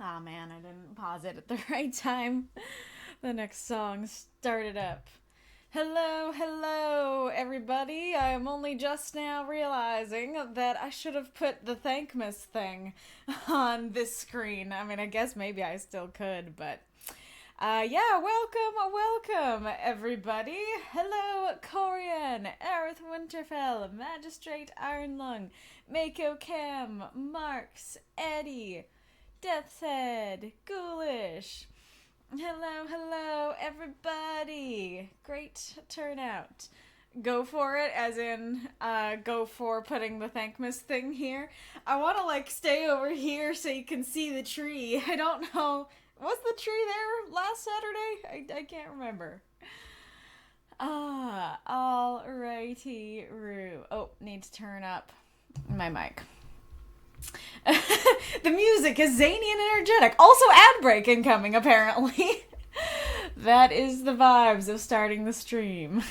Ah, man, I didn't pause it at the right time. The next song started up. Hello, hello, everybody. I am only just now realizing that I should have put the Thankmas thing on this screen. I mean, I guess maybe I still could, but yeah, welcome, everybody. Hello, Koryan, Arith, Winterfell, Magistrate, Ironlung, Mako Cam, Marx, Adiyr, Death's Head, Ghoulish. Hello, everybody. Great turnout. Go for it, as in, go for putting the Thankmas thing here. I want to, stay over here so you can see the tree. I don't know. Was the tree there last Saturday? I can't remember. Alrighty-roo. Oh, need to turn up my mic. The music is zany and energetic. Also ad break incoming, apparently. That is the vibes of starting the stream.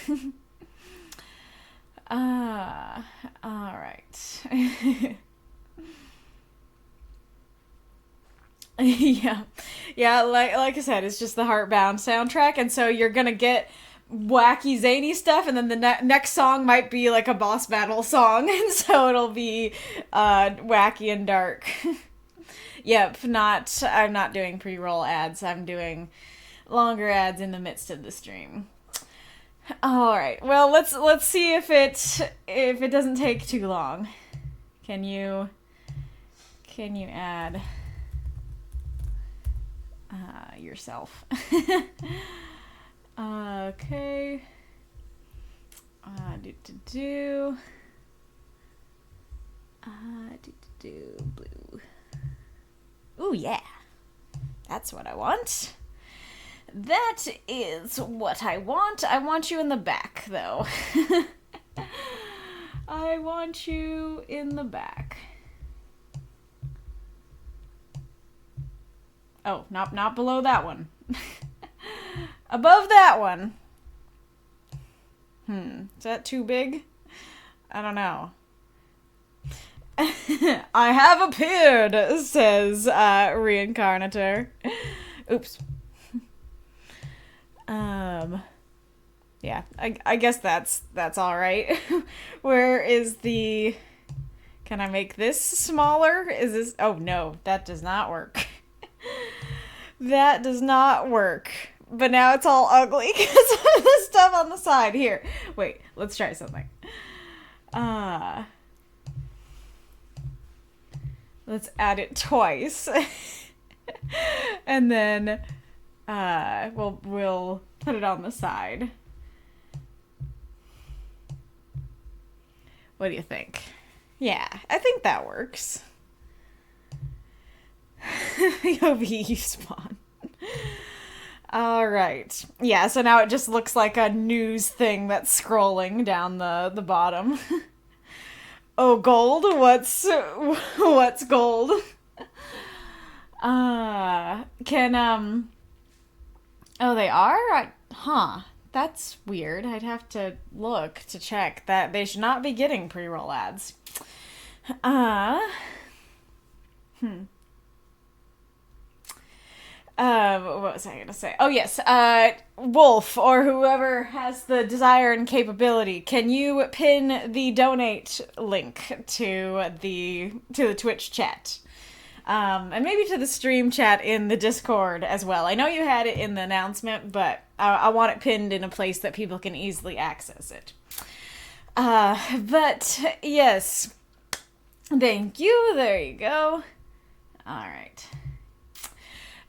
Alright. Yeah, like I said, it's just the Heartbound soundtrack, and so you're gonna get wacky zany stuff, and then the next song might be like a boss battle song, and so it'll be wacky and dark. Yep, I'm not doing pre-roll ads. I'm doing longer ads in the midst of the stream. All right. Well, let's see if it doesn't take too long. Can you add yourself? Okay. Blue. Ooh, yeah. That's what I want. That is what I want. I want you in the back, though. I want you in the back. Oh, not below that one. Above that one. Is that too big? I don't know. I have appeared, says Reincarnator. Oops. Yeah, I guess that's all right. Where is the... Can I make this smaller? Is this... Oh, no, that does not work. That does not work. But now it's all ugly because of the stuff on the side. Here, wait, let's try something. Let's add it twice. And then we'll put it on the side. What do you think? Yeah, I think that works. OVE spawn. Alright. Yeah, so now it just looks like a news thing that's scrolling down the bottom. Oh, gold? What's gold? Oh, they are? Huh. That's weird. I'd have to look to check that they should not be getting pre-roll ads. What was I going to say? Oh, yes. Wolf, or whoever has the desire and capability, can you pin the donate link to the Twitch chat? And maybe to the stream chat in the Discord as well. I know you had it in the announcement, but I want it pinned in a place that people can easily access it. But, yes. Thank you. There you go. All right.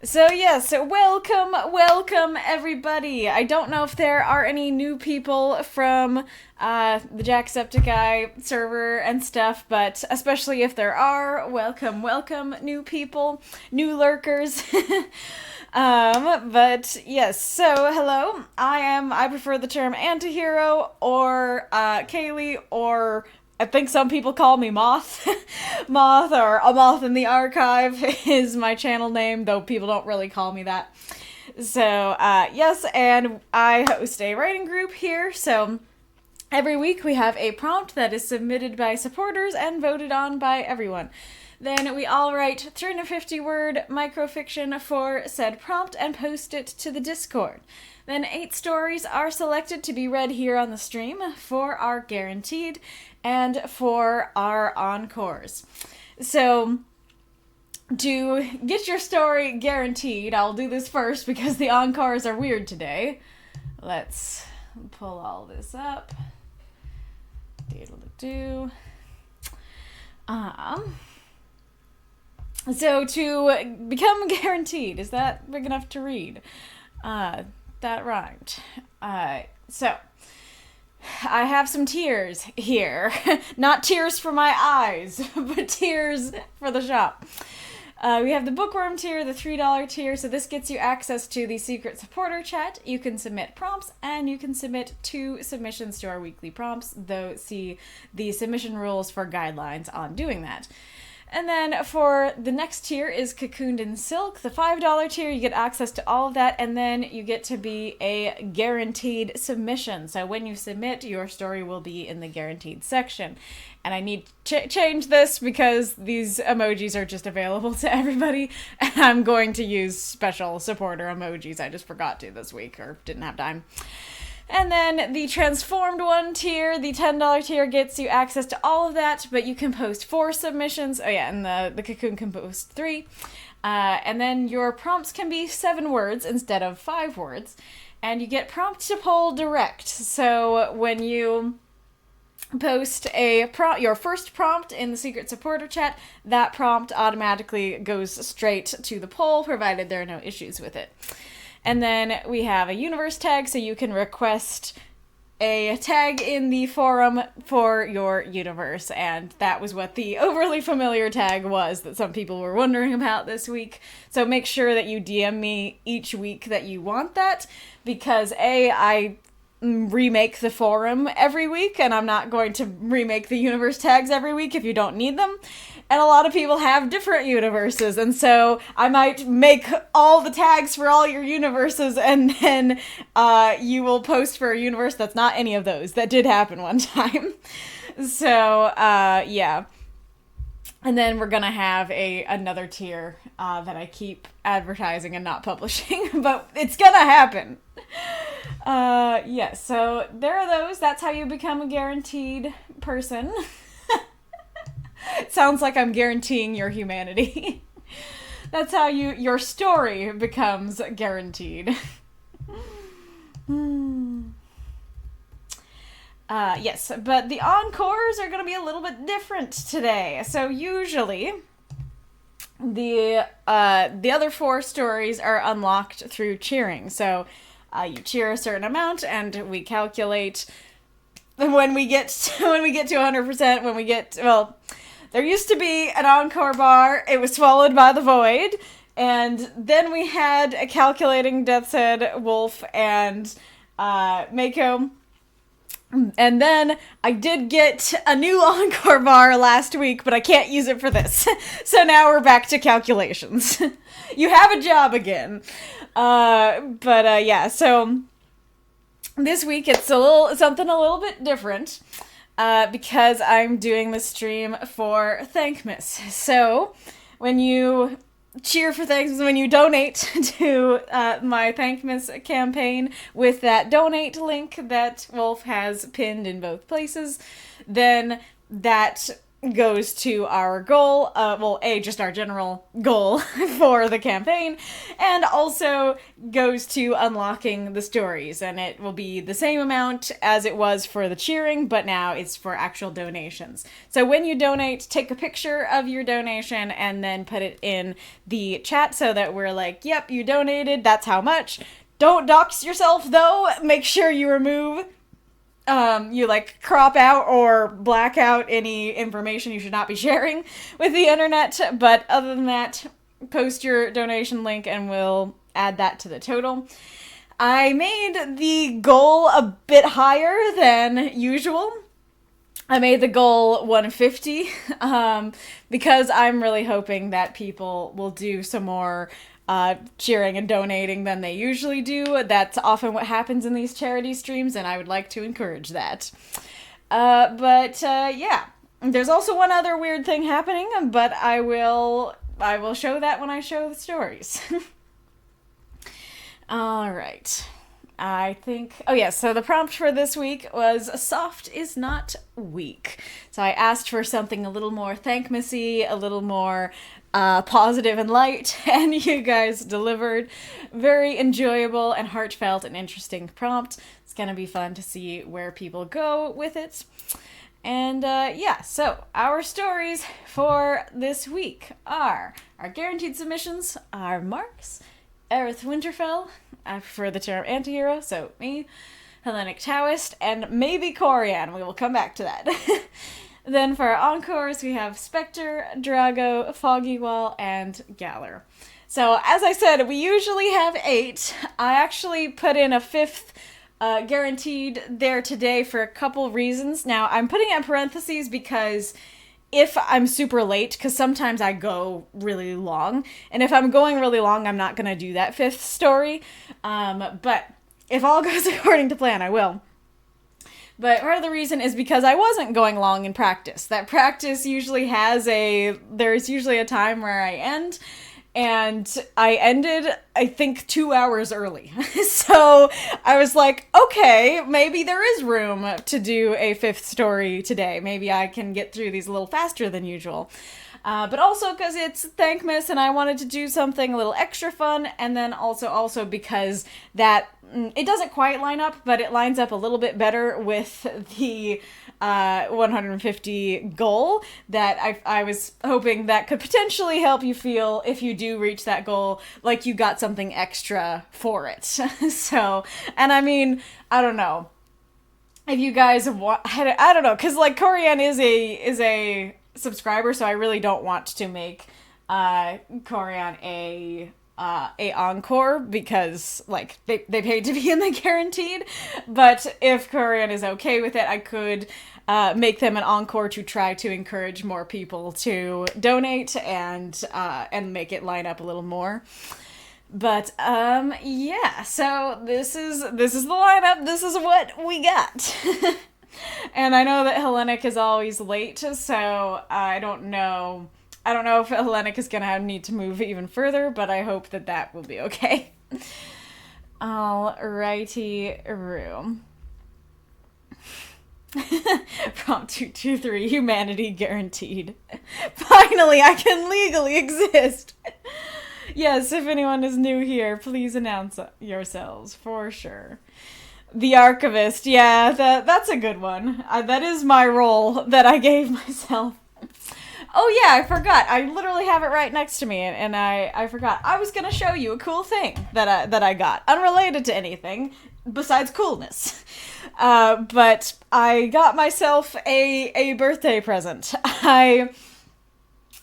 So yes, welcome everybody. I don't know if there are any new people from the Jacksepticeye server and stuff, but especially if there are, welcome new people, new lurkers. But yes, so hello. I prefer the term antihero or Kaylee, or I think some people call me Moth. Moth, or A Moth in the Archive is my channel name, though people don't really call me that. So, yes, and I host a writing group here, so every week we have a prompt that is submitted by supporters and voted on by everyone. Then we all write 350-word microfiction for said prompt and post it to the Discord. Then 8 stories are selected to be read here on the stream for our guaranteed and for our encores. So to get your story guaranteed, I'll do this first because the encores are weird today. Let's pull all this up. Diddle-do. So to become guaranteed, is that big enough to read? That rhymed. So I have some tears here. Not tears for my eyes, but tears for the shop. We have the bookworm tier, the $3 tier, so this gets you access to the secret supporter chat. You can submit prompts, and you can submit 2 submissions to our weekly prompts, though see the submission rules for guidelines on doing that. And then for the next tier is Cocooned in Silk, the $5 tier. You get access to all of that, and then you get to be a guaranteed submission. So when you submit, your story will be in the guaranteed section. And I need to change this because these emojis are just available to everybody, and I'm going to use special supporter emojis. I just forgot to this week, or didn't have time. And then the transformed one tier, the $10 tier, gets you access to all of that, but you can post 4 submissions. Oh yeah, and the cocoon can post 3. And then your prompts can be 7 words instead of 5 words. And you get prompt to poll direct. So when you post your first prompt in the secret supporter chat, that prompt automatically goes straight to the poll, provided there are no issues with it. And then we have a universe tag, so you can request a tag in the forum for your universe. And that was what the overly familiar tag was that some people were wondering about this week. So make sure that you DM me each week that you want that, because I remake the forum every week, and I'm not going to remake the universe tags every week if you don't need them. And a lot of people have different universes, and so I might make all the tags for all your universes, and then you will post for a universe that's not any of those. That did happen one time. So, yeah. And then we're gonna have another tier that I keep advertising and not publishing, but it's gonna happen. Yes, so there are those. That's how you become a guaranteed person. It sounds like I'm guaranteeing your humanity. That's how your story becomes guaranteed. Yes, but the encores are going to be a little bit different today. So usually the other 4 stories are unlocked through cheering. So you cheer a certain amount, and we calculate when we get to 100%. Well, there used to be an encore bar. It was swallowed by the void. And then we had a calculating Death's Head, Wolf, and Mako. And then I did get a new encore bar last week, but I can't use it for this. So now we're back to calculations. You have a job again. Yeah, so this week it's something a little bit different. Because I'm doing the stream for Thankmas. So, when you cheer for Thankmas, when you donate to my Thankmas campaign with that donate link that Wolf has pinned in both places, then that goes to our goal, just our general goal for the campaign, and also goes to unlocking the stories, and it will be the same amount as it was for the cheering, but now it's for actual donations. So when you donate, take a picture of your donation and then put it in the chat so that we're like, yep, you donated, that's how much. Don't dox yourself though, make sure you remove you crop out or black out any information you should not be sharing with the internet. But other than that, post your donation link and we'll add that to the total. I made the goal a bit higher than usual. I made the goal 150 because I'm really hoping that people will do some more cheering and donating than they usually do. That's often what happens in these charity streams, and I would like to encourage that. Yeah. There's also one other weird thing happening, but I will show that when I show the stories. All right. I think... Oh, yes. So the prompt for this week was soft is not weak. So I asked for something a little more Thankmas-y, a little more positive and light, and you guys delivered. Very enjoyable and heartfelt and interesting prompt. It's going to be fun to see where people go with it. And yeah, so our stories for this week are... Our guaranteed submissions are Marx, Arith Winterfell, I prefer the term anti-hero, so me, Hellenic Taoist, and maybe Koryan. We will come back to that. Then for our Encores, we have Spectre, Drago, Foggy, and Galler. So as I said, we usually have 8. I actually put in a 5th guaranteed there today for a couple reasons. Now, I'm putting it in parentheses because if I'm super late, because sometimes I go really long, and if I'm going really long, I'm not going to do that 5th story, but if all goes according to plan, I will. But part of the reason is because I wasn't going long in practice. That practice usually there's usually a time where I end, and I ended, I think, 2 hours early. So I was like, okay, maybe there is room to do a 5th story today. Maybe I can get through these a little faster than usual. But also because it's Thankmas and I wanted to do something a little extra fun, and then also because that, it doesn't quite line up, but it lines up a little bit better with the 150 goal that I was hoping that could potentially help you feel, if you do reach that goal, like you got something extra for it. So, and I mean, I don't know if you guys want, I don't know, because like Koryan is a subscriber, so I really don't want to make Koryan a encore, because like they paid to be in the guaranteed. But if Koryan is okay with it, I could make them an encore to try to encourage more people to donate and make it line up a little more. But yeah, so this is the lineup. This is what we got. And I know that Hellenic is always late, so I don't know if Hellenic is going to need to move even further, but I hope that will be okay. Alrighty-roo. Prompt 223, humanity guaranteed. Finally, I can legally exist. Yes, if anyone is new here, please announce yourselves, for sure. The Archivist, yeah, that's a good one. That is my role that I gave myself. Oh yeah, I forgot. I literally have it right next to me, and I forgot. I was gonna show you a cool thing that I got, unrelated to anything besides coolness. But I got myself a birthday present. I've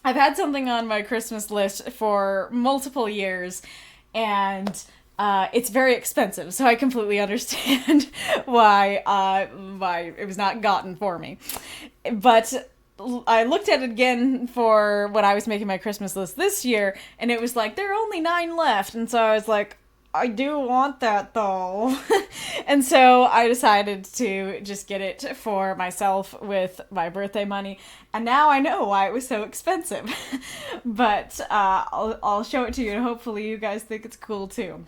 had something on my Christmas list for multiple years, and it's very expensive, so I completely understand why it was not gotten for me. But I looked at it again for when I was making my Christmas list this year, and it was like, there are only 9 left, and so I was like, I do want that though. And so I decided to just get it for myself with my birthday money, and now I know why it was so expensive. But I'll show it to you, and hopefully you guys think it's cool too.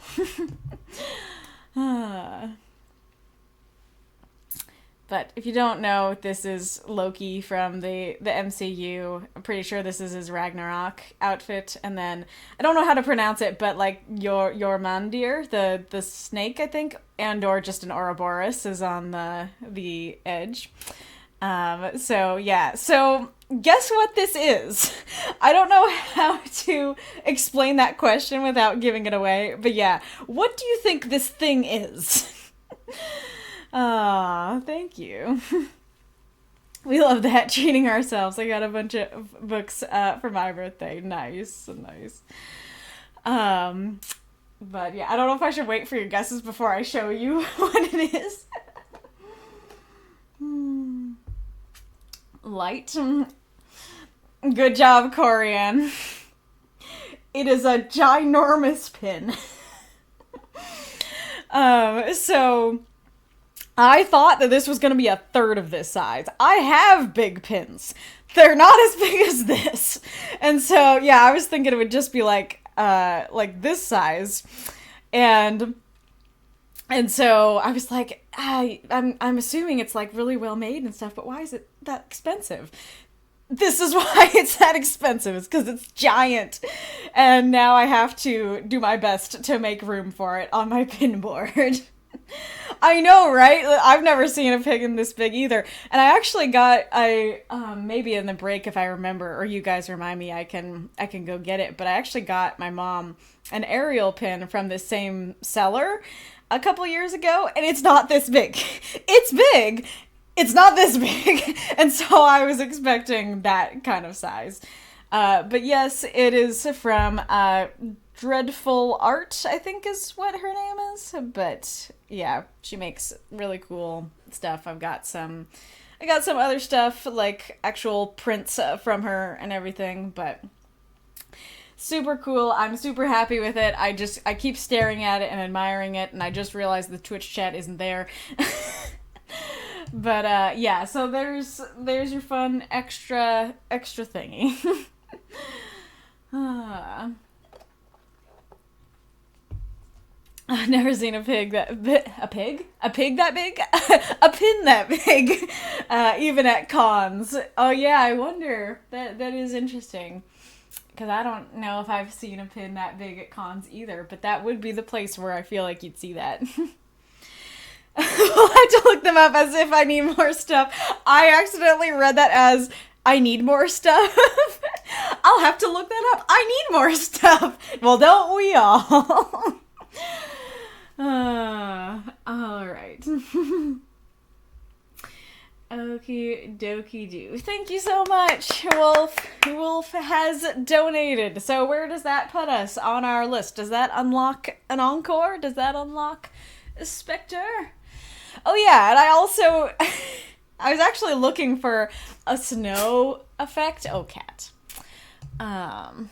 But if you don't know, this is Loki from the MCU. I'm pretty sure this is his Ragnarok outfit. And then, I don't know how to pronounce it, but like Jormundir, the snake, I think, and or just an Ouroboros is on the edge. So yeah, so guess what this is? I don't know how to explain that question without giving it away, but yeah, what do you think this thing is? Aw, thank you. We love that, treating ourselves. I got a bunch of books for my birthday. Nice. But yeah, I don't know if I should wait for your guesses before I show you what it is. Light. Good job, Koryan. It is a ginormous pin. So I thought that this was going to be a third of this size. I have big pins. They're not as big as this. And so, yeah, I was thinking it would just be like this size. And so I was like, I'm assuming it's like really well made and stuff, but why is it that expensive? This is why it's that expensive. It's because it's giant. And now I have to do my best to make room for it on my pin board. I know, right? I've never seen a pig in this big either. And I actually got, maybe in the break if I remember, or you guys remind me, I can go get it. But I actually got my mom an aerial pin from the same seller a couple years ago, and it's not this big. It's big. It's not this big. And so I was expecting that kind of size. But yes, it is from Dreadful Art, I think is what her name is. But yeah, she makes really cool stuff. I got some other stuff, like actual prints from her and everything, but super cool. I'm super happy with it. I keep staring at it and admiring it, and I just realized the Twitch chat isn't there. But yeah, so there's your fun extra thingy. I've never seen a pig that big. A pig that big? A pin that big. Even at cons. Oh yeah, I wonder. That is interesting. Because I don't know if I've seen a pin that big at cons either, but that would be the place where I feel like you'd see that. We'll have to look them up as if I need more stuff. I accidentally read that as I need more stuff. I'll have to look that up. I need more stuff. Well, don't we all? Alright. Okie dokie do. Thank you so much, Wolf. Wolf has donated. So where does that put us on our list? Does that unlock an Encore? Does that unlock a Spectre? Oh yeah, and I also... I was actually looking for a snow effect. Oh, cat. I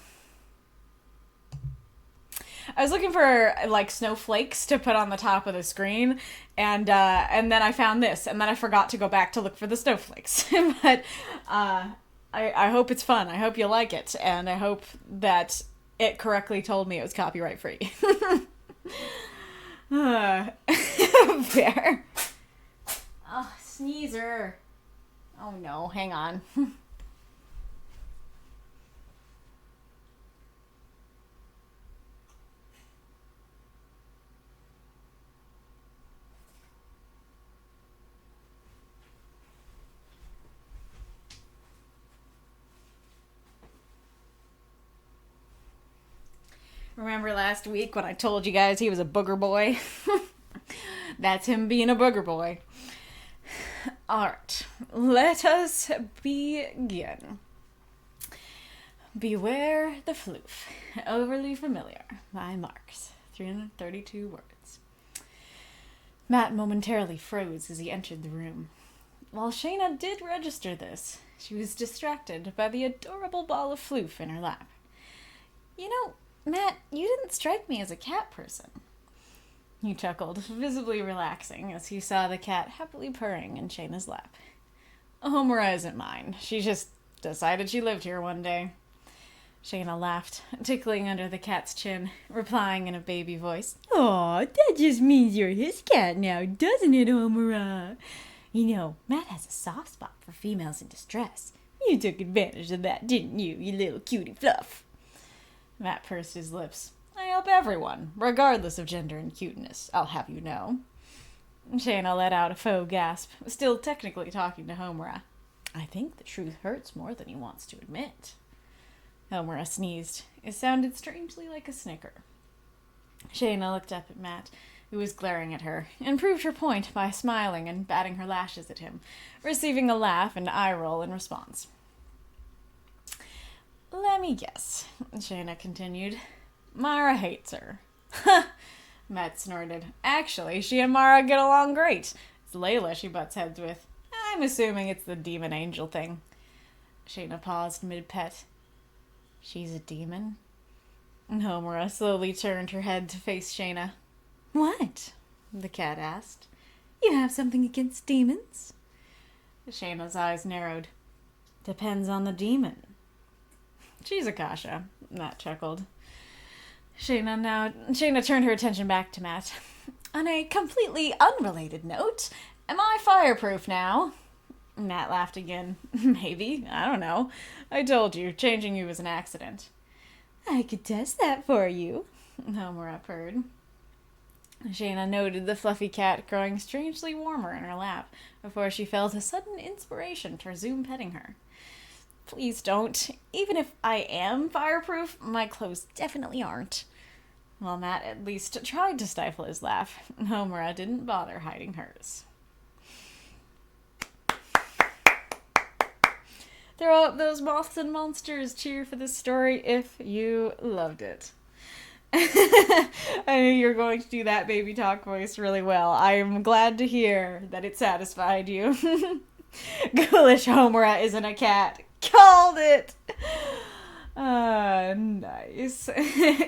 was looking for, like, snowflakes to put on the top of the screen, and then I found this, and then I forgot to go back to look for the snowflakes. But I hope it's fun. I hope you like it, and I hope that it correctly told me it was copyright free. Fair. Oh, sneezer. Oh no, hang on. Remember last week when I told you guys he was a booger boy? That's him being a booger boy. Alright, let us begin. Beware the Floof. Overly Familiar by Marx. 332 words. Matt momentarily froze as he entered the room. While Shayna did register this, she was distracted by the adorable ball of Floof in her lap. You know, Matt, you didn't strike me as a cat person. He chuckled, visibly relaxing as he saw the cat happily purring in Shayna's lap. Homura isn't mine. She just decided she lived here one day. Shayna laughed, tickling under the cat's chin, replying in a baby voice. Aw, that just means you're his cat now, doesn't it, Homura? You know, Matt has a soft spot for females in distress. You took advantage of that, didn't you, you little cutie fluff? Matt pursed his lips. I help everyone, regardless of gender and cuteness, I'll have you know. Shayna let out a faux gasp, still technically talking to Homura. I think the truth hurts more than he wants to admit. Homura sneezed. It sounded strangely like a snicker. Shayna looked up at Matt, who was glaring at her, and proved her point by smiling and batting her lashes at him, receiving a laugh and eye roll in response. Let me guess, Shayna continued. Mara hates her. Matt snorted. Actually, she and Mara get along great. It's Layla she butts heads with. I'm assuming it's the demon angel thing. Shayna paused mid-pet. She's a demon? Homura slowly turned her head to face Shayna. What? The cat asked. You have something against demons? Shayna's eyes narrowed. Depends on the demon. She's Akasha, Matt chuckled. Shayna turned her attention back to Matt. On a completely unrelated note, am I fireproof now? Matt laughed again. Maybe. I don't know. I told you, changing you was an accident. I could test that for you, Homura purred. Shayna noted the fluffy cat growing strangely warmer in her lap before she felt a sudden inspiration to resume petting her. Please don't. Even if I am fireproof, my clothes definitely aren't. Well, Matt at least tried to stifle his laugh. Homura didn't bother hiding hers. Throw up those moths and monsters. Cheer for this story if you loved it. I knew you were going to do that baby talk voice really well. I am glad to hear that it satisfied you. Ghoulish Homura isn't a cat. Called it! Nice.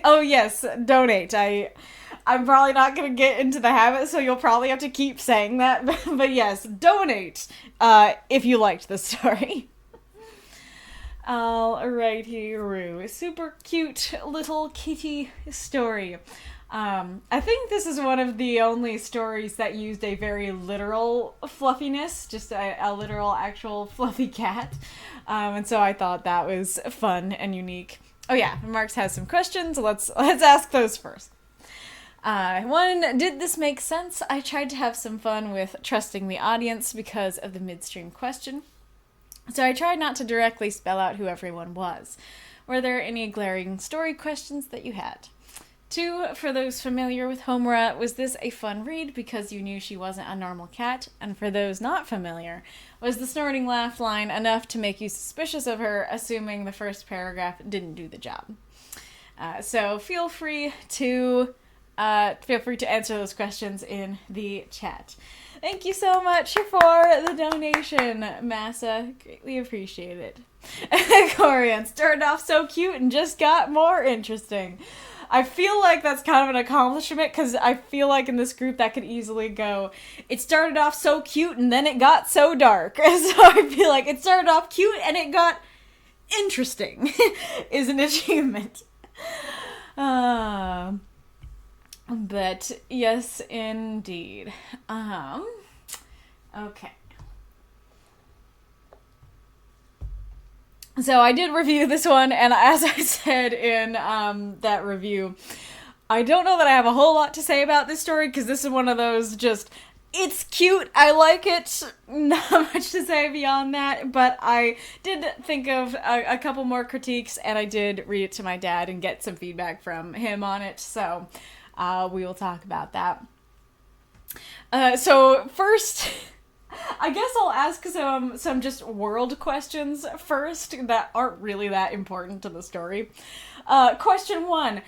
Oh yes, donate. I'm probably not going to get into the habit, so you'll probably have to keep saying that. But yes, donate if you liked the story. Alrighty-roo. Super cute little kitty story. I think this is one of the only stories that used a very literal fluffiness, just a literal actual fluffy cat. And so I thought that was fun and unique. Oh yeah, Marx has some questions. Let's ask those first. One, did this make sense? I tried to have some fun with trusting the audience because of the midstream question. So I tried not to directly spell out who everyone was. Were there any glaring story questions that you had? 2, for those familiar with Homura, was this a fun read because you knew she wasn't a normal cat? And for those not familiar, was the snorting laugh line enough to make you suspicious of her, assuming the first paragraph didn't do the job? So feel free to answer those questions in the chat. Thank you so much for the donation, Massa. Greatly appreciate it. Koryan started off so cute and just got more interesting. I feel like that's kind of an accomplishment because I feel like in this group that could easily go, it started off so cute and then it got so dark. So I feel like it started off cute and it got interesting is an achievement. But yes, indeed. Okay. So I did review this one, and as I said in that review, I don't know that I have a whole lot to say about this story, because this is one of those just, it's cute, I like it, not much to say beyond that, but I did think of a couple more critiques, and I did read it to my dad and get some feedback from him on it, so we will talk about that. So first, I guess I'll ask some just world questions first that aren't really that important to the story. Question 1,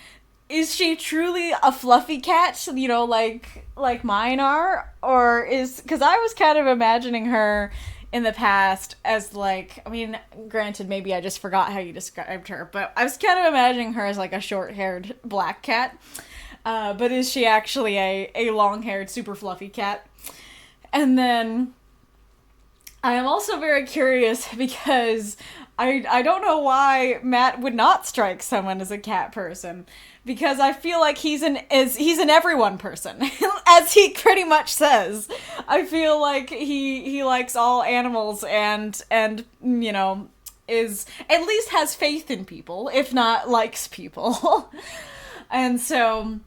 is she truly a fluffy cat, you know, like mine are? Or because I was kind of imagining her in the past as like, I mean, granted, maybe I just forgot how you described her, but I was kind of imagining her as like a short-haired black cat. But is she actually a long-haired, super fluffy cat? And then I am also very curious because I don't know why Matt would not strike someone as a cat person, because I feel like he's an everyone person, as he pretty much says. I feel like he likes all animals and you know, is at least has faith in people, if not likes people. And so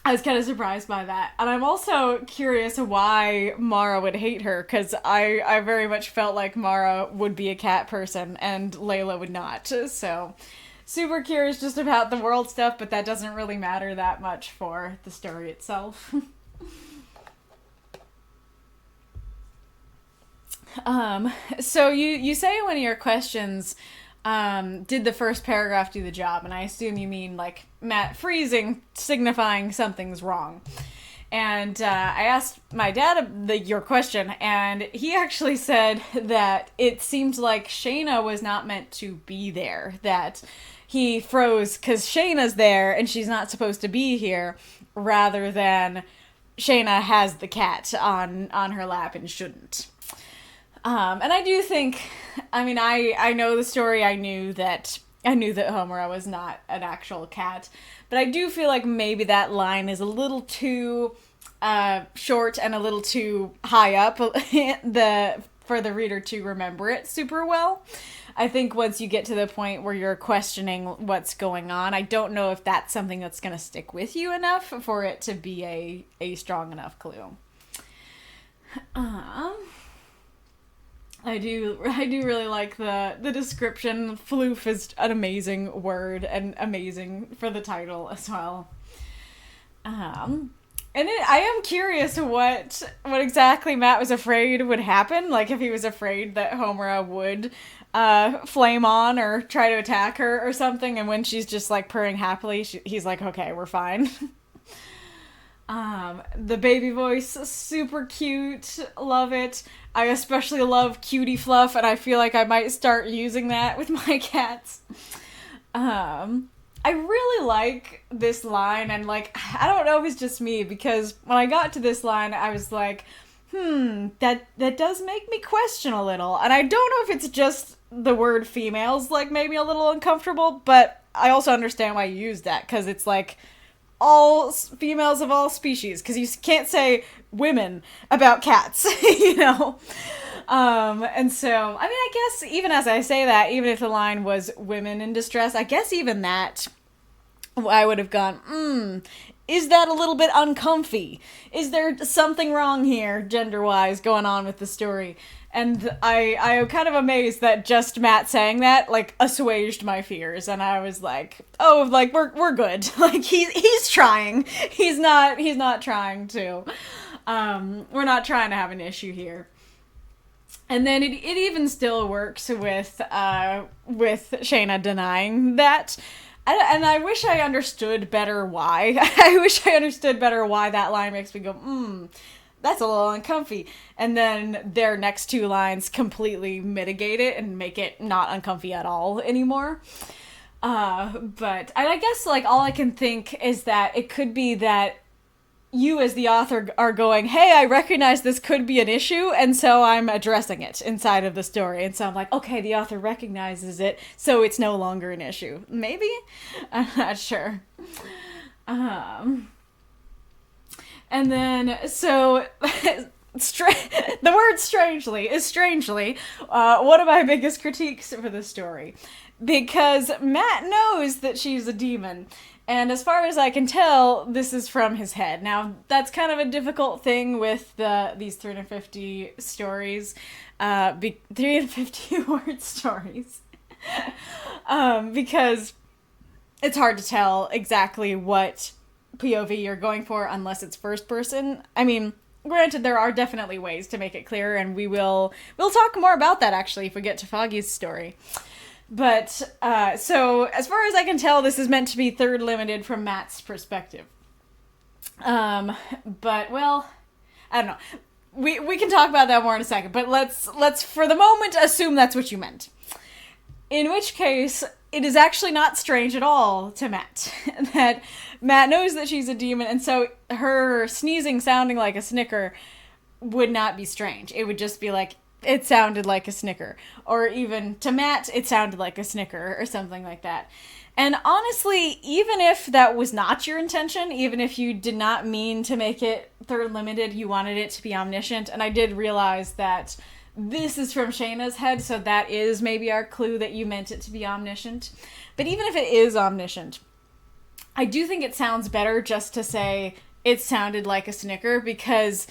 I was kind of surprised by that. And I'm also curious why Mara would hate her, because I very much felt like Mara would be a cat person and Layla would not. So super curious just about the world stuff, but that doesn't really matter that much for the story itself. So you say in one of your questions, did the first paragraph do the job? And I assume you mean like Matt freezing, signifying something's wrong. And I asked my dad your question, and he actually said that it seemed like Shayna was not meant to be there, that he froze because Shayna's there and she's not supposed to be here, rather than Shayna has the cat on her lap and shouldn't. And I do think, I mean, I know the story. I knew that Homura was not an actual cat, but I do feel like maybe that line is a little too short and a little too high up for the reader to remember it super well. I think once you get to the point where you're questioning what's going on, I don't know if that's something that's going to stick with you enough for it to be a strong enough clue. I do really like the description. Floof is an amazing word and amazing for the title as well. And I am curious what exactly Matt was afraid would happen. Like, if he was afraid that Homura would flame on or try to attack her or something, and when she's just, like, purring happily, he's like, okay, we're fine. The baby voice, super cute. Love it. I especially love cutie fluff, and I feel like I might start using that with my cats. I really like this line, and, like, I don't know if it's just me, because when I got to this line, I was like, that does make me question a little. And I don't know if it's just the word females, like, made me a little uncomfortable, but I also understand why you use that, because it's, like, all females of all species, because you can't say women about cats, you know? And so, I mean, I guess even as I say that, even if the line was women in distress, I guess even that, I would have gone, is that a little bit uncomfy? Is there something wrong here, gender-wise, going on with the story? And I am kind of amazed that just Matt saying that, like, assuaged my fears, and I was like, oh, like, we're good. Like, he's trying. He's not trying to. We're not trying to have an issue here. And then it even still works with Shayna denying that. And I wish I understood better why. I wish I understood better why that line makes me go, that's a little uncomfy. And then their next two lines completely mitigate it and make it not uncomfy at all anymore. But I guess, like, all I can think is that it could be that you as the author are going, hey, I recognize this could be an issue, and so I'm addressing it inside of the story. And so I'm like, okay, the author recognizes it, so it's no longer an issue. Maybe? I'm not sure. And then, so, the word strangely is strangely one of my biggest critiques for the story. Because Matt knows that she's a demon. And as far as I can tell, this is from his head. Now, that's kind of a difficult thing with these 350 stories. 350 word stories. Because it's hard to tell exactly what POV you're going for unless it's first person. I mean, granted, there are definitely ways to make it clearer, and we'll talk more about that, actually, if we get to Foggy's story. But, so, as far as I can tell, this is meant to be third limited from Matt's perspective. But, well, I don't know. We can talk about that more in a second, but let's for the moment assume that's what you meant. In which case, it is actually not strange at all to Matt. That Matt knows that she's a demon, and so her sneezing sounding like a snicker would not be strange. It would just be like, it sounded like a snicker. Or even to Matt, it sounded like a snicker or something like that. And honestly, even if that was not your intention, even if you did not mean to make it third limited, you wanted it to be omniscient, and I did realize that this is from Shayna's head, so that is maybe our clue that you meant it to be omniscient. But even if it is omniscient, I do think it sounds better just to say it sounded like a snicker, because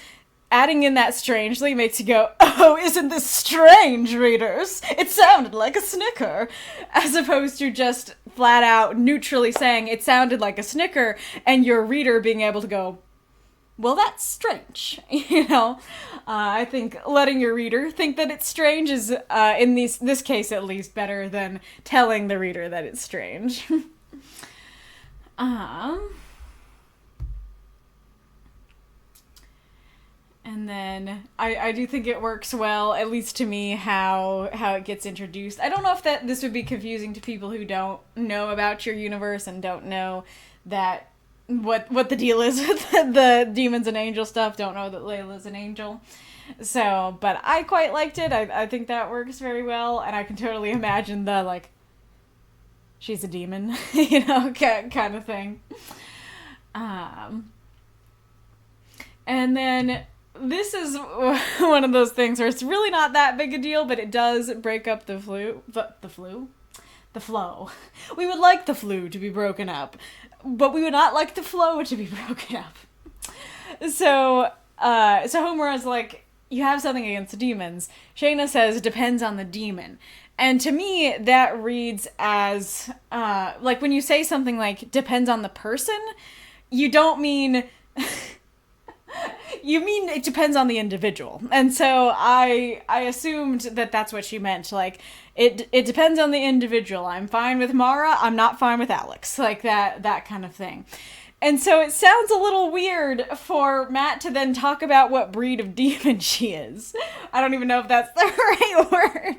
adding in that strangely makes you go, oh, isn't this strange, readers? It sounded like a snicker. As opposed to just flat out neutrally saying it sounded like a snicker, and your reader being able to go, well, that's strange, you know? I think letting your reader think that it's strange is, in this case at least, better than telling the reader that it's strange. And then I do think it works well, at least to me, how it gets introduced. I don't know if this would be confusing to people who don't know about your universe and don't know that what the deal is with the demons and angel stuff. Don't know that Layla's an angel. So, but I quite liked it. I think that works very well, and I can totally imagine the, like, she's a demon, you know, kind of thing. And then this is one of those things where it's really not that big a deal, but it does break up the flow. We would like the flu to be broken up, but we would not like the flow to be broken up. So Homura's like, you have something against the demons. Shayna says it depends on the demon. And to me, that reads as, like, when you say something like, depends on the person, you don't mean... you mean it depends on the individual. And so I assumed that that's what she meant. Like, it depends on the individual. I'm fine with Mara, I'm not fine with Alex. Like, that kind of thing. And so it sounds a little weird for Matt to then talk about what breed of demon she is. I don't even know if that's the right word.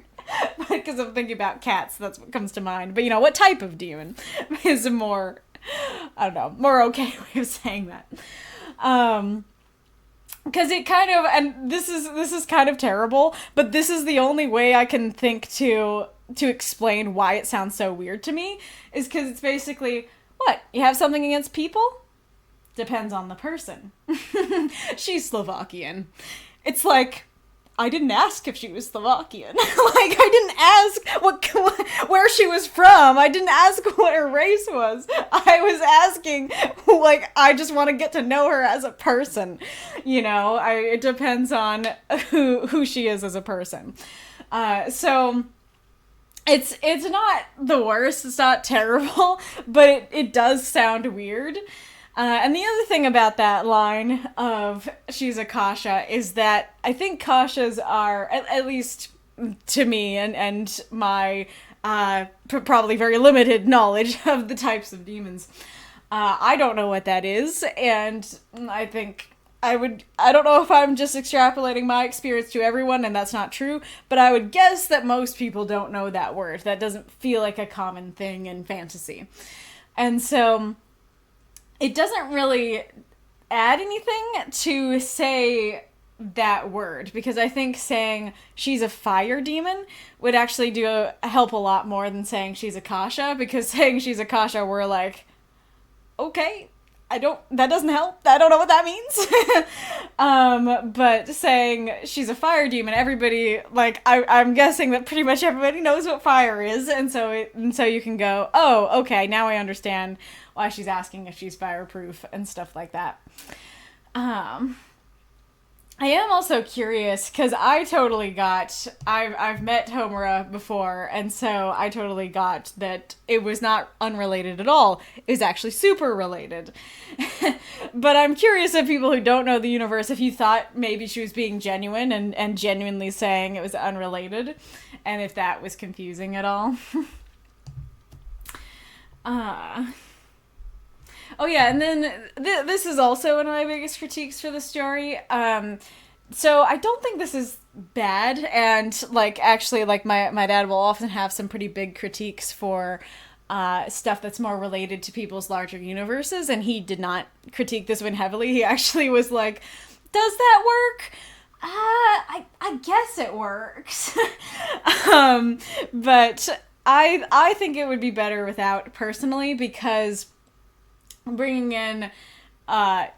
Because I'm thinking about cats, that's what comes to mind. But, you know, what type of demon is a more, I don't know, more okay way of saying that. Because it kind of, and this is kind of terrible, but this is the only way I can think to explain why it sounds so weird to me, is because it's basically, what, you have something against people? Depends on the person. She's Slovakian. It's like, I didn't ask if she was Slovakian. Like, I didn't ask where she was from. I didn't ask what her race was. I was asking, like, I just want to get to know her as a person. You know, it depends on who she is as a person. So it's not the worst. It's not terrible, but it does sound weird. And the other thing about that line of she's a Kasha is that I think Kashas are, at least to me and my probably very limited knowledge of the types of demons, I don't know what that is, and I think I don't know if I'm just extrapolating my experience to everyone, and that's not true, but I would guess that most people don't know that word. That doesn't feel like a common thing in fantasy. And so it doesn't really add anything to say that word, because I think saying she's a fire demon would actually help a lot more than saying she's a Kasha, because saying she's a Kasha, we're like, okay, that doesn't help. I don't know what that means. But saying she's a fire demon, everybody, like, I'm guessing that pretty much everybody knows what fire is, and so you can go, oh, okay, now I understand why she's asking if she's fireproof and stuff like that. I am also curious, because I've met Homura before, and so I totally got that it was not unrelated at all. It was actually super related. But I'm curious if people who don't know the universe, if you thought maybe she was being genuine and genuinely saying it was unrelated, and if that was confusing at all. Oh yeah, and then this is also one of my biggest critiques for the story. So I don't think this is bad, and like actually, like my dad will often have some pretty big critiques for stuff that's more related to people's larger universes, and he did not critique this one heavily. He actually was like, "Does that work? I guess it works." But I think it would be better without, personally, because bringing in I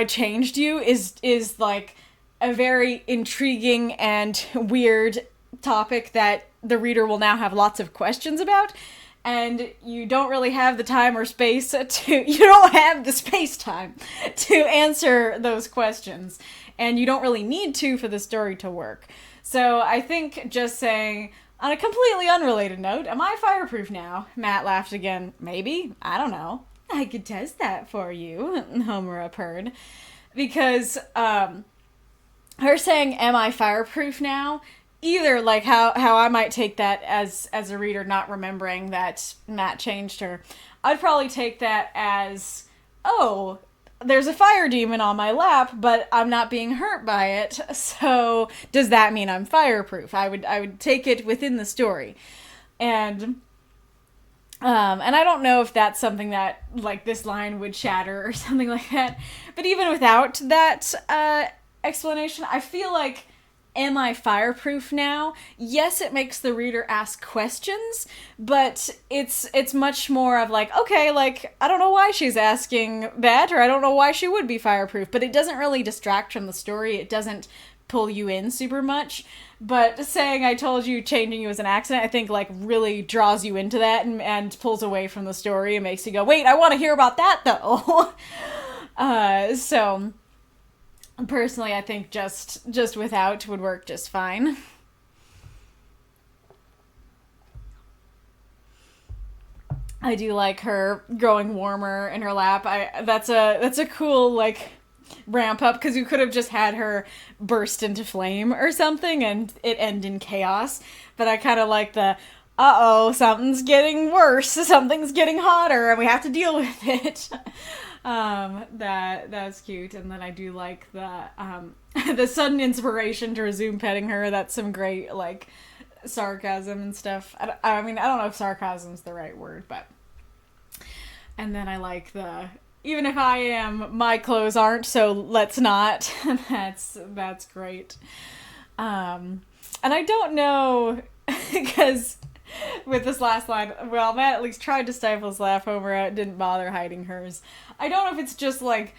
changed you is like a very intriguing and weird topic that the reader will now have lots of questions about, and you don't really have the time or space you don't have the space time to answer those questions, and you don't really need to for the story to work. So I think just saying, on a completely unrelated note, am I fireproof now? Matt laughed again. Maybe. I don't know. I could test that for you, Homura purred. Because her saying, am I fireproof now? Either like how I might take that as a reader not remembering that Matt changed her. I'd probably take that as, oh, there's a fire demon on my lap, but I'm not being hurt by it, so does that mean I'm fireproof? I would take it within the story. And And I don't know if that's something that, like, this line would shatter or something like that. But even without that explanation, I feel like, am I fireproof now? Yes, it makes the reader ask questions, but it's much more of like, okay, like, I don't know why she's asking that, or I don't know why she would be fireproof, but it doesn't really distract from the story. It doesn't pull you in super much. But saying I told you changing you was an accident, I think, like, really draws you into that and pulls away from the story and makes you go, wait, I want to hear about that, though. So, personally, I think just without would work just fine. I do like her growing warmer in her lap. That's a cool, like, ramp up, because you could have just had her burst into flame or something and it end in chaos, but I kind of like the something's getting worse, something's getting hotter, and we have to deal with it. That's cute. And then I do like the the sudden inspiration to resume petting her. That's some great, like, sarcasm and stuff. I mean, I don't know if sarcasm's the right word, but. And then I like the, even if I am, my clothes aren't, so let's not. That's great. And I don't know, because with this last line, well, Matt at least tried to stifle his laugh over it, didn't bother hiding hers. I don't know if it's just, like,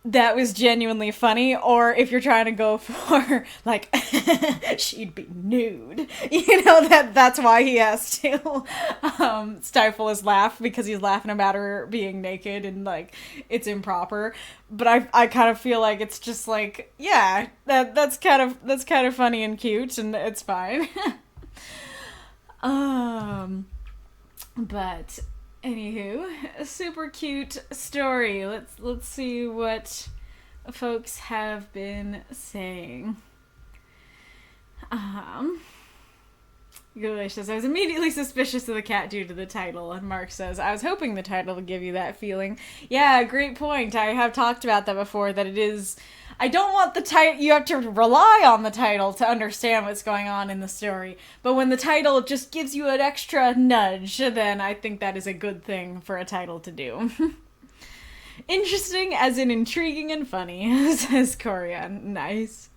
that was genuinely funny, or if you're trying to go for, like, she'd be nude. You know, that's why he has to stifle his laugh, because he's laughing about her being naked and, like, it's improper. But I kind of feel like it's just like, yeah, that's kind of funny and cute, and it's fine. But anywho, a super cute story. Let's see what folks have been saying. Ghoulish says, I was immediately suspicious of the cat due to the title, and Mark says, I was hoping the title would give you that feeling. Yeah, great point. I have talked about that before, that it is, I don't want the title, you have to rely on the title to understand what's going on in the story, but when the title just gives you an extra nudge, then I think that is a good thing for a title to do. Interesting as in intriguing and funny, says Koryan. Nice.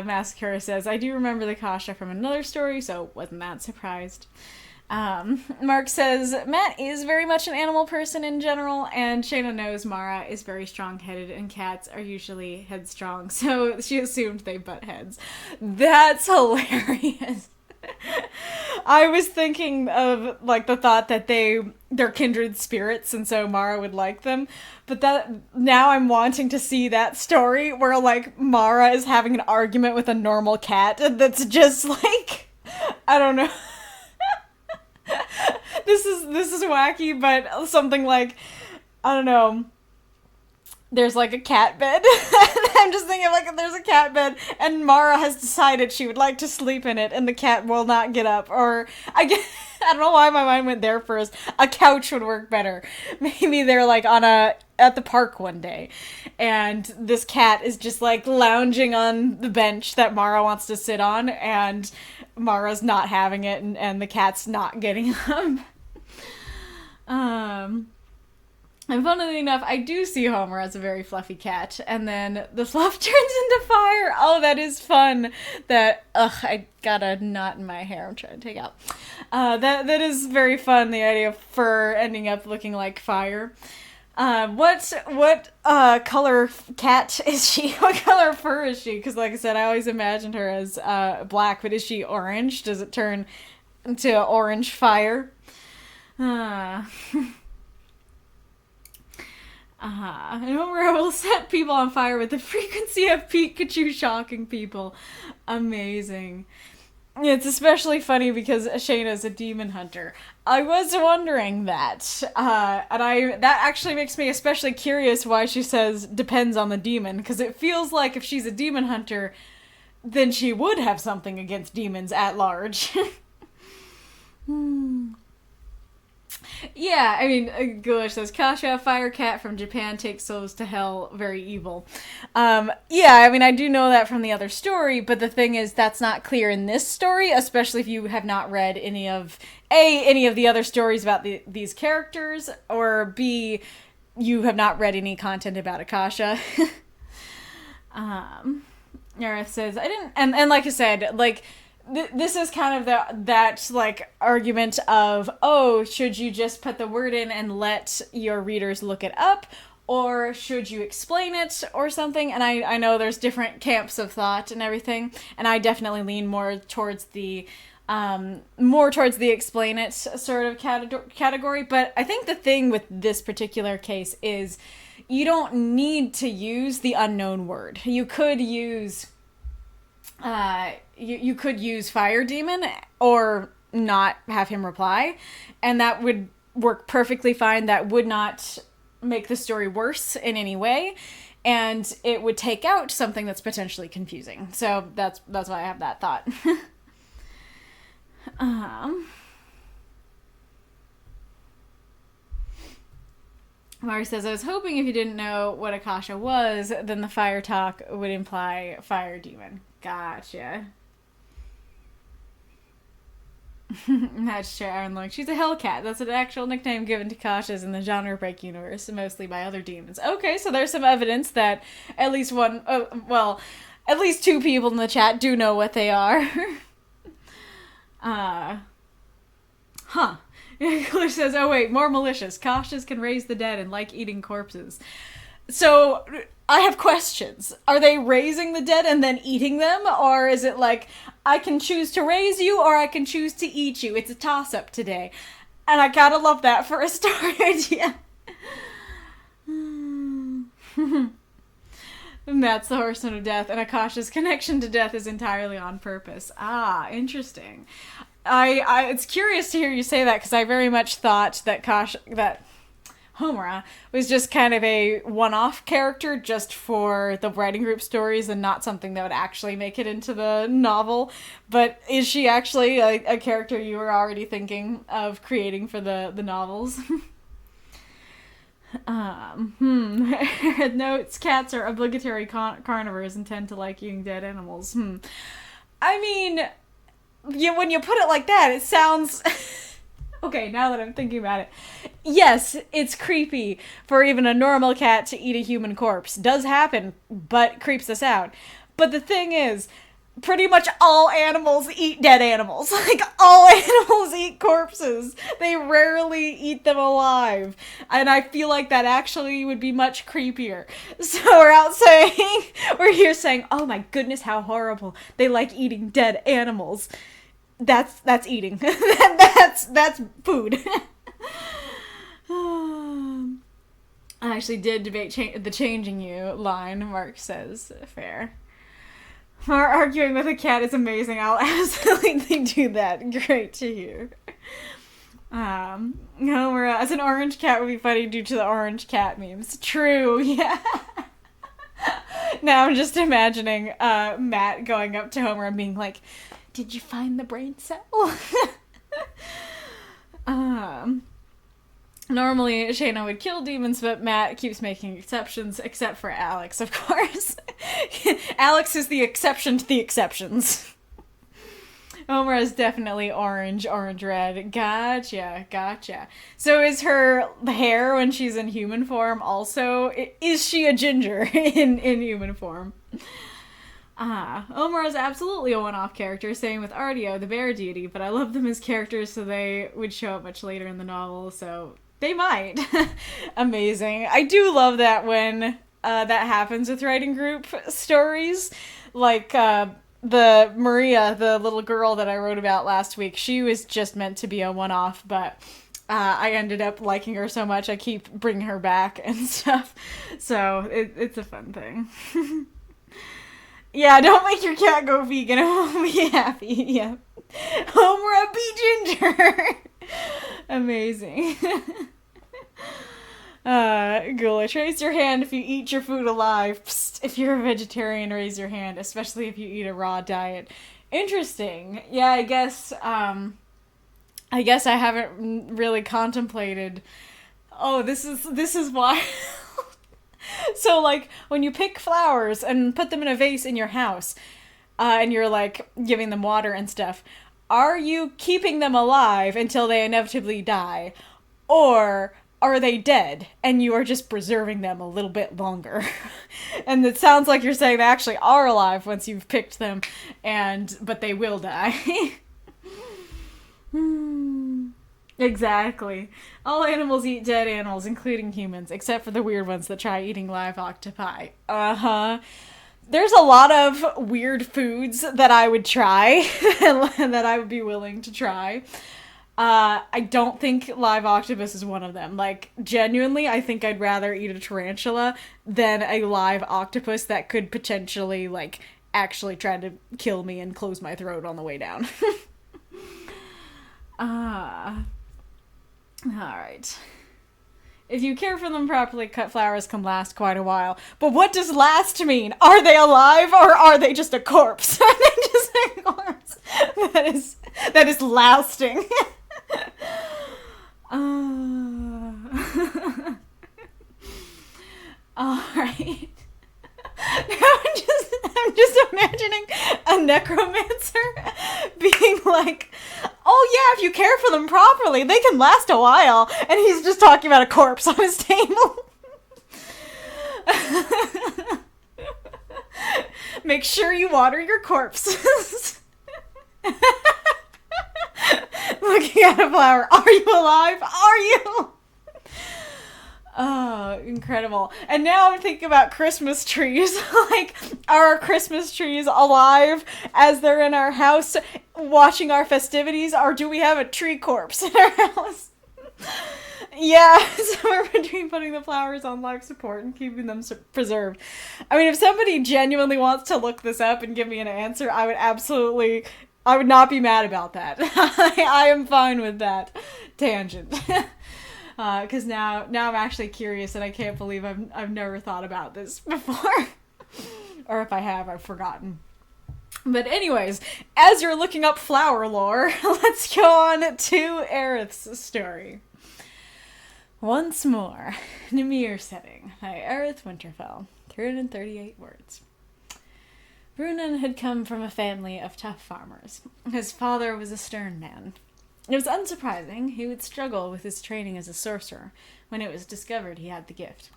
Massacre says, I do remember the Kasha from another story, so wasn't that surprised. Mark says, Matt is very much an animal person in general, and Shayna knows Mara is very strong-headed, and cats are usually headstrong, so she assumed they butt heads. That's hilarious. I was thinking of, like, the thought that they're kindred spirits, and so Mara would like them. But that, now I'm wanting to see that story where, like, Mara is having an argument with a normal cat that's just, like, I don't know. This is wacky, but something like, I don't know, there's, like, a cat bed. I'm just thinking, like, there's a cat bed, and Mara has decided she would like to sleep in it, and the cat will not get up. Or, I don't know why my mind went there first. A couch would work better. Maybe they're, like, at the park one day, and this cat is just, like, lounging on the bench that Mara wants to sit on, and Mara's not having it, and the cat's not getting up. And funnily enough, I do see Homer as a very fluffy cat, and then the fluff turns into fire. Oh, that is fun. I got a knot in my hair I'm trying to take out. That is very fun, the idea of fur ending up looking like fire. What color cat is she? What color fur is she? Because, like I said, I always imagined her as black, but is she orange? Does it turn into orange fire? And Homer will set people on fire with the frequency of Pikachu shocking people. Amazing. It's especially funny because Shayna's a demon hunter. I was wondering that. That actually makes me especially curious why she says depends on the demon, because it feels like if she's a demon hunter, then she would have something against demons at large. Yeah, I mean, Ghoulish says, Kasha, fire cat from Japan, takes souls to hell, very evil. Yeah, I mean, I do know that from the other story, but the thing is, that's not clear in this story, especially if you have not read any of the other stories about these characters, or B, you have not read any content about Akasha. Arith says, I didn't, and like I said, like, this is kind of that like argument of, oh, should you just put the word in and let your readers look it up, or should you explain it or something? And I know there's different camps of thought and everything, and I definitely lean more towards the explain it sort of category. But I think the thing with this particular case is you don't need to use the unknown word. You could use you could use Fire Demon or not have him reply, and that would work perfectly fine. That would not make the story worse in any way, and it would take out something that's potentially confusing. So that's why I have that thought. Marx says, I was hoping if you didn't know what Akasha was, then the fire talk would imply fire demon. Gotcha. Match Chair Iron Lung. She's a Hellcat. That's an actual nickname given to Kashas in the genre break universe, mostly by other demons. Okay, so there's some evidence that at least at least two people in the chat do know what they are. Huh. Glitch says, oh wait, more malicious. Kashas can raise the dead and like eating corpses. So, I have questions. Are they raising the dead and then eating them? Or is it like, I can choose to raise you or I can choose to eat you? It's a toss-up today. And I gotta love that for a story idea. And that's the Horseman of Death, and Akasha's connection to death is entirely on purpose. Ah, interesting. It's curious to hear you say that, because I very much thought that Homura was just kind of a one-off character just for the writing group stories and not something that would actually make it into the novel. But is she actually a character you were already thinking of creating for the novels? Notes, cats are obligatory carnivores and tend to like eating dead animals. I mean, when you put it like that, it sounds... Okay, now that I'm thinking about it. Yes, it's creepy for even a normal cat to eat a human corpse. Does happen, but creeps us out. But the thing is, pretty much all animals eat dead animals. Like, all animals eat corpses. They rarely eat them alive. And I feel like that actually would be much creepier. So we're here saying, oh my goodness, how horrible. They like eating dead animals. That's eating. that's food. I actually did debate the changing you line, Mark says. Fair. Arguing with a cat is amazing. I'll absolutely do that. Great to hear. Homer, as an orange cat would be funny due to the orange cat memes. True, yeah. Now I'm just imagining Matt going up to Homer and being like, did you find the brain cell? Normally Shayna would kill demons, but Matt keeps making exceptions, except for Alex, of course. Alex is the exception to the exceptions. Homer is definitely orange-red. Gotcha. So is her hair when she's in human form also... Is she a ginger in human form? Omar is absolutely a one-off character, same with Ardio, the bear deity, but I love them as characters, so they would show up much later in the novel, so they might. Amazing. I do love that when that happens with writing group stories. Like, the Maria, the little girl that I wrote about last week, she was just meant to be a one-off, but I ended up liking her so much I keep bringing her back and stuff, so it's a fun thing. Yeah, don't make your cat go vegan. It won't be happy. Yeah. Homura, be ginger. Amazing. Ghoulish, raise your hand if you eat your food alive. Psst, if you're a vegetarian, raise your hand, especially if you eat a raw diet. Interesting. Yeah, I guess, I guess I haven't really contemplated. Oh, this is why. So, like, when you pick flowers and put them in a vase in your house, and you're, like, giving them water and stuff, are you keeping them alive until they inevitably die? Or are they dead and you are just preserving them a little bit longer? And it sounds like you're saying they actually are alive once you've picked them, but they will die. Exactly. All animals eat dead animals, including humans, except for the weird ones that try eating live octopi. Uh-huh. There's a lot of weird foods that I would try and that I would be willing to try. I don't think live octopus is one of them. Like, genuinely, I think I'd rather eat a tarantula than a live octopus that could potentially, like, actually try to kill me and close my throat on the way down. Alright. If you care for them properly, cut flowers can last quite a while. But what does last mean? Are they alive or are they just a corpse? Are they just a corpse? That is lasting. Alright. I'm just imagining a necromancer being like, oh yeah, if you care for them properly, they can last a while. And he's just talking about a corpse on his table. Make sure you water your corpses. Looking at a flower. Are you alive? Are you? Oh, incredible. And now I'm thinking about Christmas trees. Like, are our Christmas trees alive as they're in our house watching our festivities, or do we have a tree corpse in our house? Yeah, somewhere between putting the flowers on life support and keeping them preserved. I mean, if somebody genuinely wants to look this up and give me an answer, I would not be mad about that. I am fine with that tangent. Because now I'm actually curious, and I can't believe I've never thought about this before. Or if I have, I've forgotten. But anyways, as you're looking up flower lore, let's go on to Arith's story. Once more, Nimere setting by Arith Winterfell, 338 words. Brunan had come from a family of tough farmers. His father was a stern man. It was unsurprising he would struggle with his training as a sorcerer when it was discovered he had the gift.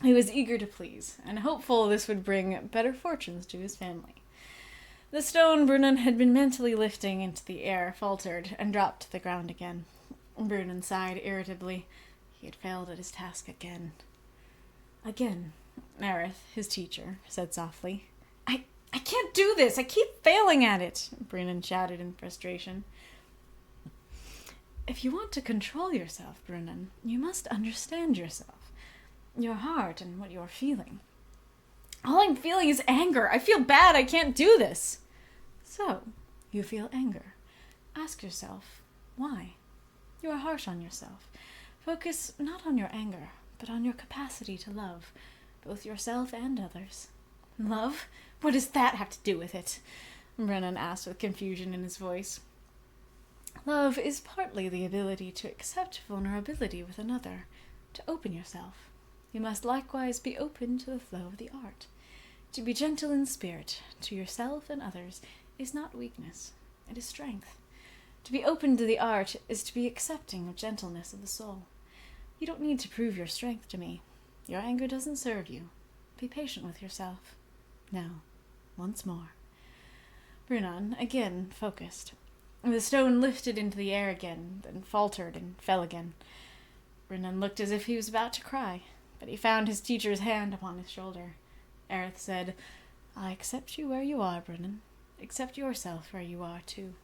He was eager to please, and hopeful this would bring better fortunes to his family. The stone Brunan had been mentally lifting into the air faltered and dropped to the ground again. Brunan sighed irritably. He had failed at his task again. Again, Arith, his teacher, said softly. I can't do this! I keep failing at it! Brunan shouted in frustration. If you want to control yourself, Brunan, you must understand yourself, your heart, and what you're feeling. All I'm feeling is anger. I feel bad. I can't do this. So, you feel anger. Ask yourself, why? You are harsh on yourself. Focus not on your anger, but on your capacity to love, both yourself and others. Love? What does that have to do with it? Brennan asked with confusion in his voice. Love is partly the ability to accept vulnerability with another, to open yourself. You must likewise be open to the flow of the art. To be gentle in spirit, to yourself and others, is not weakness, it is strength. To be open to the art is to be accepting of gentleness of the soul. You don't need to prove your strength to me. Your anger doesn't serve you. Be patient with yourself. Now, once more. Brunan, again focused. The stone lifted into the air again, then faltered and fell again. Brunan looked as if he was about to cry, but he found his teacher's hand upon his shoulder. Arith said, I accept you where you are, Brunan. Accept yourself where you are, too.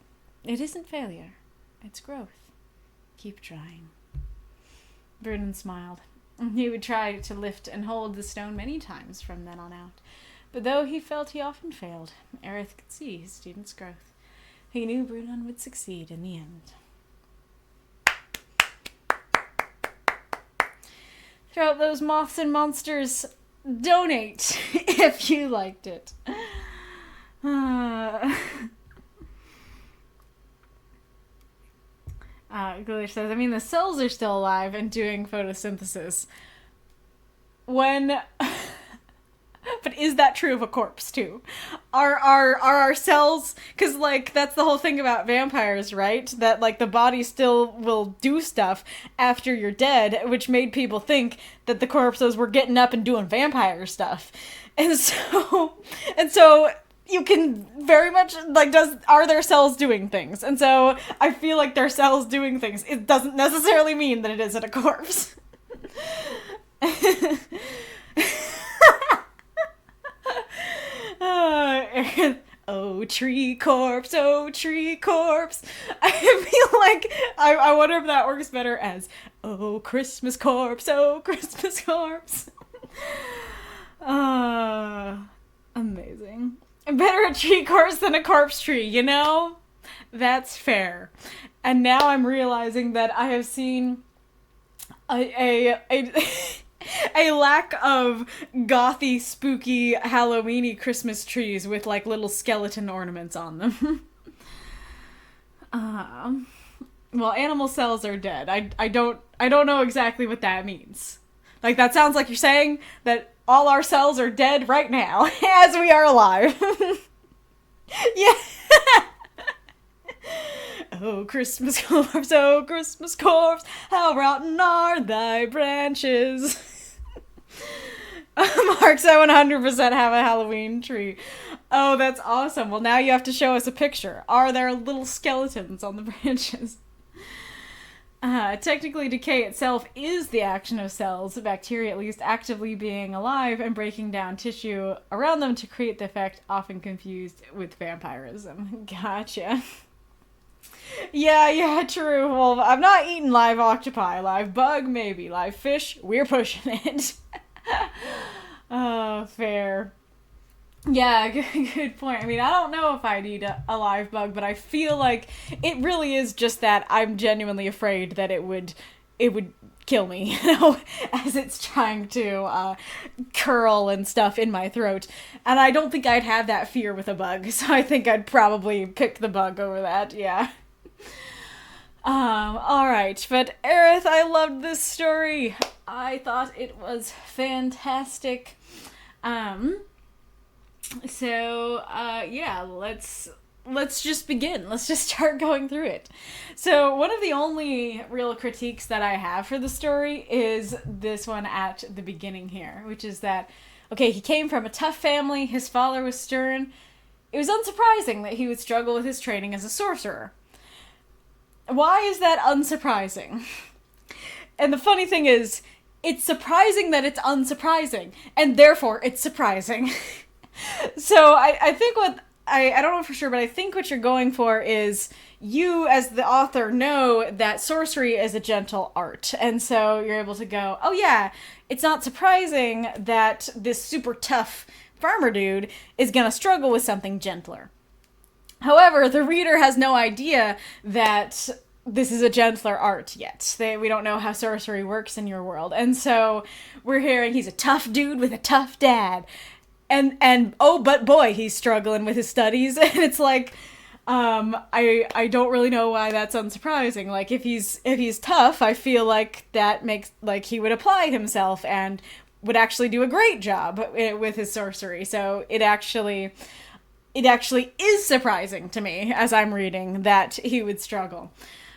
It isn't failure. It's growth. Keep trying. Brunan smiled. He would try to lift and hold the stone many times from then on out. But though he felt he often failed, Arith could see his student's growth. He knew Brunan would succeed in the end. Throw out those moths and monsters. Donate if you liked it. Glish says, I mean, the cells are still alive and doing photosynthesis. When... But is that true of a corpse, too? Are our cells... Because, like, that's the whole thing about vampires, right? That, like, the body still will do stuff after you're dead, which made people think that the corpses were getting up and doing vampire stuff. And so you can very much, like, are their cells doing things? And so I feel like their cells doing things, it doesn't necessarily mean that it isn't a corpse. Oh, tree corpse, oh, tree corpse. I feel like, I wonder if that works better as, oh, Christmas corpse, oh, Christmas corpse. Amazing. Better a tree corpse than a corpse tree, you know? That's fair. And now I'm realizing that I have seen a lack of gothy, spooky, Halloweeny Christmas trees with, like, little skeleton ornaments on them. Well, animal cells are dead. I don't know exactly what that means. Like, that sounds like you're saying that all our cells are dead right now, as we are alive. Yeah. Oh, Christmas corpse, oh, Christmas corpse, how rotten are thy branches. Marx, I 100% have a Halloween tree. Oh, that's awesome. Well, now you have to show us a picture. Are there little skeletons on the branches? Technically, decay itself is the action of cells, bacteria at least, actively being alive and breaking down tissue around them to create the effect often confused with vampirism. Gotcha. Yeah, true. Well, I'm not eating live octopi. Live bug, maybe. Live fish, we're pushing it. Oh, fair. Yeah, good point. I mean, I don't know if I'd eat a live bug, but I feel like it really is just that I'm genuinely afraid that it would kill me, you know, as it's trying to curl and stuff in my throat. And I don't think I'd have that fear with a bug, so I think I'd probably pick the bug over that, yeah. Alright, but Arith, I loved this story. I thought it was fantastic. Yeah, let's just begin. Let's just start going through it. So one of the only real critiques that I have for the story is this one at the beginning here, which is that, okay, he came from a tough family, his father was stern. It was unsurprising that he would struggle with his training as a sorcerer. Why is that unsurprising? And the funny thing is, it's surprising that it's unsurprising, and therefore it's surprising. So I think what, I don't know for sure, but I think what you're going for is you as the author know that sorcery is a gentle art. And so you're able to go, oh yeah, it's not surprising that this super tough farmer dude is gonna struggle with something gentler. However, the reader has no idea that this is a gentler art yet. We don't know how sorcery works in your world. And so we're hearing he's a tough dude with a tough dad. And oh, but boy, he's struggling with his studies. And it's like, I don't really know why that's unsurprising. Like, if he's tough, I feel like that makes, like, he would apply himself and would actually do a great job with his sorcery. So it actually is surprising to me as I'm reading that he would struggle.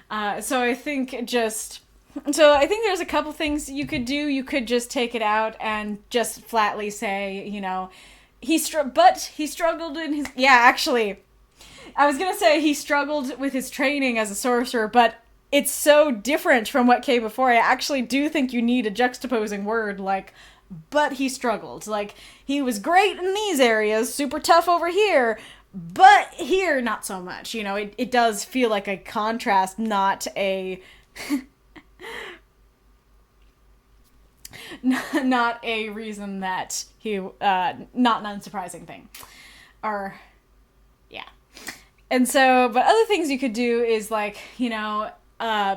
So I think there's a couple things you could do. You could just take it out and just flatly say, you know, he struggled in his, yeah, actually, I was gonna say he struggled with his training as a sorcerer, but it's so different from what came before. I actually do think you need a juxtaposing word like, but he struggled. Like, he was great in these areas, super tough over here, but here, not so much. You know, it does feel like a contrast, not a... not a reason that he... not an unsurprising thing. Or... yeah. And so, but other things you could do is, like, you know...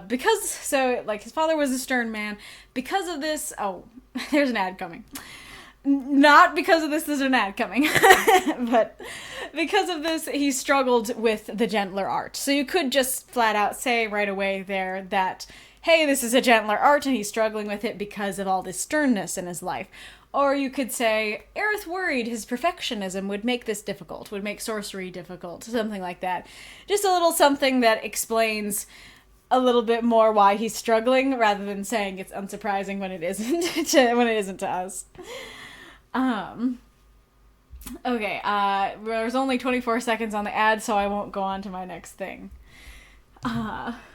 because, so, like, his father was a stern man. Because of this... oh, there's an ad coming. not because of this, there's an ad coming, but because of this, he struggled with the gentler art. So you could just flat out say right away there that, hey, this is a gentler art, and he's struggling with it because of all this sternness in his life. Or you could say, Arith worried his perfectionism would make this difficult, would make sorcery difficult, something like that. Just a little something that explains a little bit more why he's struggling, rather than saying it's unsurprising when it isn't to us. Okay, there's only 24 seconds on the ad, so I won't go on to my next thing.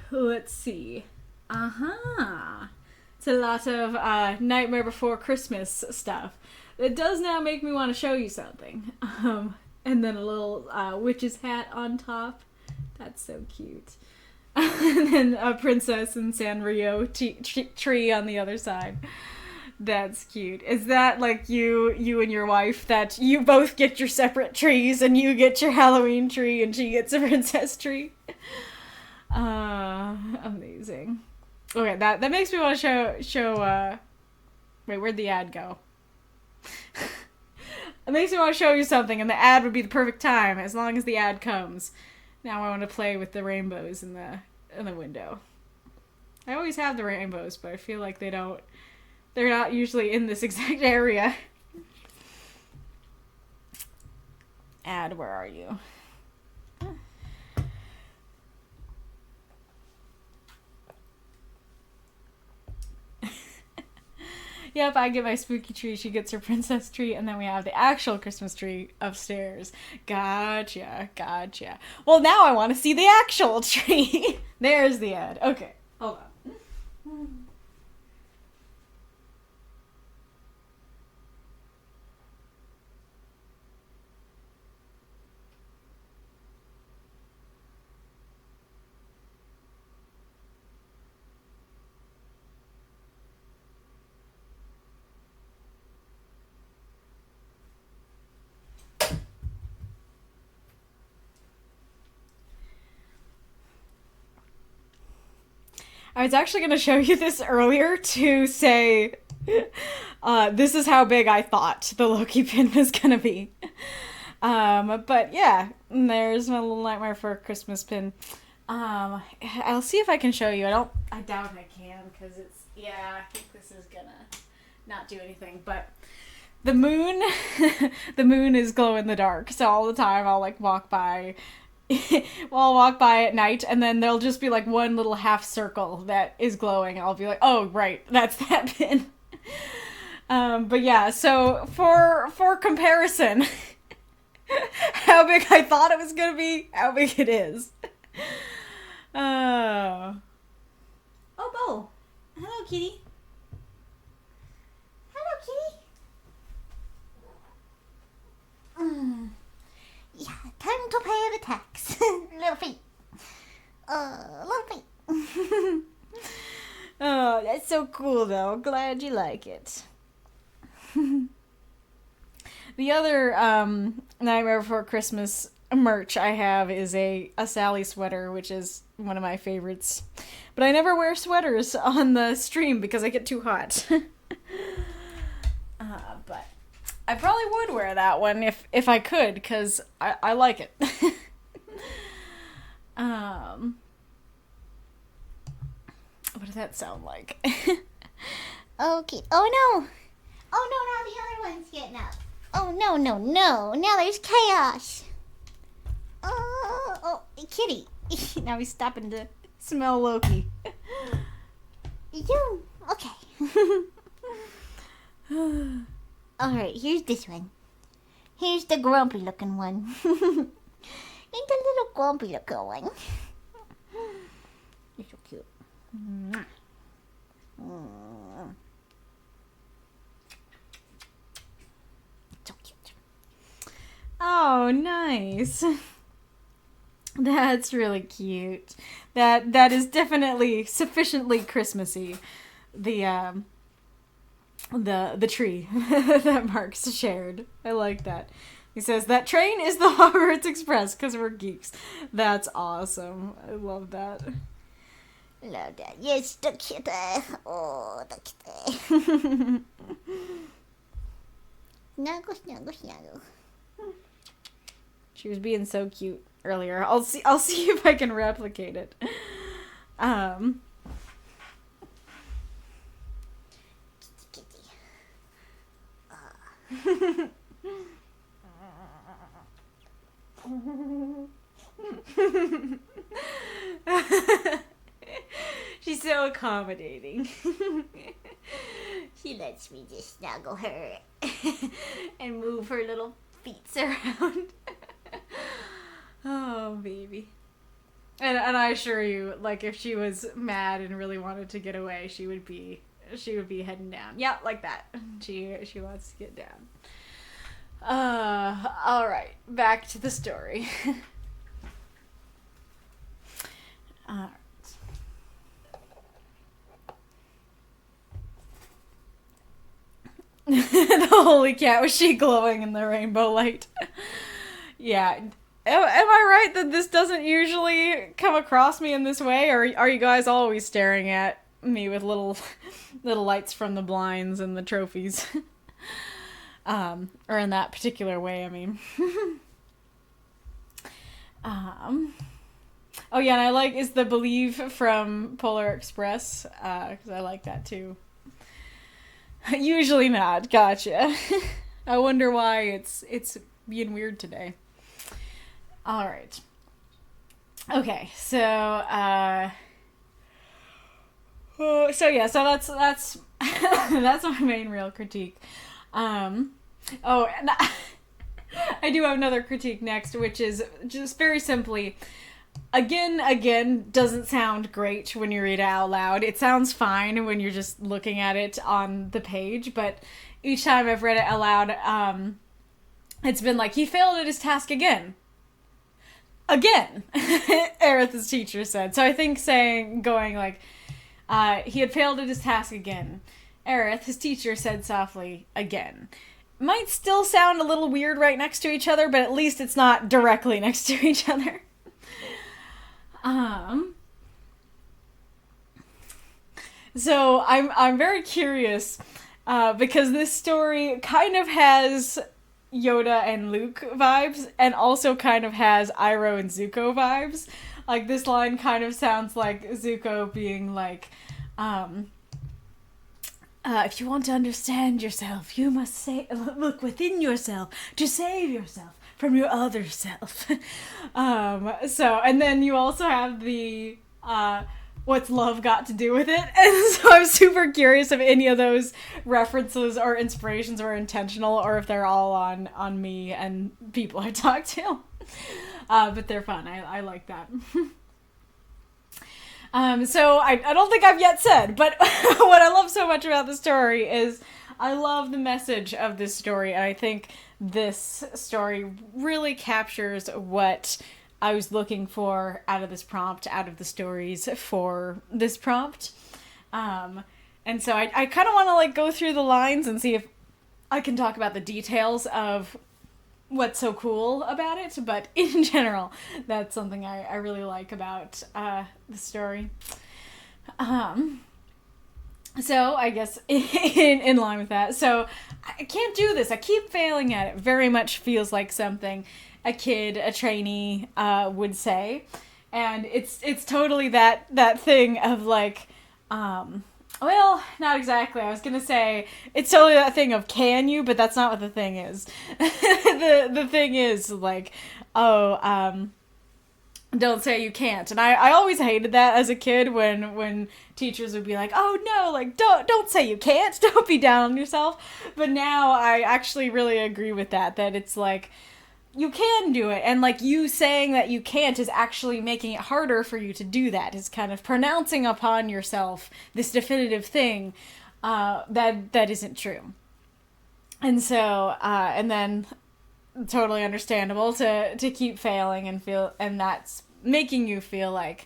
Let's see. It's a lot of Nightmare Before Christmas stuff. It does now make me want to show you something. And then a little witch's hat on top. That's so cute. And then a princess and Sanrio tree on the other side. That's cute. Is that like you and your wife, that you both get your separate trees and you get your Halloween tree and she gets a princess tree? Amazing. Okay, that makes me want to show wait, where'd the ad go? It makes me want to show you something, and the ad would be the perfect time as long as the ad comes. Now I want to play with the rainbows in the window. I always have the rainbows, but I feel like they're not usually in this exact area. Ad, where are you? Yep, I get my spooky tree, she gets her princess tree, and then we have the actual Christmas tree upstairs. Gotcha. Well, now I want to see the actual tree. There's the ad. Okay, hold on. I was actually going to show you this earlier to say, this is how big I thought the Loki pin was going to be. But yeah, there's my little Nightmare for Christmas pin. I'll see if I can show you. I doubt I can, because I think this is going to not do anything. But the moon is glow in the dark. So all the time I'll like walk by. I'll walk by at night, and then there'll just be like one little half circle that is glowing. I'll be like, oh right, that's that pin. But yeah, so for comparison, how big I thought it was gonna be, how big it is. Oh, Bo. Hello, kitty. Yeah, time to pay the tax. Little feet. Oh, that's so cool, though. Glad you like it. The other Nightmare Before Christmas merch I have is a Sally sweater, which is one of my favorites. But I never wear sweaters on the stream because I get too hot. But I probably would wear that one if I could, because I like it. What does that sound like? Okay. Oh no, now the other one's getting up. Oh no. Now there's chaos. Oh, kitty. Now he's stopping to smell Loki. You. Okay. Alright, here's this one. Here's the grumpy looking one. And the little grumpy looking one. You're so cute. So cute. Oh, nice. That's really cute. That is definitely sufficiently Christmassy. The tree that Marx shared. I like that. He says, that train is the Hogwarts Express because we're geeks. That's awesome. I love that. Love that. Yes, the kitty. Oh, the kitty. Snuggle, snuggle, snuggle. She was being so cute earlier. I'll see if I can replicate it. She's so accommodating. She lets me just snuggle her and move her little feet around. Oh, baby. And I assure you, like, if she was mad and really wanted to get away, she would be heading down. Yeah, like that. She wants to get down. All right, back to the story. All right. The holy cat, was she glowing in the rainbow light? Yeah. Am I right that this doesn't usually come across me in this way, or are you guys always staring at me with little lights from the blinds and the trophies? Or in that particular way, I mean. Oh yeah, and I like is the Believe from Polar Express, because I like that too. Usually not. Gotcha. I wonder why it's being weird today. All right. Okay, so that's that's my main real critique. And I do have another critique next, which is just very simply, again, doesn't sound great when you read it out loud. It sounds fine when you're just looking at it on the page, but each time I've read it aloud, it's been like, he failed at his task again. Again, Arith's teacher said. So I think going like, he had failed at his task again. Arith, his teacher, said softly, again. Might still sound a little weird right next to each other, but at least it's not directly next to each other. So I'm very curious, because this story kind of has Yoda and Luke vibes, and also kind of has Iroh and Zuko vibes. Like, this line kind of sounds like Zuko being like, if you want to understand yourself, you must look within yourself to save yourself from your other self. And then you also have the, what's love got to do with it? And so I'm super curious if any of those references or inspirations were intentional, or if they're all on me and people I talk to. But they're fun. I like that. So I don't think I've yet said, but what I love so much about the story is I love the message of this story, and I think this story really captures what I was looking for out of this prompt, out of the stories for this prompt. And so I kind of want to like go through the lines and see if I can talk about the details of what's so cool about it, but in general, that's something I really like about the story. So I guess in line with that, so I can't do this. I keep failing at it. Very much feels like something a kid, a trainee would say, and it's totally that thing of like, well, not exactly. I was gonna say it's totally that thing of can you, but that's not what the thing is. the thing is like, don't say you can't. And I always hated that as a kid when teachers would be like, oh no, like don't say you can't, don't be down on yourself. But now I actually really agree with that it's like, you can do it, and like you saying that you can't is actually making it harder for you to do that. It's kind of pronouncing upon yourself this definitive thing that isn't true. And so and then totally understandable to keep failing and that's making you feel like,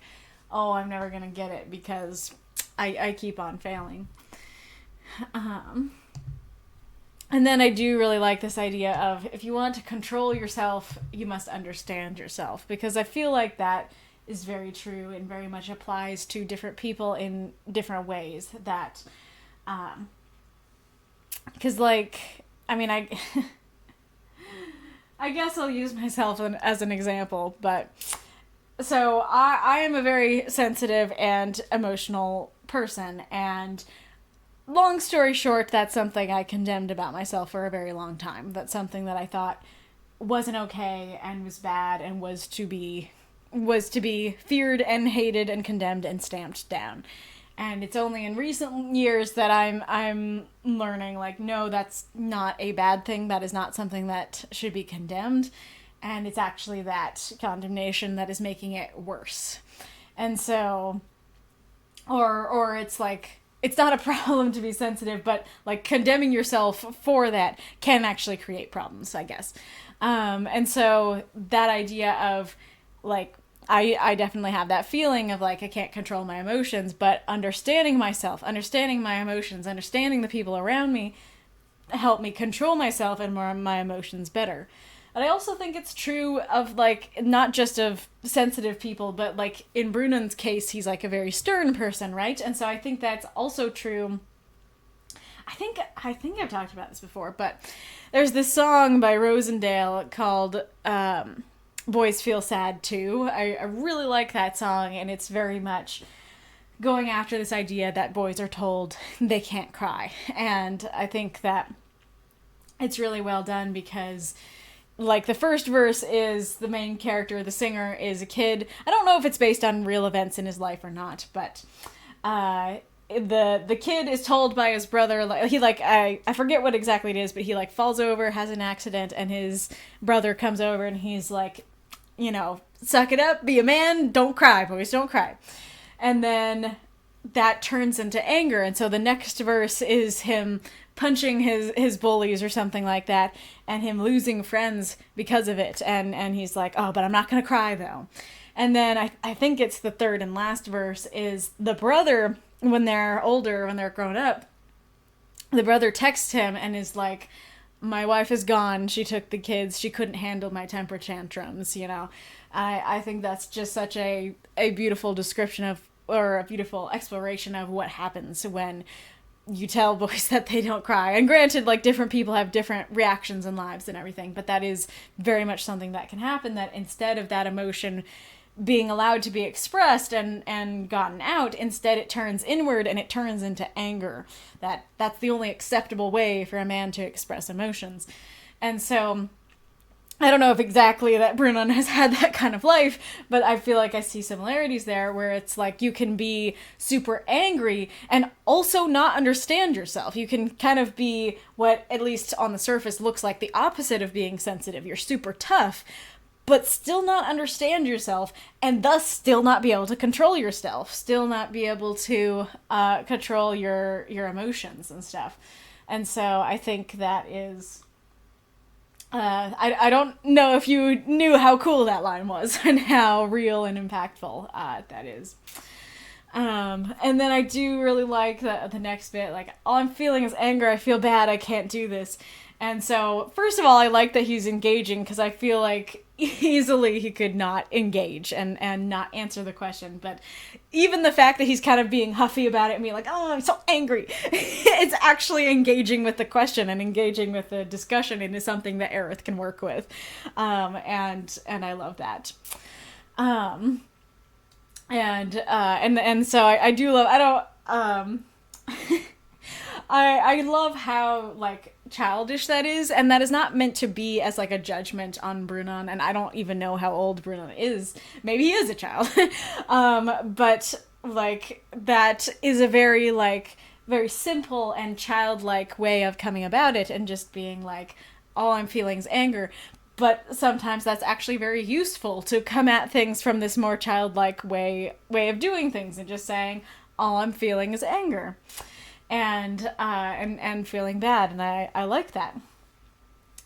oh, I'm never gonna get it because I keep on failing. And then I do really like this idea of if you want to control yourself, you must understand yourself, because I feel like that is very true and very much applies to different people in different ways. That, because like, I mean, I guess I'll use myself as an example, but so I am a very sensitive and emotional person, and long story short, that's something I condemned about myself for a very long time. That's something that I thought wasn't okay and was bad and was to be feared and hated and condemned and stamped down. And it's only in recent years that I'm learning, like, no, that's not a bad thing. That is not something that should be condemned. And it's actually that condemnation that is making it worse. And so, or it's like, it's not a problem to be sensitive, but like condemning yourself for that can actually create problems, I guess. And so that idea of like, I definitely have that feeling of like I can't control my emotions, but understanding myself, understanding my emotions, understanding the people around me help me control myself and my emotions better. And I also think it's true of like not just of sensitive people, but like in Brunon's case, he's like a very stern person, right? And so I think that's also true. I think I've talked about this before, but there's this song by Rosendale called Boys Feel Sad Too. I really like that song, and it's very much going after this idea that boys are told they can't cry. And I think that it's really well done because like the first verse is the main character, the singer, is a kid. I don't know if it's based on real events in his life or not, but the kid is told by his brother, like he like I forget what exactly it is, but he like falls over, has an accident, and his brother comes over and he's like, you know, suck it up, be a man, don't cry, boys, don't cry. And then that turns into anger, and so the next verse is him punching his bullies or something like that, and him losing friends because of it, and he's like, oh, but I'm not gonna cry though. And then I think it's the third and last verse is the brother, when they're older, when they're grown up, the brother texts him and is like, my wife is gone, she took the kids, she couldn't handle my temper tantrums, you know. I think that's just such a beautiful description of, or a beautiful exploration of what happens when you tell boys that they don't cry. And granted, like, different people have different reactions in lives and everything, but that is very much something that can happen, that instead of that emotion being allowed to be expressed and gotten out, instead it turns inward and it turns into anger. That's the only acceptable way for a man to express emotions. And so I don't know if exactly that Brunon has had that kind of life, but I feel like I see similarities there where it's like you can be super angry and also not understand yourself. You can kind of be what, at least on the surface, looks like the opposite of being sensitive. You're super tough, but still not understand yourself, and thus still not be able to control yourself, still not be able to control your emotions and stuff. And so I think that is... I don't know if you knew how cool that line was and how real and impactful that is. And then I do really like the next bit, like, all I'm feeling is anger, I feel bad, I can't do this. And so, first of all, I like that he's engaging, because I feel like easily he could not engage and not answer the question. But even the fact that he's kind of being huffy about it and being like, oh, I'm so angry, it's actually engaging with the question and engaging with the discussion into something that Arith can work with. And I love that. And so I do love, I love how, like, childish that is, and that is not meant to be as, like, a judgment on Brunon, and I don't even know how old Brunon is. Maybe he is a child. But, like, that is a very, like, very simple and childlike way of coming about it, and just being like, all I'm feeling is anger. But sometimes that's actually very useful to come at things from this more childlike way of doing things, and just saying, all I'm feeling is anger. And feeling bad, and I like that.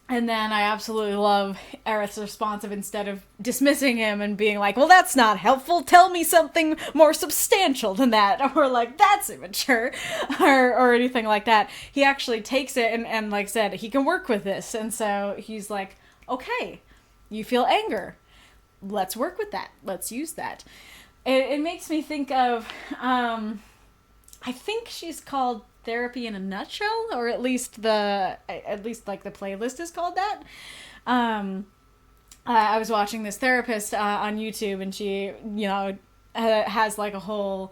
And then I absolutely love Arith's response of, instead of dismissing him and being like, well, that's not helpful, tell me something more substantial than that, or like, that's immature, or anything like that. He actually takes it and like I said, he can work with this, and so he's like, okay, you feel anger, let's work with that, let's use that. It makes me think of, I think she's called Therapy in a Nutshell, or at least like the playlist is called that. I was watching this therapist on YouTube, and she, has like a whole,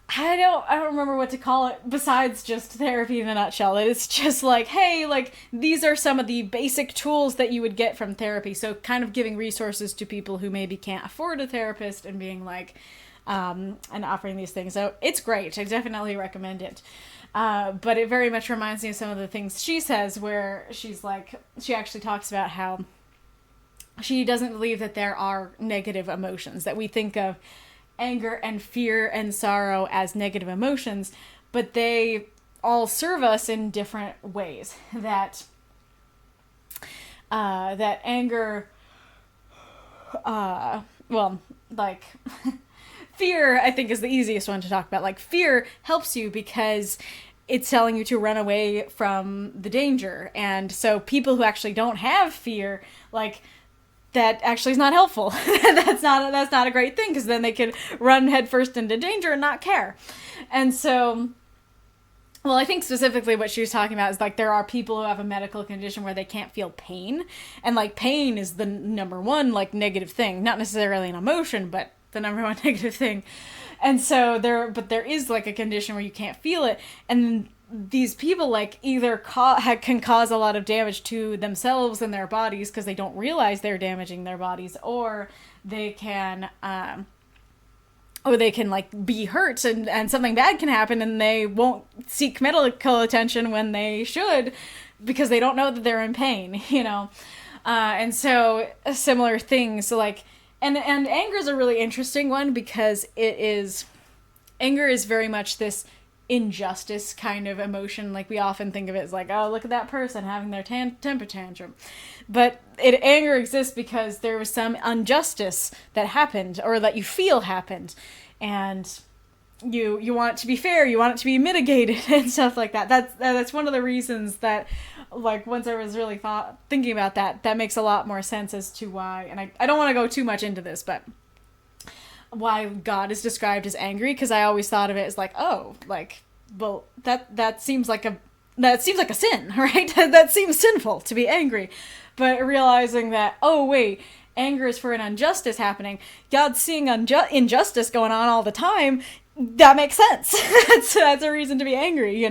I don't remember what to call it besides just therapy in a nutshell. It's just like, hey, like, these are some of the basic tools that you would get from therapy. So kind of giving resources to people who maybe can't afford a therapist, and being like, and offering these things. So it's great. I definitely recommend it. But it very much reminds me of some of the things she says, where she's like, she actually talks about how she doesn't believe that there are negative emotions, that we think of anger and fear and sorrow as negative emotions, but they all serve us in different ways. That anger, fear, I think, is the easiest one to talk about. Like, fear helps you because it's telling you to run away from the danger. And so people who actually don't have fear, like, that actually is not helpful. That's not a great thing, because then they could run headfirst into danger and not care. And so, well, I think specifically what she was talking about is, like, there are people who have a medical condition where they can't feel pain. And, like, pain is the number one, like, negative thing. Not necessarily an emotion, but the number one negative thing. And so there is, like, a condition where you can't feel it. And these people, like, either can cause a lot of damage to themselves and their bodies because they don't realize they're damaging their bodies, or they can like be hurt, and something bad can happen, and they won't seek medical attention when they should because they don't know that they're in pain, and so similar things, like, and anger is a really interesting one, because anger is very much this injustice kind of emotion. Like, we often think of it as like, oh, look at that person having their temper tantrum, but anger exists because there was some injustice that happened, or that you feel happened, and you want it to be fair, you want it to be mitigated, and stuff like that. That's one of the reasons that, like, once I was really thinking about that makes a lot more sense as to why, and I don't want to go too much into this, but why God is described as angry, because I always thought of it as like, oh, like, well, that seems like a sin, right? That seems sinful to be angry. But realizing that, oh wait, anger is for an injustice happening. God's seeing injustice going on all the time. That makes sense. that's a reason to be angry,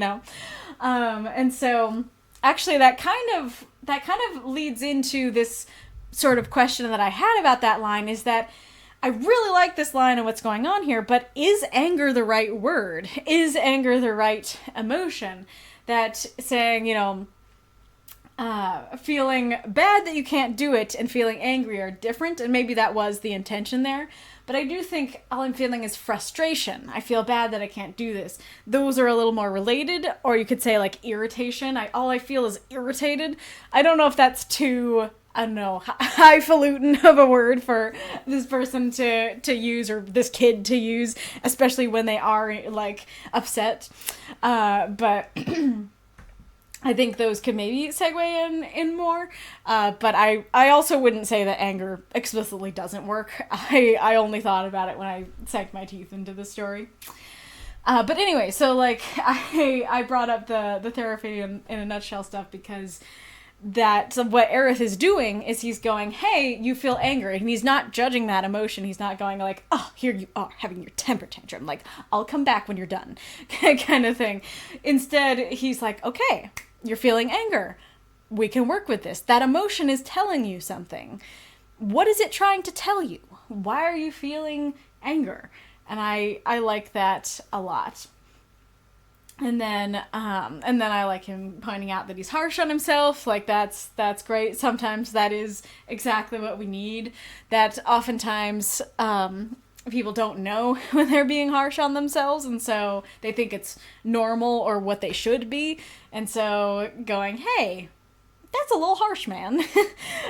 and so actually that kind of leads into this sort of question that I had about that line, is that I really like this line and what's going on here, but is anger the right word? Is anger the right emotion? That saying, feeling bad that you can't do it and feeling angry are different, and maybe that was the intention there. But I do think all I'm feeling is frustration. I feel bad that I can't do this. Those are a little more related, or you could say like irritation. All I feel is irritated. I don't know if that's too, I don't know, highfalutin of a word for this person to use, or this kid to use, especially when they are, like, upset. But I think those could maybe segue in more. But I also wouldn't say that anger explicitly doesn't work. I only thought about it when I sank my teeth into the story. But anyway, so, like, I brought up the therapy in a nutshell stuff because that what Arith is doing is he's going, hey, you feel angry, and he's not judging that emotion. He's not going like, oh, here you are having your temper tantrum, like, I'll come back when you're done, kind of thing. Instead, he's like, okay, you're feeling anger. We can work with this. That emotion is telling you something. What is it trying to tell you? Why are you feeling anger? And I like that a lot. And then I like him pointing out that he's harsh on himself. Like, that's great. Sometimes that is exactly what we need. That oftentimes people don't know when they're being harsh on themselves, and so they think it's normal or what they should be. And so going, hey, that's a little harsh, man,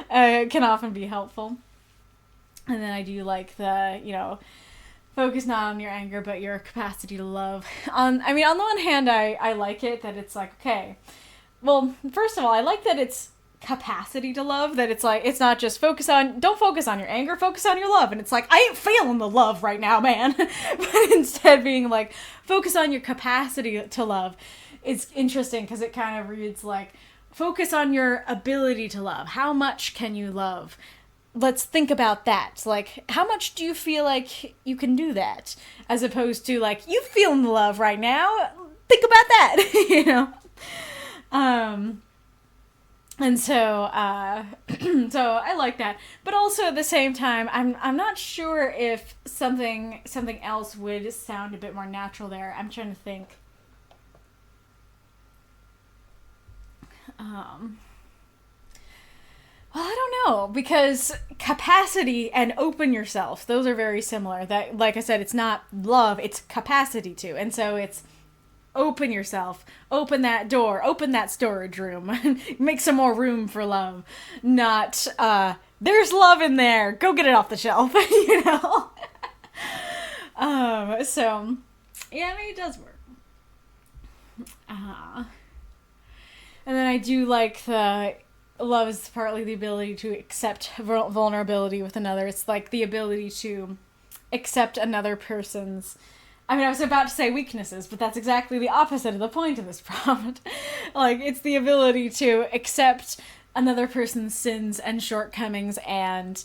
can often be helpful. And then I do like the, focus not on your anger, but your capacity to love. On the one hand, I like it that it's like, okay, well, first of all, I like that it's capacity to love, that it's like, it's not just don't focus on your anger, focus on your love. And it's like, I ain't feeling the love right now, man. But instead being like, focus on your capacity to love. it's interesting because it kind of reads like, focus on your ability to love. How much can you love? Let's think about that. Like, how much do you feel like you can do that? As opposed to, like, you feeling the love right now. Think about that, you know? And so, so I like that. But also at the same time, I'm not sure if something else would sound a bit more natural there. I'm trying to think. Well, I don't know, because capacity and open yourself, those are very similar. That, like I said, it's not love, it's capacity to. And so it's open yourself, open that door, open that storage room, make some more room for love. Not, there's love in there, go get it off the shelf, you know? So, yeah, I mean, it does work. And then I do like the love is partly the ability to accept vulnerability with another. It's like the ability to accept another person's, I mean, I was about to say weaknesses, but that's exactly the opposite of the point of this prompt. Like, it's the ability to accept another person's sins and shortcomings and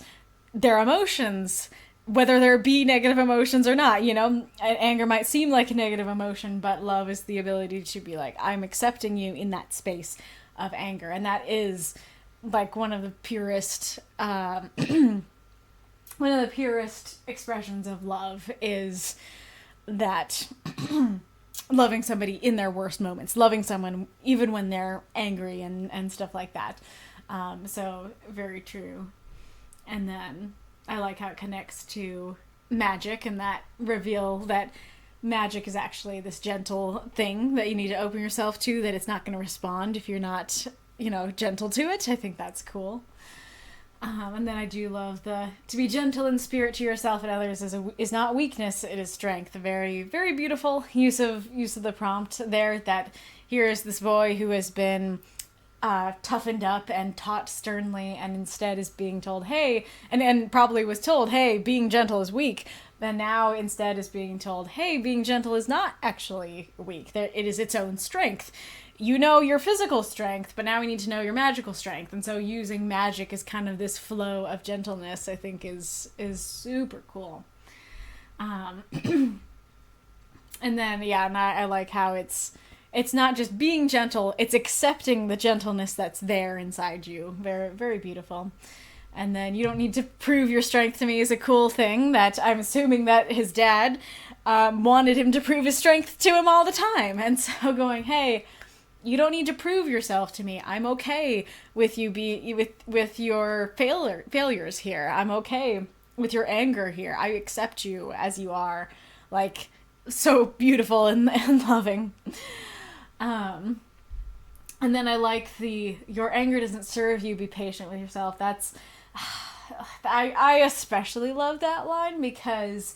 their emotions, whether there be negative emotions or not, you know? Anger might seem like a negative emotion, but love is the ability to be like, I'm accepting you in that space of anger. And that is, like, one of the purest expressions of love is that loving somebody in their worst moments, loving someone even when they're angry and stuff like that. So very true. And then I like how it connects to magic and that reveal that magic is actually this gentle thing that you need to open yourself to, that it's not going to respond if you're not, you know, gentle to it. I think that's cool. And then I do love to be gentle in spirit to yourself and others is not weakness, it is strength. A very, very beautiful use of the prompt there, that here is this boy who has been toughened up and taught sternly, and instead is being told, hey, and probably was told, hey, being gentle is weak. Then now instead is being told, hey, being gentle is not actually weak. It is its own strength. You know your physical strength, but now we need to know your magical strength. And so using magic as kind of this flow of gentleness, I think is super cool. And then, yeah, and I like how it's not just being gentle, it's accepting the gentleness that's there inside you. Very, very beautiful. And then you don't need to prove your strength to me is a cool thing that I'm assuming that his dad wanted him to prove his strength to him all the time. And so going, hey, you don't need to prove yourself to me. I'm okay with you with your failures here. I'm okay with your anger here. I accept you as you are. Like, so beautiful and loving. And then I like your anger doesn't serve you, be patient with yourself. That's, I especially love that line because,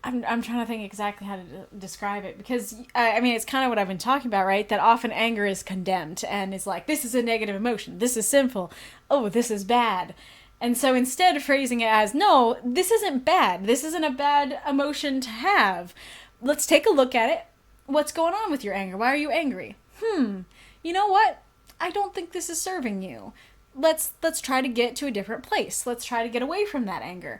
I'm trying to think exactly how to describe it, because, I mean, it's kind of what I've been talking about, right? That often anger is condemned and is like, this is a negative emotion. This is sinful. Oh, this is bad. And so instead of phrasing it as, no, this isn't bad. This isn't a bad emotion to have. Let's take a look at it. What's going on with your anger? Why are you angry? You know what? I don't think this is serving you. Let's try to get to a different place. Let's try to get away from that anger.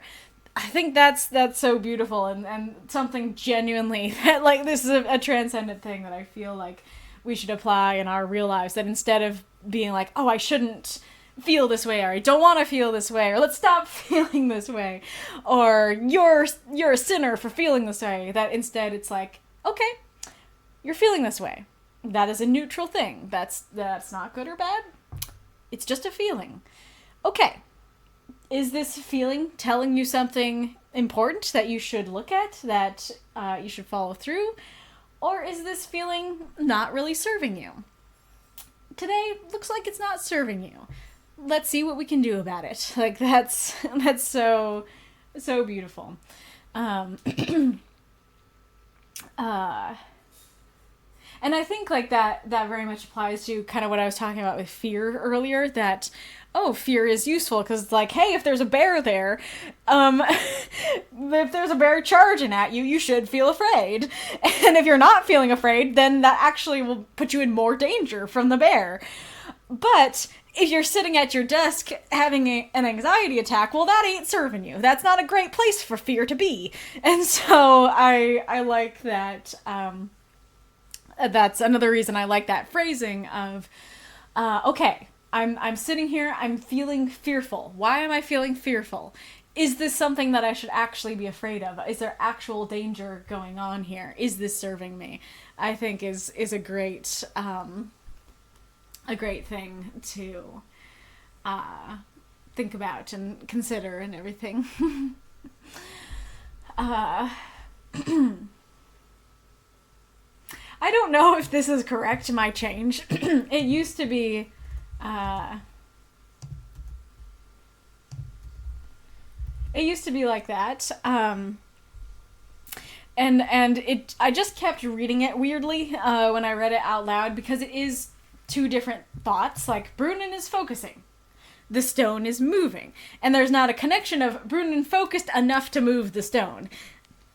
I think that's so beautiful and something genuinely that, like, this is a transcendent thing that I feel like we should apply in our real lives, that instead of being like, oh, I shouldn't feel this way, or I don't want to feel this way, or let's stop feeling this way, or you're a sinner for feeling this way, that instead it's like, okay, you're feeling this way. That is a neutral thing. That's not good or bad. It's just a feeling. Okay. Is this feeling telling you something important that you should look at, that you should follow through? Or is this feeling not really serving you? Today looks like it's not serving you. Let's see what we can do about it. Like, that's so beautiful. And I think like that very much applies to kind of what I was talking about with fear earlier, that fear is useful because it's like, hey, if there's a bear there, if there's a bear charging at you, you should feel afraid. And if you're not feeling afraid, then that actually will put you in more danger from the bear. But if you're sitting at your desk having an anxiety attack, well, that ain't serving you. That's not a great place for fear to be. And so I like that. That's another reason I like that phrasing of, okay, I'm sitting here, I'm feeling fearful. Why am I feeling fearful? Is this something that I should actually be afraid of? Is there actual danger going on here? Is this serving me? I think is a great thing to think about and consider and everything. I don't know if this is correct, my change. It used to be like that. And I just kept reading it weirdly when I read it out loud, because it is two different thoughts. Like, Brunnen is focusing. The stone is moving. And there's not a connection of Brunnen focused enough to move the stone.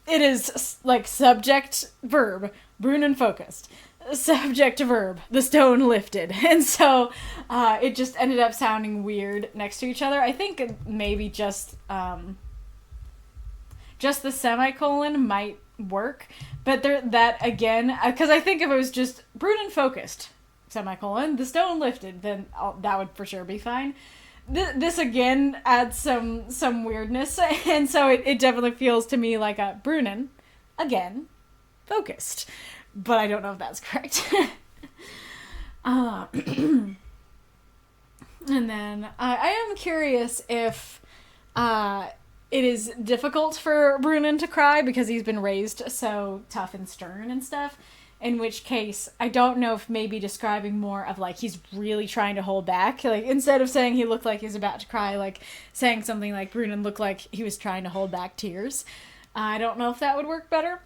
It is like subject, verb, Brunnen focused. Subject, verb, the stone lifted. And so it just ended up sounding weird next to each other. I think maybe just the semicolon might work. But that again, because I think if it was just Brunnen focused, semicolon, the stone lifted, then that would for sure be fine. This again adds some weirdness, and so it definitely feels to me like a Brunnen, again, focused. But I don't know if that's correct. And then I am curious if it is difficult for Brunnen to cry because he's been raised so tough and stern and stuff. In which case, I don't know if maybe describing more of, like, he's really trying to hold back. Like, instead of saying he looked like he was about to cry, like, saying something like Brunnen looked like he was trying to hold back tears. I don't know if that would work better.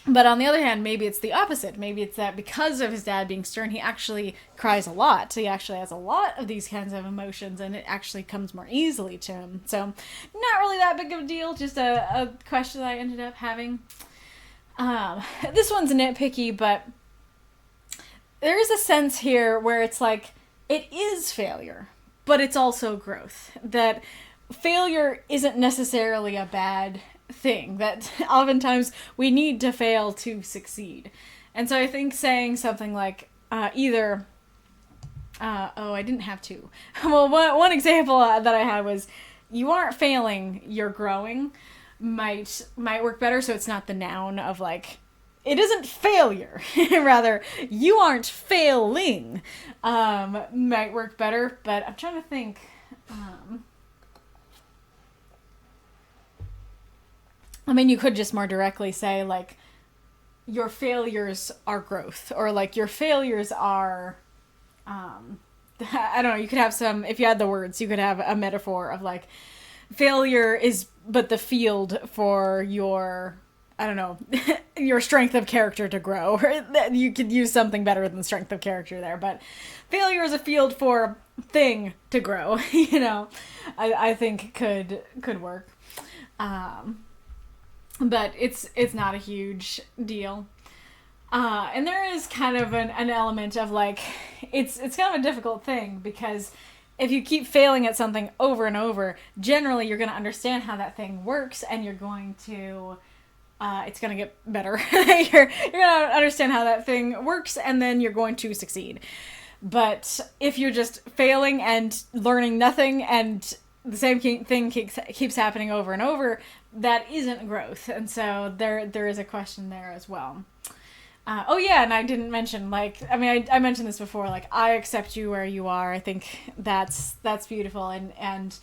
But on the other hand, maybe it's the opposite. Maybe it's that because of his dad being stern, he actually cries a lot. He actually has a lot of these kinds of emotions, and it actually comes more easily to him. So, not really that big of a deal. Just a question that I ended up having. This one's nitpicky, but there is a sense here where it's like, it is failure, but it's also growth. That failure isn't necessarily a bad thing, that oftentimes we need to fail to succeed. And so I think saying something like, I didn't have to. Well, one example that I had was, you aren't failing, you're growing. Might work better, so it's not the noun of, like, it isn't failure. Rather, you aren't failing. Might work better, but I'm trying to think. I mean, you could just more directly say, like, your failures are growth, or, like, your failures are, I don't know, you could have some, if you had the words, you could have a metaphor of, like, failure is but the field for your, I don't know, your strength of character to grow. You could use something better than strength of character there, but failure is a field for thing to grow, you know, I think could work. But it's not a huge deal. And there is kind of an element of, like, it's kind of a difficult thing, because if you keep failing at something over and over, generally you're going to understand how that thing works, and you're going to, it's going to get better. You're going to understand how that thing works, and then you're going to succeed. But if you're just failing and learning nothing, and the same thing keeps happening over and over, that isn't growth. And so there is a question there as well. And I didn't mention, like, I mean, I mentioned this before, like, I accept you where you are. I think that's beautiful, and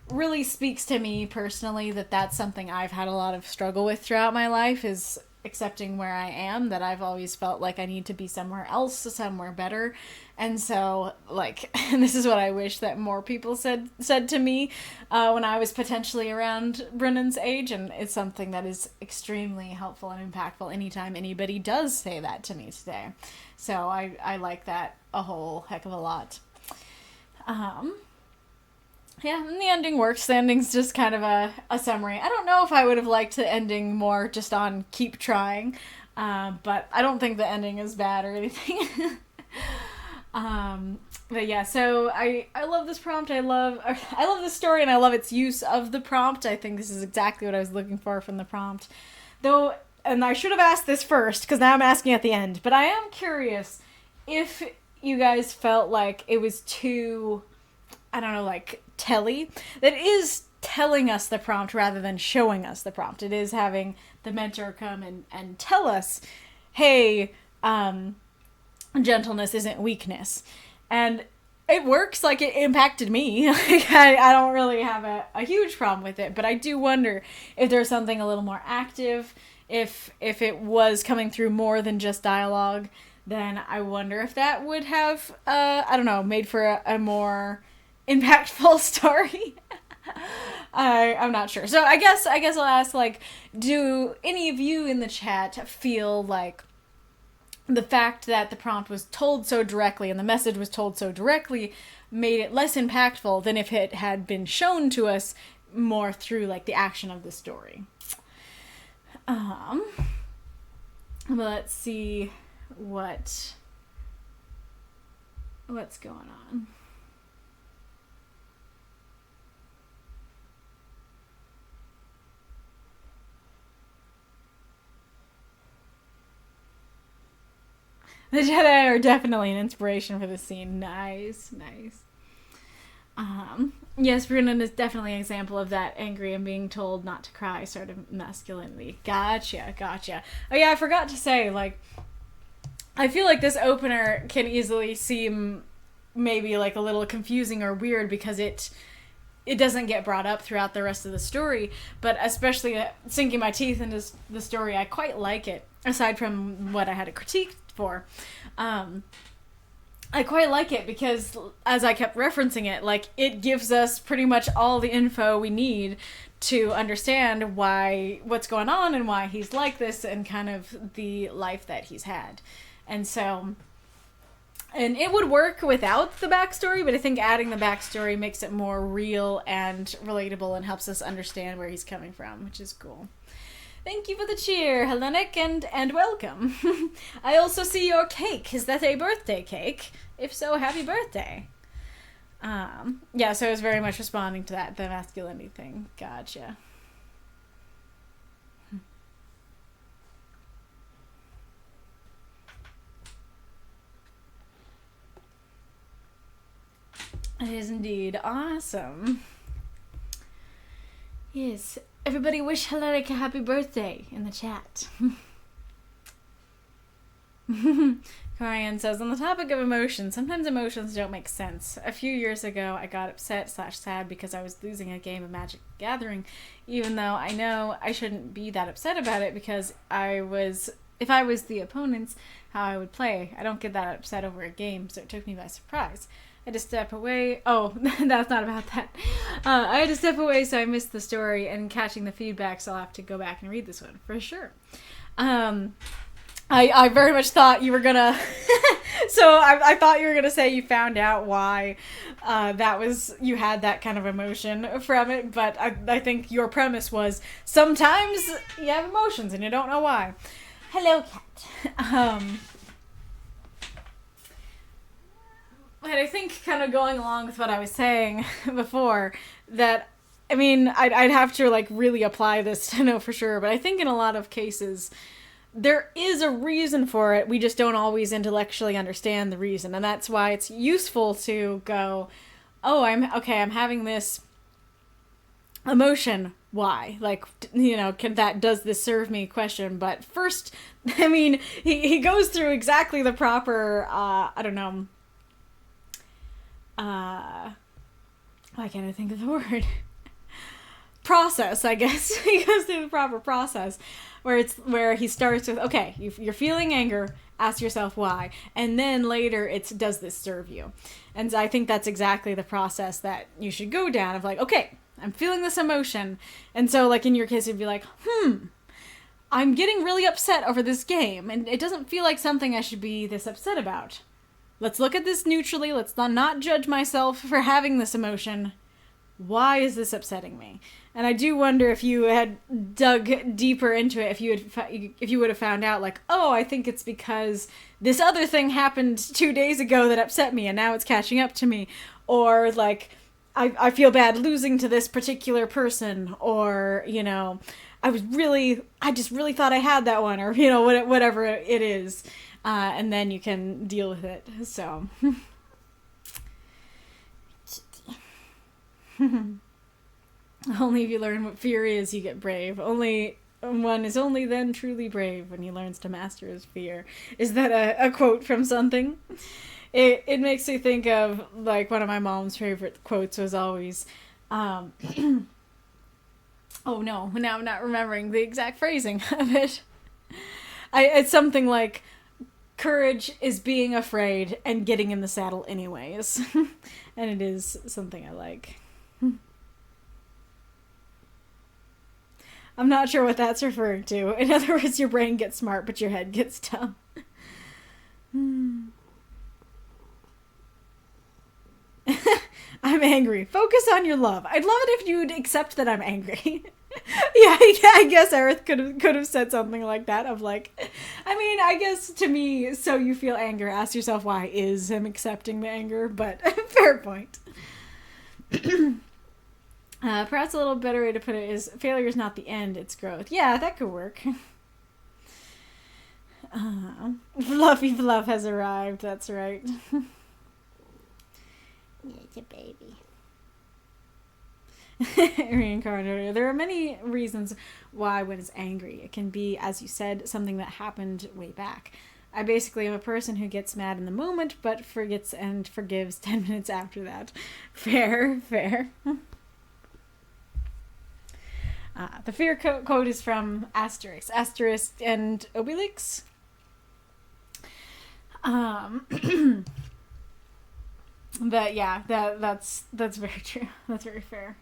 really speaks to me personally, that's something I've had a lot of struggle with throughout my life, is accepting where I am, that I've always felt like I need to be somewhere else, somewhere better. And so, like, this is what I wish that more people said to me when I was potentially around Brennan's age, and it's something that is extremely helpful and impactful anytime anybody does say that to me today. So I like that a whole heck of a lot. Yeah, and the ending works. The ending's just kind of a summary. I don't know if I would have liked the ending more just on keep trying, but I don't think the ending is bad or anything. But yeah, so I love this prompt. I love this story, and I love its use of the prompt. I think this is exactly what I was looking for from the prompt. Though, and I should have asked this first, because now I'm asking at the end, but I am curious if you guys felt like it was too, I don't know, like, telly. That is telling us the prompt rather than showing us the prompt. It is having the mentor come and tell us, hey, gentleness isn't weakness. And it works. Like, it impacted me. I don't really have a huge problem with it, but I do wonder if there's something a little more active, if it was coming through more than just dialogue, then I wonder if that would have, I don't know, made for a more impactful story. I'm not sure. So I guess I'll ask, like, do any of you in the chat feel like the fact that the prompt was told so directly and the message was told so directly made it less impactful than if it had been shown to us more through, like, the action of the story? Let's see what's going on. The Jedi are definitely an inspiration for the scene. Nice. Yes, Brennan is definitely an example of that angry and being told not to cry sort of masculinity. Gotcha. Oh yeah, I forgot to say, like, I feel like this opener can easily seem maybe like a little confusing or weird because it doesn't get brought up throughout the rest of the story, but especially sinking my teeth into the story, I quite like it, aside from what I had a critique for. I quite like it because, as I kept referencing it, like, it gives us pretty much all the info we need to understand what's going on and why he's like this and kind of the life that he's had. And so, and it would work without the backstory, but I think adding the backstory makes it more real and relatable and helps us understand where he's coming from, which is cool. Thank you for the cheer, Hellenic, and welcome. I also see your cake. Is that a birthday cake? If so, happy birthday. Yeah, so I was very much responding to that, the masculinity thing. Gotcha. It is indeed awesome. Yes. Everybody wish Hellenic a happy birthday in the chat. Koryan says, on the topic of emotions, sometimes emotions don't make sense. A few years ago, I got upset/sad because I was losing a game of Magic the Gathering, even though I know I shouldn't be that upset about it because if I was the opponents, how I would play. I don't get that upset over a game, so it took me by surprise. I had to step away. Oh, that's not about that. I had to step away, so I missed the story and catching the feedback, so I'll have to go back and read this one, for sure. I very much thought you were gonna... so I thought you were gonna say you found out why you had that kind of emotion from it, but I think your premise was sometimes you have emotions and you don't know why. Hello, cat. But I think, kind of going along with what I was saying before, that, I mean, I'd have to, like, really apply this to know for sure, but I think in a lot of cases, there is a reason for it, we just don't always intellectually understand the reason, and that's why it's useful to go, oh, I'm having this emotion, why? Like, you know, does this serve me question, but first, I mean, he goes through exactly the proper, I don't know, why can't I think of the word? Process, I guess. He goes through the proper process where he starts with, okay, you're feeling anger, ask yourself why, and then later it's, does this serve you? And I think that's exactly the process that you should go down of like, okay, I'm feeling this emotion, and so like in your case it'd be like, I'm getting really upset over this game, and it doesn't feel like something I should be this upset about. Let's look at this neutrally. Let's not judge myself for having this emotion. Why is this upsetting me? And I do wonder if you had dug deeper into it, if you would have found out like, oh, I think it's because this other thing happened 2 days ago that upset me, and now it's catching up to me, or like, I feel bad losing to this particular person, or you know, I just really thought I had that one, or you know, whatever it is, and then you can deal with it. So. Only if you learn what fear is, you get brave. Only one is only then truly brave when he learns to master his fear. Is that a quote from something? It makes me think of, like, one of my mom's favorite quotes was always, oh no, now I'm not remembering the exact phrasing of it. It's something like, courage is being afraid and getting in the saddle anyways. And it is something I like. I'm not sure what that's referring to. In other words, your brain gets smart, but your head gets dumb. I'm angry. Focus on your love. I'd love it if you'd accept that I'm angry. Yeah, I guess Arith could have said something like that of like, I mean, I guess to me, so you feel anger, ask yourself why is him accepting the anger, but fair point. Perhaps a little better way to put it is failure is not the end, it's growth. Yeah, that could work. Fluffy Fluff has arrived, that's right. Yeah, it's a baby. Reincarnated. There are many reasons why when it's angry. It can be, as you said, something that happened way back. I basically am a person who gets mad in the moment, but forgets and forgives 10 minutes after that. Fair. The fear code is from Asterisk and Obelix. But yeah, that's very true. That's very fair.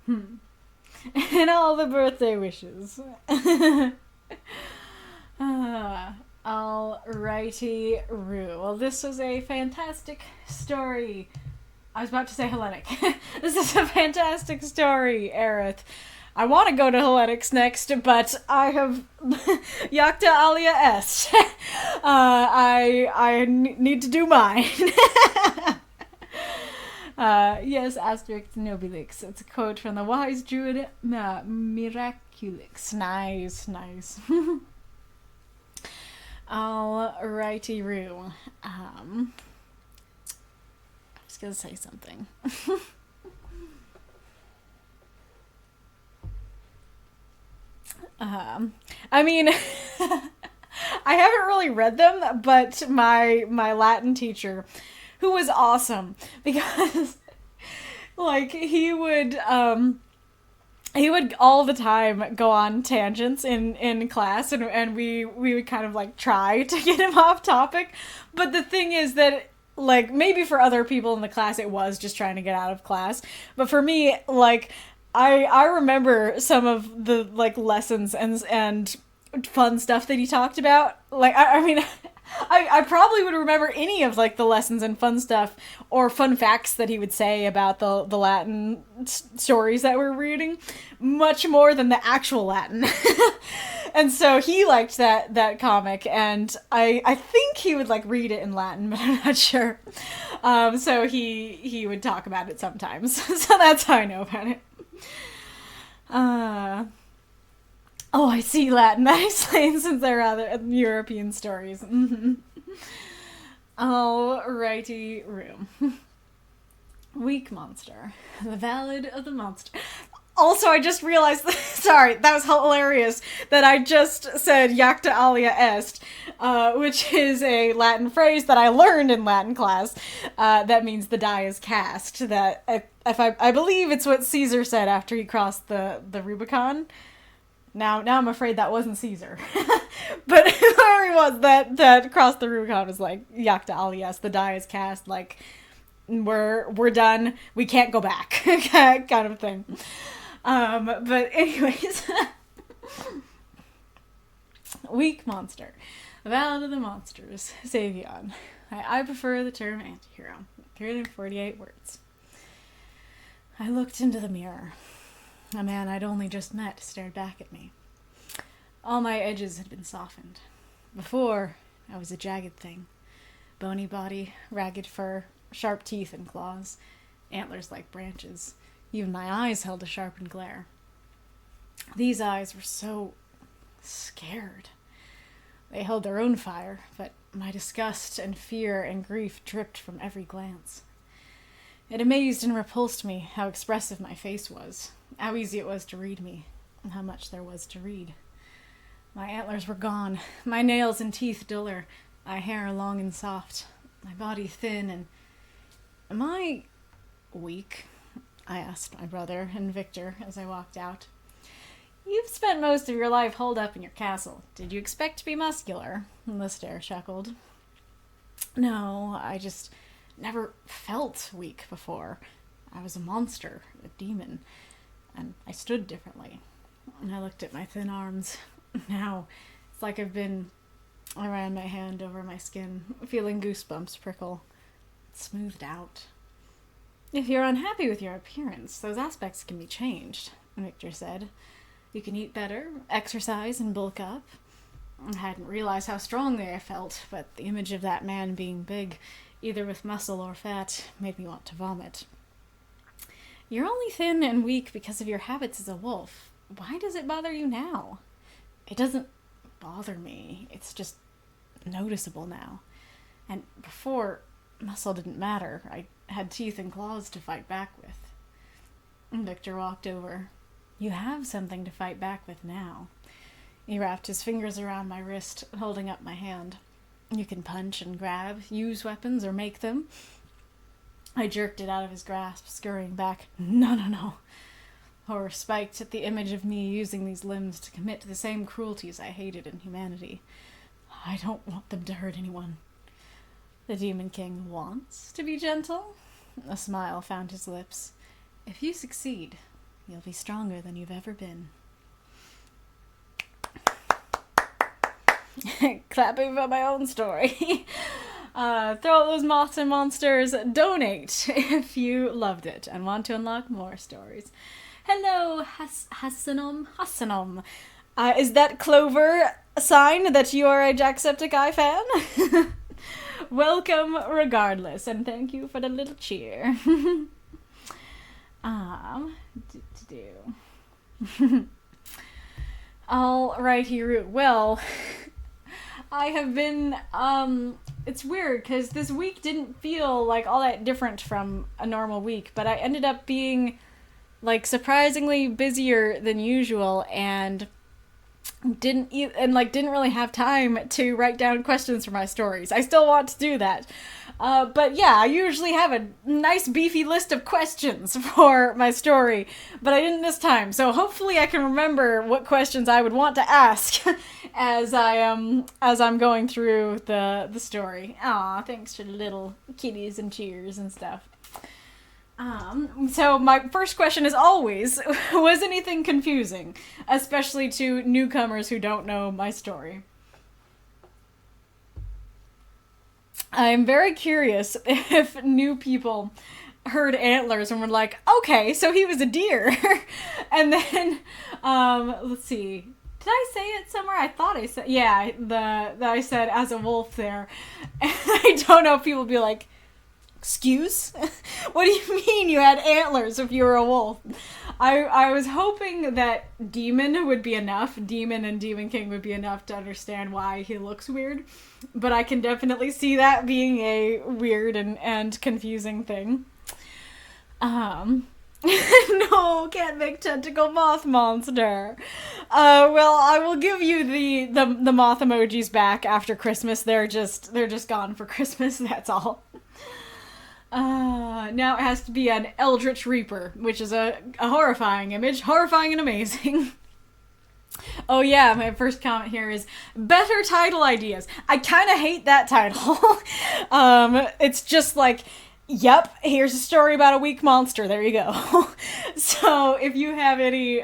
And all the birthday wishes. Alrighty, Rue. Well, this was a fantastic story. I was about to say Hellenic. This is a fantastic story, Arith. I want to go to Hellenics next, but I have Yacta Alia Est. I need to do mine. Yes, Asterisk Nobilix. It's a quote from the wise druid Miraculix. Nice. Alrighty, Rue. I was gonna say something. I mean, I haven't really read them, but my Latin teacher, who was awesome, because, like, he would all the time go on tangents in class, and we would kind of, like, try to get him off topic, but the thing is that, like, maybe for other people in the class it was just trying to get out of class, but for me, like, I remember some of the, like, lessons and fun stuff that he talked about. Like, I mean, I probably would remember any of, like, the lessons and fun stuff or fun facts that he would say about the Latin stories that we're reading much more than the actual Latin. And so he liked that comic, and I think he would, like, read it in Latin, but I'm not sure. So he would talk about it sometimes. So that's how I know about it. Oh, I see Latin. That explains since they're rather European stories. Mm-hmm. Alrighty, room. Weak monster. The Ballad of the Monster. Also, I just realized, sorry, that was hilarious, that I just said Yacta Alia Est, which is a Latin phrase that I learned in Latin class, that means the die is cast, that I believe it's what Caesar said after he crossed the Rubicon. Now I'm afraid that wasn't Caesar. But whoever he was that crossed the Rubicon was like, Yakta alias, the die is cast, like, we're done, we can't go back, kind of thing. But anyways, weak monster. The Ballad of the Monsters, Savion. I prefer the term antihero. 348 words. I looked into the mirror. A man I'd only just met stared back at me. All my edges had been softened. Before, I was a jagged thing. Bony body, ragged fur, sharp teeth and claws, antlers like branches. Even my eyes held a sharpened glare. These eyes were so scared. They held their own fire, but my disgust and fear and grief dripped from every glance. It amazed and repulsed me how expressive my face was, how easy it was to read me, and how much there was to read. My antlers were gone, my nails and teeth duller, my hair long and soft, my body thin and... Am I weak? I asked my brother and Victor as I walked out. You've spent most of your life holed up in your castle. Did you expect to be muscular? Lister chuckled. No, I just never felt weak before. I was a monster, a demon, and I stood differently. And I looked at my thin arms. Now, it's like I ran my hand over my skin, feeling goosebumps prickle. It smoothed out. If you're unhappy with your appearance, those aspects can be changed, Victor said. You can eat better, exercise, and bulk up. I hadn't realized how strongly I felt, but the image of that man being big, either with muscle or fat, made me want to vomit. You're only thin and weak because of your habits as a wolf. Why does it bother you now? It doesn't bother me. It's just noticeable now. And before, muscle didn't matter. I had teeth and claws to fight back with. Victor walked over. You have something to fight back with now. He wrapped his fingers around my wrist, holding up my hand. You can punch and grab, use weapons, or make them. I jerked it out of his grasp, scurrying back. No. Horror spiked at the image of me using these limbs to commit the same cruelties I hated in humanity. I don't want them to hurt anyone. The Demon King wants to be gentle? A smile found his lips. If you succeed, you'll be stronger than you've ever been. Clapping for my own story. Throw out those moths and monsters. Donate if you loved it and want to unlock more stories. Hello, Hassanom. Is that Clover a sign that you are a Jacksepticeye fan? Welcome regardless, and thank you for the little cheer. All right, Hiru. Well, I have been, it's weird, because this week didn't feel, like, all that different from a normal week, but I ended up being, like, surprisingly busier than usual, and didn't really have time to write down questions for my stories. I still want to do that. But yeah, I usually have a nice beefy list of questions for my story, but I didn't this time. So hopefully I can remember what questions I would want to ask as I'm going through the story. Aw, thanks for the little kitties and cheers and stuff. So my first question is always, was anything confusing? Especially to newcomers who don't know my story. I'm very curious if new people heard antlers and were like, okay, so he was a deer. And then, let's see. Did I say it somewhere? I thought I said, yeah, that I said as a wolf there. And I don't know if people would be like, excuse? What do you mean you had antlers if you were a wolf? I was hoping that demon would be enough. Demon and Demon King would be enough to understand why he looks weird. But I can definitely see that being a weird and confusing thing. No, can't make tentacle moth monster. Well, I will give you the moth emojis back after Christmas. They're just gone for Christmas, that's all. Now it has to be an Eldritch Reaper, which is a horrifying image. Horrifying and amazing. Oh yeah, my first comment here is better title ideas. I kind of hate that title. It's just like, yep, here's a story about a weak monster. There you go. So if you have any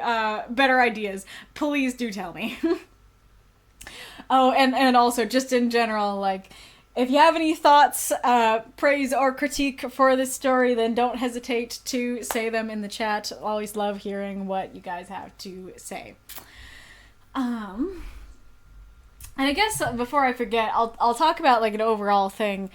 better ideas, please do tell me. Oh, and also just in general, like, if you have any thoughts, praise, or critique for this story, then don't hesitate to say them in the chat. Always love hearing what you guys have to say. And I guess before I forget, I'll talk about like an overall thing,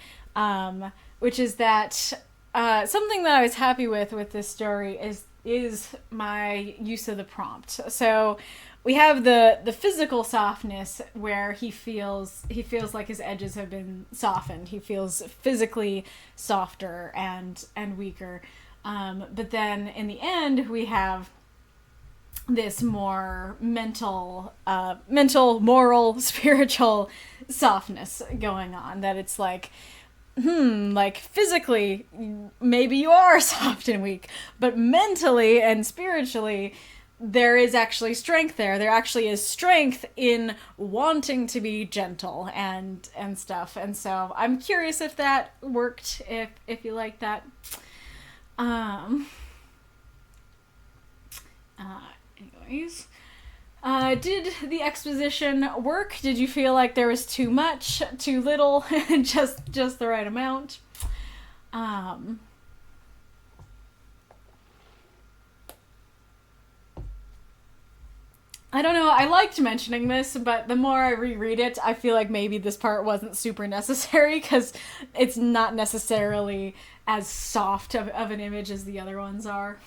which is that something that I was happy with this story is my use of the prompt. So we have the physical softness where he feels like his edges have been softened. He feels physically softer and weaker. But then in the end, we have this more mental, moral, spiritual softness going on. That it's like, like physically, maybe you are soft and weak, but mentally and spiritually, there is actually strength there. There actually is strength in wanting to be gentle and stuff. And so I'm curious if that worked, if you like that. Anyways, did the exposition work? Did you feel like there was too much, too little, just the right amount? I don't know, I liked mentioning this, but the more I reread it, I feel like maybe this part wasn't super necessary, because it's not necessarily as soft of an image as the other ones are.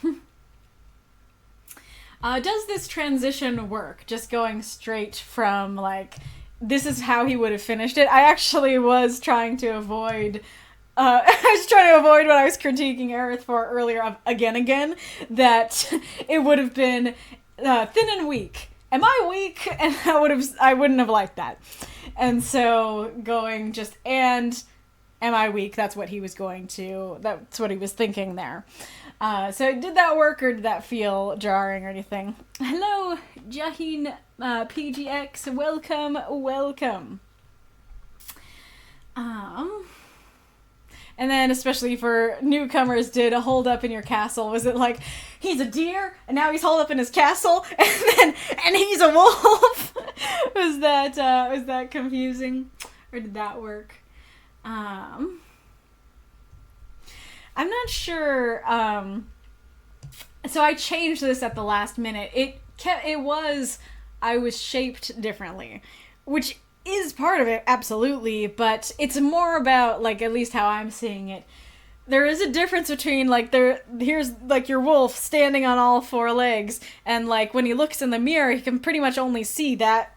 Does this transition work? Just going straight from, like, this is how he would have finished it? I actually was trying to avoid... I was trying to avoid what I was critiquing Arith for earlier, again, that it would have been thin and weak. Am I weak? And I wouldn't have liked that. And so going just, and am I weak? That's what he was that's what he was thinking there. So did that work, or did that feel jarring or anything? Hello, Jahin PGX. Welcome. And then, especially for newcomers, did a hold up in your castle? Was it like, he's a deer, and now he's holed up in his castle, and he's a wolf? Was that confusing? Or did that work? I'm not sure. So I changed this at the last minute. I was shaped differently, which is part of it, absolutely, but it's more about, like, at least how I'm seeing it. There is a difference between, like, here's, like, your wolf standing on all four legs, and, like, when he looks in the mirror, he can pretty much only see that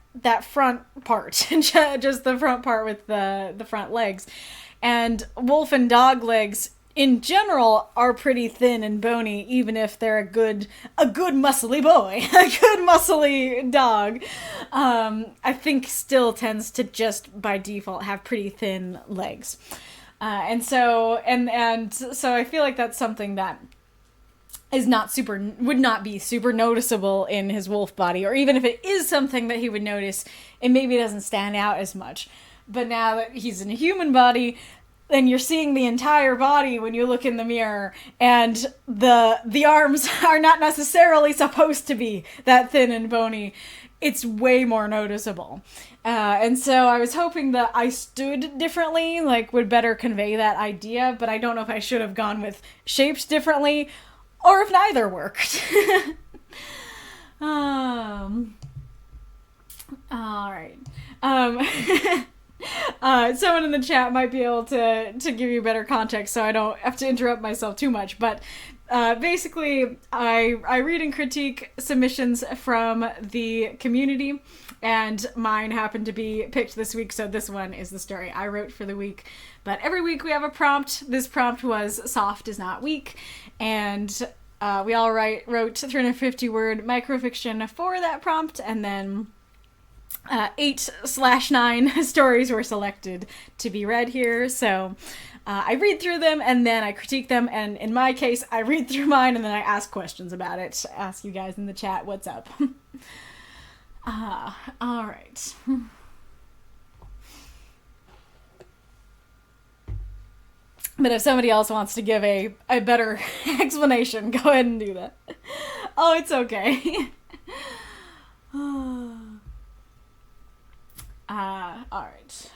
front part, just the front part with the front legs. And wolf and dog legs, in general, are pretty thin and bony, even if they're a good muscly boy, a good muscly dog. I think still tends to just by default have pretty thin legs, and so I feel like that's something that would not be super noticeable in his wolf body, or even if it is something that he would notice, it maybe doesn't stand out as much. But now that he's in a human body, then you're seeing the entire body when you look in the mirror, and the arms are not necessarily supposed to be that thin and bony. It's way more noticeable. And so I was hoping that I stood differently, like, would better convey that idea, but I don't know if I should have gone with shaped differently, or if neither worked. Alright. Someone in the chat might be able to give you better context, so I don't have to interrupt myself too much, but basically I read and critique submissions from the community, and mine happened to be picked this week, so this one is the story I wrote for the week. But every week we have a prompt. This prompt was soft is not weak, and we all wrote 350-word microfiction for that prompt, and then 8/9 stories were selected to be read here. So I read through them and then I critique them, and in my case I read through mine and then I ask questions about it. Ask you guys in the chat what's up. All right. But if somebody else wants to give a better explanation, go ahead and do that. Oh, it's okay. All right.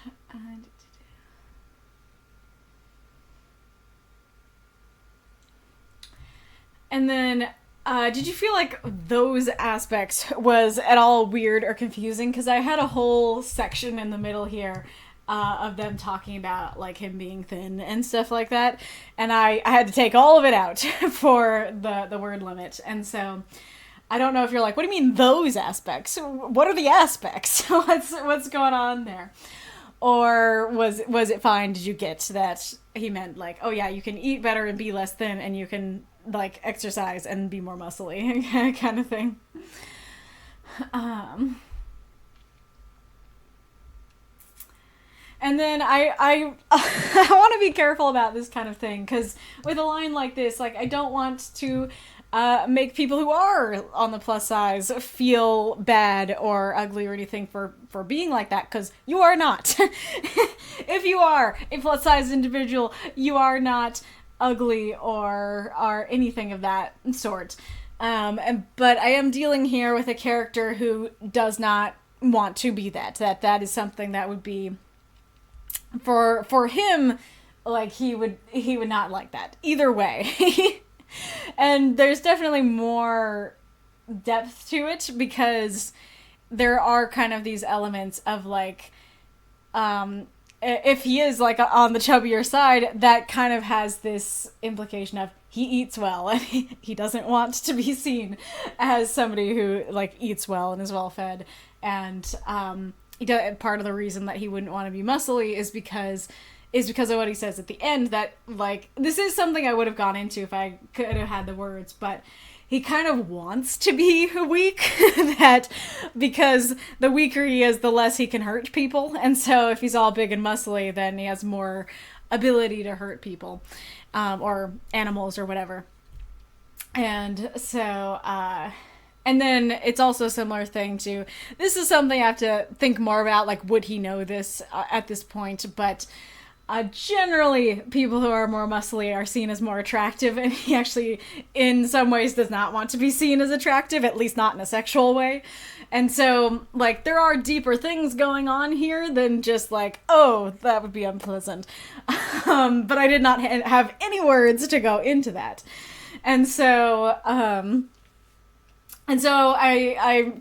And then, did you feel like those aspects was at all weird or confusing? Because I had a whole section in the middle here of them talking about like him being thin and stuff like that, and I had to take all of it out for the word limit. And so I don't know if you're like, what do you mean those aspects? What are the aspects? what's going on there? Or was it fine? Did you get that he meant like, oh yeah, you can eat better and be less thin, and you can like exercise and be more muscly kind of thing? And then I want to be careful about this kind of thing, because with a line like this, like, I don't want to make people who are on the plus size feel bad or ugly or anything for being like that, because you are not. If you are a plus size individual, you are not ugly or anything of that sort. But I am dealing here with a character who does not want to be that. That is something that would be for him, like he would not like that either way. And there's definitely more depth to it, because there are kind of these elements of like, if he is like on the chubbier side, that kind of has this implication of he eats well, and he doesn't want to be seen as somebody who like eats well and is well fed. And part of the reason that he wouldn't want to be muscly is because of what he says at the end, that like, this is something I would have gone into if I could have had the words, but he kind of wants to be weak, that because the weaker he is, the less he can hurt people. And so if he's all big and muscly, then he has more ability to hurt people, or animals or whatever. And so, and then it's also a similar thing to, this is something I have to think more about, like, would he know this at this point? But generally, people who are more muscly are seen as more attractive, and he actually, in some ways, does not want to be seen as attractive, at least not in a sexual way. And so, like, there are deeper things going on here than just like, oh, that would be unpleasant. But I did not have any words to go into that. And so, I'm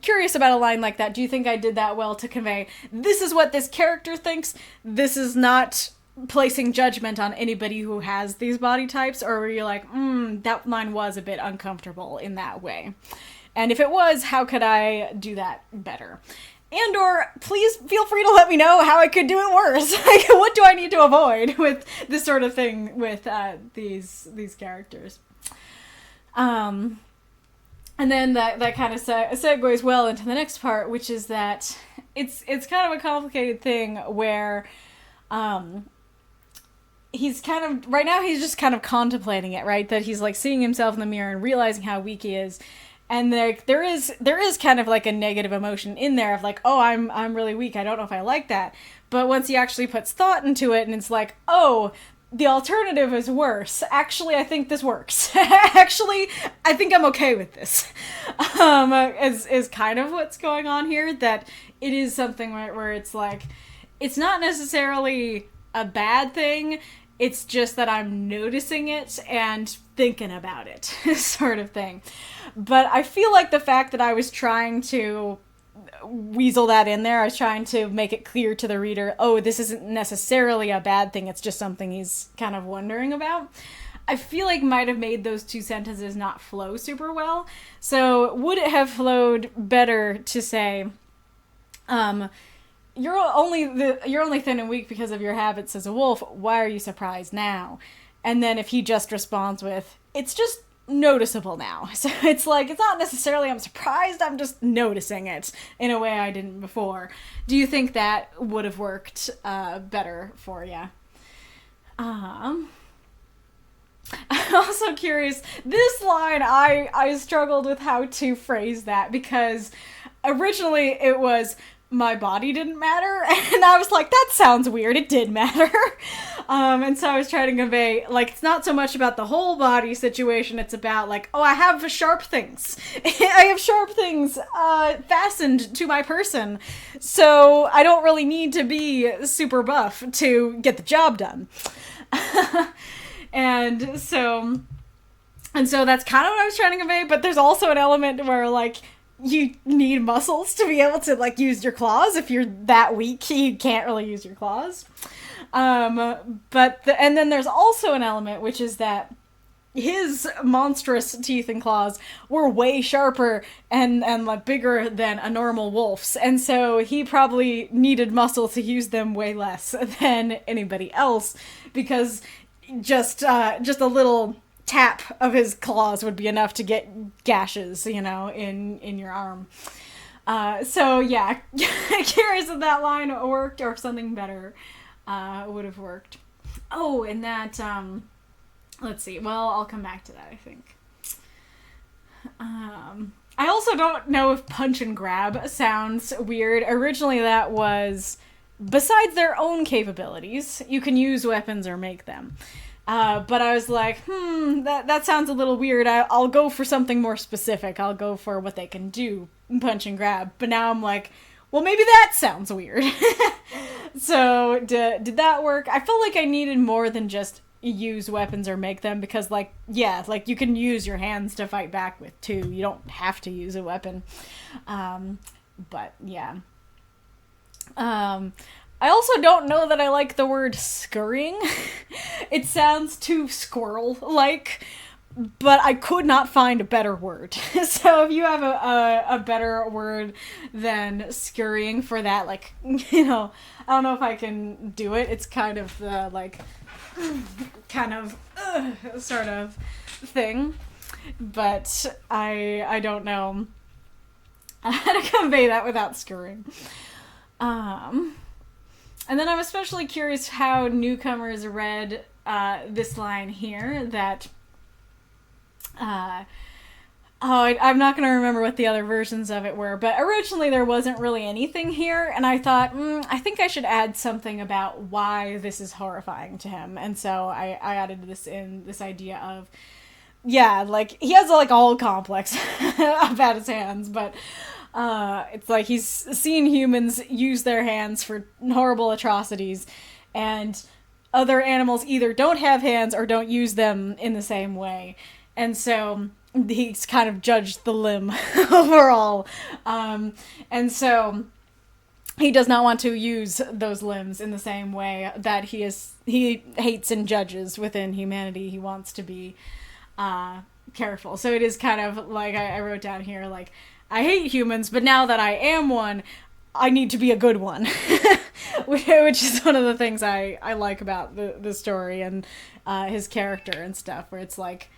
curious about a line like that. Do you think I did that well to convey, this is what this character thinks, this is not placing judgment on anybody who has these body types? Or were you like, that line was a bit uncomfortable in that way? And if it was, how could I do that better? And or please feel free to let me know how I could do it worse. Like, what do I need to avoid with this sort of thing with these characters? And then that kind of segues well into the next part, which is that it's kind of a complicated thing where he's kind of, right now he's just kind of contemplating it, right? That he's like seeing himself in the mirror and realizing how weak he is. And there is kind of like a negative emotion in there of like, oh, I'm really weak, I don't know if I like that. But once he actually puts thought into it, and it's like, oh, the alternative is worse. Actually, I think this works. Actually, I think I'm okay with this. Is kind of what's going on here. That it is something where it's like, it's not necessarily a bad thing. It's just that I'm noticing it and thinking about it, sort of thing. But I feel like the fact that I was trying to weasel that in there, I was trying to make it clear to the reader, oh, this isn't necessarily a bad thing, it's just something he's kind of wondering about, I feel like might have made those two sentences not flow super well. So would it have flowed better to say, you're only thin and weak because of your habits as a wolf, why are you surprised now? And then if he just responds with, it's just noticeable now. So it's like, it's not necessarily I'm surprised, I'm just noticing it in a way I didn't before. Do you think that would have worked better for you? I'm also curious, this line, I struggled with how to phrase that, because originally it was my body didn't matter, and I was like, that sounds weird. It did matter. And so I was trying to convey, like, it's not so much about the whole body situation, it's about, like, oh, I have sharp things. I have sharp things fastened to my person, so I don't really need to be super buff to get the job done. And so that's kind of what I was trying to convey, but there's also an element where, like, you need muscles to be able to, like, use your claws. If you're that weak, you can't really use your claws. And then there's also an element, which is that his monstrous teeth and claws were way sharper and like bigger than a normal wolf's, and so he probably needed muscle to use them way less than anybody else, because just a little tap of his claws would be enough to get gashes, you know, in your arm. So yeah, curious if that line worked or if something better would have worked. Oh, and that, let's see. Well, I'll come back to that, I think. I also don't know if punch and grab sounds weird. Originally that was, besides their own capabilities, you can use weapons or make them. But I was like, that sounds a little weird. I'll go for something more specific. I'll go for what they can do, punch and grab. But now I'm like, well, maybe that sounds weird. So did that work? I felt like I needed more than just use weapons or make them, because, like, yeah, like, you can use your hands to fight back with too. You don't have to use a weapon. But yeah. I also don't know that I like the word scurrying. It sounds too squirrel-like, but I could not find a better word. So if you have a better word than scurrying for that, like, you know, I don't know if I can do it. It's kind of the, like, sort of thing. But I don't know how to convey that without scurrying. And then I'm especially curious how newcomers read this line here, that I'm not going to remember what the other versions of it were, but originally there wasn't really anything here, and I thought, I think I should add something about why this is horrifying to him. And so I added this idea of, yeah, like, he has, like, a whole complex about his hands, but it's like he's seen humans use their hands for horrible atrocities, and other animals either don't have hands or don't use them in the same way. And so he's kind of judged the limb overall. And so he does not want to use those limbs in the same way that he hates and judges within humanity. He wants to be careful. So it is kind of like I wrote down here, like, I hate humans, but now that I am one, I need to be a good one. Which is one of the things I like about the story and his character and stuff, where it's like,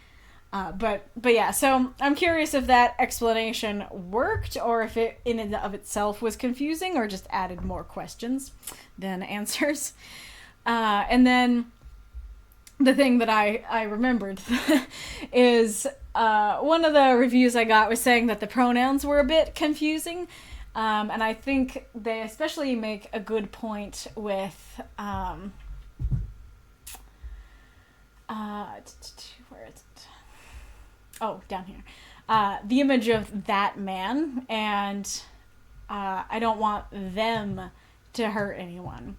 but yeah, so I'm curious if that explanation worked, or if it in and of itself was confusing, or just added more questions than answers. And then the thing that I remembered is one of the reviews I got was saying that the pronouns were a bit confusing, and I think they especially make a good point with where is it? Oh, down here. The image of that man, and I don't want them to hurt anyone.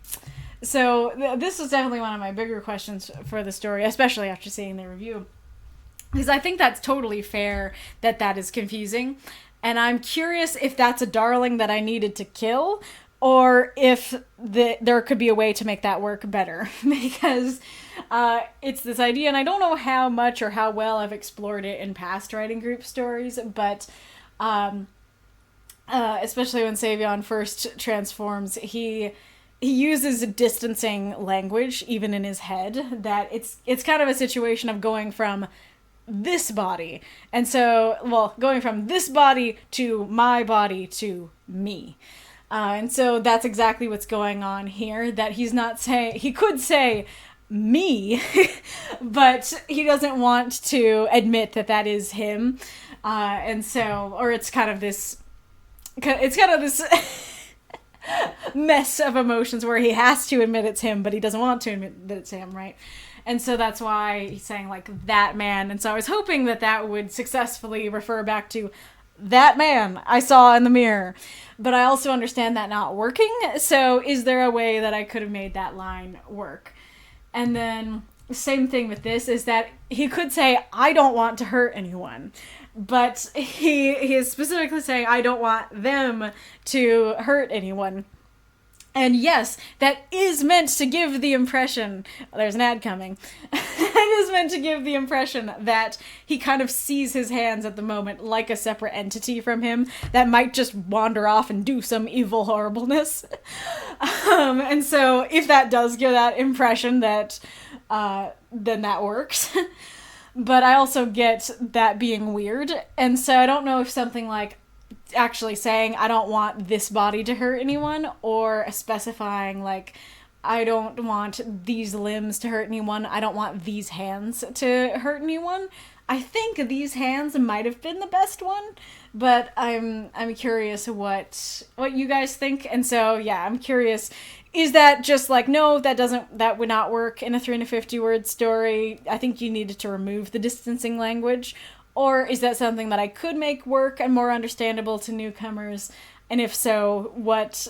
So this was definitely one of my bigger questions for the story, especially after seeing the review. Because I think that's totally fair that is confusing. And I'm curious if that's a darling that I needed to kill, or if there could be a way to make that work better. Because it's this idea, and I don't know how much or how well I've explored it in past writing group stories, but especially when Savion first transforms, he uses distancing language even in his head, that it's kind of a situation of going from this body, and so, well, going from this body to my body to me, and so that's exactly what's going on here, that he's not saying, he could say me, but he doesn't want to admit that is him, and so, or it's kind of this it's kind of this mess of emotions where he has to admit it's him, but he doesn't want to admit that it's him, right? And so that's why he's saying, like, that man. And so I was hoping that that would successfully refer back to that man I saw in the mirror. But I also understand that not working. So is there a way that I could have made that line work? And then same thing with this is that he could say, I don't want to hurt anyone. But he is specifically saying, I don't want them to hurt anyone. And yes, that is meant to give the impression, there's an ad coming, it is meant to give the impression that he kind of sees his hands at the moment like a separate entity from him that might just wander off and do some evil horribleness. And so if that does give that impression, that then that works. But I also get that being weird, and so I don't know if something like actually saying I don't want this body to hurt anyone, or specifying like I don't want these limbs to hurt anyone, I don't want these hands to hurt anyone. I think these hands might have been the best one, but I'm curious what you guys think. And so yeah, I'm curious, is that just like, no, that would not work in a 350 word story, I think you needed to remove the distancing language? Or is that something that I could make work and more understandable to newcomers? And if so, what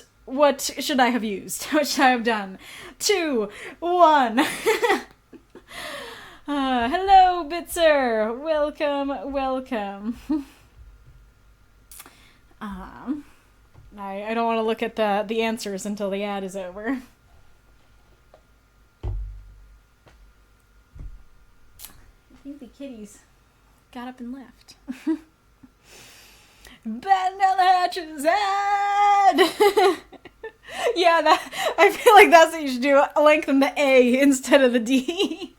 should I have used? What should I have done? 2, 1. Hello, Bitzer. Welcome. I don't want to look at the answers until the ad is over. I think the kitties got up and left. Batten down the hatches, ad! Yeah, I feel like that's what you should do. Lengthen the A instead of the D.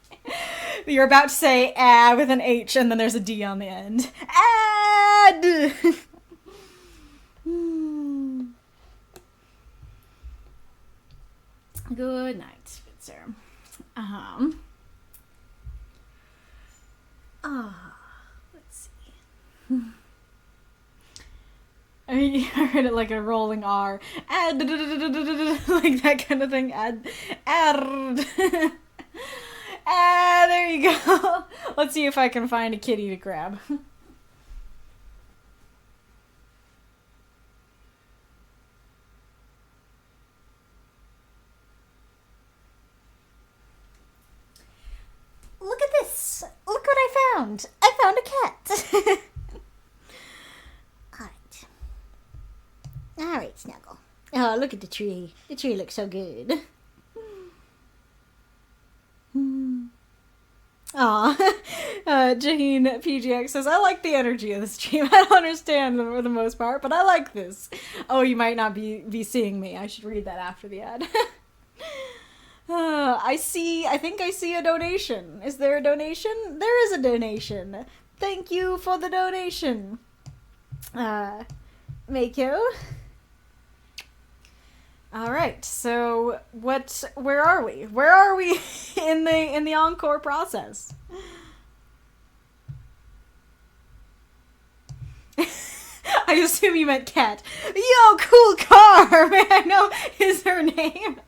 You're about to say with an H, and then there's a D on the end. Ad! Good night, Spitzer. Let's see. I mean, I heard it like a rolling R. Ad, like that kind of thing. Ad. There you go. Let's see if I can find a kitty to grab. Look at this. Look what I found. I found a cat. Alright, Snuggle. Oh, look at the tree. The tree looks so good. Aw. Jaheen PGX says, I like the energy of this stream. I don't understand for the most part, but I like this. Oh, you might not be seeing me. I should read that after the ad. I think I see a donation. Is there a donation? There is a donation. Thank you for the donation. Mako. Alright, so where are we? Where are we in the encore process? I assume you meant cat. Yo, cool car! May I know is her name?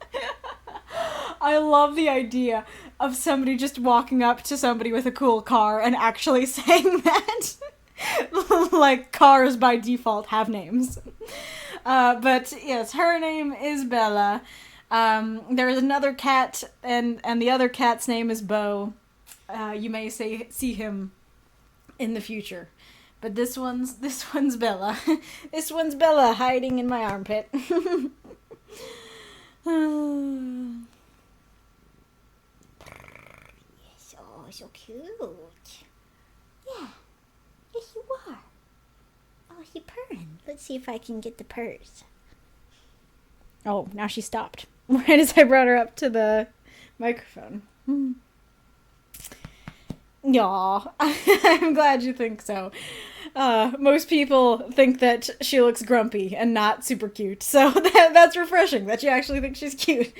I love the idea of somebody just walking up to somebody with a cool car and actually saying that. Like, cars by default have names. But yes, her name is Bella. There is another cat, and the other cat's name is Bo. You may see him in the future. But this one's Bella. This one's Bella hiding in my armpit. Yes, oh, so cute. Yeah. Yes, you are. Oh, she purring. Let's see if I can get the purrs. Oh, now she stopped. Right as I brought her up to the microphone. Aw, I'm glad you think so. Most people think that she looks grumpy and not super cute, so that's refreshing that you actually think she's cute.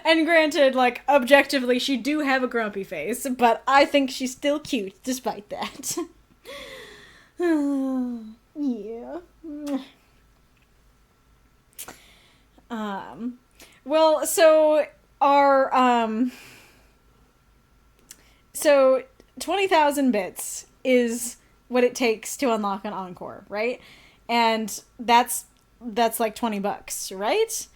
And granted, like, objectively, she do have a grumpy face, but I think she's still cute despite that. Yeah. Well, so so 20,000 bits is what it takes to unlock an Encore, right? And that's like $20, right?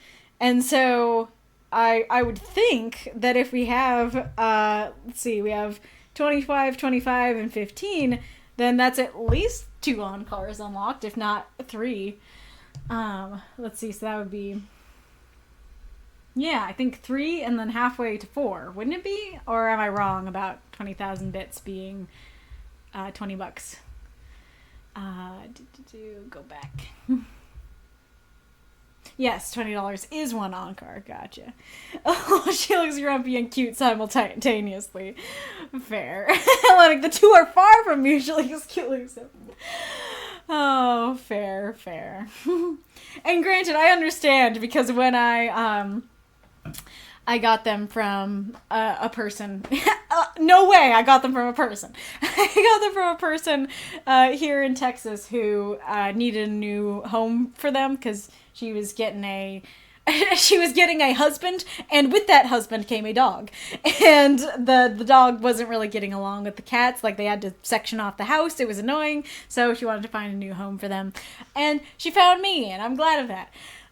And so I would think that if we have let's see, we have 25, 25, and 15, then that's at least 2 Encores unlocked, if not 3. Let's see, so that would be, yeah, I think 3 and then halfway to 4, wouldn't it be? Or am I wrong about 20,000 bits being $20? Go back. Yes, $20 is 1 Encore. Gotcha. Oh, she looks grumpy and cute simultaneously. Fair. Hellenic, the two are far from mutually exclusive. Oh, fair. And granted, I understand, because when I got them from a person. No way, I got them from a person. I got them from a person here in Texas who needed a new home for them because she was getting a husband, and with that husband came a dog. And the dog wasn't really getting along with the cats. Like, they had to section off the house. It was annoying. So she wanted to find a new home for them. And she found me, and I'm glad of that.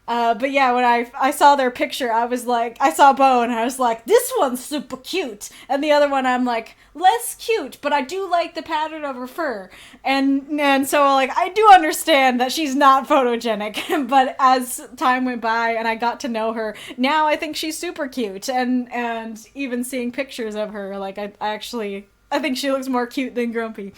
But yeah, when I saw their picture, I was like, I saw Bo, and I was like, this one's super cute. And the other one, I'm like, less cute, but I do like the pattern of her fur. And so, like, I do understand that she's not photogenic, but as time went by and I got to know her, now I think she's super cute. And even seeing pictures of her, like, I think she looks more cute than grumpy.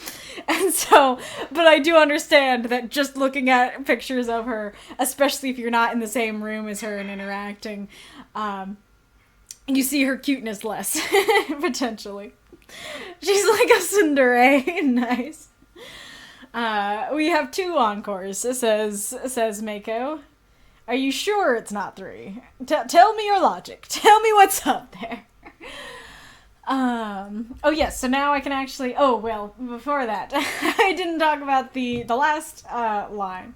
And so, but I do understand that just looking at pictures of her, especially if you're not in the same room as her and interacting, you see her cuteness less, potentially. She's like a tsundere. Nice. We have 2 Encores, says Mako. Are you sure it's not 3? Tell me your logic. Tell me what's up there. Oh yes, so now I can actually, oh well, before that, I didn't talk about the last line.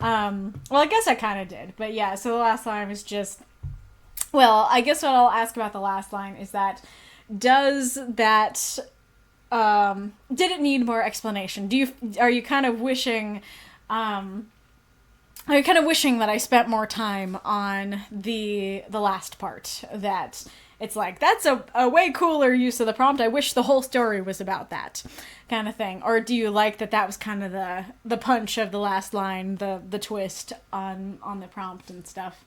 Well, I guess I kind of did, but yeah, so the last line was just, well, I guess what I'll ask about the last line is that, does that, did it need more explanation? Are you kind of wishing that I spent more time on the last part, that it's like, that's a way cooler use of the prompt. I wish the whole story was about that kind of thing. Or do you like that was kind of the punch of the last line, the twist on the prompt and stuff?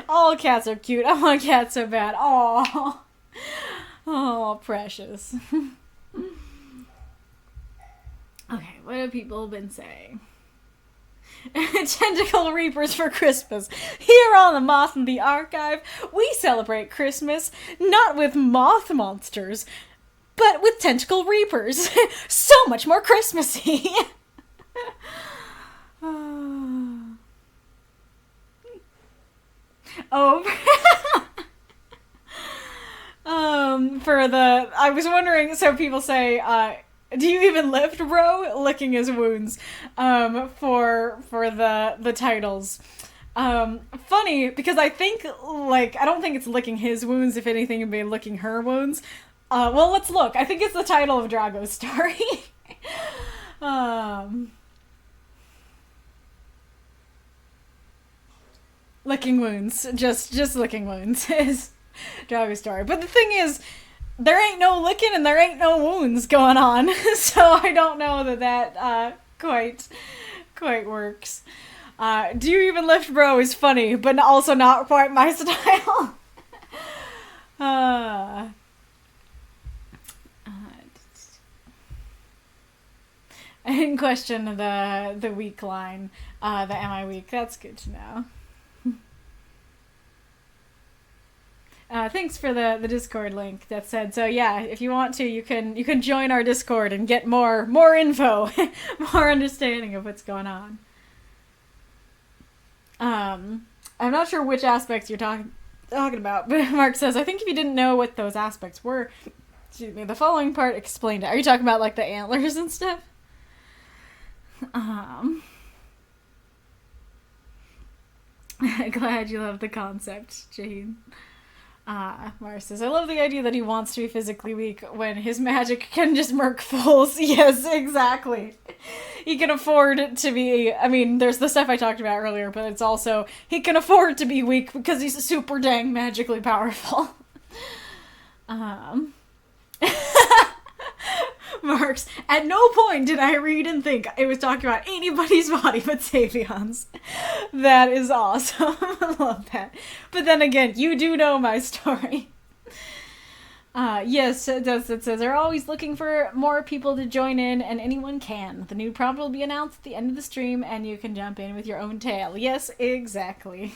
All cats are cute. I want a cat so bad. Oh, precious. Okay, what have people been saying? Tentacle Reapers for Christmas. Here on the Moth and the Archive, we celebrate Christmas not with moth monsters, but with Tentacle Reapers. So much more Christmassy. Oh. I was wondering, so people say, do you even lift, bro? Licking his wounds, for the titles. Funny, because I think, like, I don't think it's licking his wounds, if anything, it'd be licking her wounds. Well, let's look. I think it's the title of Drago's story. Licking wounds. Just licking wounds is Drago's story. But the thing is, there ain't no licking and there ain't no wounds going on. So I don't know that quite works. Do you even lift, bro? Is funny, but also not quite my style. I didn't question the weak line, the am I weak? That's good to know. Thanks for the Discord link that said, so yeah, if you want to, you can join our Discord and get more info, more understanding of what's going on. I'm not sure which aspects you're talking talking about. But Mark says, I think if you didn't know what those aspects were, excuse me, the following part explained it. Are you talking about like the antlers and stuff? Glad you love the concept, Jane. Mars says, I love the idea that he wants to be physically weak when his magic can just murk fools. Yes, exactly. He can afford to be, I mean, there's the stuff I talked about earlier, but it's also, he can afford to be weak because he's super dang magically powerful. Marks, at no point did I read and think it was talking about anybody's body but Savion's. That is awesome. I love that. But then again, you do know my story. Yes, it does. It says, they're always looking for more people to join in, and anyone can. The new prompt will be announced at the end of the stream, and you can jump in with your own tale. Yes, exactly.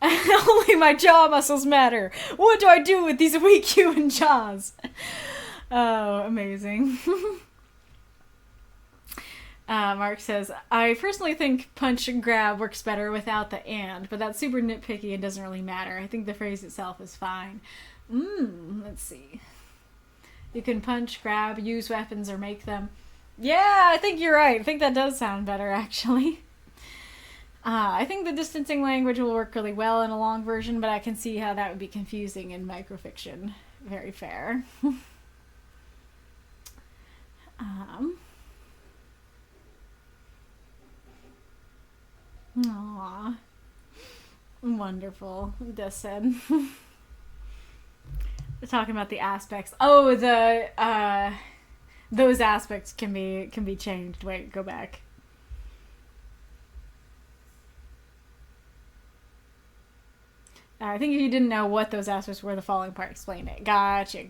Only my jaw muscles matter. What do I do with these weak human jaws? Oh, amazing. Mark says, I personally think punch and grab works better without the and, but that's super nitpicky and doesn't really matter. I think the phrase itself is fine. Let's see. You can punch, grab, use weapons, or make them. Yeah, I think you're right. I think that does sound better, actually. I think the distancing language will work really well in a long version, but I can see how that would be confusing in microfiction. Very fair. Aww. Wonderful. Just said. We're talking about the aspects. Oh, those aspects can be changed. Wait, go back. I think if you didn't know what those aspects were, the following part explained it. Gotcha.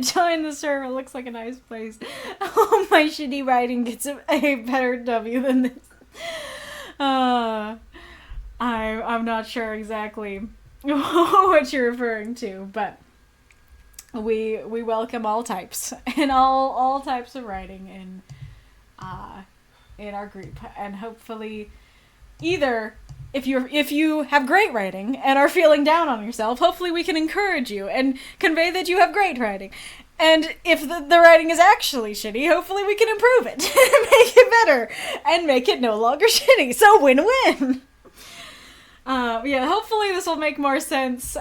Join the server. Looks like a nice place. Oh, my shitty writing gets a better W than this. I'm not sure exactly what you're referring to, but we welcome all types and all types of writing in our group, and hopefully either. If you have great writing and are feeling down on yourself, hopefully we can encourage you and convey that you have great writing. And if the writing is actually shitty, hopefully we can improve it, make it better, and make it no longer shitty. So win-win. Yeah, hopefully this will make more sense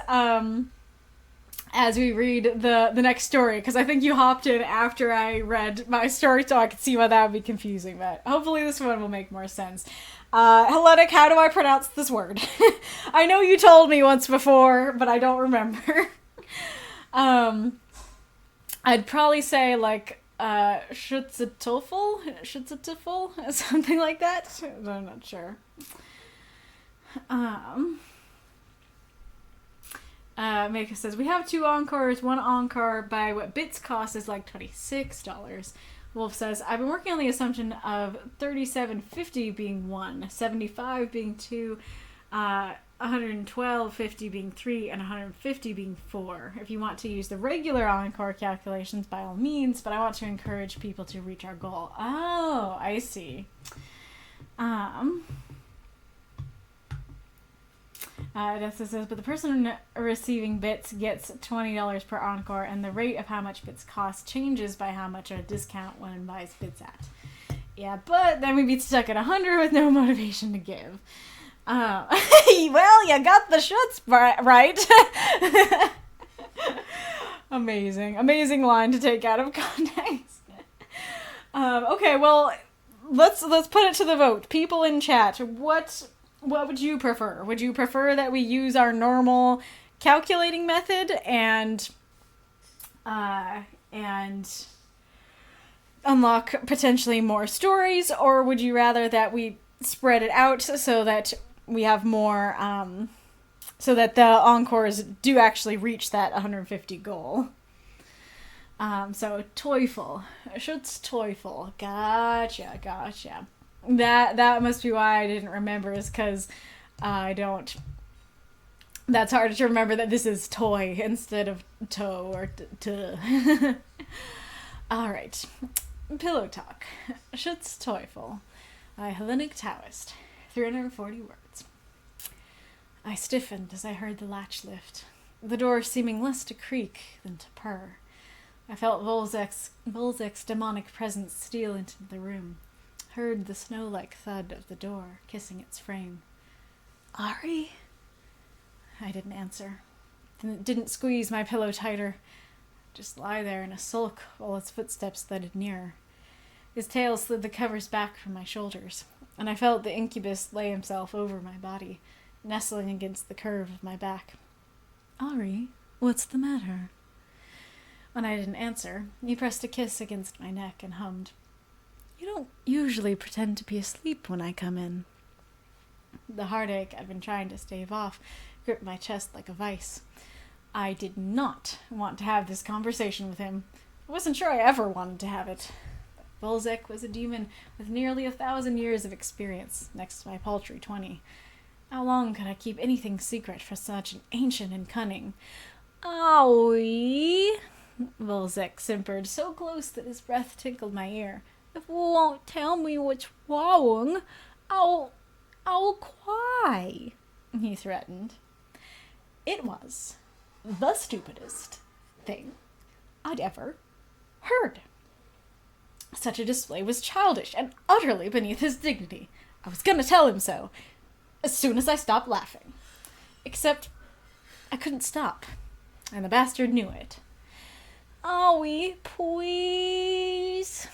as we read the next story, because I think you hopped in after I read my story, so I could see why that would be confusing. But hopefully this one will make more sense. Hellenic, how do I pronounce this word? I know you told me once before, but I don't remember. I'd probably say like Schutzteufel, something like that. I'm not sure. Mika says, we have 2 Encores. 1 Encore by what bits cost is like $26. Wolf says, I've been working on the assumption of 37.50 being 1, 75 being 2, 112.50 being 3, and 150 being 4. If you want to use the regular Encore calculations, by all means, but I want to encourage people to reach our goal. Oh, I see. Dessa says, but the person receiving bits gets $20 per Encore, and the rate of how much bits cost changes by how much a discount one buys bits at. Yeah, but then we'd be stuck at 100 with no motivation to give. Well, you got the Schutz right. Amazing line to take out of context. Okay, well, let's put it to the vote. People in chat, what would you prefer? Would you prefer that we use our normal calculating method and unlock potentially more stories, or would you rather that we spread it out so that we have more, so that the Encores do actually reach that 150 goal? So Teufel, Schutzteufel, gotcha. That must be why I didn't remember, is because I don't. That's hard to remember that this is toy instead of toe or t. All right, Pillow Talk, Schutzteufel, Hellenic Taoist, 340 words. I stiffened as I heard the latch lift, the door seeming less to creak than to purr. I felt Volzek's demonic presence steal into the room, heard the snow-like thud of the door kissing its frame. Ari? I didn't answer. Didn't squeeze my pillow tighter. Just lie there in a sulk while his footsteps thudded nearer. His tail slid the covers back from my shoulders, and I felt the incubus lay himself over my body, nestling against the curve of my back. Ari, what's the matter? When I didn't answer, he pressed a kiss against my neck and hummed. You don't usually pretend to be asleep when I come in. The heartache I'd been trying to stave off gripped my chest like a vice. I did not want to have this conversation with him. I wasn't sure I ever wanted to have it. Volzek was a demon with nearly 1,000 years of experience, next to my paltry 20. How long could I keep anything secret for such an ancient and cunning? Owie, Volzek simpered, so close that his breath tinkled my ear. If you won't tell me what's wrong, I'll cry, he threatened. It was the stupidest thing I'd ever heard. Such a display was childish and utterly beneath his dignity. I was gonna tell him so, as soon as I stopped laughing. Except I couldn't stop, and the bastard knew it. Owie, please,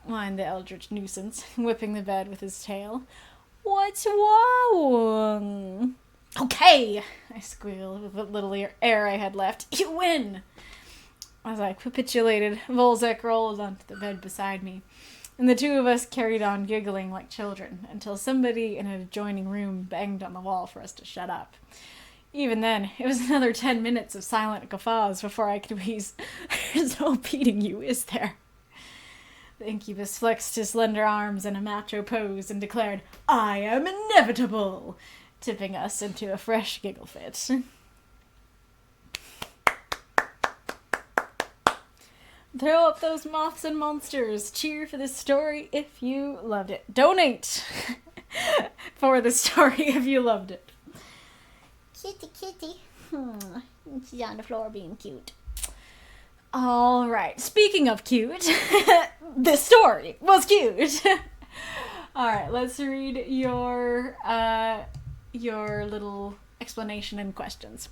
whined the eldritch nuisance, whipping the bed with his tail. What's wrong? Okay, I squealed with what little air I had left. You win! As I capitulated, Volzek rolled onto the bed beside me, and the two of us carried on giggling like children until somebody in an adjoining room banged on the wall for us to shut up. Even then, it was another 10 minutes of silent guffaws before I could wheeze, There's no beating you, is there? The incubus flexed his slender arms in a macho pose and declared, I am inevitable, tipping us into a fresh giggle fit. Throw up those moths and monsters. Cheer for this story if you loved it. Donate for the story if you loved it. Kitty. She's on the floor being cute. All right. Speaking of cute, this story was cute. All right. Let's read your little explanation and questions.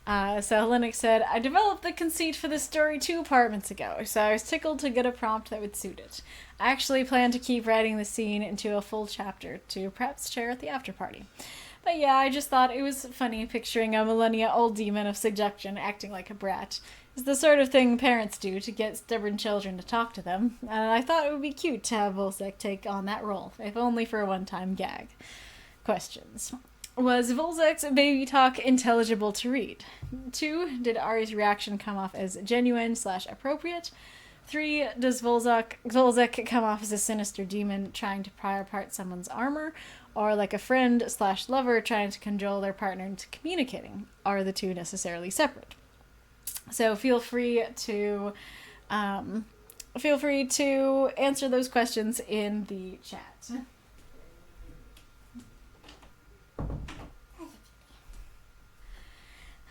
So Hellenic said, I developed the conceit for this story 2 apartments ago, so I was tickled to get a prompt that would suit it. I actually plan to keep writing the scene into a full chapter to perhaps share at the after party. But yeah, I just thought it was funny picturing a millennia-old demon of seduction acting like a brat. It's the sort of thing parents do to get stubborn children to talk to them, and I thought it would be cute to have Volzek take on that role, if only for a one-time gag. Questions. Was Volzek's baby talk intelligible to read? 2. Did Ari's reaction come off as genuine/appropriate? 3. Does Volzek come off as a sinister demon trying to pry apart someone's armor, or like a friend/lover trying to cajole their partner into communicating? Are the two necessarily separate? So feel free to answer those questions in the chat.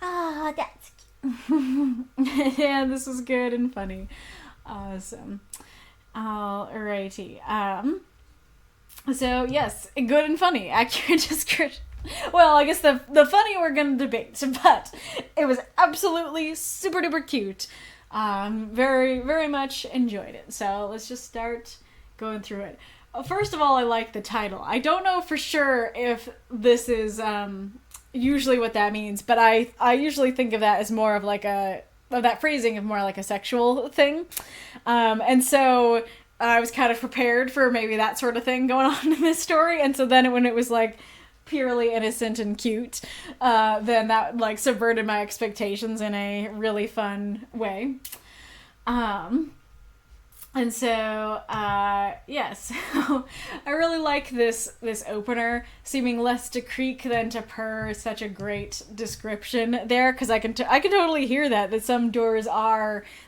Oh, that's cute. Yeah, this was good and funny. Awesome. Alrighty. So yes, good and funny. Accurate description. Well, I guess the funny we're gonna debate, but it was absolutely super duper cute. Very, very much enjoyed it. So let's just start going through it. First of all, I like the title. I don't know for sure if this is usually what that means, but I usually think of that as more of like that phrasing of more like a sexual thing. And so I was kind of prepared for maybe that sort of thing going on in this story. And so then when it was like purely innocent and cute, then that like subverted my expectations in a really fun way. And so, yes, I really like this opener, seeming less to creak than to purr. Such a great description there, because I can totally hear that some doors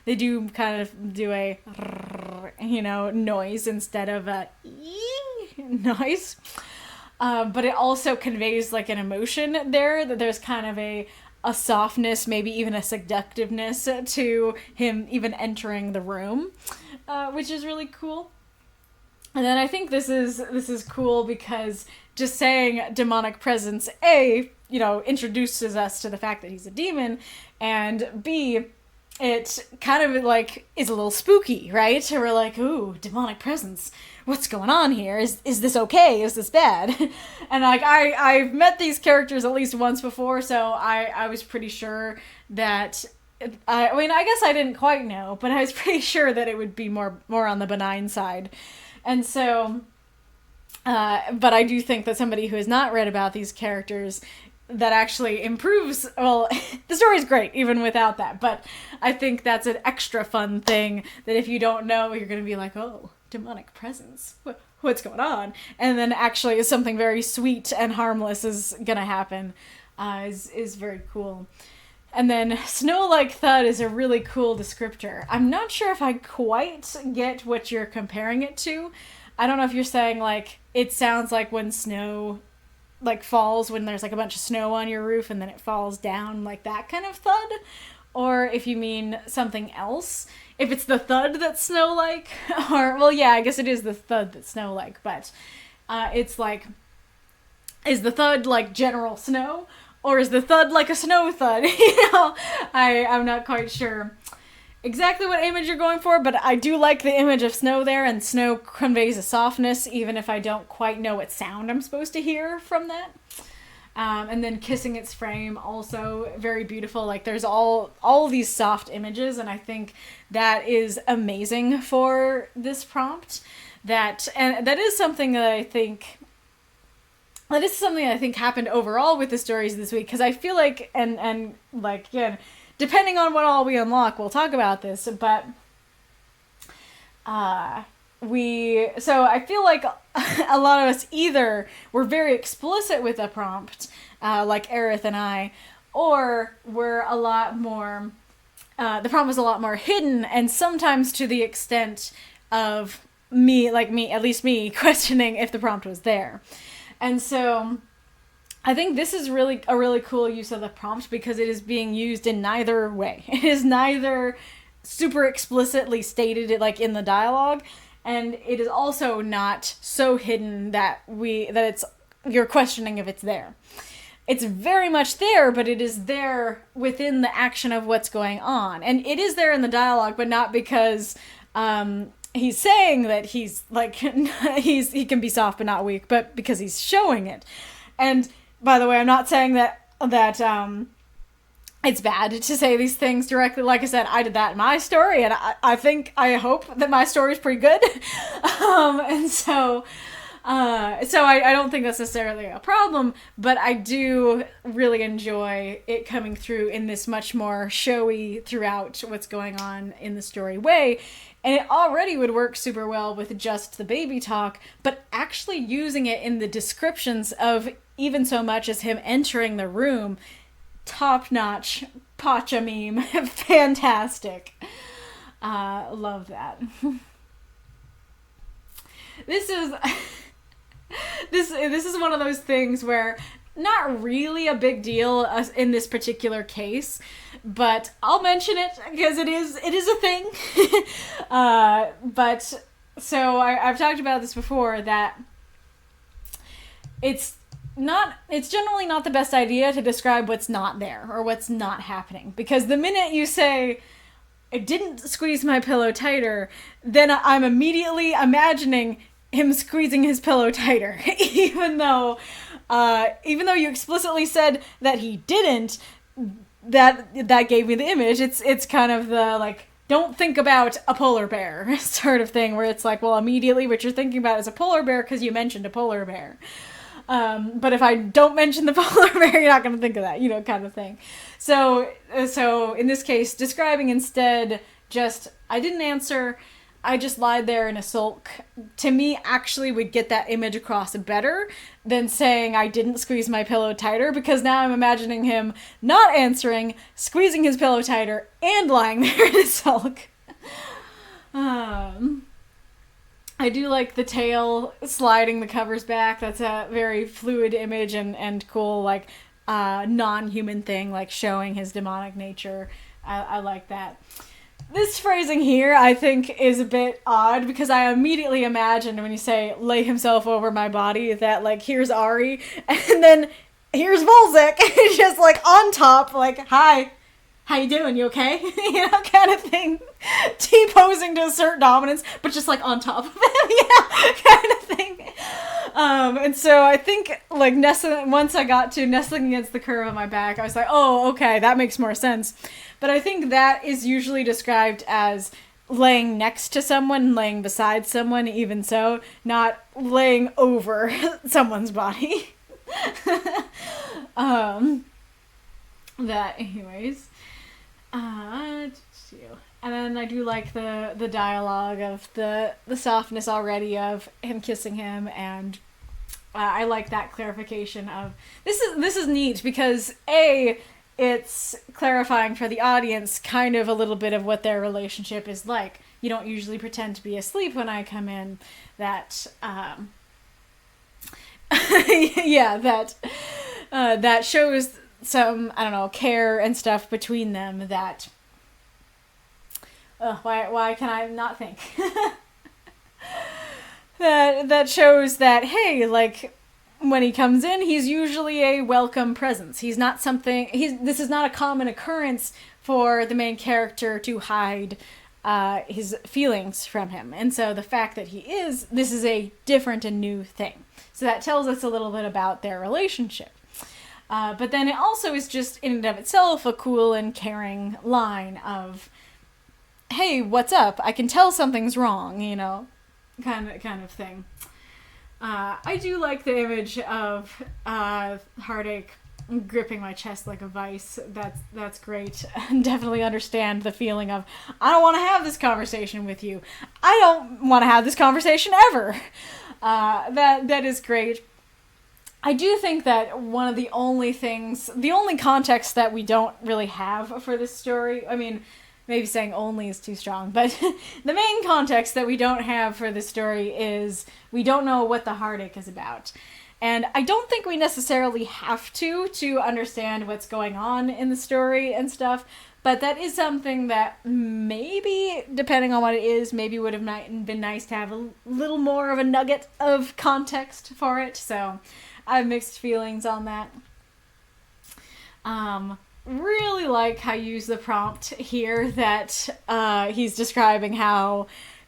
they do kind of do a, noise instead of a noise. but it also conveys like an emotion there, that there's kind of a softness, maybe even a seductiveness to him even entering the room, which is really cool. And then I think this is cool because just saying demonic presence, A, introduces us to the fact that he's a demon, and B, it kind of like is a little spooky, right? We're like, ooh, demonic presence. What's going on here? Is this okay? Is this bad? And like I've met these characters at least once before, so I was pretty sure that I guess I didn't quite know, but I was pretty sure that it would be more on the benign side. And so but I do think that somebody who has not read about these characters, that actually improves, well, the story's great even without that, but I think that's an extra fun thing that if you don't know, you're going to be like, oh, demonic presence, what's going on? And then actually something very sweet and harmless is going to happen, is very cool. And then snow-like thud is a really cool descriptor. I'm not sure if I quite get what you're comparing it to. I don't know if you're saying like, it sounds like when snow like falls, when there's like a bunch of snow on your roof and then it falls down, like that kind of thud, or if you mean something else, if it's the thud that's snow-like, or, well, yeah, I guess it is the thud that's snow-like, but it's like, is the thud like general snow, or is the thud like a snow thud? I'm not quite sure exactly what image you're going for, but I do like the image of snow there, and snow conveys a softness, even if I don't quite know what sound I'm supposed to hear from that. And then kissing its frame, also very beautiful. Like, there's all these soft images, and I think that is amazing for this prompt. And that is something that I think happened overall with the stories this week, because I feel like, and like, again, depending on what all we unlock, we'll talk about this, but so I feel like a lot of us either were very explicit with a prompt, like Arith and I, or we're a lot more, the prompt was a lot more hidden, and sometimes to the extent of at least me, questioning if the prompt was there. And so I think this is really a really cool use of the prompt, because it is being used in neither way. It is neither super explicitly stated it like in the dialogue, and it is also not so hidden that you're questioning if it's there. It's very much there, but it is there within the action of what's going on. And it is there in the dialogue, but not because he's saying that he's like he can be soft but not weak, but because he's showing it. And by the way, I'm not saying that it's bad to say these things directly. Like I said, I did that in my story, and I hope that my story is pretty good. And so I don't think that's necessarily a problem, but I do really enjoy it coming through in this much more showy throughout what's going on in the story way. And it already would work super well with just the baby talk, but actually using it in the descriptions of even so much as him entering the room, top-notch, pacha meme, fantastic. Love that. This is one of those things where not really a big deal in this particular case, but I'll mention it because it is a thing. But so I've talked about this before, that it's generally not the best idea to describe what's not there or what's not happening, because the minute you say, I didn't squeeze my pillow tighter, then I'm immediately imagining him squeezing his pillow tighter, even though you explicitly said that he didn't. That gave me the image. It's kind of the like, don't think about a polar bear sort of thing, where it's like, well, immediately what you're thinking about is a polar bear because you mentioned a polar bear. But if I don't mention the polar bear, you're not going to think of that, kind of thing. So in this case, describing instead just, I didn't answer, I just lied there in a sulk, to me actually would get that image across better than saying I didn't squeeze my pillow tighter, because now I'm imagining him not answering, squeezing his pillow tighter, and lying there in a sulk. I I do like the tail sliding the covers back. That's a very fluid image and cool, like, non-human thing, like showing his demonic nature. I like that. This phrasing here, I think, is a bit odd because I immediately imagined when you say lay himself over my body that, like, here's Ari and then here's Volzek just, like, on top, like, hi, how you doing, you okay? You know, kind of thing. T-posing to assert dominance, but just, like, on top of him, yeah, kind of thing. And so I think, like, once I got to nestling against the curve of my back, I was like, oh, okay, that makes more sense. But I think that is usually described as laying next to someone, laying beside someone, even so, not laying over someone's body. That, anyways. And then I do like the dialogue of the softness already of him kissing him, and I like that clarification of this is neat because it's clarifying for the audience kind of a little bit of what their relationship is like. You don't usually pretend to be asleep when I come in. That that shows some, I don't know, care and stuff between them that why can I not think? that shows that, hey, like, when he comes in, he's usually a welcome presence. He's not something, this is not a common occurrence for the main character to hide his feelings from him. And so the fact that this is a different and new thing. So that tells us a little bit about their relationship. But then it also is just in and of itself a cool and caring line of, hey, what's up? I can tell something's wrong, you know, kind of thing. I do like the image of heartache gripping my chest like a vice. That's great. Definitely understand the feeling of, I don't want to have this conversation with you. I don't want to have this conversation ever. That is great. I do think that one of the only context that we don't really have for this story, I mean, maybe saying only is too strong, but the main context that we don't have for this story is we don't know what the heartache is about. And I don't think we necessarily have to understand what's going on in the story and stuff, but that is something that maybe, depending on what it is, maybe would have been nice to have a little more of a nugget of context for it, so I have mixed feelings on that. Really like how you use the prompt here that he's describing how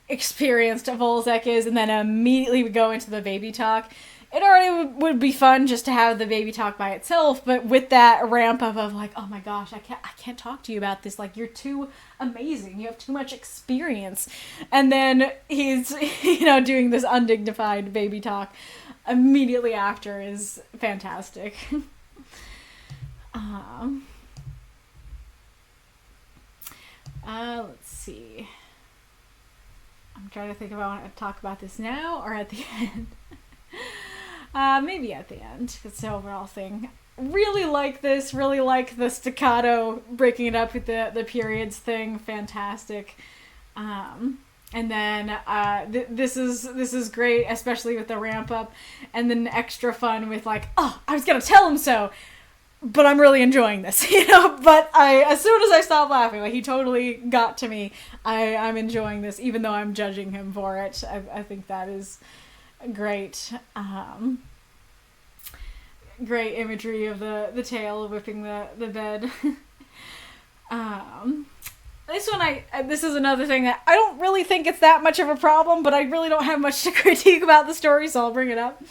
experienced Volzek is, and then immediately we go into the baby talk. It already would be fun just to have the baby talk by itself, but with that ramp up of like, oh my gosh, I can't talk to you about this, like, you're too amazing, you have too much experience. And then he's, you know, doing this undignified baby talk immediately after is fantastic. Let's see. I'm trying to think if I want to talk about this now or at the end. Maybe at the end. It's the overall thing. Really like this. Really like the staccato, breaking it up with the periods thing. Fantastic. And then this is great, especially with the ramp up, and then extra fun with like, oh, I was gonna tell him so, but I'm really enjoying this, you know. But as soon as I stopped laughing, like, he totally got to me. I'm enjoying this, even though I'm judging him for it. I think that is great. Great imagery of the tail whipping the bed. This is another thing that I don't really think it's that much of a problem, but I really don't have much to critique about the story, so I'll bring it up.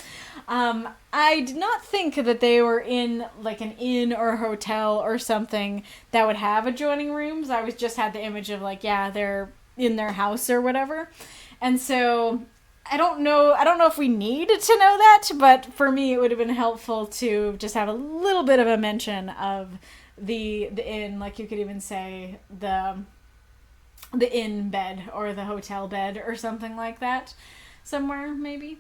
I did not think that they were in like an inn or a hotel or something that would have adjoining rooms. I just had the image of like, yeah, they're in their house or whatever. And so I don't know if we need to know that, but for me it would have been helpful to just have a little bit of a mention of the inn, like you could even say the inn bed or the hotel bed or something like that somewhere maybe.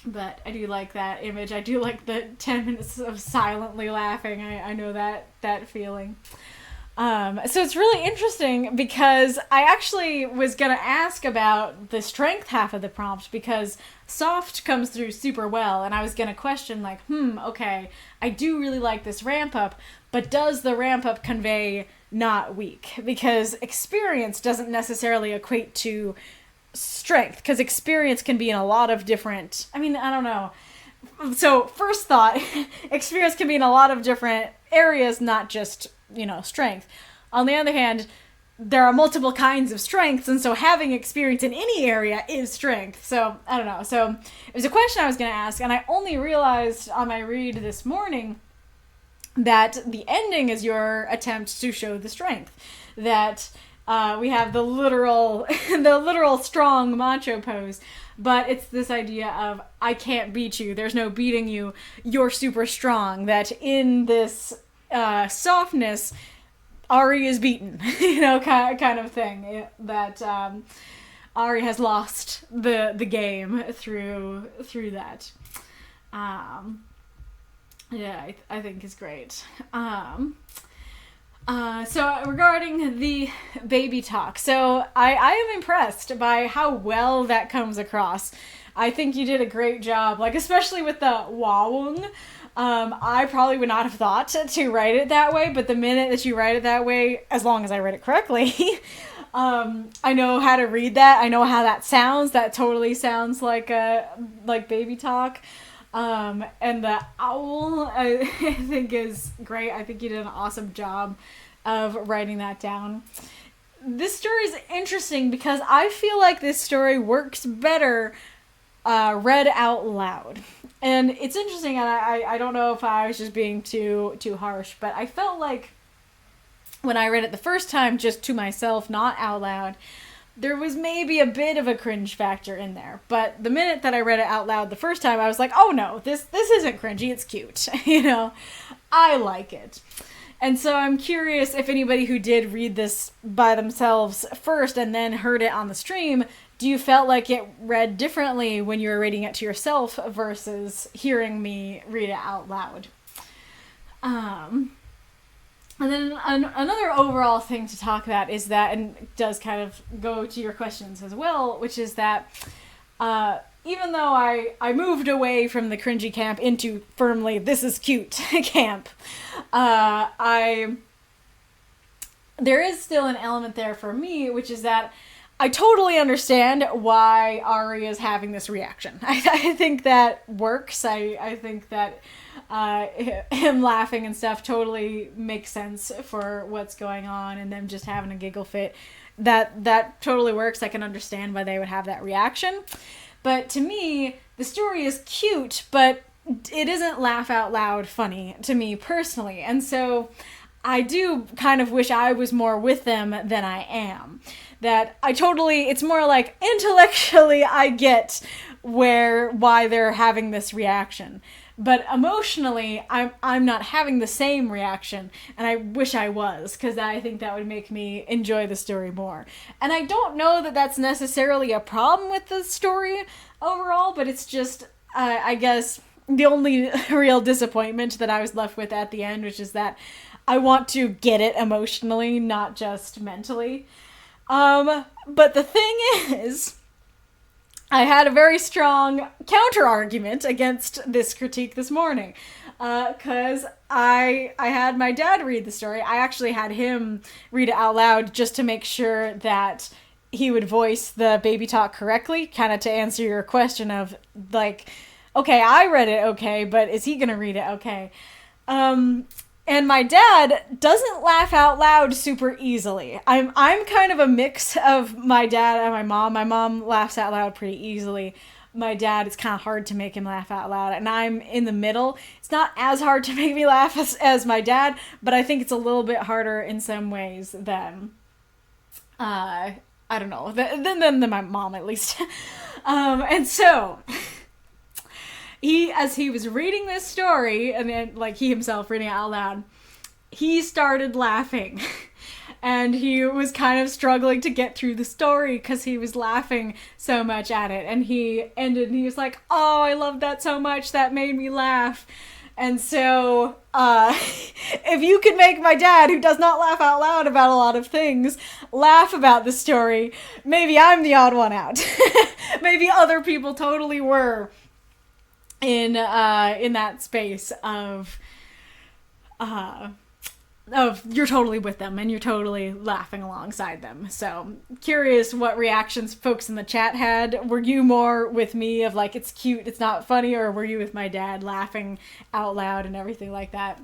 But I do like that image. I do like the 10 minutes of silently laughing. I know that feeling. So it's really interesting because I actually was going to ask about the strength half of the prompt because soft comes through super well, and I was going to question like, okay, I do really like this ramp up, but does the ramp up convey not weak? Because experience doesn't necessarily equate to strength, because experience can be in a lot of different, I don't know. So first thought, experience can be in a lot of different areas, not just, strength. On the other hand, there are multiple kinds of strengths, and so having experience in any area is strength. So, I don't know. So, it was a question I was going to ask, and I only realized on my read this morning that the ending is your attempt to show the strength. That we have the literal strong macho pose, but it's this idea of, I can't beat you, there's no beating you, you're super strong. That in this softness, Ari is beaten, kind of thing. That Ari has lost the game through that. I think is great. So regarding the baby talk, so I am impressed by how well that comes across. I think you did a great job, like especially with the wawung. I probably would not have thought to write it that way, but the minute that you write it that way, as long as I read it correctly, I know how to read that. I know how that sounds. That totally sounds like baby talk. And the owl, I think is great. I think you did an awesome job of writing that down. This story is interesting because I feel like this story works better read out loud. And it's interesting, and I don't know if I was just being too harsh, but I felt like when I read it the first time, just to myself, not out loud, there was maybe a bit of a cringe factor in there. But the minute that I read it out loud the first time, I was like, oh no, this isn't cringy, it's cute. I like it. And so I'm curious if anybody who did read this by themselves first and then heard it on the stream, do you felt like it read differently when you were reading it to yourself versus hearing me read it out loud? And then another overall thing to talk about is that, and it does kind of go to your questions as well, which is that even though I moved away from the cringy camp into firmly this is cute camp, there is still an element there for me, which is that I totally understand why Ari is having this reaction. I think that works. I think that him laughing and stuff totally makes sense for what's going on, and them just having a giggle fit. That totally works. I can understand why they would have that reaction. But to me, the story is cute, but it isn't laugh out loud funny to me personally. And so I do kind of wish I was more with them than I am. That it's more like intellectually I get why they're having this reaction. But emotionally, I'm not having the same reaction, and I wish I was, because I think that would make me enjoy the story more. And I don't know that that's necessarily a problem with the story overall, but it's just, I guess, the only real disappointment that I was left with at the end, which is that I want to get it emotionally, not just mentally. But the thing is, I had a very strong counter-argument against this critique this morning. Because I had my dad read the story. I actually had him read it out loud just to make sure that he would voice the baby talk correctly, kind of to answer your question of, like, okay, I read it okay, but is he going to read it okay? And my dad doesn't laugh out loud super easily. I'm kind of a mix of my dad and my mom. My mom laughs out loud pretty easily. My dad, it's kind of hard to make him laugh out loud. And I'm in the middle. It's not as hard to make me laugh as my dad, but I think it's a little bit harder in some ways than, I don't know, than my mom at least. And so... as he was reading this story, and then, like, he himself reading it out loud, he started laughing. And he was kind of struggling to get through the story because he was laughing so much at it. And he ended and he was like, oh, I love that so much. That made me laugh. And so, if you can make my dad, who does not laugh out loud about a lot of things, laugh about the story, maybe I'm the odd one out. Maybe other people totally were in that space of you're totally with them and you're totally laughing alongside them. So curious what reactions folks in the chat had. Were you more with me of like, it's cute, it's not funny, or were you with my dad laughing out loud and everything like that?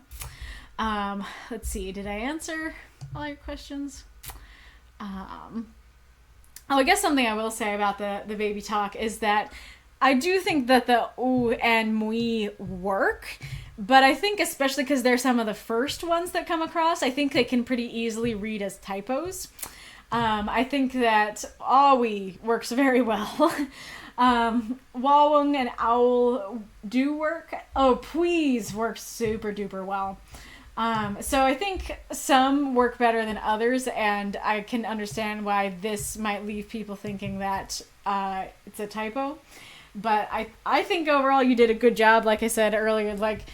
Let's see, did I answer all your questions? I guess something I will say about the baby talk is that I do think that the ooh and mui work, but I think especially because they're some of the first ones that come across, I think they can pretty easily read as typos. I think that awi works very well. Wawung and owl do work. Oh, please works super duper well. So I think some work better than others, and I can understand why this might leave people thinking that it's a typo. But I think overall you did a good job, like I said earlier. Like,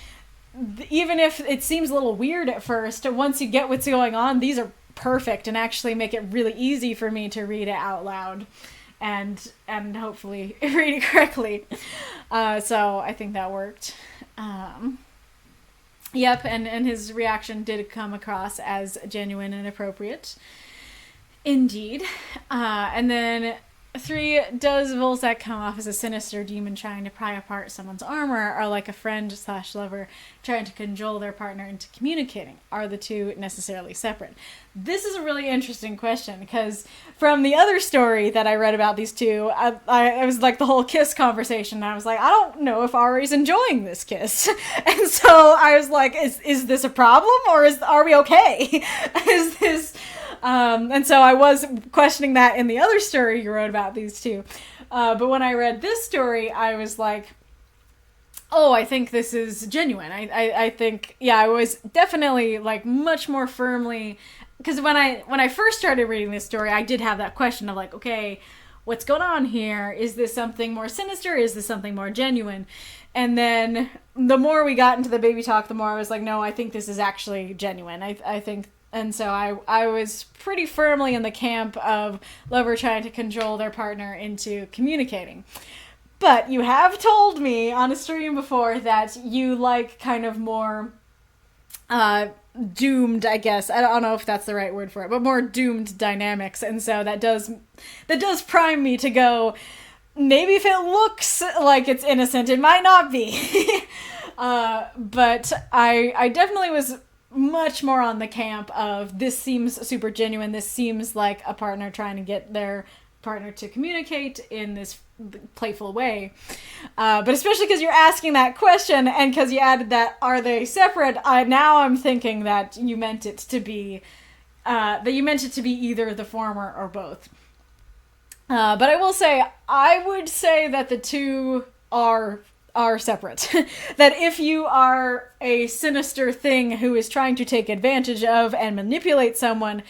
even if it seems a little weird at first, once you get what's going on, these are perfect and actually make it really easy for me to read it out loud and hopefully read it correctly. So I think that worked. Yep, and his reaction did come across as genuine and appropriate. Indeed. And then 3, does Volzak come off as a sinister demon trying to pry apart someone's armor, or like a friend/lover trying to cajole their partner into communicating? Are the two necessarily separate? This is a really interesting question, because from the other story that I read about these two, I was like the whole kiss conversation, and I was like, I don't know if Ari's enjoying this kiss. And so I was like, is this a problem, or are we okay? Is this... and so I was questioning that in the other story you wrote about these two. But when I read this story, I was like, oh, I think this is genuine. I think, yeah, I was definitely like much more firmly, because when I first started reading this story, I did have that question of like, okay, what's going on here? Is this something more sinister? Is this something more genuine? And then the more we got into the baby talk, the more I was like, no, I think this is actually genuine. I think... And so I was pretty firmly in the camp of lover trying to cajole their partner into communicating. But you have told me on a stream before that you like kind of more doomed, I guess. I don't know if that's the right word for it, but more doomed dynamics. And so that does prime me to go, maybe if it looks like it's innocent, it might not be. But I definitely was much more on the camp of this seems super genuine. This seems like a partner trying to get their partner to communicate in this playful way. But especially because you're asking that question and because you added that, are they separate? Now I'm thinking that you meant it to be either the former or both. But I will say, I would say that the two are separate. That if you are a sinister thing who is trying to take advantage of and manipulate someone,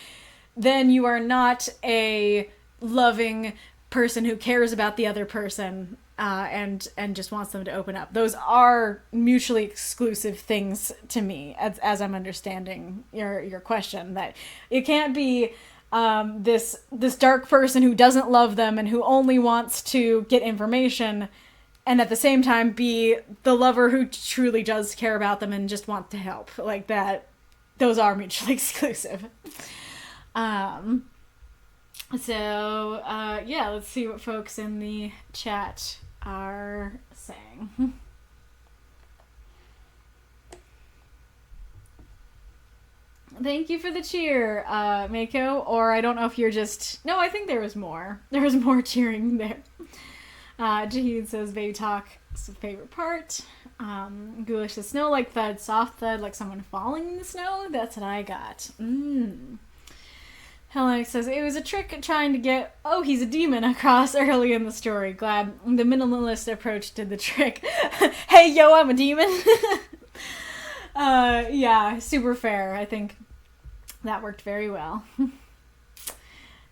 then you are not a loving person who cares about the other person and just wants them to open up. Those are mutually exclusive things to me, as I'm understanding your question. That it can't be this dark person who doesn't love them and who only wants to get information, and at the same time be the lover who truly does care about them and just wants to help. Like that, those are mutually exclusive. So, yeah, let's see what folks in the chat are saying. Thank you for the cheer, Mako. Or I don't know if you're just... No, I think there was more. There was more cheering there. Jahid says, baby talk is the favorite part. Ghoulish says, snow like thud, soft thud, like someone falling in the snow. That's what I got. Hellenic says, it was a trick trying to get, oh, he's a demon across early in the story. Glad the minimalist approach did the trick. Hey, yo, I'm a demon. Yeah, super fair. I think that worked very well.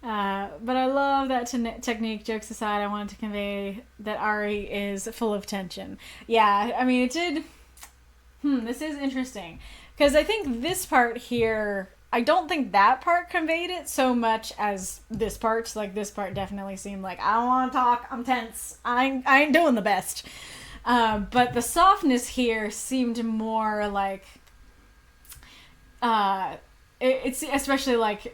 But I love that technique. Jokes aside, I wanted to convey that Ari is full of tension. Yeah, I mean, it did... This is interesting. Because I think this part here, I don't think that part conveyed it so much as this part. Like, this part definitely seemed like, I don't want to talk, I'm tense, I ain't doing the best. But the softness here seemed more like, it's especially like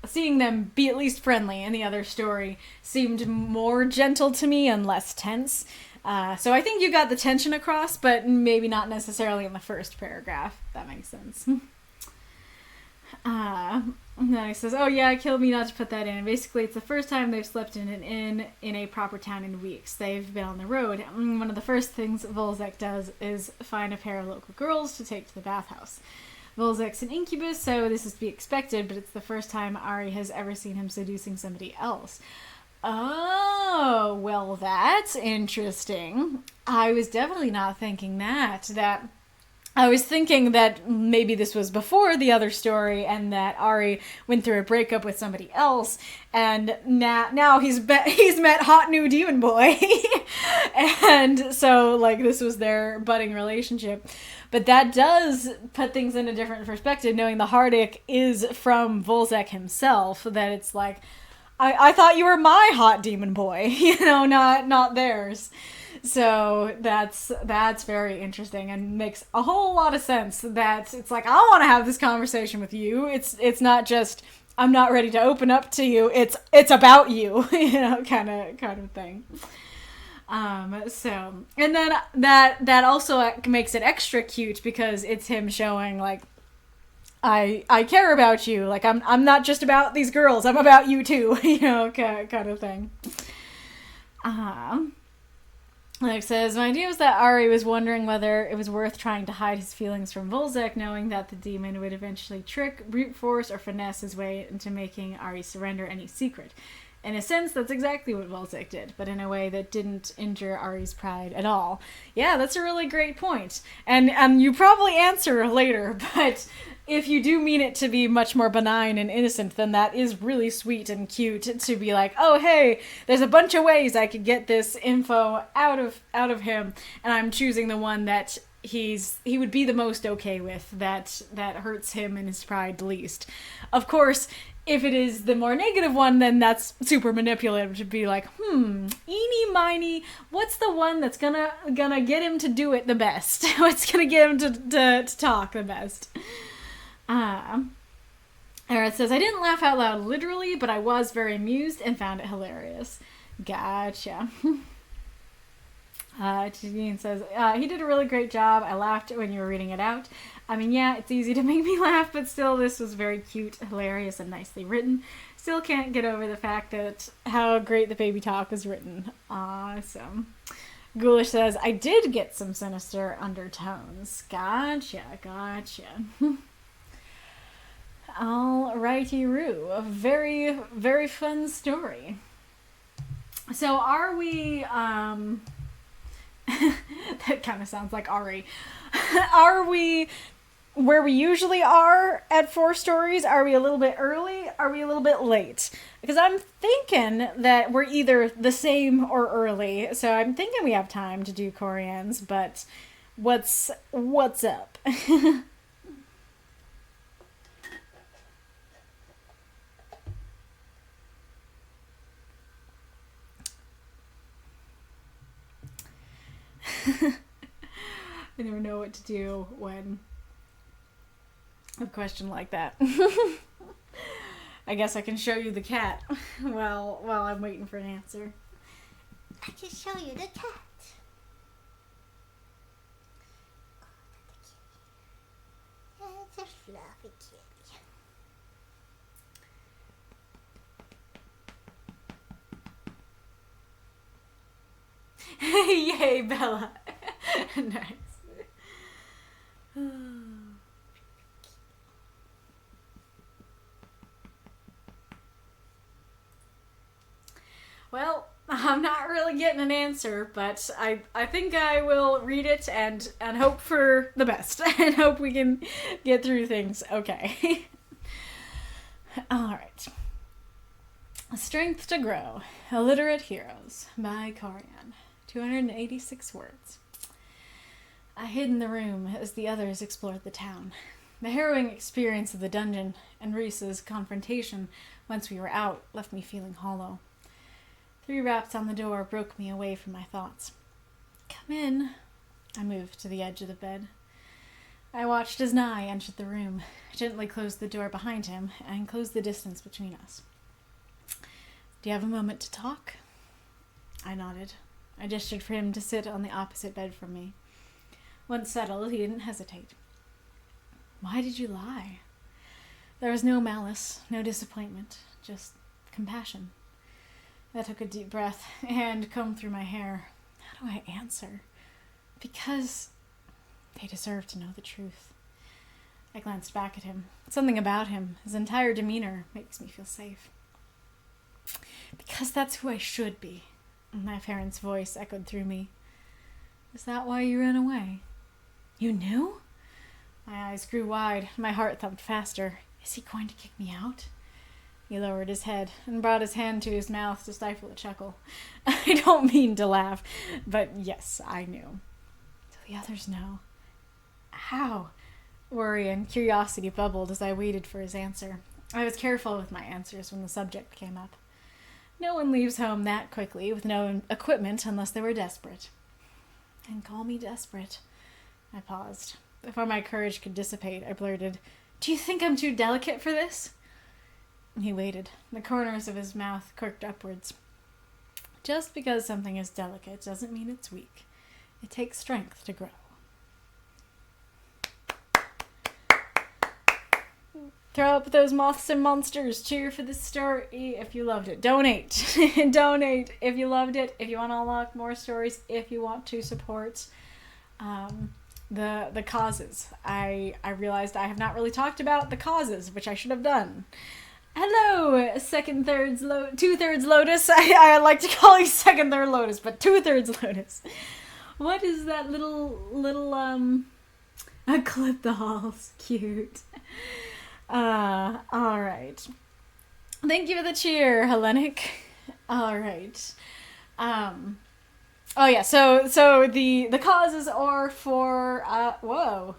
seeing them be at least friendly in the other story seemed more gentle to me and less tense. So I think you got the tension across, but maybe not necessarily in the first paragraph, if that makes sense. And then he says, oh yeah, it killed me not to put that in. Basically, it's the first time they've slept in an inn in a proper town in weeks. They've been on the road. One of the first things Volzek does is find a pair of local girls to take to the bathhouse. Volzek's an incubus, so this is to be expected, but it's the first time Ari has ever seen him seducing somebody else. Oh, well, that's interesting. I was definitely not thinking that. I was thinking that maybe this was before the other story and that Ari went through a breakup with somebody else and now he's met hot new demon boy. And so, like, this was their budding relationship. But that does put things in a different perspective, knowing the heartache is from Volzek himself, that it's like, I thought you were my hot demon boy, not theirs. So that's very interesting and makes a whole lot of sense that it's like, I want to have this conversation with you. It's not just, I'm not ready to open up to you. It's about you, kind of thing. So, and then that also makes it extra cute because it's him showing like, I care about you. Like, I'm not just about these girls. I'm about you too. Kind of thing. Like says, my idea was that Ari was wondering whether it was worth trying to hide his feelings from Volzek, knowing that the demon would eventually trick, brute force, or finesse his way into making Ari surrender any secret. In a sense, that's exactly what Volzek did, but in a way that didn't injure Ari's pride at all. Yeah, that's a really great point. And you probably answer later, but if you do mean it to be much more benign and innocent, then that is really sweet and cute to be like, oh, hey, there's a bunch of ways I could get this info out of him, and I'm choosing the one that he would be the most okay with, that hurts him and his pride the least. Of course, if it is the more negative one, then that's super manipulative to be like, eeny miny, what's the one that's gonna get him to do it the best? What's gonna get him to talk the best? Arith says, I didn't laugh out loud literally, but I was very amused and found it hilarious. Gotcha. Janine says, he did a really great job. I laughed when you were reading it out. I mean, yeah, it's easy to make me laugh, but still, this was very cute, hilarious, and nicely written. Still can't get over the fact that how great the baby talk was written. Awesome. Ghoulish says, I did get some sinister undertones. Gotcha. Alrighty-roo. A very, very fun story. So are we, that kind of sounds like Ari. Are we where we usually are at 4 stories? Are we a little bit early? Are we a little bit late? Because I'm thinking that we're either the same or early. So I'm thinking we have time to do Koryans, but what's up? I never know what to do when a question like that. I guess I can show you the cat while I'm waiting for an answer. I can show you the cat. Oh, that's a fluffy kitty. Yay, Bella. Nice. Well, I'm not really getting an answer, but I think I will read it and hope for the best and hope we can get through things okay. Alright. Strength to Grow. Illiterate Heroes by Koryan. 286 words. I hid in the room as the others explored the town. The harrowing experience of the dungeon and Reese's confrontation once we were out left me feeling hollow. 3 raps on the door broke me away from my thoughts. Come in. I moved to the edge of the bed. I watched as Nye entered the room, gently closed the door behind him, and closed the distance between us. Do you have a moment to talk? I nodded. I gestured for him to sit on the opposite bed from me. Once settled, he didn't hesitate. Why did you lie? There was no malice, no disappointment, just compassion. I took a deep breath and combed through my hair. How do I answer? Because they deserve to know the truth. I glanced back at him. Something about him, his entire demeanor, makes me feel safe. Because that's who I should be. My parents' voice echoed through me. Is that why you ran away? You knew? My eyes grew wide. My heart thumped faster. Is he going to kick me out? He lowered his head and brought his hand to his mouth to stifle a chuckle. I don't mean to laugh, but yes, I knew. Do the others know? How? Worry and curiosity bubbled as I waited for his answer. I was careful with my answers when the subject came up. No one leaves home that quickly with no equipment unless they were desperate. And call me desperate. I paused. Before my courage could dissipate, I blurted, Do you think I'm too delicate for this? He waited. The corners of his mouth quirked upwards. Just because something is delicate doesn't mean it's weak. It takes strength to grow. Throw up those moths and monsters. Cheer for the story if you loved it. Donate. Donate if you loved it. If you want to unlock more stories. If you want to support the causes. I realized I have not really talked about the causes, which I should have done. Hello, two-thirds Lotus. I like to call you second-third Lotus, but two-thirds Lotus. What is that little a clip the halls? Cute. Alright. Thank you for the cheer, Hellenic. Alright. Oh yeah, so the causes are for, whoa.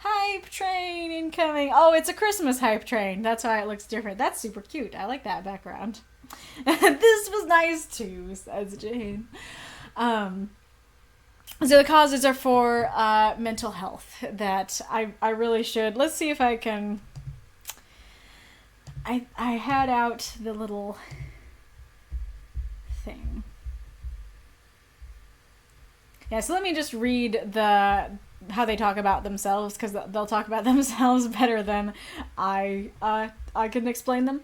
Hype train incoming. Oh, it's a Christmas hype train. That's why it looks different. That's super cute. I like that background. This was nice too, says Jane. So the causes are for mental health that I really should. Let's see if I can. I had out the little thing. Yeah, so let me just read how they talk about themselves, because they'll talk about themselves better than I can explain them.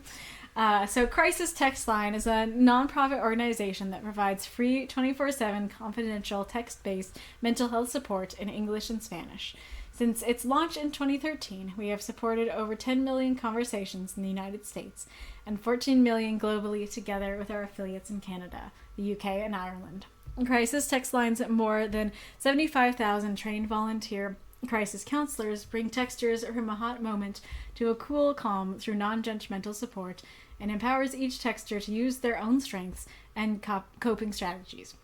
So Crisis Text Line is a non-profit organization that provides free 24/7 confidential text-based mental health support in English and Spanish. Since its launch in 2013, we have supported over 10 million conversations in the United States and 14 million globally, together with our affiliates in Canada, the UK, and Ireland. Crisis Text Line's more than 75,000 trained volunteer crisis counselors bring texters from a hot moment to a cool calm through non-judgmental support, and empowers each texter to use their own strengths and coping strategies.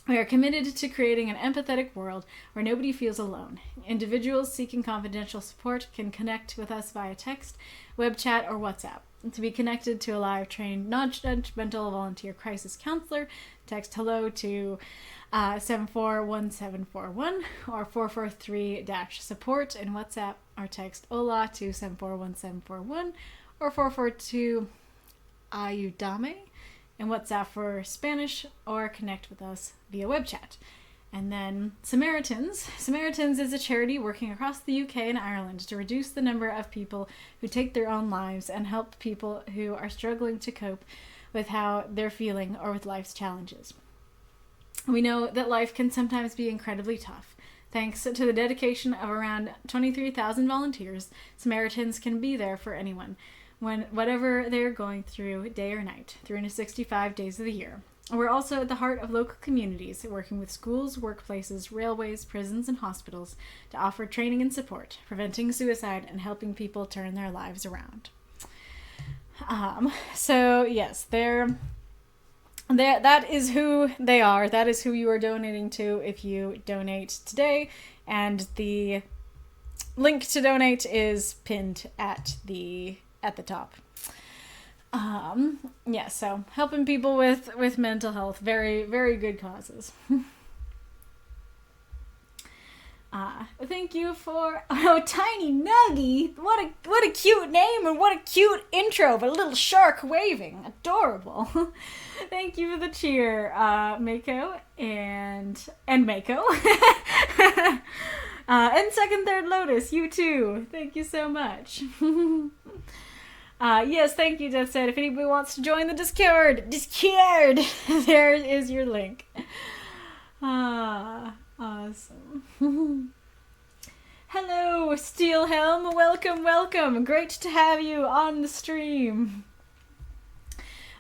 We are committed to creating an empathetic world where nobody feels alone. Individuals seeking confidential support can connect with us via text, web chat, or WhatsApp. To be connected to a live trained non-judgmental volunteer crisis counselor, text hello to 741741 or 443-support in WhatsApp, or text hola to 741741 or 442 ayúdame in WhatsApp for Spanish, or connect with us via web chat. And then Samaritans. Samaritans is a charity working across the UK and Ireland to reduce the number of people who take their own lives and help people who are struggling to cope with how they're feeling or with life's challenges. We know that life can sometimes be incredibly tough. Thanks to the dedication of around 23,000 volunteers, Samaritans can be there for anyone, whatever they're going through, day or night, 365 days of the year. We're also at the heart of local communities, working with schools, workplaces, railways, prisons, and hospitals to offer training and support, preventing suicide, and helping people turn their lives around. So yes, that is who they are. That is who you are donating to if you donate today. And the link to donate is pinned at the top. Yeah, so helping people with mental health, very, very good causes. Thank you for Tiny Nuggy. What a cute name and what a cute intro of a little shark waving. Adorable. Thank you for the cheer, Mako and Mako. And Second Third Lotus, you too. Thank you so much. Yes, thank you, Death said. If anybody wants to join the Discord, there is your link. Awesome. Hello, Steelhelm. Welcome. Great to have you on the stream.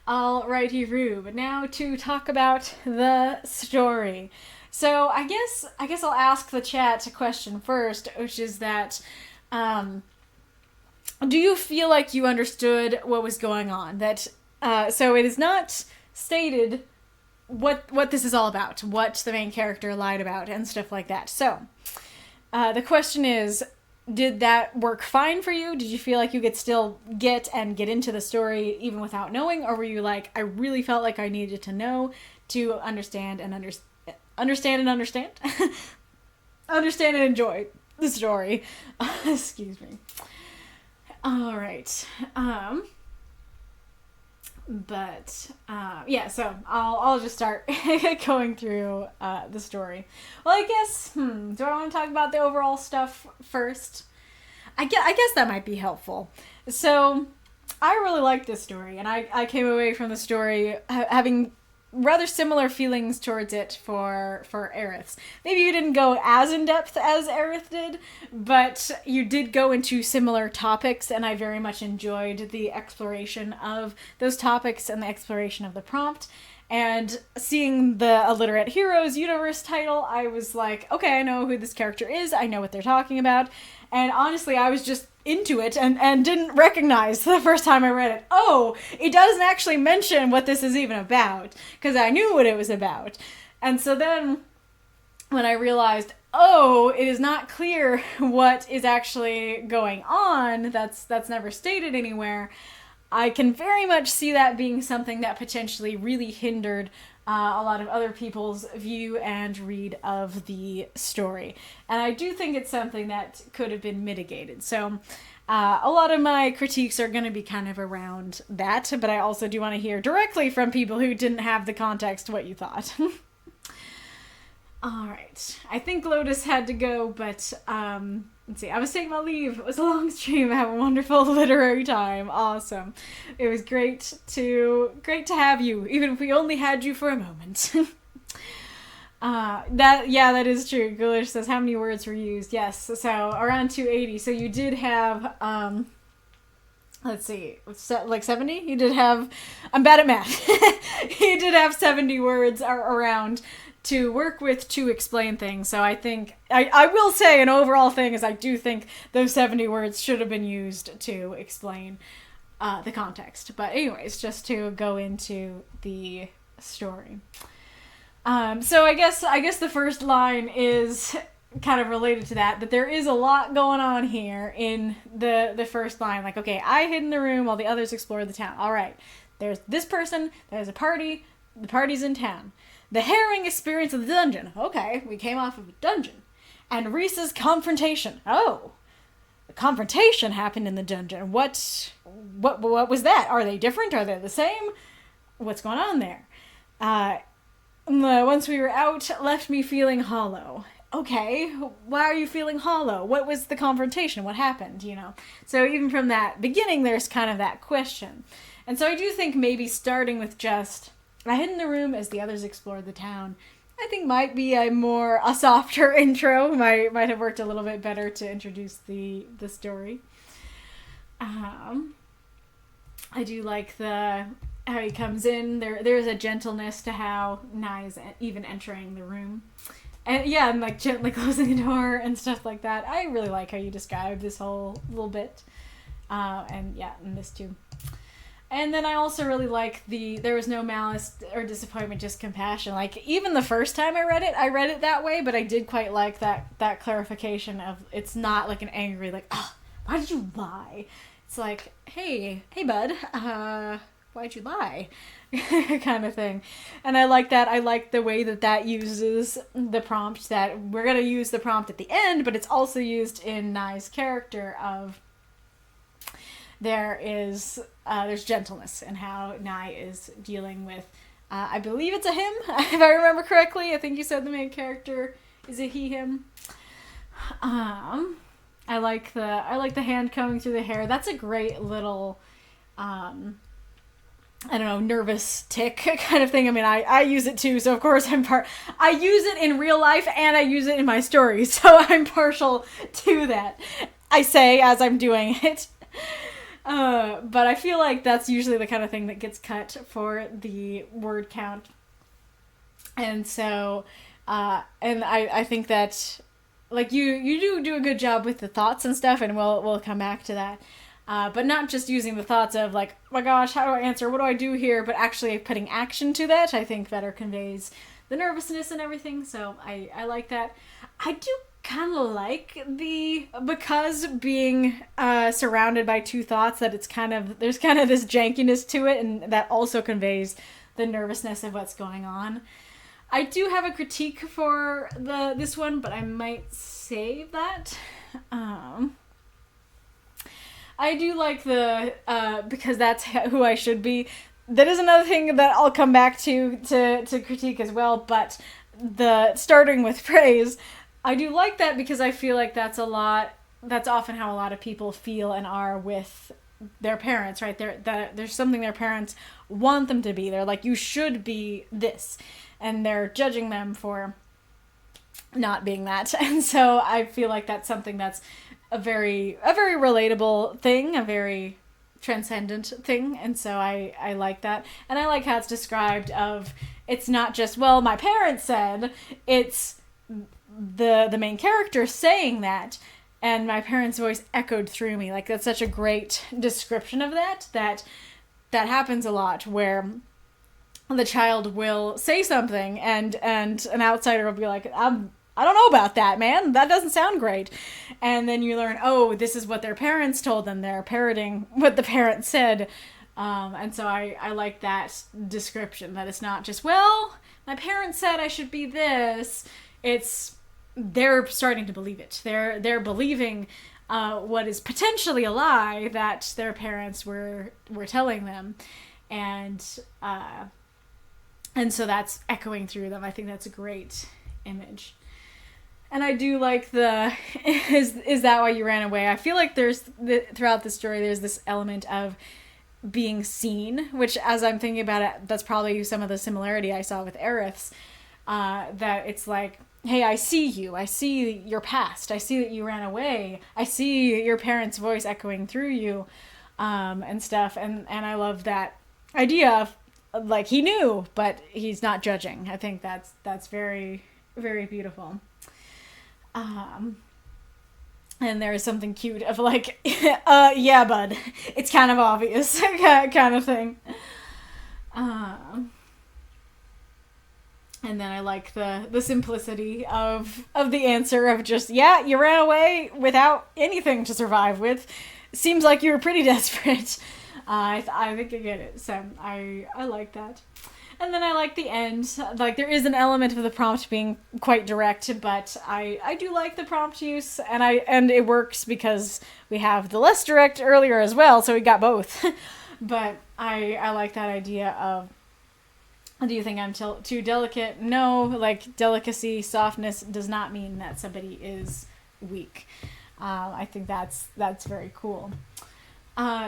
Alrighty, Rube. Now to talk about the story. So I guess I'll ask the chat a question first, which is that, do you feel like you understood what was going on? That, so it is not stated what this is all about, what the main character lied about, and stuff like that. So, the question is, did that work fine for you? Did you feel like you could still get into the story even without knowing? Or were you like, I really felt like I needed to know to understand and understand and enjoy the story. Excuse me. All right. Yeah, so I'll just start going through the story. Well, I guess, do I want to talk about the overall stuff first? I guess that might be helpful. So, I really liked this story, and I came away from the story having rather similar feelings towards it for Arith's. Maybe you didn't go as in-depth as Arith did, but you did go into similar topics, and I very much enjoyed the exploration of those topics and the exploration of the prompt. And seeing the Illiterate Heroes universe title, I was like, okay, I know who this character is, I know what they're talking about, and honestly, I was just into it and didn't recognize the first time I read it, oh, it doesn't actually mention what this is even about, because I knew what it was about. And so then when I realized, oh, it is not clear what is actually going on, that's never stated anywhere, I can very much see that being something that potentially really hindered a lot of other people's view and read of the story. And I do think it's something that could have been mitigated. So a lot of my critiques are going to be kind of around that, but I also do want to hear directly from people who didn't have the context what you thought. Alright, I think Lotus had to go, but let's see, I was taking my leave. It was a long stream. I had a wonderful literary time. Awesome. It was great to have you, even if we only had you for a moment. That is true. Ghoulish says, how many words were used? Yes, so around 280. So you did have, let's see, like 70? You did have, I'm bad at math. You did have 70 words around to work with to explain things. So I think, I will say an overall thing is I do think those 70 words should have been used to explain the context. But anyways, just to go into the story. So I guess the first line is kind of related to that there is a lot going on here in the first line. Like, okay, I hid in the room while the others explored the town. All right, there's this person, there's a party, the party's in town. The harrowing experience of the dungeon. Okay, we came off of a dungeon. And Reese's confrontation. Oh, the confrontation happened in the dungeon. What was that? Are they different? Are they the same? What's going on there? Once we were out, left me feeling hollow. Okay, why are you feeling hollow? What was the confrontation? What happened, So even from that beginning, there's kind of that question. And so I do think maybe starting with just, I hid in the room as the others explored the town, I think might be a softer intro. Might have worked a little bit better to introduce the story. I do like how he comes in. There's a gentleness to how Nye is even entering the room. And yeah, and like gently closing the door and stuff like that. I really like how you describe this whole little bit. And yeah, and this too. And then I also really like there was no malice or disappointment, just compassion. Like, even the first time I read it that way, but I did quite like that clarification of it's not like an angry, like, oh, why did you lie? It's like, hey bud, why'd you lie? kind of thing. And I like that. I like the way that uses the prompt, that we're going to use the prompt at the end, but it's also used in Nye's character of there's gentleness in how Nye is dealing with, I believe it's a him, if I remember correctly. I think you said the main character is a he, him. I like the hand combing through the hair. That's a great little, I don't know, nervous tick kind of thing. I mean, I use it too, so of course I use it in real life and I use it in my stories, so I'm partial to that. I say as I'm doing it. But I feel like that's usually the kind of thing that gets cut for the word count. And so, and I think that, like, you do a good job with the thoughts and stuff, and we'll come back to that. But not just using the thoughts of, like, oh my gosh, how do I answer? What do I do here? But actually putting action to that, I think better conveys the nervousness and everything. So I like that. I do kind of like because being surrounded by two thoughts, that there's kind of this jankiness to it, and that also conveys the nervousness of what's going on. I do have a critique for this one, but I might save that. I do like because that's who I should be. That is another thing that I'll come back to critique as well, but the starting with praise, I do like that because I feel like that's often how a lot of people feel and are with their parents, right? There's something their parents want them to be. They're like, you should be this. And they're judging them for not being that. And so I feel like that's something that's a very relatable thing, a very transcendent thing. And so I like that. And I like how it's described of, it's not just, well, my parents said, it's the main character saying that, and my parents' voice echoed through me. Like, that's such a great description of that happens a lot, where the child will say something and an outsider will be like, I don't know about that, man. That doesn't sound great. And then you learn, oh, this is what their parents told them. They're parroting what the parents said. And so I like that description, that it's not just, well, my parents said I should be this. It's, they're starting to believe it. They're believing what is potentially a lie that their parents were telling them. And so that's echoing through them. I think that's a great image. And I do like is that why you ran away? I feel like throughout the story, there's this element of being seen, which, as I'm thinking about it, that's probably some of the similarity I saw with Arith's, that it's like, hey, I see you. I see your past. I see that you ran away. I see your parents' voice echoing through you, and stuff. And I love that idea of, like, he knew, but he's not judging. I think that's very, very beautiful. And there's something cute of, like, yeah, bud, it's kind of obvious, kind of thing. And then I like the simplicity of the answer of just, yeah, you ran away without anything to survive with. Seems like you were pretty desperate. I think I get it. So I like that. And then I like the end. Like, there is an element of the prompt being quite direct, but I do like the prompt use, and it works because we have the less direct earlier as well, so we got both. But I like that idea of, do you think I'm too delicate? No, like, delicacy, softness does not mean that somebody is weak. I think that's very cool.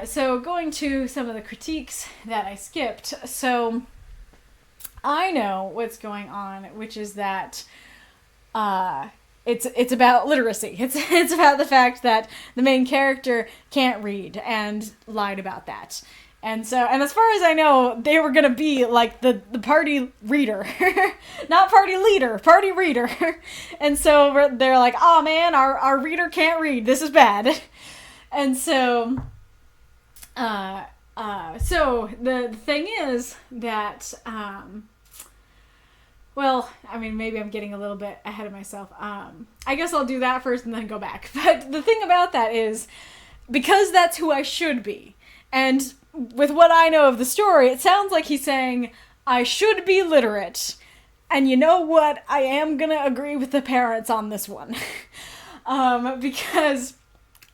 So going to some of the critiques that I skipped. So I know what's going on, which is that it's about literacy. It's about the fact that the main character can't read and lied about that. And so, and as far as I know, they were going to be like the party reader, not party leader, party reader. And so they're like, oh man, our reader can't read. This is bad. And so, So the thing is that, well, I mean, maybe I'm getting a little bit ahead of myself. I guess I'll do that first and then go back. But the thing about that is, because that's who I should be, and with what I know of the story, it sounds like he's saying, I should be literate. And you know what? I am gonna agree with the parents on this one. Because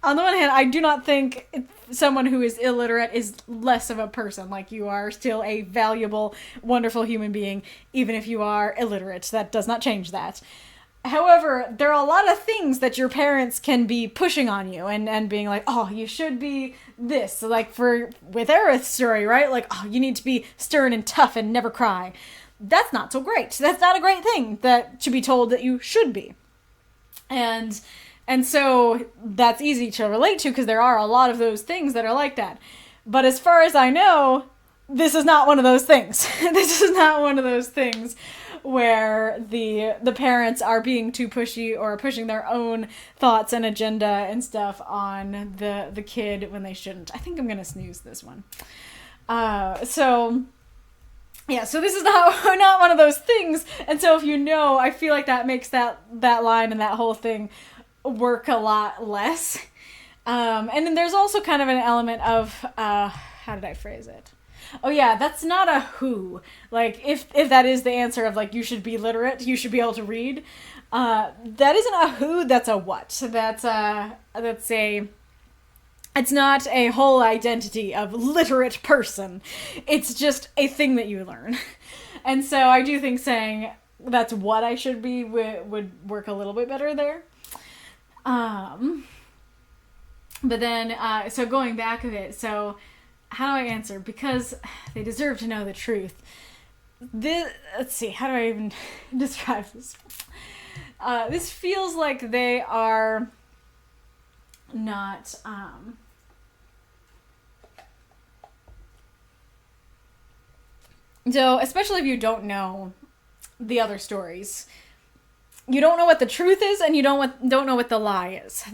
on the one hand, I do not think someone who is illiterate is less of a person. Like, you are still a valuable, wonderful human being, even if you are illiterate. That does not change that. However, there are a lot of things that your parents can be pushing on you and being like, oh, you should be this. Like, with Arith's story, right? Like, oh, you need to be stern and tough and never cry. That's not so great. That's not a great thing that to be told that you should be. And so that's easy to relate to because there are a lot of those things that are like that. But as far as I know, this is not one of those things. This is not one of those things where the parents are being too pushy or pushing their own thoughts and agenda and stuff on the kid when they shouldn't. I think I'm going to snooze this one. Yeah, so this is not one of those things. And so if you know, I feel like that makes that line and that whole thing work a lot less. And then there's also kind of an element of, how did I phrase it? Oh yeah, that's not a who. Like, if that is the answer of, like, you should be literate, you should be able to read, that isn't a who, that's a what. It's not a whole identity of literate person. It's just a thing that you learn. And so I do think saying that's what I should be would work a little bit better there. But then, so going back a bit, so how do I answer? Because they deserve to know the truth. Let's see, how do I even describe this? This feels like they are not, so, especially if you don't know the other stories, you don't know what the truth is, and you don't know what the lie is.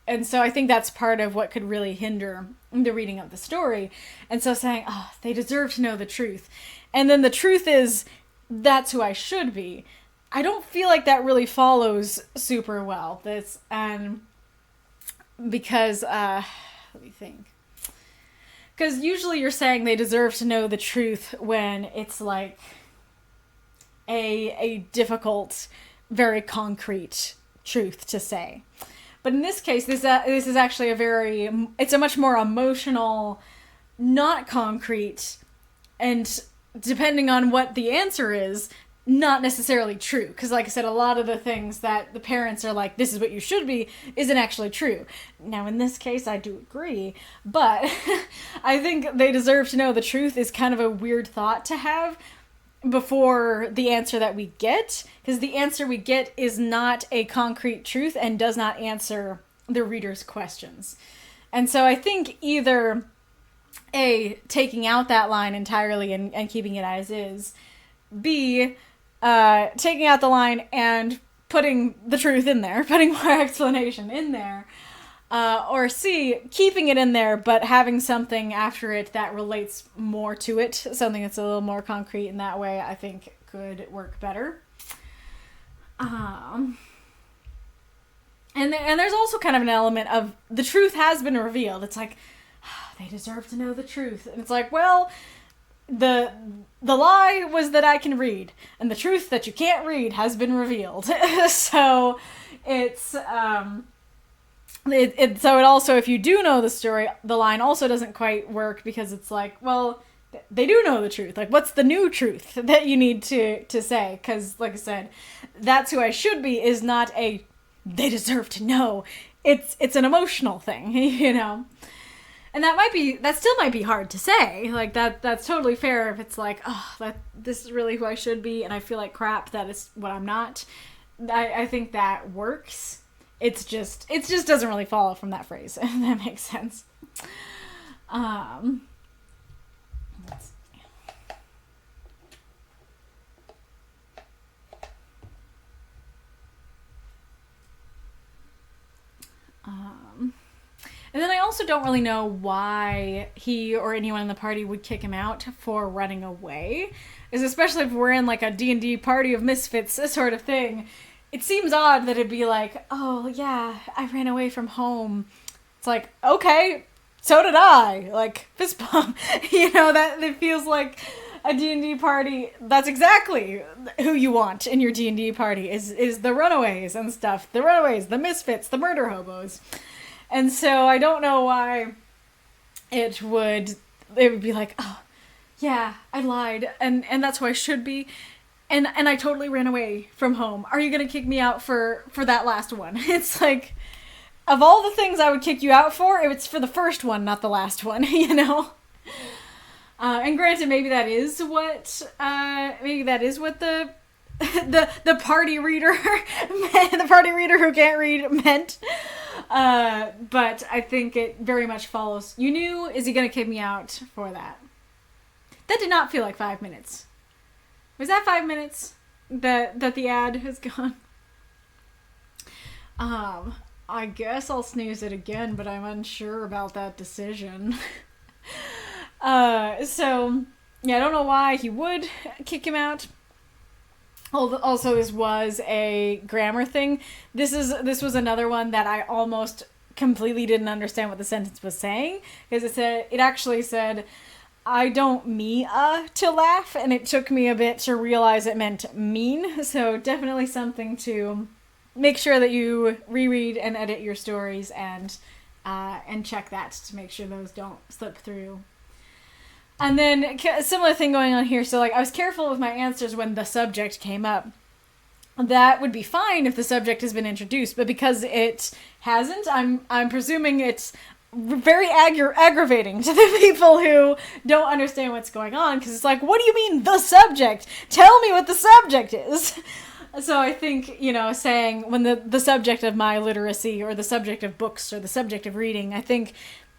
And so I think that's part of what could really hinder the reading of the story. And so saying, oh, they deserve to know the truth. And then the truth is, that's who I should be. I don't feel like that really follows super well. Because, let me think. Because usually you're saying they deserve to know the truth when it's like a difficult, very concrete truth to say. But in this case, this is actually it's a much more emotional, not concrete, and depending on what the answer is, not necessarily true. Because like I said, a lot of the things that the parents are like, this is what you should be, isn't actually true. Now in this case, I do agree, but I think they deserve to know the truth is kind of a weird thought to have before the answer that we get, because the answer we get is not a concrete truth and does not answer the reader's questions. And so I think either A, taking out that line entirely and keeping it as is, B, taking out the line and putting the truth in there, putting more explanation in there, or C, keeping it in there, but having something after it that relates more to it, something that's a little more concrete in that way, I think could work better. And there's also kind of an element of the truth has been revealed. It's like, they deserve to know the truth. And it's like, well, the lie was that I can read, and the truth that you can't read has been revealed. So it's so it also, if you do know the story, the line also doesn't quite work, because it's like, well, they do know the truth. Like, what's the new truth that you need to say? Because, like I said, that's who I should be is not a they deserve to know. It's an emotional thing, you know. And that still might be hard to say. Like, that's totally fair if it's like, oh, this is really who I should be, and I feel like crap that is what I'm not. I think that works. It just doesn't really follow from that phrase, if that makes sense. Let's see. And then I also don't really know why he or anyone in the party would kick him out for running away. Is especially if we're in like a D&D party of misfits, this sort of thing. It seems odd that it'd be like, oh yeah, I ran away from home. It's like, okay, so did I. Like, fist bump. That it feels like a D&D party. That's exactly who you want in your D&D party is the runaways and stuff. The runaways, the misfits, the murder hobos. And so I don't know why it would be like, oh, yeah, I lied. And that's who I should be. And I totally ran away from home. Are you going to kick me out for that last one? It's like, of all the things I would kick you out for, it's for the first one, not the last one, And granted, maybe that is what the party reader, the party reader who can't read meant. But I think it very much follows. You knew, is he going to kick me out for that? That did not feel like 5 minutes. Was that 5 minutes that the ad has gone? I guess I'll snooze it again, but I'm unsure about that decision. So, yeah, I don't know why he would kick him out. Also, this was a grammar thing. This was another one that I almost completely didn't understand what the sentence was saying, because it actually said, I don't mean to laugh, and it took me a bit to realize it meant mean. So definitely something to make sure that you reread and edit your stories and check that to make sure those don't slip through. And then a similar thing going on here. So like I was careful with my answers when the subject came up. That would be fine if the subject has been introduced, but because it hasn't, I'm presuming it's very aggravating to the people who don't understand what's going on, because it's like, what do you mean the subject? Tell me what the subject is. So I think, saying when the subject of my literacy or the subject of books or the subject of reading, I think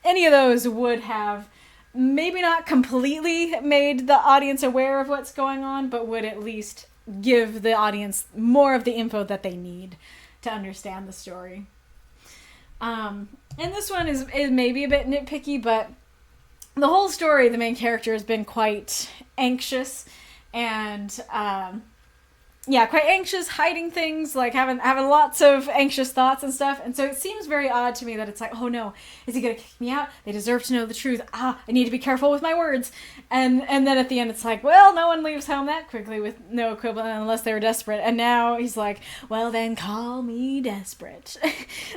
any of those would have maybe not completely made the audience aware of what's going on, but would at least give the audience more of the info that they need to understand the story. And this one is maybe a bit nitpicky, but the whole story, the main character has been quite anxious and, quite anxious, hiding things, like having lots of anxious thoughts and stuff. And so it seems very odd to me that it's like, oh no, is he going to kick me out? They deserve to know the truth. I need to be careful with my words. And then at the end it's like, well, no one leaves home that quickly with no equivalent unless they were desperate. And now he's like, well then call me desperate.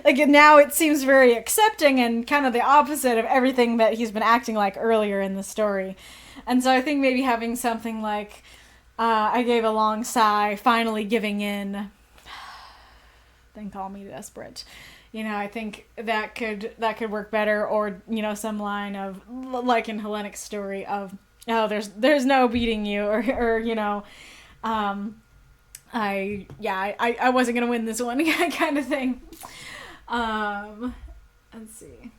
Like now it seems very accepting and kind of the opposite of everything that he's been acting like earlier in the story. And so I think maybe having something like, I gave a long sigh, finally giving in, then call me desperate. I think that could work better, or, some line of, like in Hellenic's story of, oh, there's no beating you, or I wasn't going to win this one, kind of thing. Let's see.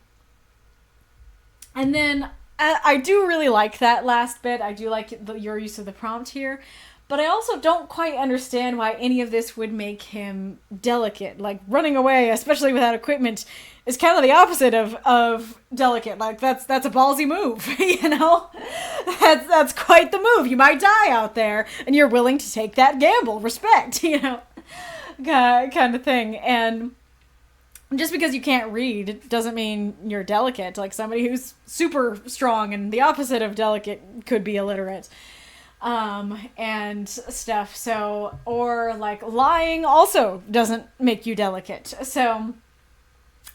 And then I do really like that last bit. I do like your use of the prompt here. But I also don't quite understand why any of this would make him delicate. Like, running away, especially without equipment, is kind of the opposite of delicate. Like, that's a ballsy move, That's quite the move. You might die out there, and you're willing to take that gamble. Respect, kind of thing. And just because you can't read doesn't mean you're delicate. Like, somebody who's super strong and the opposite of delicate could be illiterate. And stuff. So, or like lying also doesn't make you delicate. So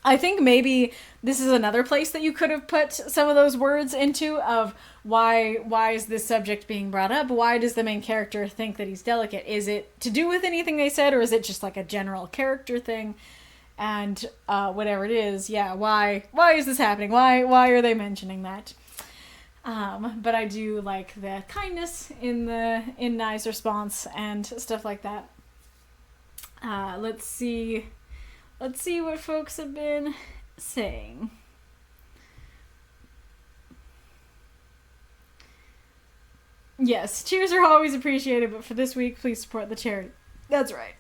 I think maybe this is another place that you could have put some of those words into, of why is this subject being brought up? Why does the main character think that he's delicate? Is it to do with anything they said, or is it just like a general character thing? And whatever it is, why is this happening? Why are they mentioning that? But I do like the kindness in Nye's response and stuff like that. Let's see what folks have been saying. Yes, cheers are always appreciated, but for this week, please support the charity. That's right.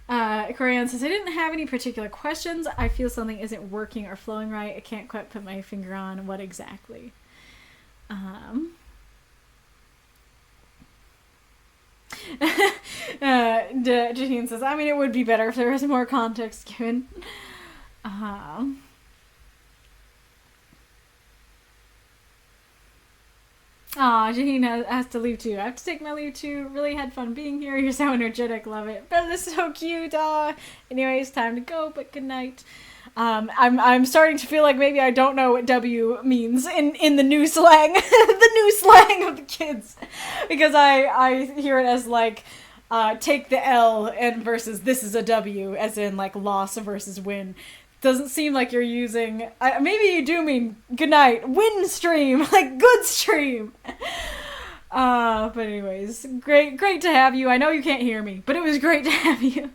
Koryan says, I didn't have any particular questions. I feel something isn't working or flowing right. I can't quite put my finger on what exactly. Jaheen says, I mean, it would be better if there was more context given. Aw, Jaheen has to leave too. I have to take my leave too. Really had fun being here. You're so energetic. Love it. But it's so cute. Anyways, time to go, but good night. I'm starting to feel like maybe I don't know what W means in the new slang, the new slang of the kids, because I hear it as like, take the L and versus this is a W, as in like loss versus win. Doesn't seem like you're using. Maybe you do mean good night, win stream, like good stream. But anyways, great to have you. I know you can't hear me, but it was great to have you.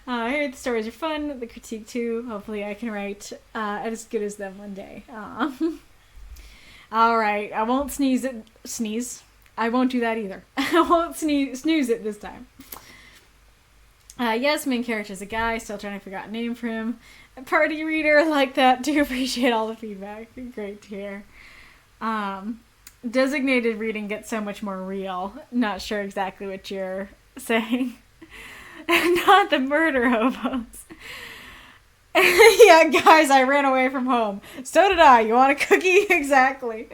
I heard the stories are fun, the critique too. Hopefully I can write as good as them one day. Alright, I won't sneeze. I won't do that either. I won't snooze it this time. Yes, main character's a guy, still trying to figure out a name for him. A party reader, like that. Do appreciate all the feedback. Great to hear. Designated reading gets so much more real. Not sure exactly what you're saying. Not the murder hobos. Yeah, guys, I ran away from home. So did I. You want a cookie? Exactly.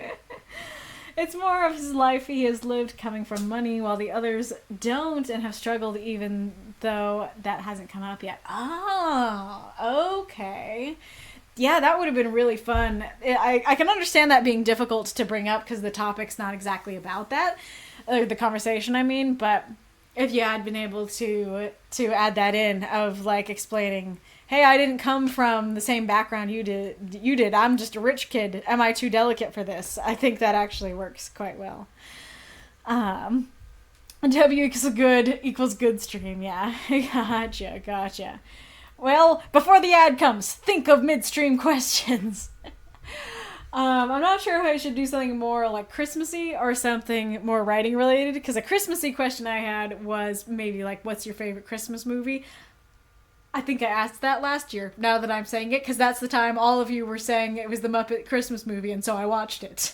It's more of his life he has lived coming from money, while the others don't and have struggled, even though that hasn't come up yet. Oh, okay. Yeah, that would have been really fun. I can understand that being difficult to bring up because the topic's not exactly about that. The conversation, I mean, but if you had been able to add that in of like explaining, hey, I didn't come from the same background you did. I'm just a rich kid. Am I too delicate for this? I think that actually works quite well. W equals good stream. Yeah, gotcha. Well, before the ad comes, think of midstream questions. I'm not sure if I should do something more like Christmassy or something more writing related, because a Christmassy question I had was maybe like, what's your favorite Christmas movie? I think I asked that last year, now that I'm saying it, because that's the time all of you were saying it was the Muppet Christmas movie, and so I watched it.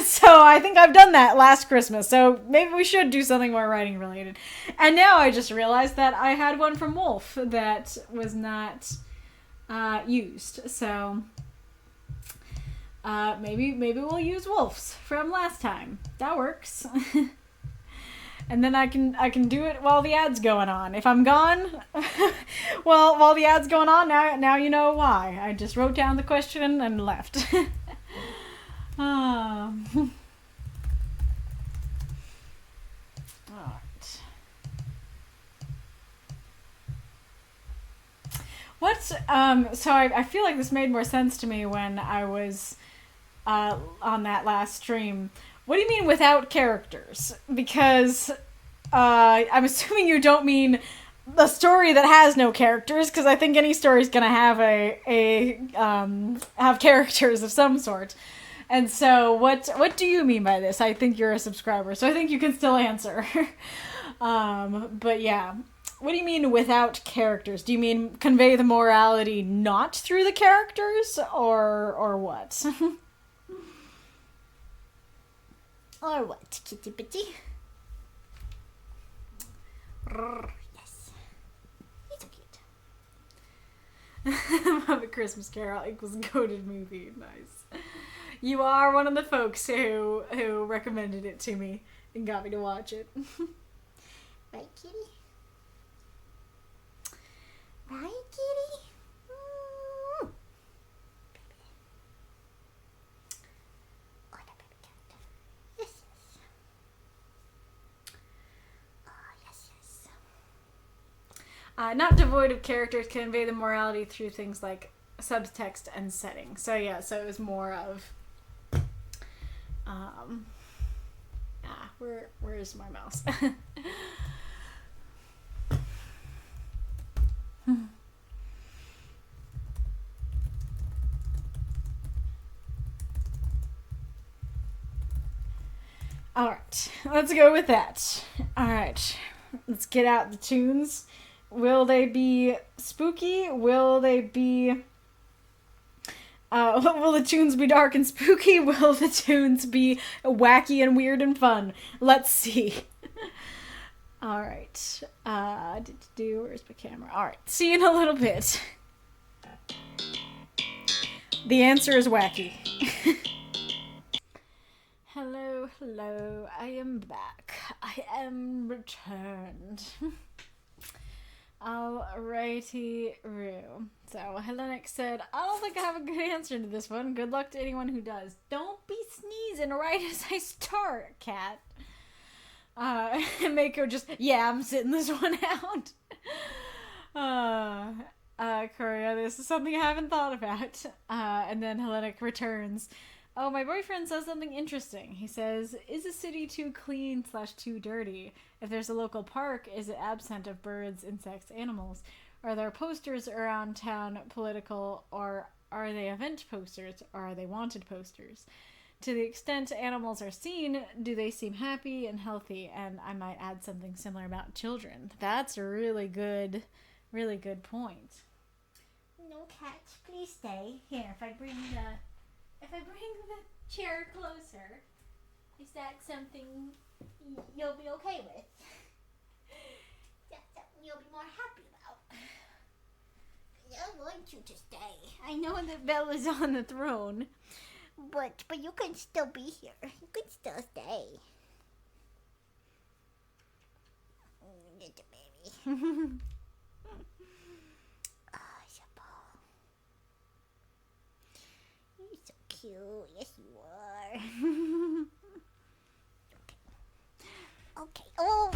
So I think I've done that last Christmas, so maybe we should do something more writing related. And now I just realized that I had one from Wolf that was not used, so maybe we'll use Wolf's from last time. That works. And then I can do it while the ad's going on. If I'm gone, well, while the ad's going on, now you know why. I just wrote down the question and left. Alright. So I feel like this made more sense to me when I was on that last stream. What do you mean without characters? Because I'm assuming you don't mean a story that has no characters, because I think any story is gonna have have characters of some sort. And so, what do you mean by this? I think you're a subscriber, so I think you can still answer. But yeah, what do you mean without characters? Do you mean convey the morality not through the characters, or what? Or what, kitty bitty? Yes. He's so cute. Muppet Christmas Carol equals goated movie. Nice. You are one of the folks who recommended it to me and got me to watch it. Right, kitty? Right, kitty? Not devoid of characters, convey the morality through things like subtext and setting. So yeah, so it was more of where is my mouse? Alright, let's go with that. Alright, let's get out the tunes Will they be spooky? Will they be... will the tunes be dark and spooky? Will the tunes be wacky and weird and fun? Let's see. Alright. Where's my camera? Alright, see you in a little bit. The answer is wacky. Hello, I am back. I am returned. Alrighty-roo. So, Hellenic said, I don't think I have a good answer to this one. Good luck to anyone who does. Don't be sneezing right as I start, cat. Mako just, yeah, I'm sitting this one out. Koryan, this is something I haven't thought about. And then Hellenic returns. Oh, my boyfriend says something interesting. He says, is a city too clean / too dirty? If there's a local park, is it absent of birds, insects, animals? Are there posters around town political, or are they event posters, or are they wanted posters? To the extent animals are seen, do they seem happy and healthy? And I might add something similar about children. That's a really good point. No, cats, please stay. Here, if I bring the chair closer, is that something you'll be okay with? That's something you'll be more happy about? I want you to stay. I know that Bella's on the throne, but you can still be here. You can still stay. Little baby. Cute. Yes, you are. Okay. Oh.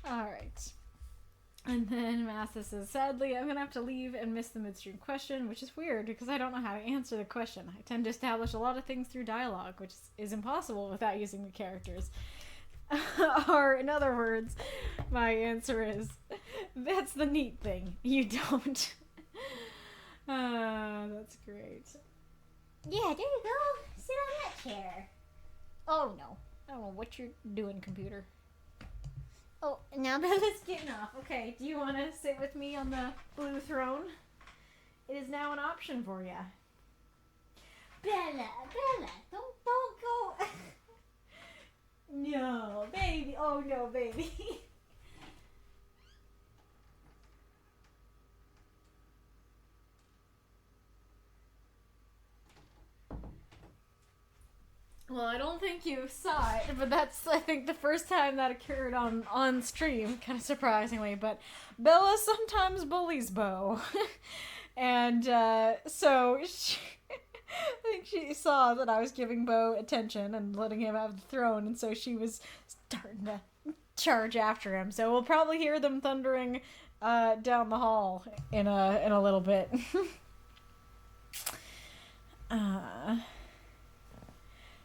All right. And then Massa says, sadly, I'm going to have to leave and miss the midstream question, which is weird because I don't know how to answer the question. I tend to establish a lot of things through dialogue, which is impossible without using the characters. Or, in other words, my answer is, that's the neat thing. You don't. That's great. Yeah, there you go. Sit on that chair. Oh, no. I don't know what you're doing, computer. Oh, now Bella's Getting off. Okay, do you want to sit with me on the blue throne? It is now an option for you. Bella, don't go. No, baby. Oh, no, baby. Well, I don't think you saw it, but that's, I think, the first time that occurred on stream, kind of surprisingly, but Bella sometimes bullies Bo. And, so, I think she saw that I was giving Bo attention and letting him have the throne, and so she was starting to charge after him. So we'll probably hear them thundering, down the hall in a little bit.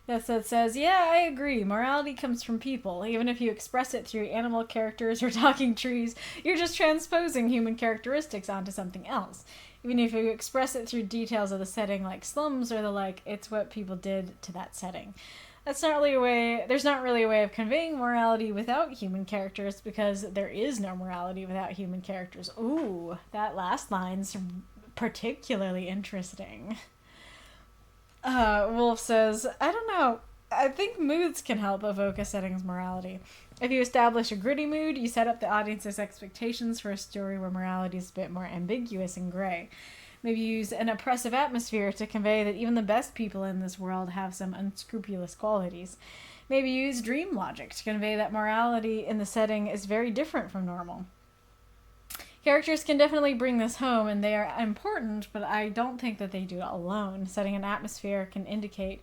That says, yeah, I agree. Morality comes from people. Even if you express it through animal characters or talking trees, you're just transposing human characteristics onto something else. Even if you express it through details of the setting like slums or the like, it's what people did to that setting. There's not really a way of conveying morality without human characters because there is no morality without human characters. Ooh, that last line's particularly interesting. Wolf says, I don't know. I think moods can help evoke a setting's morality. If you establish a gritty mood, you set up the audience's expectations for a story where morality is a bit more ambiguous and gray. Maybe use an oppressive atmosphere to convey that even the best people in this world have some unscrupulous qualities. Maybe use dream logic to convey that morality in the setting is very different from normal. Characters can definitely bring this home, and they are important, but I don't think that they do it alone. Setting an atmosphere can indicate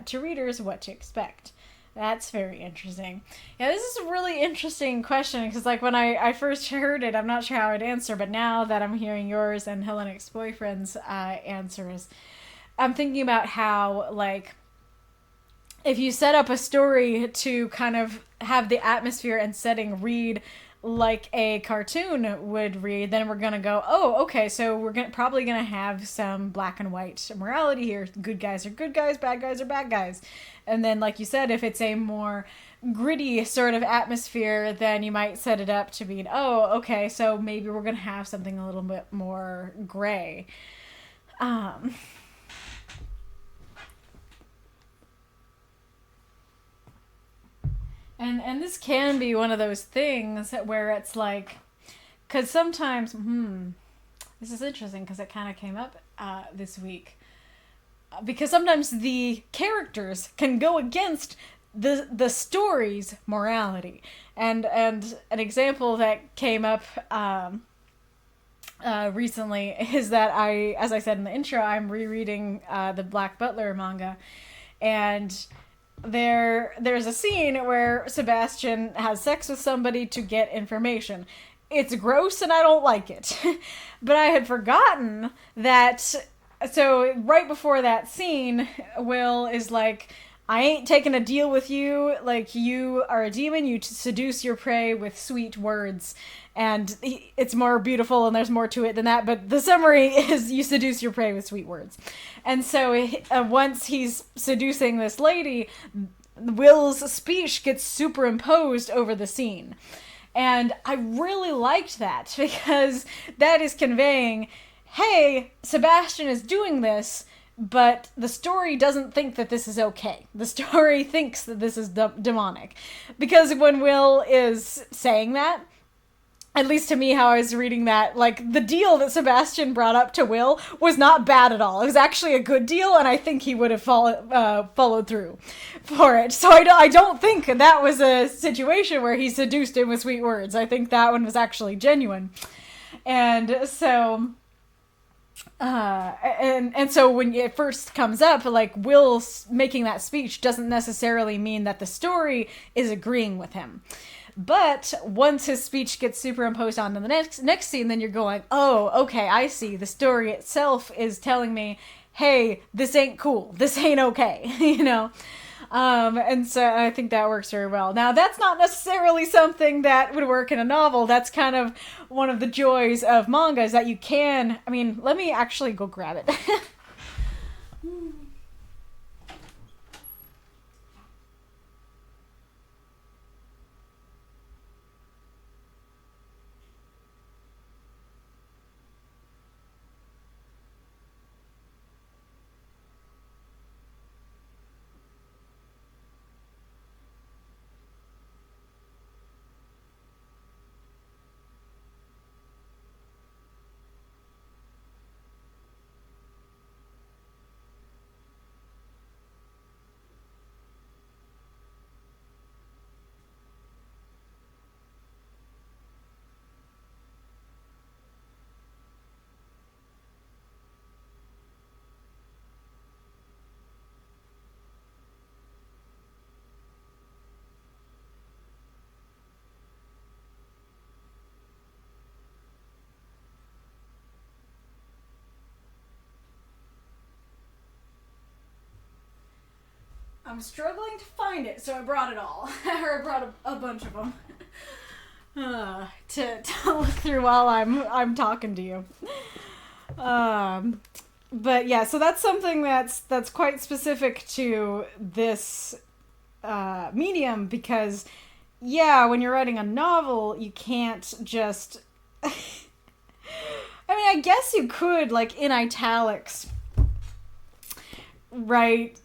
to readers what to expect. That's very interesting. Yeah, this is a really interesting question, because like when I first heard it, I'm not sure how I'd answer, but now that I'm hearing yours and Hellenic's boyfriend's answers, I'm thinking about how, like, if you set up a story to kind of have the atmosphere and setting read like a cartoon would read, then we're gonna go, oh, okay, so we're probably gonna have some black and white morality here. Good guys are good guys, bad guys are bad guys. And then, like you said, if it's a more gritty sort of atmosphere, then you might set it up to be, oh, okay, so maybe we're gonna have something a little bit more gray. And this can be one of those things where it's like, because sometimes, this is interesting because it kind of came up this week. Because sometimes the characters can go against the story's morality. And an example that came up recently is that as I said in the intro, I'm rereading the Black Butler manga. And there's a scene where Sebastian has sex with somebody to get information. It's gross and I don't like it. But I had forgotten that, so right before that scene, Will is like, I ain't taking a deal with you, like you are a demon, you seduce your prey with sweet words. And it's more beautiful and there's more to it than that, but the summary is you seduce your prey with sweet words. And so once he's seducing this lady, Will's speech gets superimposed over the scene. And I really liked that because that is conveying, hey, Sebastian is doing this, but the story doesn't think that this is okay. The story thinks that this is demonic. Because when Will is saying that, at least to me, how I was reading that, like, the deal that Sebastian brought up to Will was not bad at all. It was actually a good deal, and I think he would have followed through for it. So I don't think that was a situation where he seduced him with sweet words. I think that one was actually genuine. And so... and so when it first comes up, like, Will making that speech doesn't necessarily mean that the story is agreeing with him. But once his speech gets superimposed onto the next scene, then you're going, oh, okay, I see. The story itself is telling me, hey, this ain't cool. This ain't okay, you know? And so I think that works very well. Now, that's not necessarily something that would work in a novel. That's kind of one of the joys of manga is that you can... I mean, let me actually go grab it. I'm struggling to find it, so I brought it all. Or I brought a bunch of them. To look through while I'm talking to you. But yeah, so that's something that's quite specific to this medium because, yeah, when you're writing a novel, you can't just... I mean, I guess you could, like, in italics, write,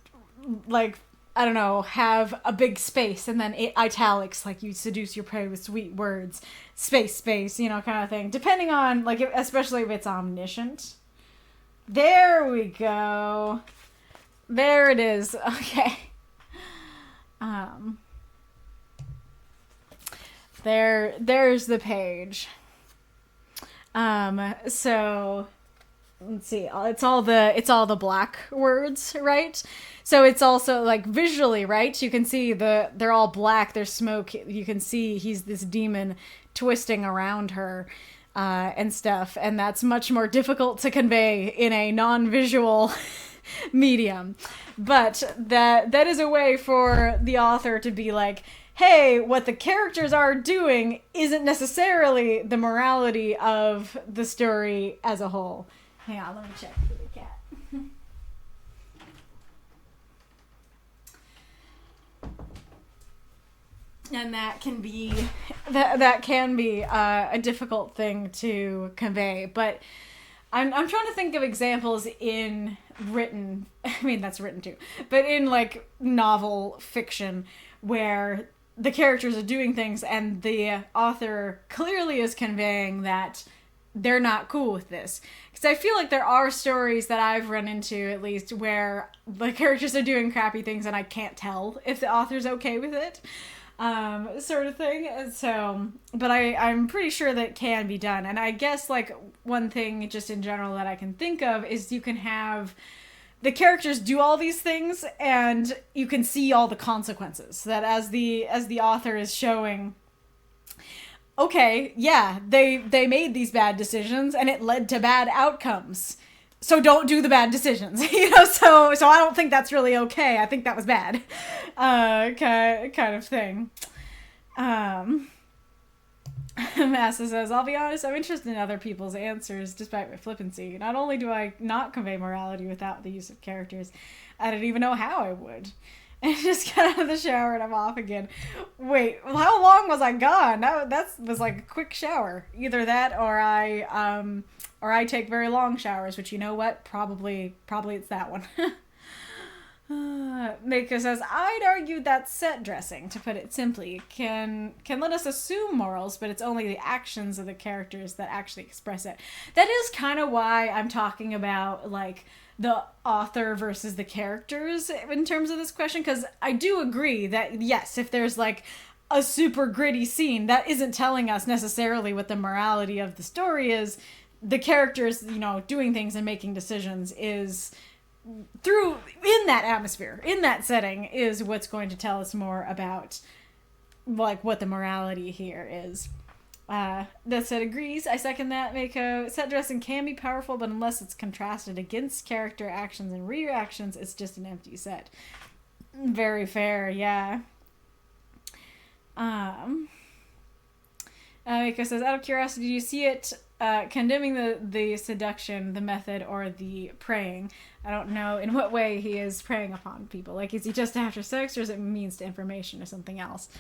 like, I don't know, have a big space and then italics, like you seduce your prey with sweet words, space, you know, kind of thing. Depending on, like, especially if it's omniscient. There we go. There it is. Okay. There's the page. So let's see. It's all the black words, right? So it's also, like, visually, right? You can see they're all black, there's smoke. You can see he's this demon twisting around her and stuff. And that's much more difficult to convey in a non-visual medium. But that is a way for the author to be like, hey, what the characters are doing isn't necessarily the morality of the story as a whole. Hang on, let me check for the cat. And that can be a difficult thing to convey. But I'm trying to think of examples in written, I mean that's written too, but in like novel fiction where the characters are doing things and the author clearly is conveying that they're not cool with this. Because I feel like there are stories that I've run into, at least, where the characters are doing crappy things and I can't tell if the author's okay with it. Sort of thing. So, but I'm pretty sure that it can be done. And I guess, like, one thing just in general that I can think of is you can have the characters do all these things and you can see all the consequences. That as the author is showing, okay, yeah, they made these bad decisions and it led to bad outcomes. So don't do the bad decisions, so I don't think that's really okay. I think that was bad. Kind of thing. Massa says, I'll be honest, I'm interested in other people's answers despite my flippancy. Not only do I not convey morality without the use of characters, I don't even know how I would. And just got out of the shower and I'm off again. Wait, how long was I gone? That was like a quick shower. Either that or I take very long showers, which, you know what? Probably it's that one. Mako says, I'd argue that set dressing, to put it simply, can let us assume morals, but it's only the actions of the characters that actually express it. That is kind of why I'm talking about, like, the author versus the characters in terms of this question, because I do agree that, yes, if there's, like, a super gritty scene, that isn't telling us necessarily what the morality of the story is. The characters, doing things and making decisions is in that atmosphere, in that setting, is what's going to tell us more about, like, what the morality here is. That said, agrees. I second that, Mako. Set dressing can be powerful, but unless it's contrasted against character actions and reactions, it's just an empty set. Very fair, yeah. Mako says, out of curiosity, do you see it condemning the seduction, the method, or the preying? I don't know in what way he is preying upon people. Like, is he just after sex, or is it means to information or something else?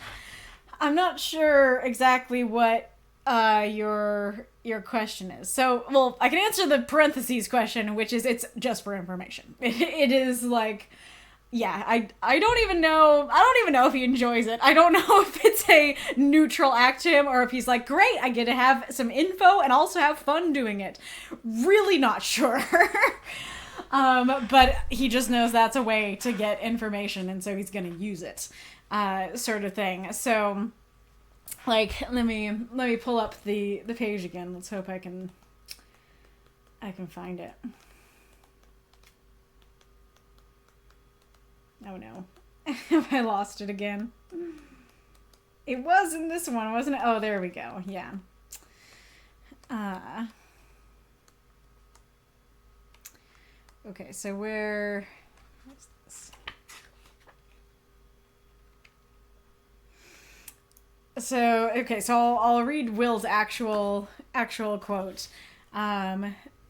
I'm not sure exactly what your question is. So, well, I can answer the parentheses question, which is it's just for information. It is like, yeah, I don't even know if he enjoys it. I don't know if it's a neutral act to him or if he's like, great, I get to have some info and also have fun doing it. Really not sure. But he just knows that's a way to get information, and so he's gonna use it, sort of thing. So, like, let me pull up the page again. Let's hope I can find it. Oh no. I lost it again. It was in this one, wasn't it? Oh, there we go. Yeah. Okay, so what's this? So, okay, so I'll read Will's actual quote.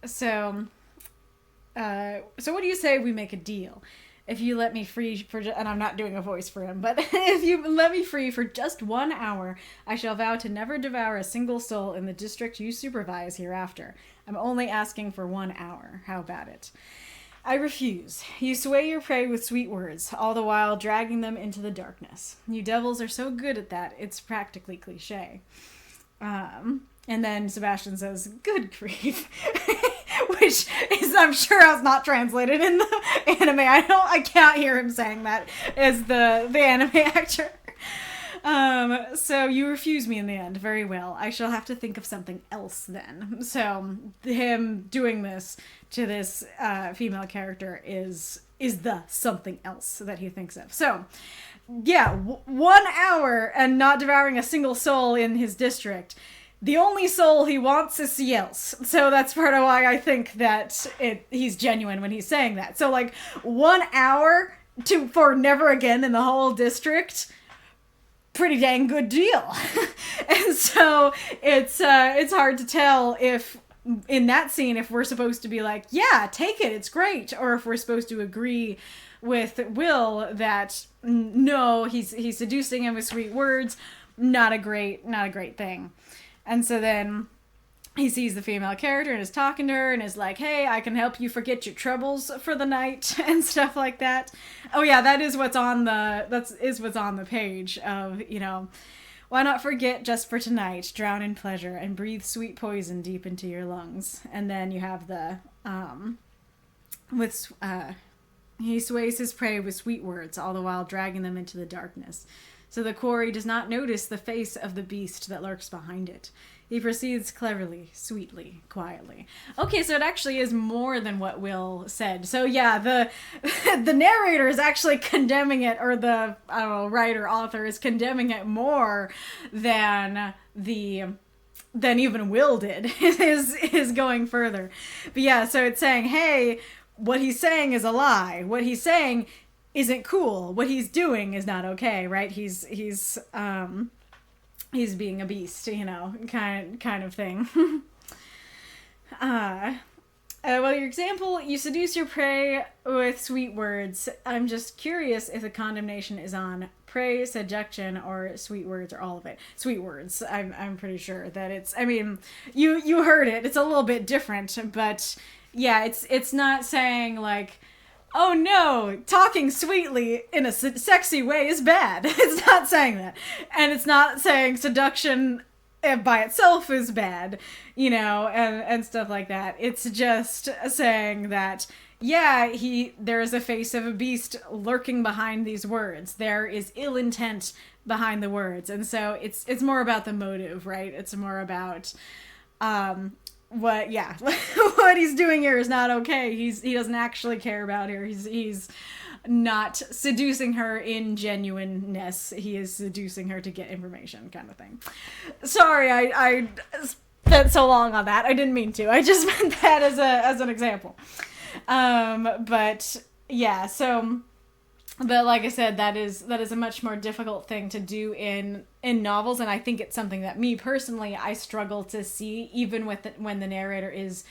So what do you say we make a deal? If you let me free for, and I'm not doing a voice for him, but if you let me free for just 1 hour, I shall vow to never devour a single soul in the district you supervise hereafter. I'm only asking for 1 hour. How about it? I refuse. You sway your prey with sweet words, all the while dragging them into the darkness. You devils are so good at that, it's practically cliche. And then Sebastian says, good grief. Which is, I'm sure, I was not translated in the anime. I can't hear him saying that as the anime actor. So you refuse me in the end. Very well. I shall have to think of something else then. So him doing this to this female character is the something else that he thinks of. So, yeah, 1 hour and not devouring a single soul in his district. The only soul he wants is Ciel's. So that's part of why I think that he's genuine when he's saying that. So, like, 1 hour for never again in the whole district. pretty dang good deal. And so it's hard to tell if in that scene if we're supposed to be like, yeah, take it, it's great, or if we're supposed to agree with Will that no, he's seducing him with sweet words, not a great thing. And so then he sees the female character and is talking to her and is like, hey, I can help you forget your troubles for the night and stuff like that. Oh yeah, that is what's on the page of, you know, why not forget just for tonight, drown in pleasure and breathe sweet poison deep into your lungs. And then you have the he sways his prey with sweet words, all the while dragging them into the darkness. So the quarry does not notice the face of the beast that lurks behind it. He proceeds cleverly, sweetly, quietly. Okay, so it actually is more than what Will said. So yeah, the narrator is actually condemning it, or the, I don't know, writer, author is condemning it more than even Will did, is going further. But yeah, so it's saying, hey, what he's saying is a lie. What he's saying isn't cool. What he's doing is not okay, right? He's being a beast, you know, kind of thing. Well, your example, you seduce your prey with sweet words. I'm just curious if the condemnation is on prey, seduction, or sweet words, or all of it. Sweet words. I'm pretty sure that it's, I mean, you heard it. It's a little bit different, but yeah, it's not saying like, oh no, talking sweetly in a sexy way is bad. It's not saying that. And it's not saying seduction by itself is bad, you know, and stuff like that. It's just saying that, yeah, there is a face of a beast lurking behind these words. There is ill intent behind the words. And so it's more about the motive, right? It's more about, what he's doing here is not okay. He doesn't actually care about her. He's not seducing her in genuineness. He is seducing her to get information, kind of thing. Sorry, I spent so long on that. I didn't mean to. I just meant that as an example. But yeah, so, but like I said, that is a much more difficult thing to do in novels, and I think it's something that me personally I struggle to see, even when the narrator is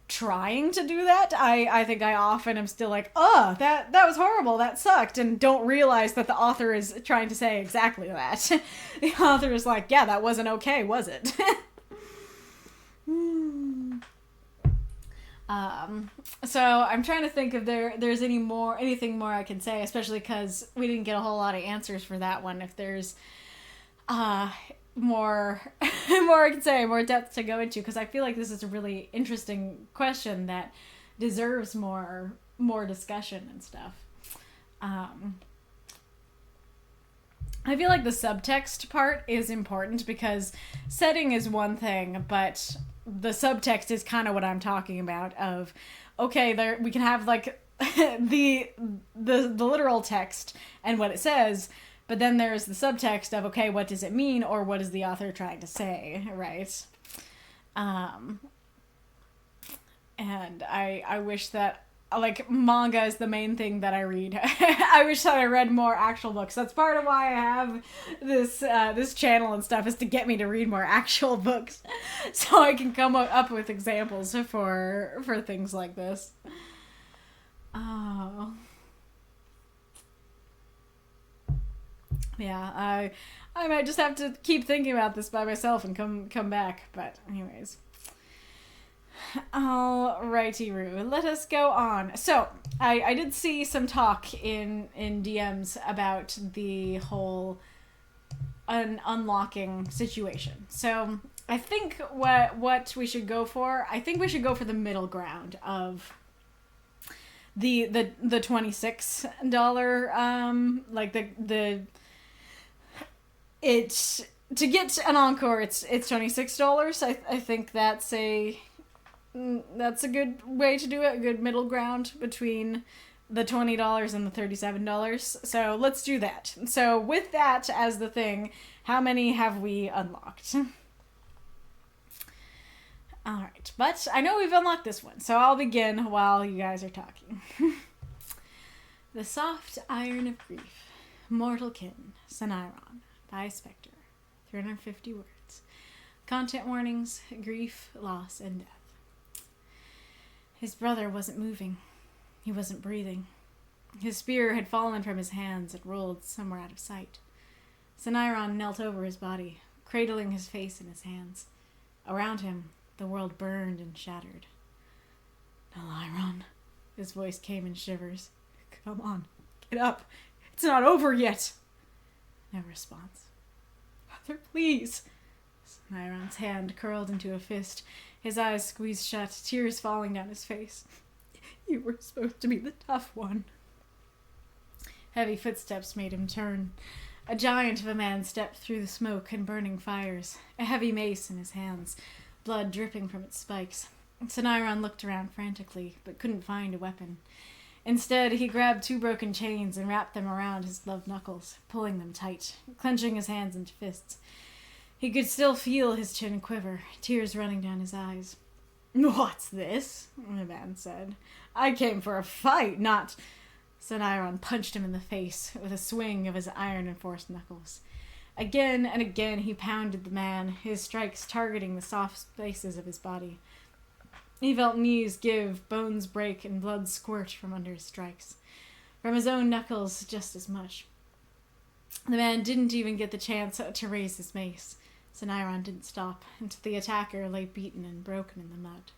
trying to do that. I think I often am still like, oh, that was horrible, that sucked, and don't realize that the author is trying to say exactly that. The author is like, yeah, that wasn't okay, was it? So I'm trying to think if there's anything more I can say, especially because we didn't get a whole lot of answers for that one. If there's more I can say, more depth to go into, because I feel like this is a really interesting question that deserves more discussion and stuff. I feel like the subtext part is important, because setting is one thing, but the subtext is kind of what I'm talking about, of, okay, there we can have like the literal text and what it says, but then there's the subtext of, okay, what does it mean, or what is the author trying to say, right? And I wish that, like, manga is the main thing that I read. I wish that I read more actual books. That's part of why I have this channel and stuff, is to get me to read more actual books, so I can come up with examples for things like this. Oh. Yeah, I might just have to keep thinking about this by myself and come back, but anyways. Alrighty-roo, let us go on. So, I did see some talk in DMs about the whole unlocking situation. So, I think what we should go for, I think we should go for the middle ground of the $26, like it's, to get an encore, it's $26. I think that's a good way to do it, a good middle ground between the $20 and the $37. So let's do that. So with that as the thing, how many have we unlocked? Alright, but I know we've unlocked this one, so I'll begin while you guys are talking. The Soft Iron of Grief, Mortal Kin, Saniron, by Spectre. 350 words. Content warnings, grief, loss, and death. His brother wasn't moving. He wasn't breathing. His spear had fallen from his hands and rolled somewhere out of sight. Saniron knelt over his body, cradling his face in his hands. Around him, the world burned and shattered. Saniron, his voice came in shivers. Come on, get up. It's not over yet. No response. Mother, please. Saniron's hand curled into a fist, his eyes squeezed shut, tears falling down his face. You were supposed to be the tough one. Heavy footsteps made him turn. A giant of a man stepped through the smoke and burning fires, a heavy mace in his hands, blood dripping from its spikes. Saniron looked around frantically, but couldn't find a weapon. Instead, he grabbed 2 broken chains and wrapped them around his gloved knuckles, pulling them tight, clenching his hands into fists. He could still feel his chin quiver, tears running down his eyes. What's this? The man said. I came for a fight, not... Saniron punched him in the face with a swing of his iron-enforced knuckles. Again and again he pounded the man, his strikes targeting the soft spaces of his body. He felt knees give, bones break, and blood squirt from under his strikes. From his own knuckles, just as much. The man didn't even get the chance to raise his mace. Saniron didn't stop until the attacker lay beaten and broken in the mud.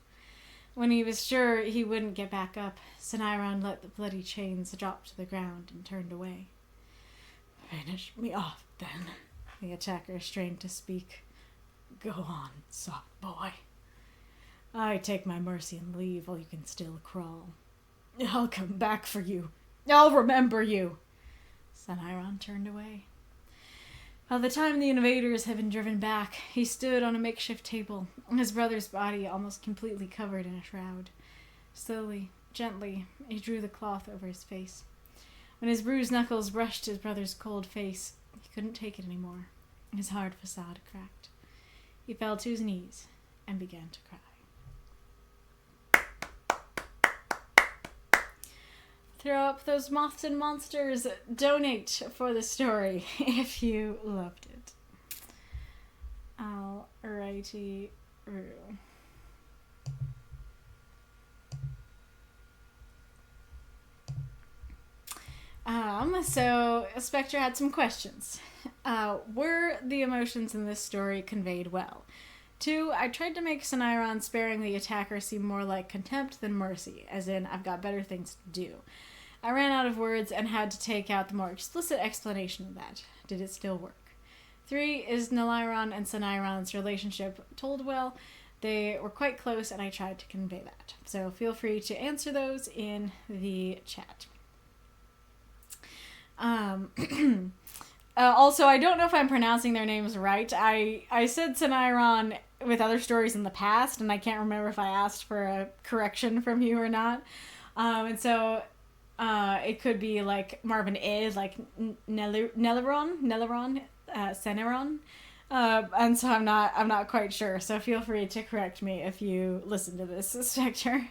When he was sure he wouldn't get back up, Saniron let the bloody chains drop to the ground and turned away. Finish me off, then, the attacker strained to speak. Go on, soft boy. I take my mercy and leave while you can still crawl. I'll come back for you. I'll remember you. Saniron turned away. By the time the invaders had been driven back, he stood on a makeshift table, his brother's body almost completely covered in a shroud. Slowly, gently, he drew the cloth over his face. When his bruised knuckles brushed his brother's cold face, he couldn't take it anymore. His hard facade cracked. He fell to his knees and began to cry. Throw up those moths and monsters. Donate for the story if you loved it. Alrighty. So Spectre had some questions. Were the emotions in this story conveyed well? 2, I tried to make Saniron sparing the attacker seem more like contempt than mercy, as in, I've got better things to do. I ran out of words and had to take out the more explicit explanation of that. Did it still work? 3, is Naliron and Saniron's relationship told well? They were quite close and I tried to convey that. So feel free to answer those in the chat. Also, I don't know if I'm pronouncing their names right. I said Saniron with other stories in the past, and I can't remember if I asked for a correction from you or not. And so it could be like Marvin is like Neleron, Saniron. And so I'm not quite sure. So feel free to correct me if you listen to this, Spectre.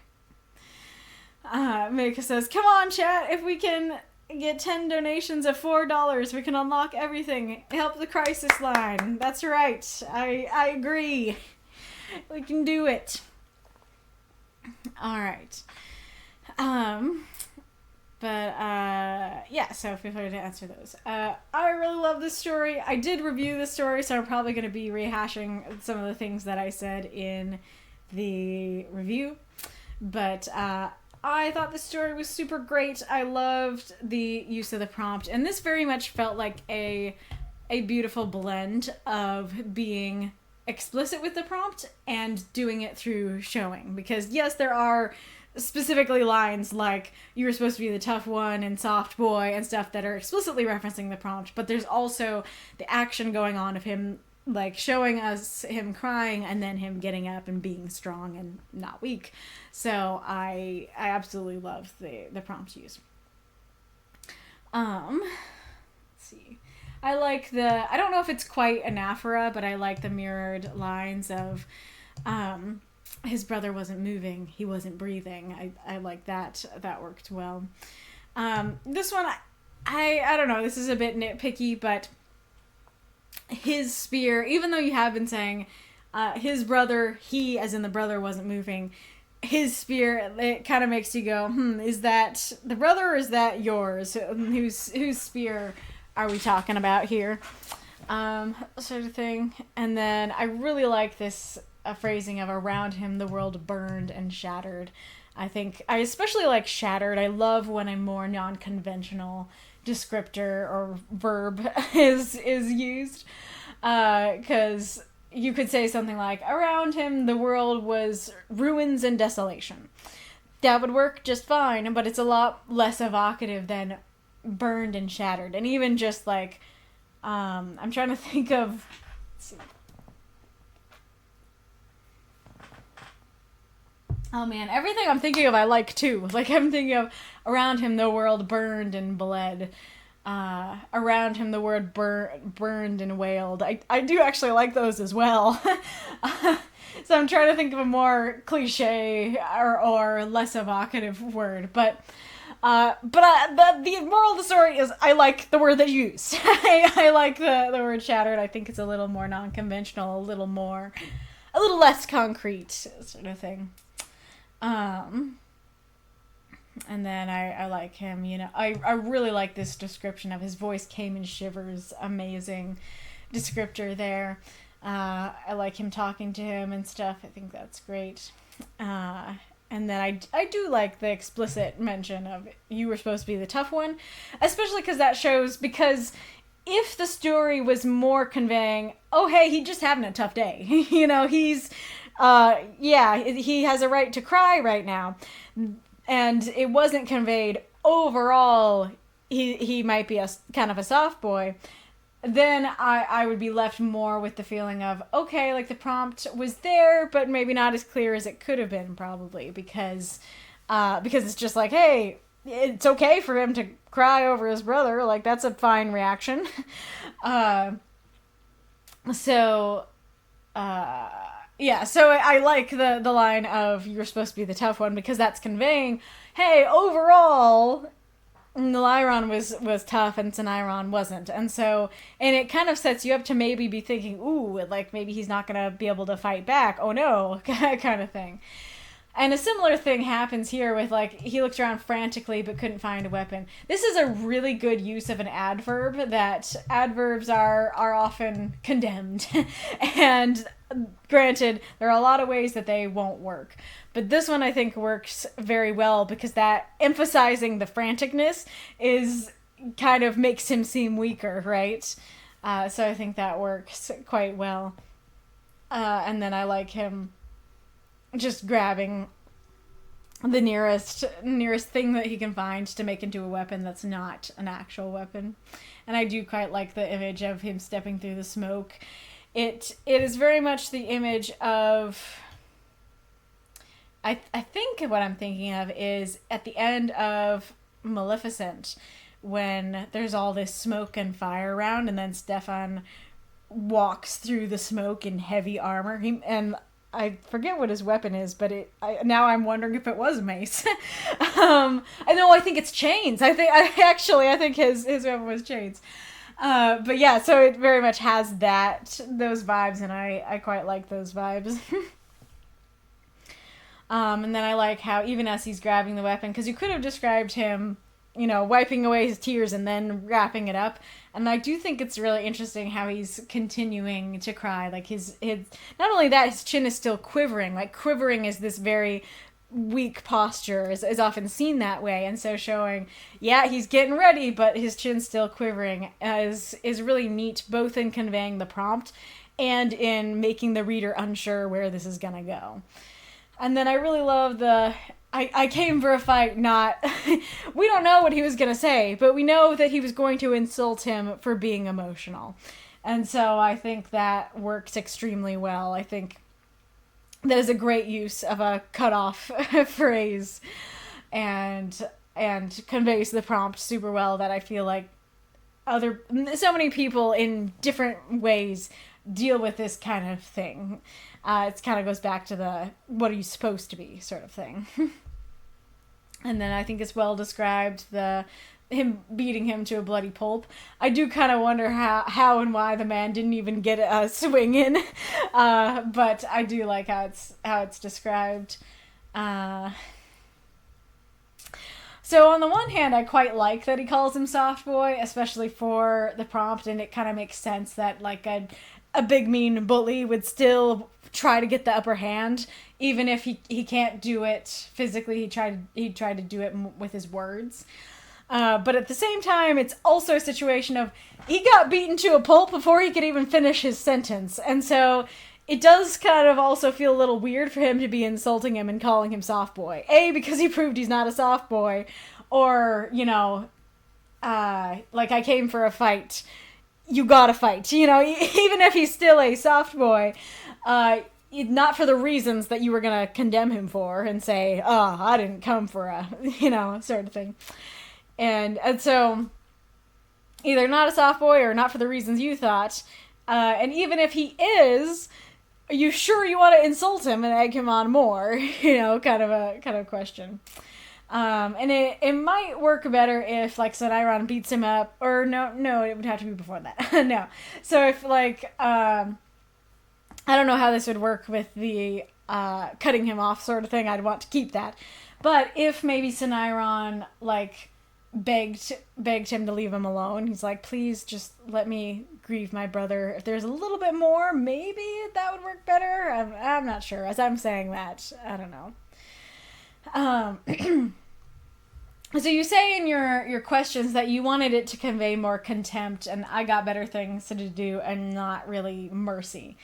Mika says, "Come on, chat! If we can get 10 donations of $4, we can unlock everything. Help the crisis line. That's right. I agree. We can do it." All right. Yeah, so feel free to answer those. I really love this story. I did review this story, so I'm probably going to be rehashing some of the things that I said in the review. But I thought the story was super great. I loved the use of the prompt, and this very much felt like a beautiful blend of being explicit with the prompt and doing it through showing. Because yes, there are specifically lines like you were supposed to be the tough one and soft boy and stuff that are explicitly referencing the prompt, but there's also the action going on of him like showing us him crying and then him getting up and being strong and not weak. So I absolutely love the prompt use. Let's see. I like I don't know if it's quite anaphora, but I like the mirrored lines of his brother wasn't moving, he wasn't breathing. I like that. That worked well. This one, I don't know, this is a bit nitpicky, but his spear, even though you have been saying his brother, he as in the brother wasn't moving, his spear, it kind of makes you go, is that the brother or is that yours? Whose spear are we talking about here? Sort of thing. And then I really like this phrasing of around him the world burned and shattered. I especially like shattered. I love when a more non-conventional descriptor or verb is used, because you could say something like, around him the world was ruins and desolation. That would work just fine, but it's a lot less evocative than burned and shattered. And even just like, I'm trying to think of, let's see. Oh man, everything I'm thinking of I like too. Like I'm thinking of around him the world burned and bled. Around him the word burned and wailed. I do actually like those as well. So I'm trying to think of a more cliche or less evocative word. But the moral of the story is I like the word that you used. I like the word shattered. I think it's a little more non-conventional, a little less concrete sort of thing. And then I like him, I really like this description of his voice came in shivers. Amazing descriptor there. I like him talking to him and stuff. I think that's great. And then I do like the explicit mention of you were supposed to be the tough one, especially because that shows, because if the story was more conveying, oh hey, he's just having a tough day, he's he has a right to cry right now, and it wasn't conveyed overall he might be a kind of a soft boy, then I would be left more with the feeling of, okay, like the prompt was there, but maybe not as clear as it could have been, probably, because it's just like, hey, it's okay for him to cry over his brother, like that's a fine reaction. So I like the line of you're supposed to be the tough one, because that's conveying, hey, overall Niliron was tough and Saniron wasn't. And it kind of sets you up to maybe be thinking, ooh, like maybe he's not going to be able to fight back. Oh no, kind of thing. And a similar thing happens here with, like, he looks around frantically but couldn't find a weapon. This is a really good use of an adverb, that adverbs are often condemned. And granted, there are a lot of ways that they won't work. But this one I think works very well, because that emphasizing the franticness is kind of makes him seem weaker, right? So I think that works quite well. And then I like him just grabbing the nearest thing that he can find to make into a weapon that's not an actual weapon. And I do quite like the image of him stepping through the smoke. It is very much the image of, I think what I'm thinking of is at the end of Maleficent, when there's all this smoke and fire around, and then Stefan walks through the smoke in heavy armor. And I forget what his weapon is, but now I'm wondering if it was mace. I know, I think it's chains. I think his weapon was chains. But yeah, so it very much has those vibes, and I quite like those vibes. And then I like how even as he's grabbing the weapon, because you could have described him, wiping away his tears and then wrapping it up. And I do think it's really interesting how he's continuing to cry. Like his not only that, his chin is still quivering. Like quivering is this very weak posture, is often seen that way. And so showing, yeah, he's getting ready, but his chin's still quivering is really neat, both in conveying the prompt and in making the reader unsure where this is gonna go. And then I really love I came for a fight, not... We don't know what he was going to say, but we know that he was going to insult him for being emotional. And so I think that works extremely well. I think that is a great use of a cutoff phrase, and conveys the prompt super well, that I feel like so many people in different ways deal with this kind of thing. It kind of goes back to the what are you supposed to be sort of thing. And then I think it's well described the him beating him to a bloody pulp. I do kind of wonder how and why the man didn't even get a swing in, but I do like how it's described. So on the one hand, I quite like that he calls him soft boy, especially for the prompt, and it kind of makes sense that like a big mean bully would still try to get the upper hand, even if he can't do it physically. He tried to do it with his words. But at the same time, it's also a situation of he got beaten to a pulp before he could even finish his sentence, and so it does kind of also feel a little weird for him to be insulting him and calling him soft boy. A, because he proved he's not a soft boy, or, you know, like, I came for a fight. You gotta fight. You know, even if he's still a soft boy, not for the reasons that you were gonna condemn him for and say, oh, I didn't come for a, you know, sort of thing. And so, either not a soft boy or not for the reasons you thought. And even if he is, are you sure you want to insult him and egg him on more? You know, kind of a question. And it might work better if, like, Saniron beats him up, or no, it would have to be before that. No. So if, like, I don't know how this would work with the cutting him off sort of thing. I'd want to keep that. But if maybe Saniron, like, begged him to leave him alone, he's like, please just let me grieve my brother. If there's a little bit more, maybe that would work better. I'm not sure. As I'm saying that, I don't know. So you say in your questions that you wanted it to convey more contempt, and I got better things to do and not really mercy.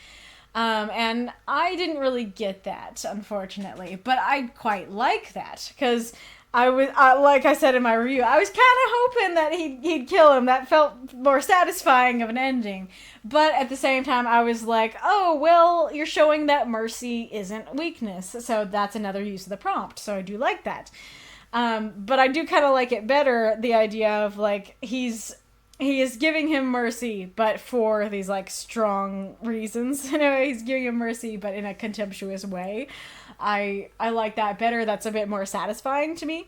And I didn't really get that, unfortunately, but I quite like that, because like I said in my review, I was kind of hoping that he'd kill him. That felt more satisfying of an ending. But at the same time, I was like, oh, well, you're showing that mercy isn't weakness. So that's another use of the prompt. So I do like that. But I do kind of like it better, the idea of, like, he is giving him mercy, but for these, like, strong reasons. You know, he's giving him mercy, but in a contemptuous way. I like that better. That's a bit more satisfying to me.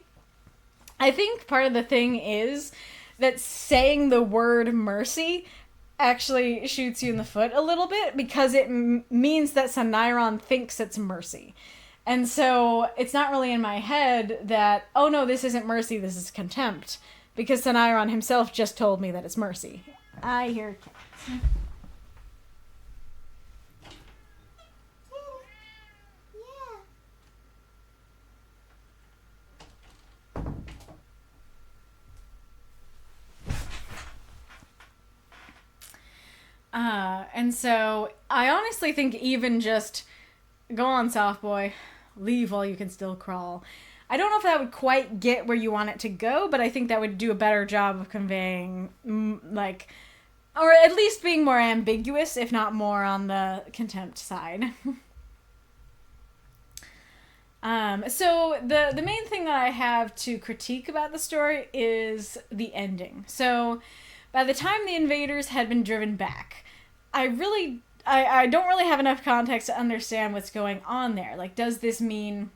I think part of the thing is that saying the word mercy actually shoots you in the foot a little bit, because it means that Saniron thinks it's mercy. And so it's not really in my head that, oh no, this isn't mercy, this is contempt. Because Saniron himself just told me that it's mercy. I hear cats. And so I honestly think even just go on, soft boy, leave while you can still crawl. I don't know if that would quite get where you want it to go, but I think that would do a better job of conveying, like, or at least being more ambiguous, if not more on the contempt side. So the main thing that I have to critique about the story is the ending. So by the time the invaders had been driven back, I don't really have enough context to understand what's going on there. Like, does this mean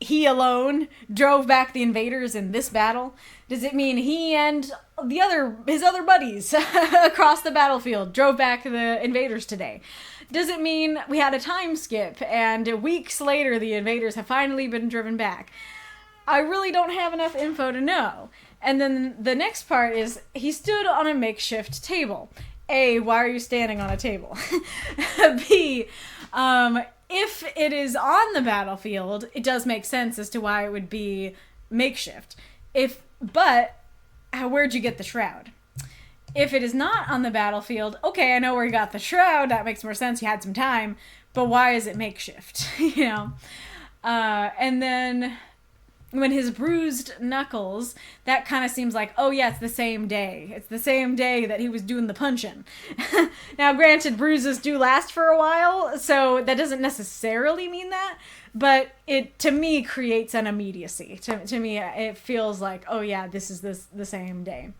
he alone drove back the invaders in this battle? Does it mean he and his other buddies across the battlefield drove back the invaders today? Does it mean we had a time skip and weeks later the invaders have finally been driven back? I really don't have enough info to know. And then the next part is, he stood on a makeshift table. A, why are you standing on a table? B, if it is on the battlefield, it does make sense as to why it would be makeshift. But where'd you get the shroud? If it is not on the battlefield, okay, I know where you got the shroud, that makes more sense, you had some time, but why is it makeshift? You know? And then when his bruised knuckles, that kind of seems like, oh yeah, it's the same day. It's the same day that he was doing the punching. Now, granted, bruises do last for a while, so that doesn't necessarily mean that, but it, to me, creates an immediacy. To me, it feels like, oh yeah, this is the same day.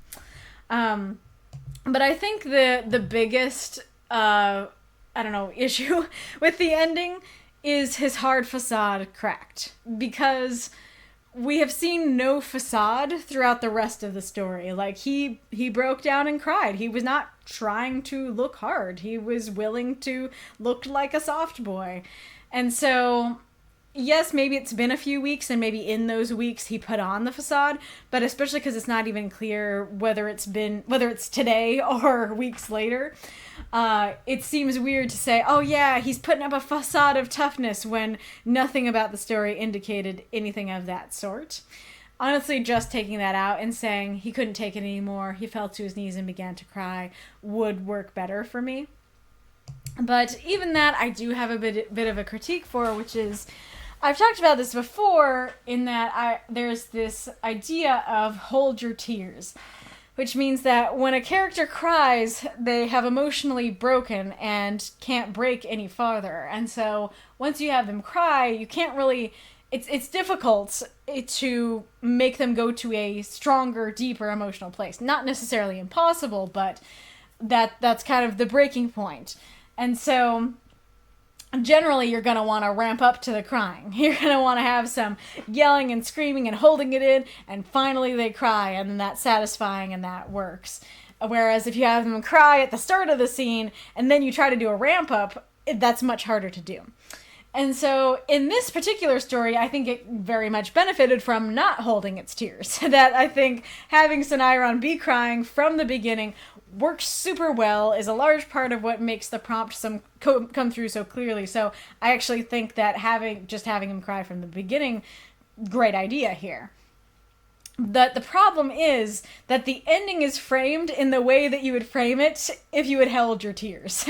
But I think the biggest, issue with the ending is his hard facade cracked. Because we have seen no facade throughout the rest of the story. Like, he broke down and cried. He was not trying to look hard. He was willing to look like a soft boy. And so, yes, maybe it's been a few weeks, and maybe in those weeks he put on the facade, but especially because it's not even clear whether it's today or weeks later, it seems weird to say, oh yeah, he's putting up a facade of toughness when nothing about the story indicated anything of that sort. Honestly, just taking that out and saying he couldn't take it anymore, he fell to his knees and began to cry, would work better for me. But even that, I do have a bit of a critique for, which is, I've talked about this before, in that there's this idea of hold your tears, which means that when a character cries, they have emotionally broken and can't break any farther. And so once you have them cry, you can't really... It's difficult to make them go to a stronger, deeper emotional place. Not necessarily impossible, but that's kind of the breaking point. And so generally you're going to want to ramp up to the crying. You're going to want to have some yelling and screaming and holding it in, and finally they cry, and then that's satisfying and that works. Whereas if you have them cry at the start of the scene and then you try to do a ramp up, that's much harder to do. And so in this particular story, I think it very much benefited from not holding its tears. That I think having Saniron be crying from the beginning works super well, is a large part of what makes the prompt come through so clearly. So I actually think that having him cry from the beginning, great idea here. But the problem is that the ending is framed in the way that you would frame it if you had held your tears.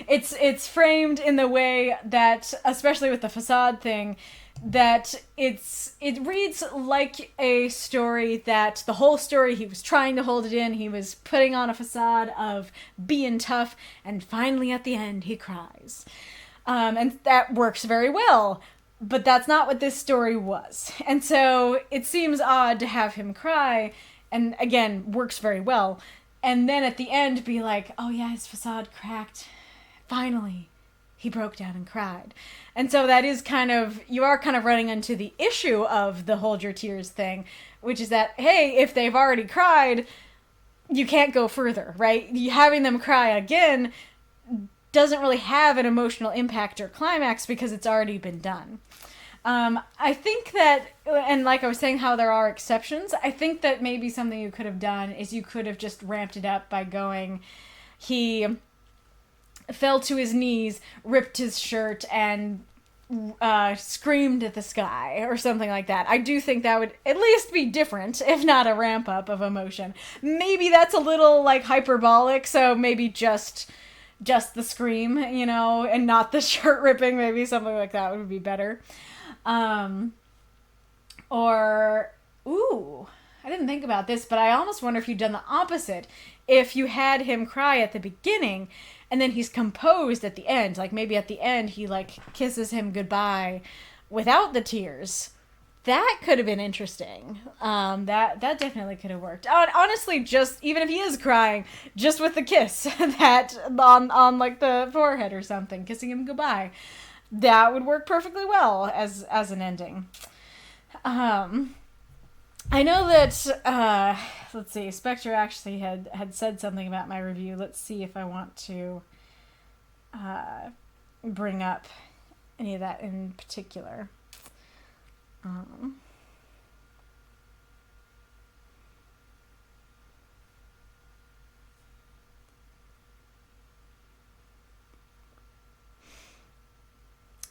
It's framed in the way that, especially with the facade thing, that it reads like a story that the whole story he was trying to hold it in, he was putting on a facade of being tough, and finally at the end he cries. And that works very well. But that's not what this story was. And so it seems odd to have him cry, and again, works very well, and then at the end be like, oh yeah, his facade cracked. Finally, he broke down and cried. And so that is you are kind of running into the issue of the hold your tears thing, which is that, hey, if they've already cried, you can't go further, right? Having them cry again doesn't really have an emotional impact or climax because it's already been done. I think that, and like I was saying how there are exceptions, I think that maybe something you could have done is you could have just ramped it up by going, he fell to his knees, ripped his shirt, and screamed at the sky, or something like that. I do think that would at least be different, if not a ramp up of emotion. Maybe that's a little, like, hyperbolic, so maybe just the scream, and not the shirt ripping. Maybe something like that would be better. Or, I didn't think about this, but I almost wonder if you'd done the opposite. If you had him cry at the beginning, and then he's composed at the end. Like, maybe at the end he, kisses him goodbye without the tears. That could have been interesting. That definitely could have worked. Honestly, just, even if he is crying, just with the kiss, that, on the forehead or something, kissing him goodbye. That would work perfectly well as an ending. I know that, let's see, Spectre actually had said something about my review. Let's see if I want to bring up any of that in particular.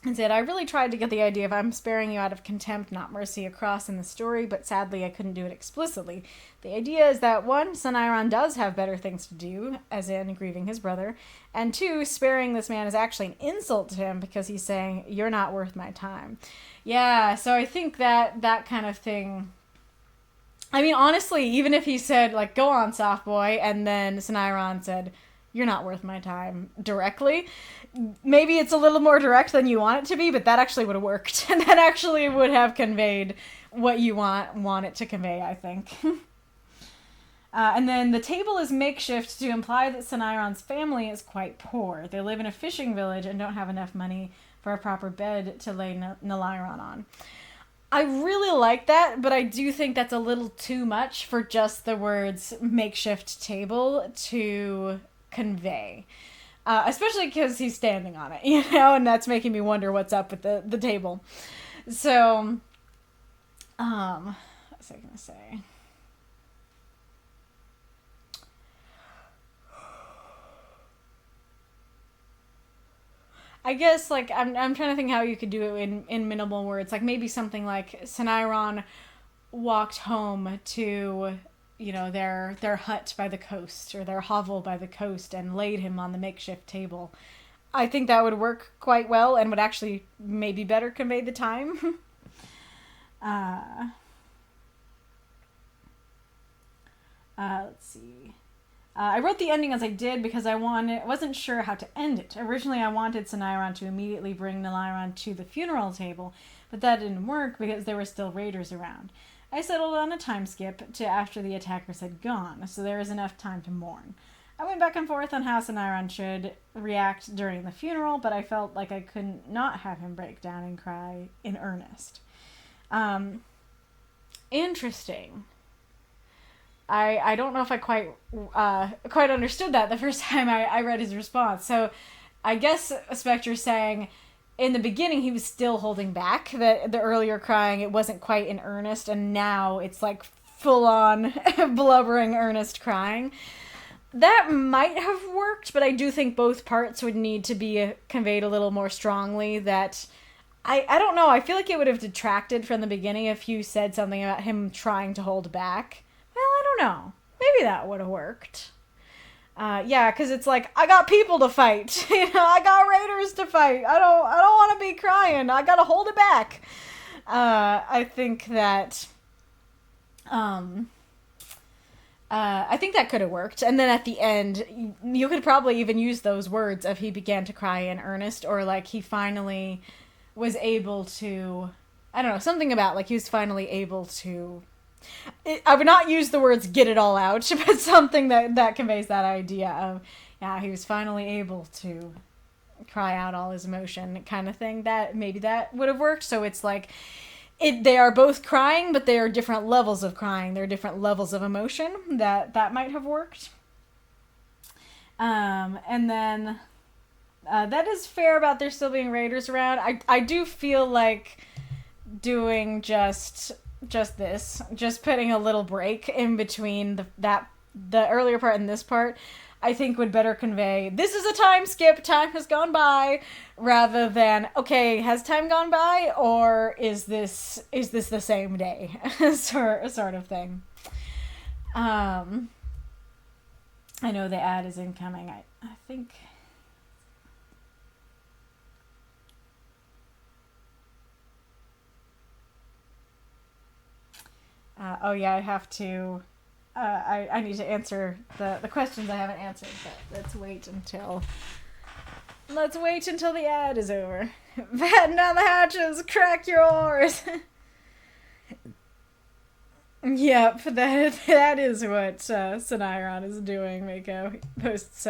And said, I really tried to get the idea of I'm sparing you out of contempt, not mercy across in the story, but sadly I couldn't do it explicitly. The idea is that, one, Saniron does have better things to do, as in grieving his brother, and two, sparing this man is actually an insult to him because he's saying, you're not worth my time. Yeah, so I think that kind of thing... I mean, honestly, even if he said, go on, soft boy, and then Saniron said, you're not worth my time, directly... Maybe it's a little more direct than you want it to be, but that actually would have worked. And that actually would have conveyed what you want it to convey, I think. And then the table is makeshift to imply that Saniron's family is quite poor. They live in a fishing village and don't have enough money for a proper bed to lay Nalaron on. I really like that, but I do think that's a little too much for just the words makeshift table to convey. Especially because he's standing on it, and that's making me wonder what's up with the table. So, what was I gonna say? I guess, like, I'm trying to think how you could do it in minimal words. Like, maybe something like Saniron walked home to, their hut by the coast, or their hovel by the coast, and laid him on the makeshift table. I think that would work quite well, and would actually maybe better convey the time. Let's see. I wrote the ending as I did because I wasn't sure how to end it. Originally, I wanted Saniron to immediately bring Niliron to the funeral table, but that didn't work because there were still raiders around. I settled on a time skip to after the attackers had gone, so there was enough time to mourn. I went back and forth on how Saniron should react during the funeral, but I felt like I couldn't not have him break down and cry in earnest. Interesting. I don't know if I quite understood that the first time I read his response. So I guess Spectre's saying in the beginning he was still holding back, that the earlier crying, it wasn't quite in earnest, and now it's like full on blubbering earnest crying. That might have worked, but I do think both parts would need to be conveyed a little more strongly. That I don't know, I feel like it would have detracted from the beginning if you said something about him trying to hold back. Well, I don't know. Maybe that would have worked. Yeah, because it's like, I got people to fight. I got raiders to fight. I don't want to be crying. I gotta hold it back. I think that could have worked. And then at the end, you could probably even use those words of he began to cry in earnest, or like he finally was able to, I don't know, something about like he was finally able to, I would not use the words get it all out, but something that conveys that idea of, yeah, he was finally able to cry out all his emotion kind of thing. That maybe that would have worked. So it's like, they are both crying, but they are different levels of crying. They're different levels of emotion. That might have worked. And then that is fair about there still being raiders around. I do feel like doing just this, just putting a little break in between the earlier part and this part, I think would better convey, this is a time skip, time has gone by, rather than, okay, has time gone by, or is this the same day? sort of thing. I know the ad is incoming. I think... oh yeah, I have to... I need to answer the questions I haven't answered, but let's wait until the ad is over. Batten down the hatches, crack your oars. Yep, that is what Saniron is doing. Mako posts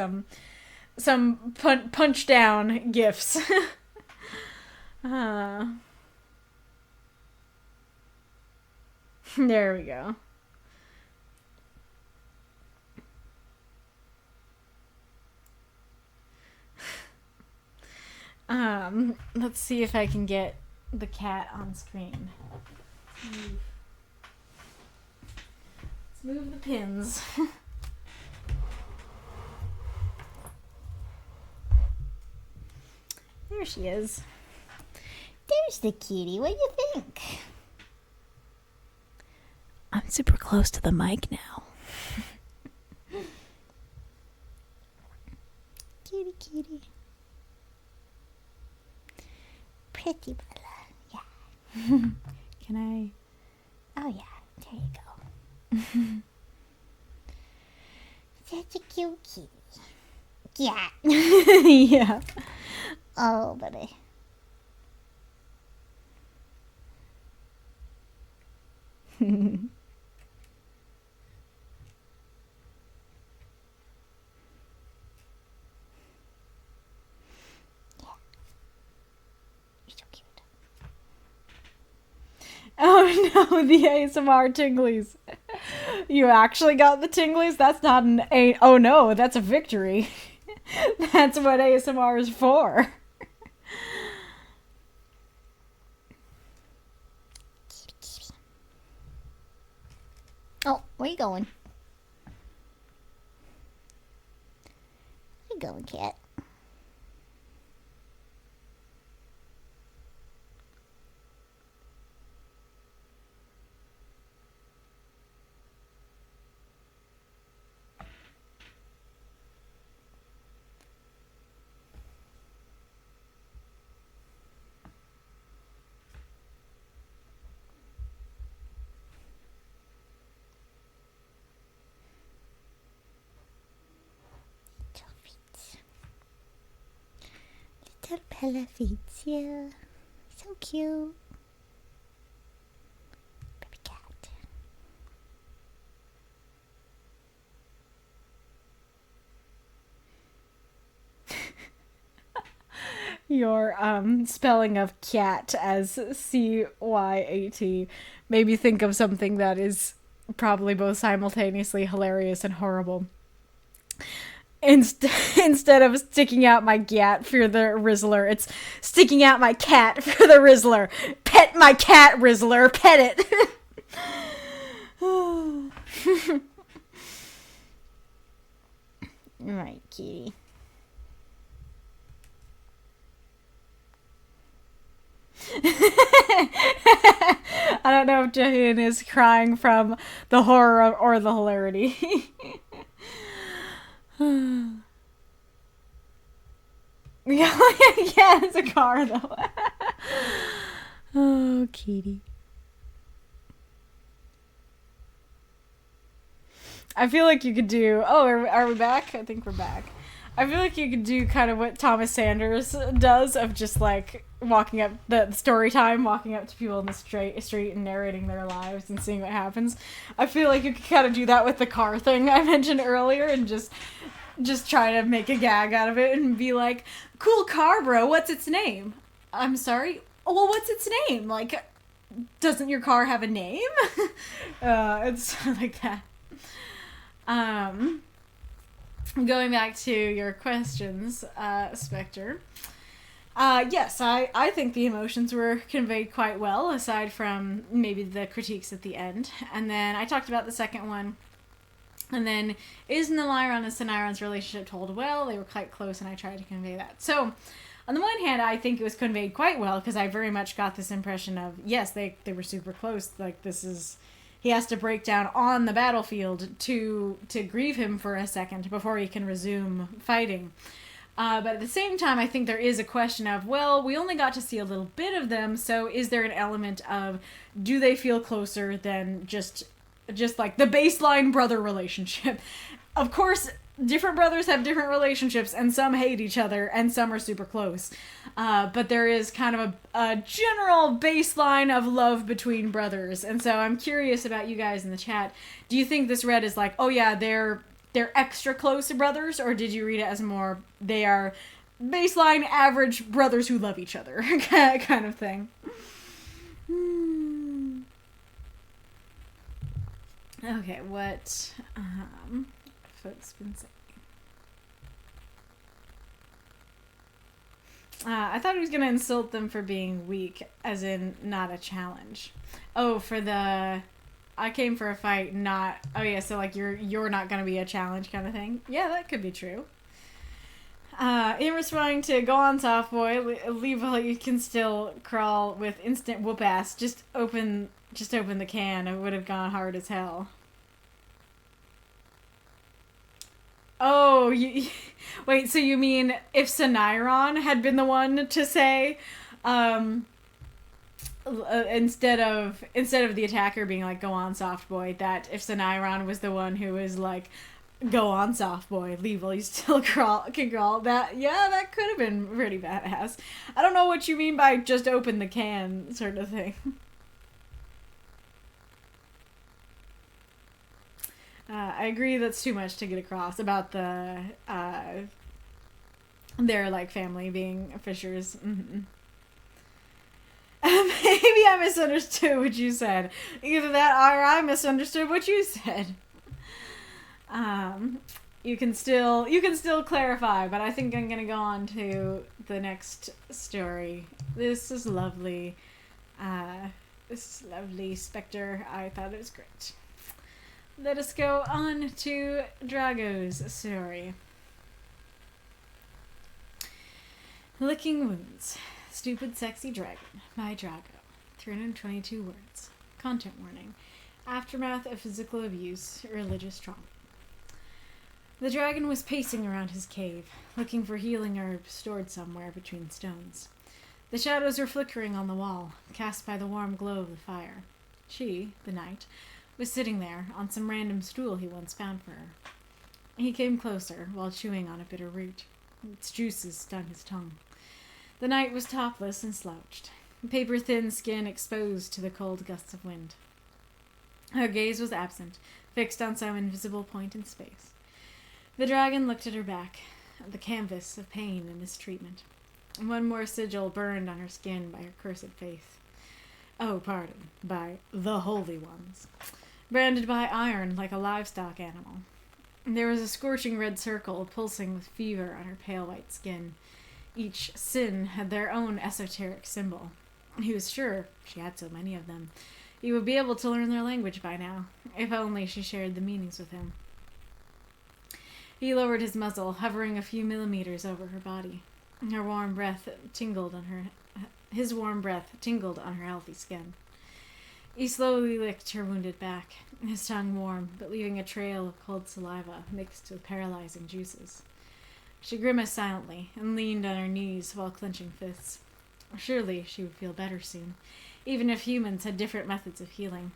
some punch down gifs. There we go. Let's see if I can get the cat on screen. Let's move the pins. There she is. There's the kitty. What do you think? I'm super close to the mic now. Kitty, kitty. Pretty Ballad. Yeah. Can I? Oh, yeah. There you go. Such a cute kitty. Yeah. Yeah. Oh, buddy. the ASMR tinglies. You actually got the tinglies? That's not an A. Oh no, that's a victory. That's what ASMR is for. Oh, where you going? Where you going, cat? Little Bella feet, yeah. So cute. Baby cat. Your spelling of cat as CYAT made me think of something that is probably both simultaneously hilarious and horrible. Instead of sticking out my gat for the Rizzler, it's sticking out my cat for the Rizzler. Pet my cat, Rizzler. Pet it. Right, kitty. I don't know if Jahin is crying from the horror or the hilarity. Yeah, it's a car though. Oh, kitty. I feel like you could do. Oh, are we back? I think we're back. I feel like you could do kind of what Thomas Sanders does of just like walking up the story time, walking up to people in the street and narrating their lives and seeing what happens. I feel like you could kind of do that with the car thing I mentioned earlier and just try to make a gag out of it and be like, cool car, bro, what's its name? I'm sorry? Oh, well, what's its name? Like, doesn't your car have a name? It's like that. Going back to your questions, Spectre. Yes, I think the emotions were conveyed quite well, aside from maybe the critiques at the end. And then I talked about the second one. And then, is Nimere and Saniron's relationship told well? They were quite close, and I tried to convey that. So, on the one hand, I think it was conveyed quite well, because I very much got this impression of, yes, they were super close. Like, this is... He has to break down on the battlefield to grieve him for a second before he can resume fighting. But at the same time, I think there is a question of, well, we only got to see a little bit of them, so is there an element of, do they feel closer than just like the baseline brother relationship? Of course, different brothers have different relationships, and some hate each other, and some are super close. But there is kind of a general baseline of love between brothers. And so I'm curious about you guys in the chat. Do you think this read is like, oh yeah, they're extra close brothers? Or did you read it as more, they are baseline average brothers who love each other kind of thing? Okay, what folks been saying? I thought he was gonna insult them for being weak, as in not a challenge. Oh, for the I came for a fight, not oh yeah, so like you're not gonna be a challenge kind of thing. Yeah, that could be true. In responding to go on soft boy, leave you can still crawl with instant whoop ass. Just open the can. It would have gone hard as hell. Oh, wait, so you mean if Saniron had been the one to say, instead of the attacker being like, go on, soft boy, that if Saniron was the one who was like, go on, soft boy, leave while you still can crawl, that could have been pretty badass. I don't know what you mean by just open the can sort of thing. I agree that's too much to get across about their like family being fishers. Mm-hmm. Maybe maybe I misunderstood what you said. Either that or I misunderstood what you said. You can still clarify, but I think I'm gonna go on to the next story. This is lovely. This lovely Spectre. I thought it was great. Let us go on to Drago's story. Licking Wounds. Stupid Sexy Dragon by Drago. 322 words. Content warning. Aftermath of physical abuse, religious trauma. The dragon was pacing around his cave, looking for healing herbs stored somewhere between stones. The shadows were flickering on the wall, cast by the warm glow of the fire. She, the knight, was sitting there on some random stool he once found for her. He came closer while chewing on a bitter root. Its juices stung his tongue. The knight was topless and slouched, paper-thin skin exposed to the cold gusts of wind. Her gaze was absent, fixed on some invisible point in space. The dragon looked at her back, at the canvas of pain and mistreatment. One more sigil burned on her skin by her cursed faith. Oh, pardon, by the Holy Ones. Branded by iron like a livestock animal. There was a scorching red circle pulsing with fever on her pale white skin. Each sin had their own esoteric symbol. He was sure, she had so many of them, he would be able to learn their language by now, if only she shared the meanings with him. He lowered his muzzle, hovering a few millimeters over her body. His warm breath tingled on her healthy skin. He slowly licked her wounded back, his tongue warm, but leaving a trail of cold saliva mixed with paralyzing juices. She grimaced silently and leaned on her knees while clenching fists. Surely she would feel better soon, even if humans had different methods of healing.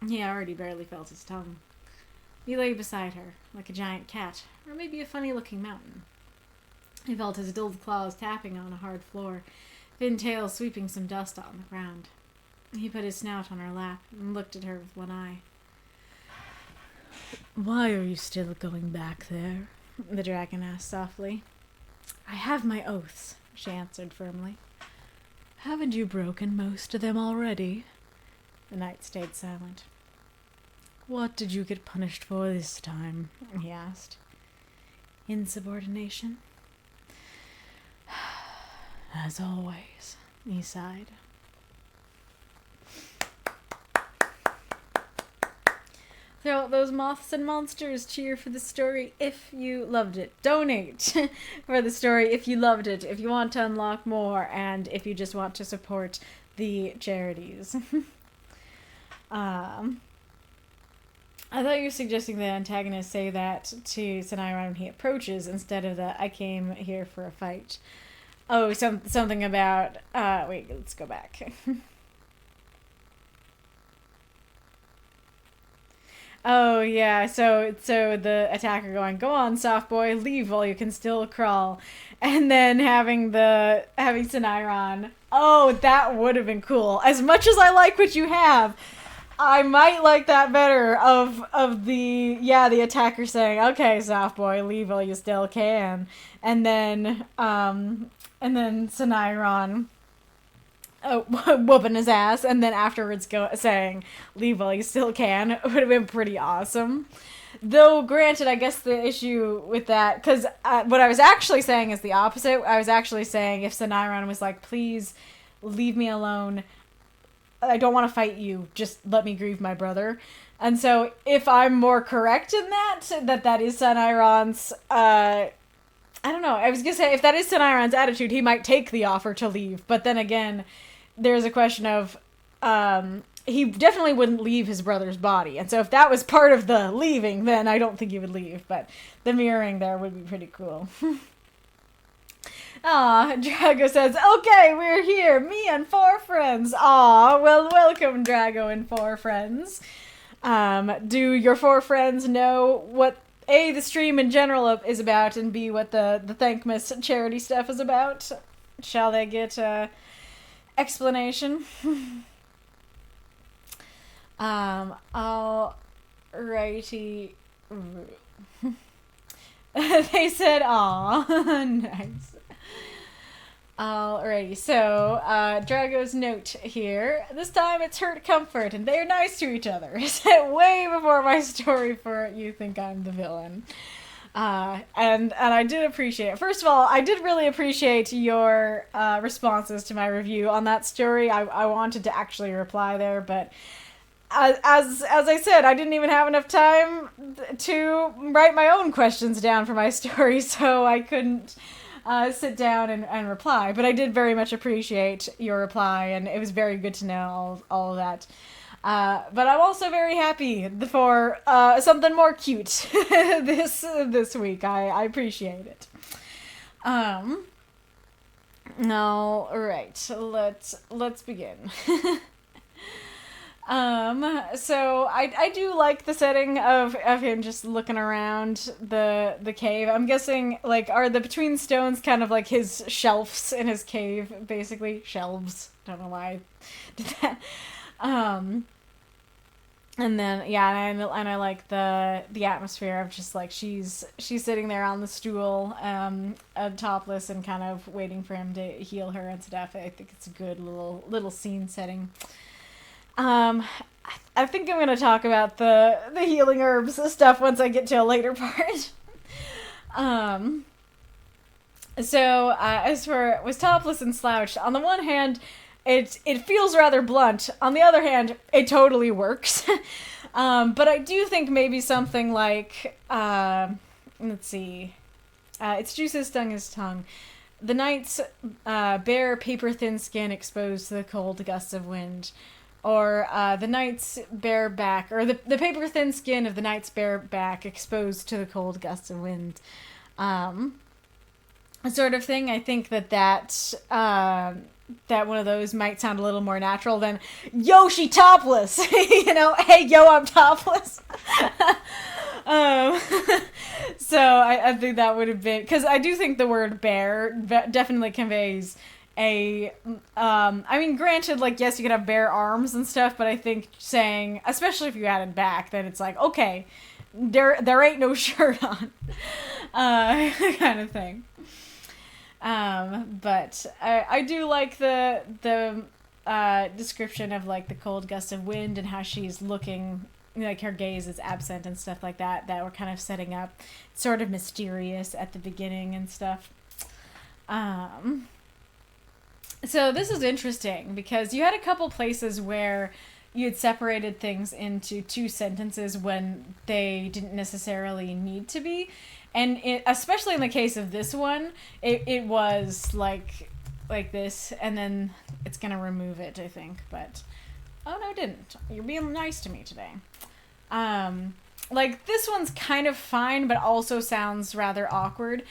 He already barely felt his tongue. He lay beside her, like a giant cat, or maybe a funny-looking mountain. He felt his dulled claws tapping on a hard floor, thin tail sweeping some dust on the ground. He put his snout on her lap and looked at her with one eye. "Why are you still going back there?" the dragon asked softly. "I have my oaths," she answered firmly. "Haven't you broken most of them already?" The knight stayed silent. "What did you get punished for this time?" he asked. "Insubordination." "As always," he sighed. Throw out those moths and monsters. Cheer for the story if you loved it. Donate for the story if you loved it, if you want to unlock more, and if you just want to support the charities. I thought you were suggesting the antagonist say that to Saniron when he approaches instead of the "I came here for a fight." Oh, something about... wait, let's go back. Oh, yeah, so the attacker going, "Go on, soft boy, leave while you can still crawl." And then having Saniron, oh, that would have been cool. As much as I like what you have, I might like that better of the attacker saying, "Okay, soft boy, leave while you still can." And then Saniron whooping his ass, and then afterwards saying, "Leave while you still can," would have been pretty awesome. Though, granted, I guess the issue with that, because what I was actually saying is the opposite. I was actually saying if Saniron was like, "Please leave me alone. I don't want to fight you. Just let me grieve my brother." And so if I'm more correct in that is Saniron's, I don't know. I was going to say, if that is Saniron's attitude, he might take the offer to leave. But then again, there's a question of, he definitely wouldn't leave his brother's body. And so if that was part of the leaving, then I don't think he would leave. But the mirroring there would be pretty cool. Aw, Drago says, "Okay, we're here, me and 4 friends." Aw, well, welcome, Drago and 4 friends. Do your 4 friends know what A, the stream in general is about, and B, what the Thankmas charity stuff is about? Shall they get explanation? Alrighty. They said, "Aw." Nice. Alrighty, so Drago's note here. This time it's hurt comfort, and they're nice to each other. Set way before my story for You Think I'm the Villain. And I did appreciate it. First of all, I did really appreciate your responses to my review on that story. I wanted to actually reply there, but as I said, I didn't even have enough time to write my own questions down for my story, so I couldn't sit down and reply. But I did very much appreciate your reply, and it was very good to know all of that. But I'm also very happy for something more cute this week. I appreciate it. All right, let's begin. So I do like the setting of him just looking around the cave. I'm guessing, like, are the between stones kind of like his shelves in his cave, basically? Shelves. Don't know why I did that. And then, yeah, and I like the atmosphere of just, like, she's sitting there on the stool, topless and kind of waiting for him to heal her and stuff. I think it's a good little scene setting. I think I'm going to talk about the healing herbs stuff once I get to a later part. So, as for was topless and slouched, on the one hand, it feels rather blunt. On the other hand, it totally works. But I do think maybe something like, let's see, its juices stung his tongue. The knight's bare paper-thin skin exposed to the cold gusts of wind. Or the knight's bare back, or the paper-thin skin of the knight's bare back exposed to the cold gusts of wind. Sort of thing. I think that one of those might sound a little more natural than, yo, she topless! You know, hey, yo, I'm topless! So I think that would have been, because I do think the word bare definitely conveys I mean, granted, like, yes, you could have bare arms and stuff, but I think saying, especially if you added back, that it's like, okay, there ain't no shirt on, kind of thing. But I do like the description of, like, the cold gust of wind and how she's looking, like, her gaze is absent and stuff like that we're kind of setting up. It's sort of mysterious at the beginning and stuff. So this is interesting because you had a couple places where you had separated things into two sentences when they didn't necessarily need to be. And especially in the case of this one, it was like this, and then it's going to remove it, I think. But, oh no, it didn't. You're being nice to me today. Like, this one's kind of fine, but also sounds rather awkward.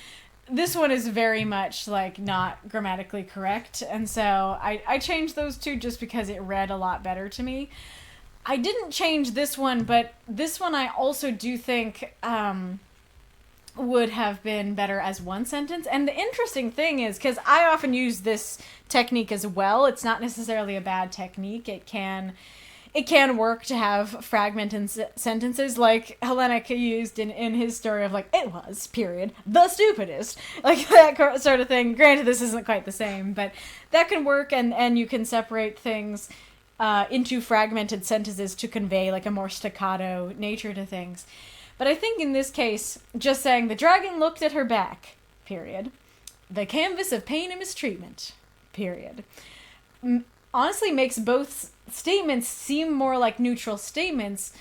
This one is very much, like, not grammatically correct, and so I changed those two just because it read a lot better to me. I didn't change this one, but this one I also do think would have been better as one sentence. And the interesting thing is, because I often use this technique as well, it's not necessarily a bad technique. It can work to have fragmented sentences, like Hellenic used in his story of, like, it was, period, the stupidest. Like, that sort of thing. Granted, this isn't quite the same, but that can work, and you can separate things into fragmented sentences to convey, like, a more staccato nature to things. But I think in this case, just saying, the dragon looked at her back, period. The canvas of pain and mistreatment, period. Honestly makes both statements seem more like neutral statements,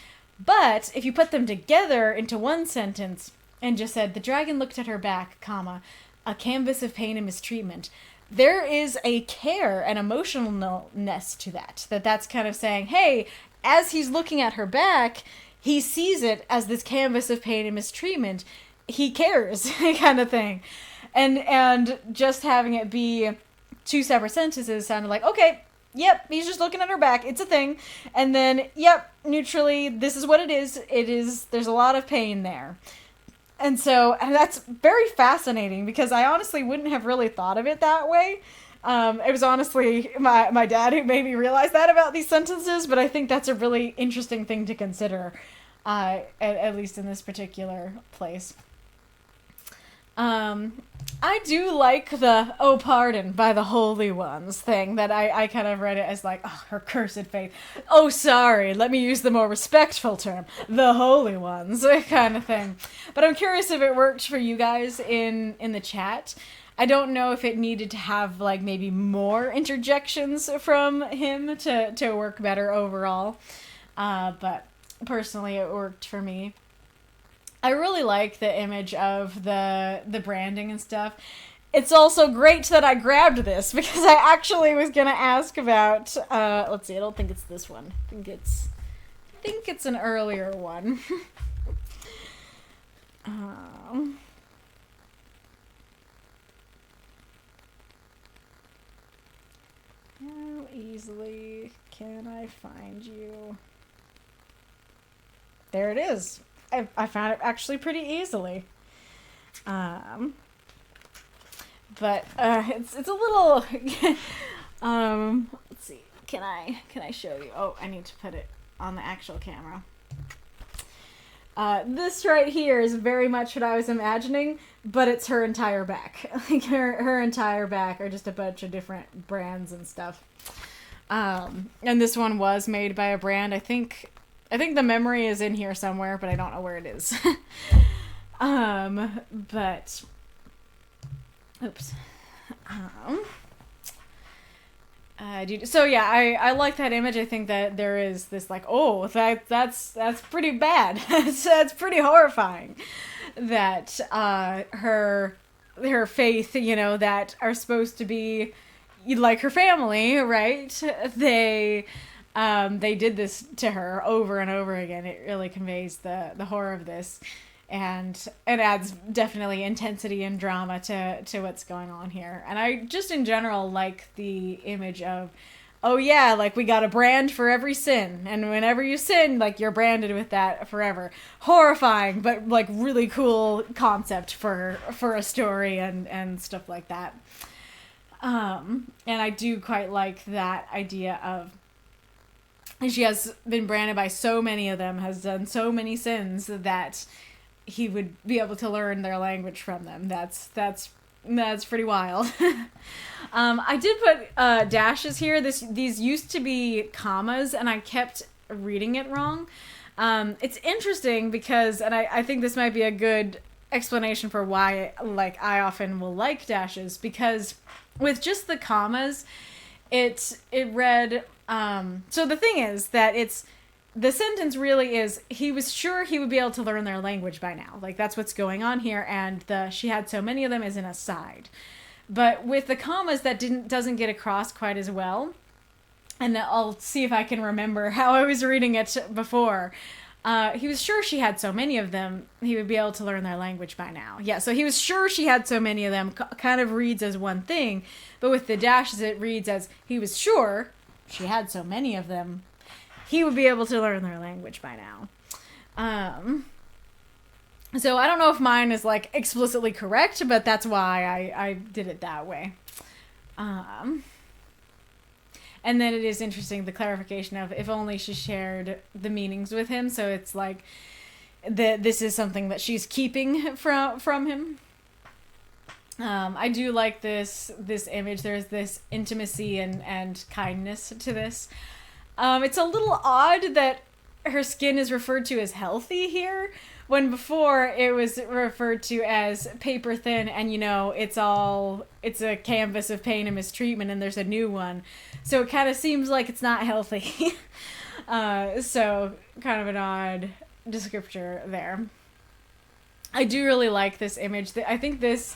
but if you put them together into one sentence and just said, the dragon looked at her back, comma, a canvas of pain and mistreatment, there is a care and emotionalness to that's kind of saying, hey, as he's looking at her back, he sees it as this canvas of pain and mistreatment. He cares, kind of thing. And just having it be two separate sentences sounded like, okay, yep, he's just looking at her back. It's a thing. And then, yep, neutrally, this is what it is. There's a lot of pain there. And that's very fascinating because I honestly wouldn't have really thought of it that way. It was honestly my dad who made me realize that about these sentences, but I think that's a really interesting thing to consider, at least in this particular place. I I do like the "oh pardon" by the holy ones thing, that I kind of read it as like, oh, her cursed faith. Oh, sorry, let me use the more respectful term, the holy ones, kind of thing. But I'm curious if it worked for you guys in the chat. I don't know if it needed to have like maybe more interjections from him to work better overall. But personally it worked for me. I really like the image of the branding and stuff. It's also great that I grabbed this because I actually was gonna ask about. Let's see. I don't think it's this one. I think it's an earlier one. How easily can I find you? There it is. I found it actually pretty easily. But it's a little let's see. Can I show you? Oh, I need to put it on the actual camera. This right here is very much what I was imagining, but it's her entire back. Like her entire back are just a bunch of different brands and stuff. And this one was made by a brand. I think the memory is in here somewhere, but I don't know where it is. But oops. So yeah, I like that image. I think that there is this like, oh, that's pretty bad. That's pretty horrifying. That her faith, you know, that are supposed to be like her family, right? They did this to her over and over again. It really conveys the horror of this, and it adds definitely intensity and drama to what's going on here. And I just in general like the image of, oh yeah, like we got a brand for every sin, and whenever you sin, like you're branded with that forever. Horrifying, but like really cool concept for a story and stuff like that. And I do quite like that idea of, she has been branded by so many of them, has done so many sins, that he would be able to learn their language from them. That's pretty wild. I did put dashes here. These used to be commas, and I kept reading it wrong. It's interesting because, and I think this might be a good explanation for why I often will like dashes, because with just the commas, it read. So the thing is that the sentence really is, he was sure he would be able to learn their language by now. Like that's what's going on here, and she had so many of them is an aside. But with the commas, that doesn't get across quite as well. And I'll see if I can remember how I was reading it before. He was sure she had so many of them, he would be able to learn their language by now. Yeah, so he was sure she had so many of them, kind of reads as one thing. But with the dashes, it reads as, he was sure she had so many of them, he would be able to learn their language by now. So I don't know if mine is like explicitly correct, but that's why I did it that way. And then it is interesting, the clarification of, if only she shared the meanings with him. So it's like, this is something that she's keeping from him. I do like this image. There's this intimacy and kindness to this. It's a little odd that her skin is referred to as healthy here, when before it was referred to as paper thin, and you know, it's a canvas of pain and mistreatment, and there's a new one. So it kind of seems like it's not healthy. So kind of an odd descriptor there. I do really like this image. I think this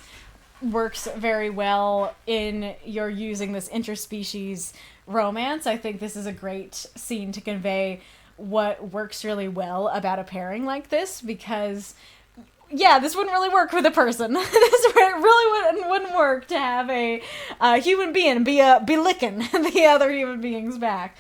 works very well in your using this interspecies romance. I think this is a great scene to convey what works really well about a pairing like this, because yeah, this wouldn't really work with a person. This really wouldn't work to have a human being be licking the other human being's back.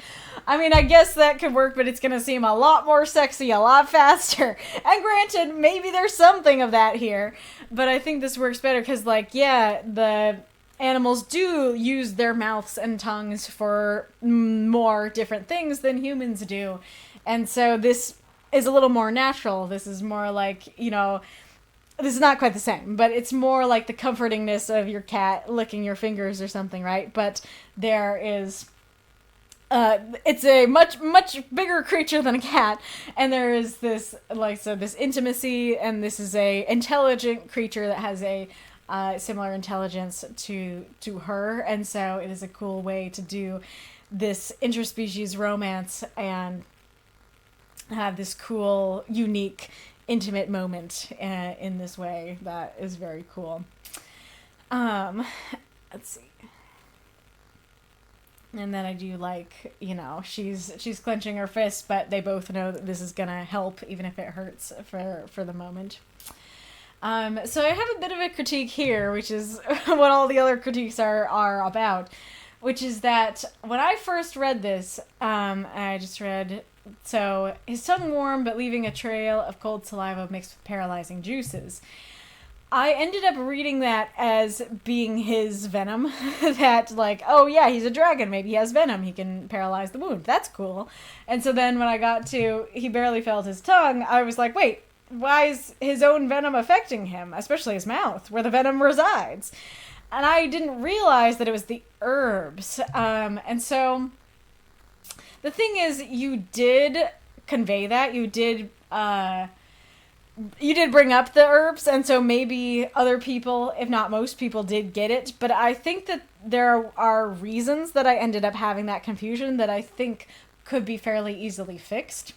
I mean, I guess that could work, but it's gonna seem a lot more sexy, a lot faster. And granted, maybe there's something of that here, but I think this works better because, like, yeah, the animals do use their mouths and tongues for more different things than humans do. And so this is a little more natural. This is more like, you know, this is not quite the same, but it's more like the comfortingness of your cat licking your fingers or something, right? But there is, it's a much bigger creature than a cat, and there is this this intimacy, and this is a intelligent creature that has a similar intelligence to her, and so it is a cool way to do this interspecies romance and have this cool, unique, intimate moment in this way. That is very cool. Let's see. And then I do like, she's clenching her fists, but they both know that this is gonna help, even if it hurts for the moment. So I have a bit of a critique here, which is what all the other critiques are about, which is that when I first read this, I just read, so his tongue warm but leaving a trail of cold saliva mixed with paralyzing juices. I ended up reading that as being his venom, that oh yeah, he's a dragon, maybe he has venom, he can paralyze the wound, that's cool. And so then when I got to he barely felt his tongue, I was like, wait, why is his own venom affecting him, especially his mouth, where the venom resides? And I didn't realize that it was the herbs. And so the thing is, you did convey that, you did bring up the herbs, and so maybe other people, if not most people, did get it. But I think that there are reasons that I ended up having that confusion that I think could be fairly easily fixed.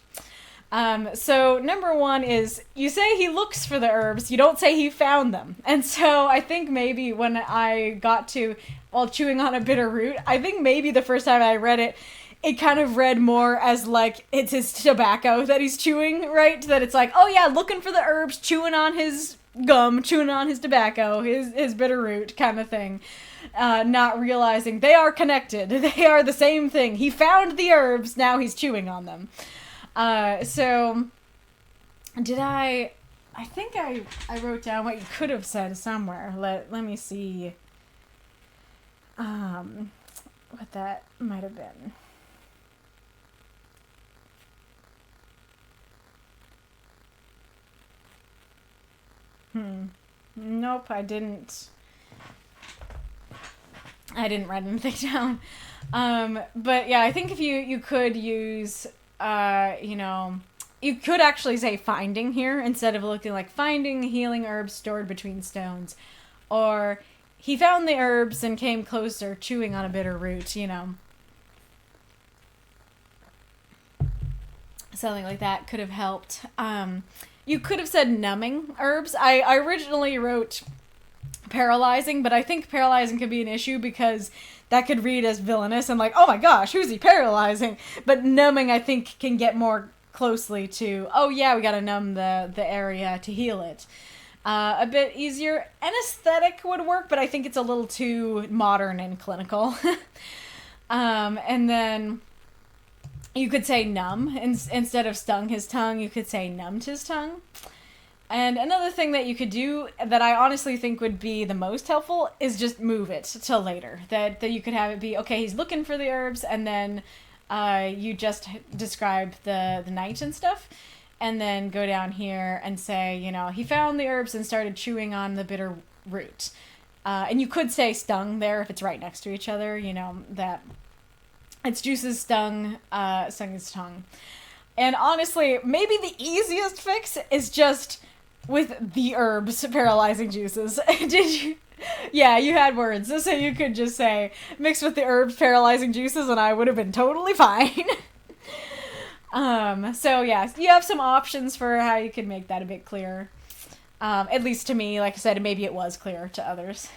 So number one is, you say he looks for the herbs, you don't say he found them. And so I think maybe when I got to, while chewing on a bitter root, I think maybe the first time I read it, it kind of read more as it's his tobacco that he's chewing, right? That it's oh yeah, looking for the herbs, chewing on his gum, chewing on his tobacco, his bitter root kind of thing. Not realizing they are connected. They are the same thing. He found the herbs, now he's chewing on them. So did I think I wrote down what you could have said somewhere. Let me see what that might have been. Nope, I didn't write anything down. But yeah, I think if you could use, you could actually say finding here instead of looking like finding healing herbs stored between stones. Or he found the herbs and came closer, chewing on a bitter root, Something like that could have helped. You could have said numbing herbs. I originally wrote paralyzing, but I think paralyzing could be an issue because that could read as villainous and oh my gosh, who's he paralyzing? But numbing, I think, can get more closely to, oh yeah, we gotta numb the area to heal it. A bit easier. Anesthetic would work, but I think it's a little too modern and clinical. And then you could say numb. Instead of stung his tongue, you could say numbed his tongue. And another thing that you could do that I honestly think would be the most helpful is just move it till later. That you could have it be, okay, he's looking for the herbs, and then you just describe the night and stuff. And then go down here and say, he found the herbs and started chewing on the bitter root. And you could say stung there if it's right next to each other, that its juices stung his tongue. And honestly, maybe the easiest fix is just with the herbs paralyzing juices. Did you? Yeah, you had words. So you could just say, mixed with the herbs paralyzing juices, and I would have been totally fine. So yeah, you have some options for how you can make that a bit clearer. At least to me, like I said, maybe it was clear to others.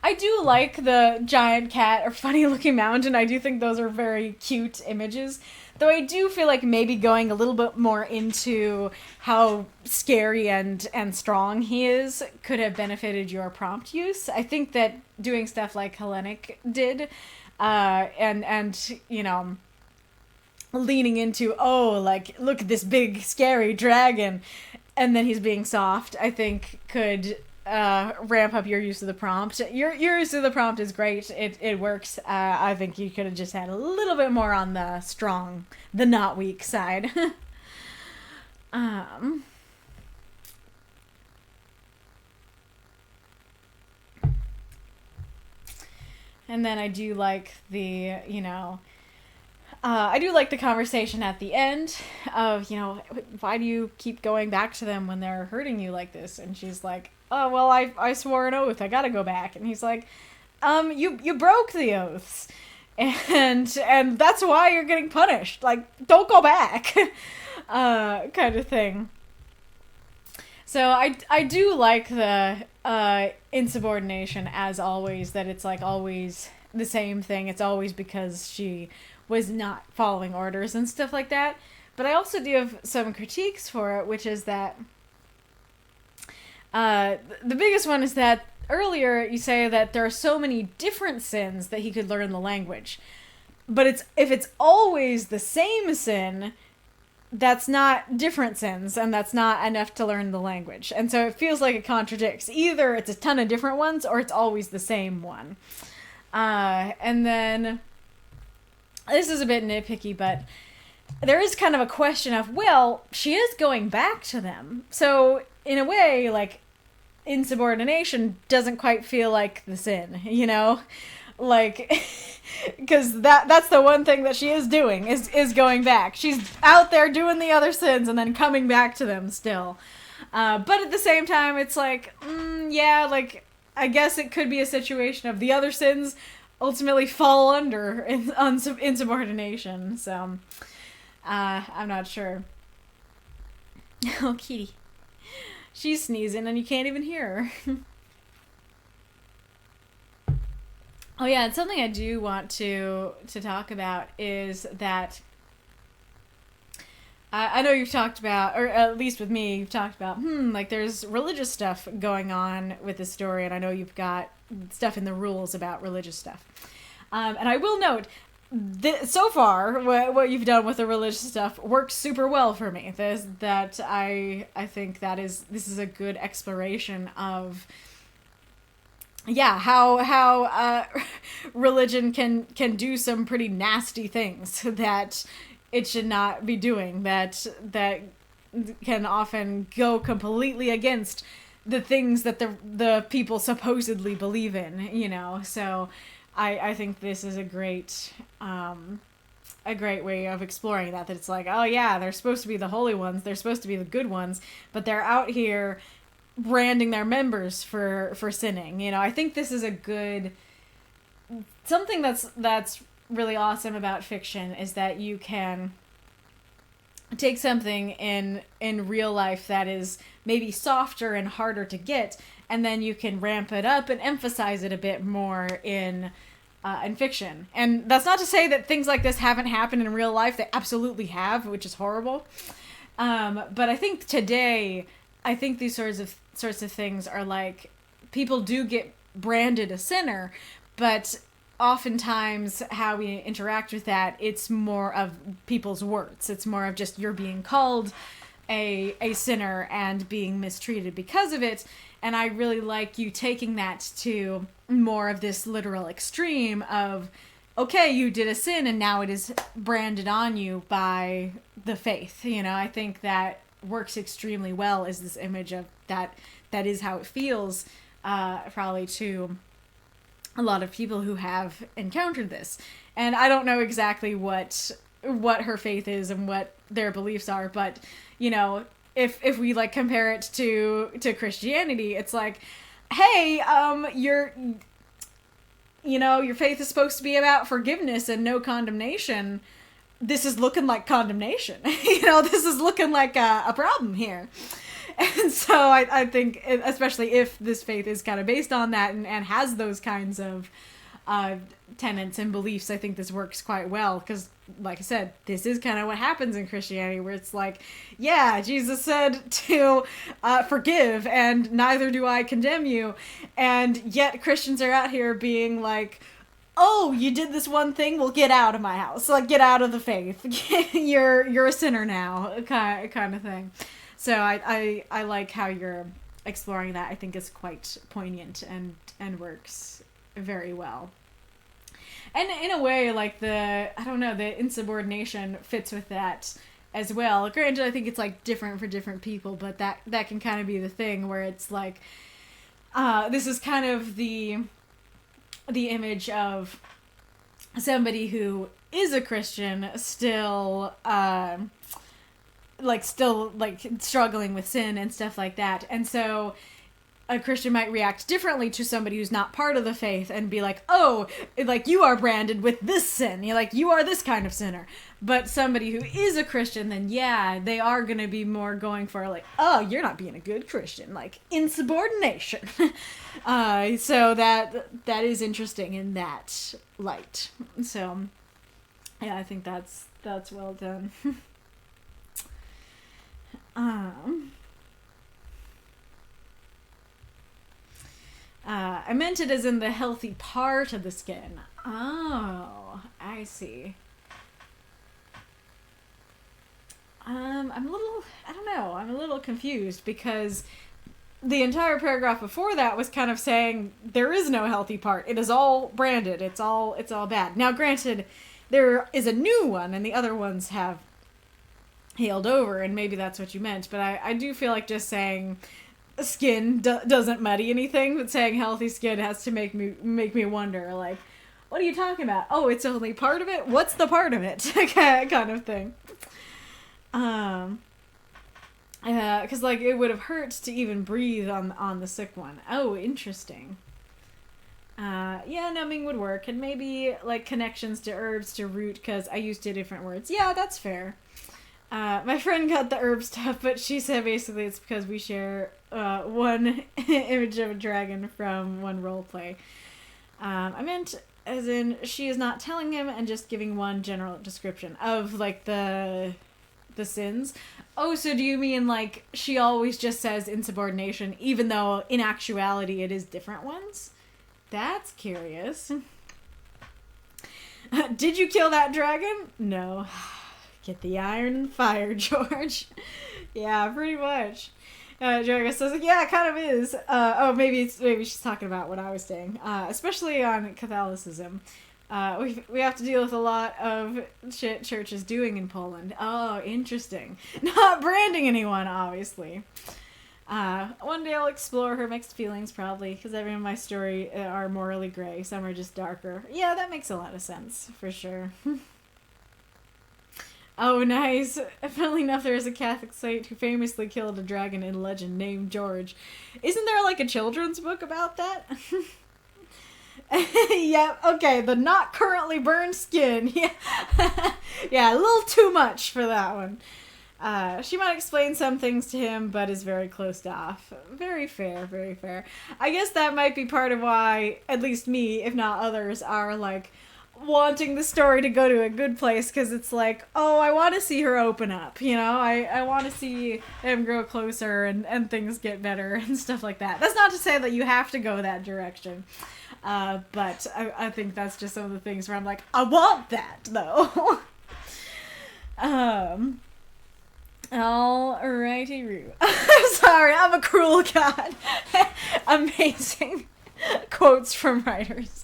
I do like the giant cat or funny looking mountain. I do think those are very cute images. Though I do feel like maybe going a little bit more into how scary and strong he is could have benefited your prompt use. I think that doing stuff like Hellenic did, and leaning into, look at this big scary dragon, and then he's being soft, I think could ramp up your use of the prompt. Your use of the prompt is great. It works. I think you could have just had a little bit more on the strong, the not weak side. And then I do like the, I do like the conversation at the end of, why do you keep going back to them when they're hurting you like this? And she's like, oh, well, I swore an oath. I gotta go back. And he's like, you broke the oaths. And that's why you're getting punished. Like, don't go back. Kind of thing. So I do like the insubordination, as always, that it's like always the same thing. It's always because she was not following orders and stuff like that. But I also do have some critiques for it, which is that the biggest one is that earlier you say that there are so many different sins that he could learn the language. But if it's always the same sin, that's not different sins, and that's not enough to learn the language. And so it feels like it contradicts. Either it's a ton of different ones, or it's always the same one. And then, this is a bit nitpicky, but there is kind of a question of, well, she is going back to them. So, in a way, like, insubordination doesn't quite feel like the sin, Like, because that's the one thing that she is doing, is going back. She's out there doing the other sins and then coming back to them still. But at the same time, it's like, yeah, like, I guess it could be a situation of the other sins ultimately fall under insubordination. So, I'm not sure. Oh, kitty. She's sneezing and you can't even hear her. Oh yeah, and something I do want to talk about is that I know you've talked about, or at least with me, you've talked about, like there's religious stuff going on with the story, and I know you've got stuff in the rules about religious stuff. And I will note, so far, what you've done with the religious stuff works super well for me. I think this is a good exploration of, yeah, how religion can do some pretty nasty things that it should not be doing, that can often go completely against the things that the people supposedly believe in, So I think this is a great way of exploring that it's like, oh yeah, they're supposed to be the holy ones, they're supposed to be the good ones, but they're out here branding their members for sinning. I think this is a good, something that's really awesome about fiction is that you can take something in real life that is maybe softer and harder to get, and then you can ramp it up and emphasize it a bit more in fiction. And that's not to say that things like this haven't happened in real life. They absolutely have, which is horrible. But I think today, these sorts of things are like, people do get branded a sinner, but oftentimes how we interact with that, it's more of people's words. It's more of just, you're being called a sinner and being mistreated because of it. And I really like you taking that to more of this literal extreme of, okay, you did a sin and now it is branded on you by the faith. I think that works extremely well, is this image of that is how it feels, probably to a lot of people who have encountered this. And I don't know exactly what her faith is and what their beliefs are, but if we like compare it to Christianity, it's like, hey, your faith is supposed to be about forgiveness and no condemnation. This is looking like condemnation. This is looking like a problem here. And so I think, especially if this faith is kind of based on that and has those kinds of tenets and beliefs, I think this works quite well. Because, like I said, this is kind of what happens in Christianity, where it's like, yeah, Jesus said to forgive, and neither do I condemn you. And yet Christians are out here being like, oh, you did this one thing? Well, get out of my house. Like, get out of the faith. You're a sinner now, kind of thing. So I like how you're exploring that. I think it's quite poignant and works very well. And in a way, like the insubordination fits with that as well. Granted, I think it's like different for different people, but that can kind of be the thing where it's like, this is kind of the the image of somebody who is a Christian still struggling with sin and stuff like that. And so a Christian might react differently to somebody who's not part of the faith and be like, oh, like, you are branded with this sin. You're like, you are this kind of sinner. But somebody who is a Christian, then yeah, they are going to be more going for like, oh, you're not being a good Christian, like insubordination. So that is interesting in that light. So yeah, I think that's well done. I meant it as in the healthy part of the skin. Oh, I see. I'm a little confused because the entire paragraph before that was kind of saying there is no healthy part. It is all branded. It's all bad. Now, granted, there is a new one and the other ones have healed over, and maybe that's what you meant, but I do feel like just saying skin doesn't muddy anything, but saying healthy skin has to make me wonder, like, what are you talking about? Oh, it's only part of it? What's the part of it? Kind of thing. Because like it would have hurt to even breathe on the sick one. Oh, interesting. Yeah, numbing would work, and maybe like connections to herbs to root, because I used 2 different words. Yeah, that's fair. My friend got the herb stuff, but she said basically it's because we share one image of a dragon from one roleplay. I meant as in she is not telling him and just giving one general description of like the sins. Oh, so do you mean like she always just says insubordination, even though in actuality it is different ones? That's curious. Did you kill that dragon? No. Get the iron and fire, George. Yeah, pretty much. Drago says, yeah, it kind of is. Maybe she's talking about what I was saying. Especially on Catholicism. We have to deal with a lot of shit churches doing in Poland. Oh, interesting. Not branding anyone, obviously. One day I'll explore her mixed feelings, probably, because every one of my story are morally gray. Some are just darker. Yeah, that makes a lot of sense, for sure. Oh, nice. Funnily enough, there is a Catholic saint who famously killed a dragon in legend named George. Isn't there, like, a children's book about that? Yeah, okay, the not currently burned skin. Yeah, yeah, a little too much for that one. She might explain some things to him, but is very closed off. Very fair, very fair. I guess that might be part of why, at least me, if not others, are, like, wanting the story to go to a good place, because it's like, oh, I want to see her open up, you know? I want to see them grow closer and things get better and stuff like that. That's not to say that you have to go that direction. But I think that's just some of the things where I'm like, I want that, though. Alrighty-roo. I'm sorry, I'm a cruel god. Amazing quotes from writers.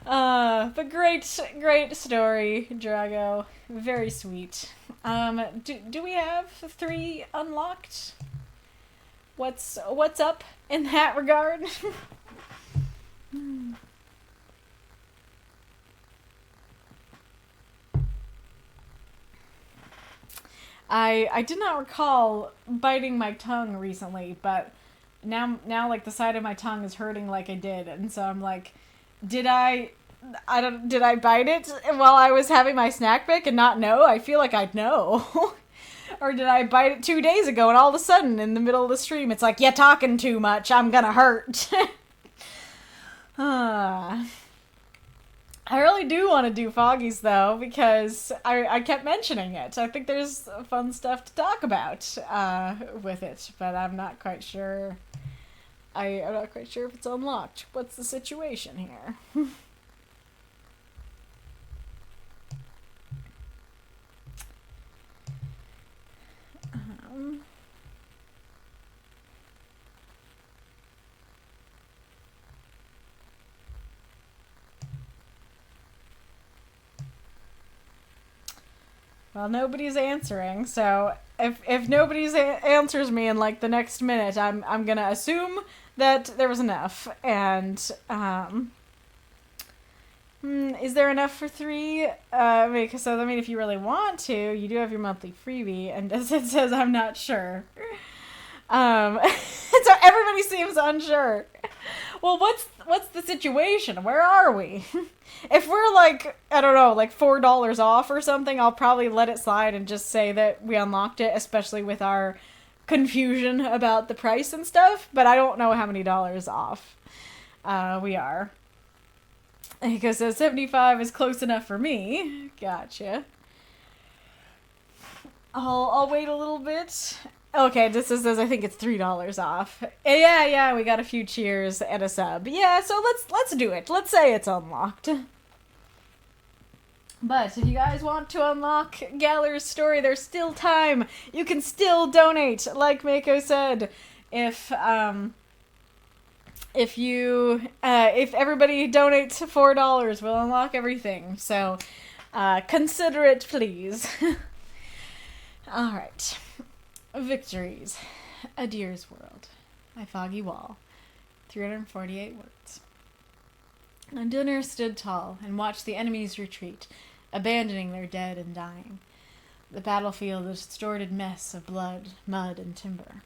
But great story, Drago. Very sweet. Do we have 3 unlocked? What's up in that regard? I did not recall biting my tongue recently, but now like the side of my tongue is hurting like I did, and so I'm like, did I bite it while I was having my snack break and not know? I feel like I'd know. Or did I bite it 2 days ago and all of a sudden in the middle of the stream it's like, you're talking too much, I'm gonna hurt. I really do want to do Foggies, though, because I kept mentioning it. I think there's fun stuff to talk about with it, but I'm not quite sure. I'm not quite sure if it's unlocked. What's the situation here? Well, nobody's answering, so if nobody answers me in like the next minute, I'm gonna assume that there was enough, and Is there enough for 3? Because so I mean, if you really want to, you do have your monthly freebie, and as it says, I'm not sure. So everybody seems unsure. Well, what's the situation? Where are we? If we're like, I don't know, like $4 off or something, I'll probably let it slide and just say that we unlocked it, especially with our confusion about the price and stuff. But I don't know how many dollars off we are. Because 75 is close enough for me. Gotcha. I'll wait a little bit. Okay, this says I think it's $3 off. Yeah, we got a few cheers and a sub. Yeah, so let's do it. Let's say it's unlocked. But if you guys want to unlock Galler's story, there's still time. You can still donate, like Mako said. If everybody donates $4, we'll unlock everything. So consider it, please. All right. Victories. Adyr's World by Foggy Wall. 348 words. Adiyr stood tall and watched the enemies retreat, abandoning their dead and dying. The battlefield a distorted mess of blood, mud, and timber.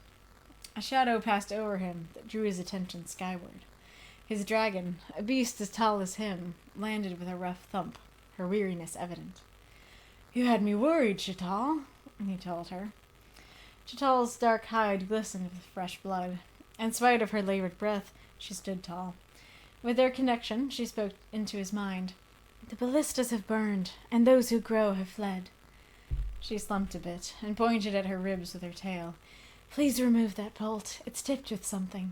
A shadow passed over him that drew his attention skyward. His dragon, a beast as tall as him, landed with a rough thump, her weariness evident. "You had me worried, Chital," he told her. Chital's dark hide glistened with fresh blood. In spite of her labored breath, she stood tall. With their connection, she spoke into his mind. "The ballistas have burned, and those who grow have fled." She slumped a bit and pointed at her ribs with her tail. "Please remove that bolt. It's tipped with something."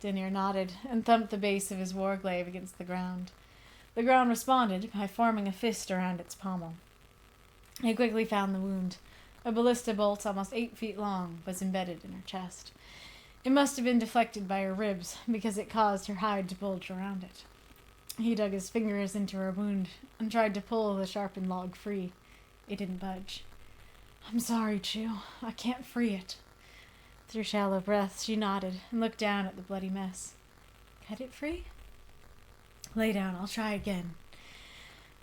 Adiyr nodded and thumped the base of his warglaive against the ground. The ground responded by forming a fist around its pommel. He quickly found the wound. A ballista bolt almost 8 feet long was embedded in her chest. It must have been deflected by her ribs, because it caused her hide to bulge around it. He dug his fingers into her wound and tried to pull the sharpened log free. It didn't budge. "I'm sorry, Chew. I can't free it." Through shallow breaths, she nodded and looked down at the bloody mess. "Cut it free?" "Lay down. I'll try again."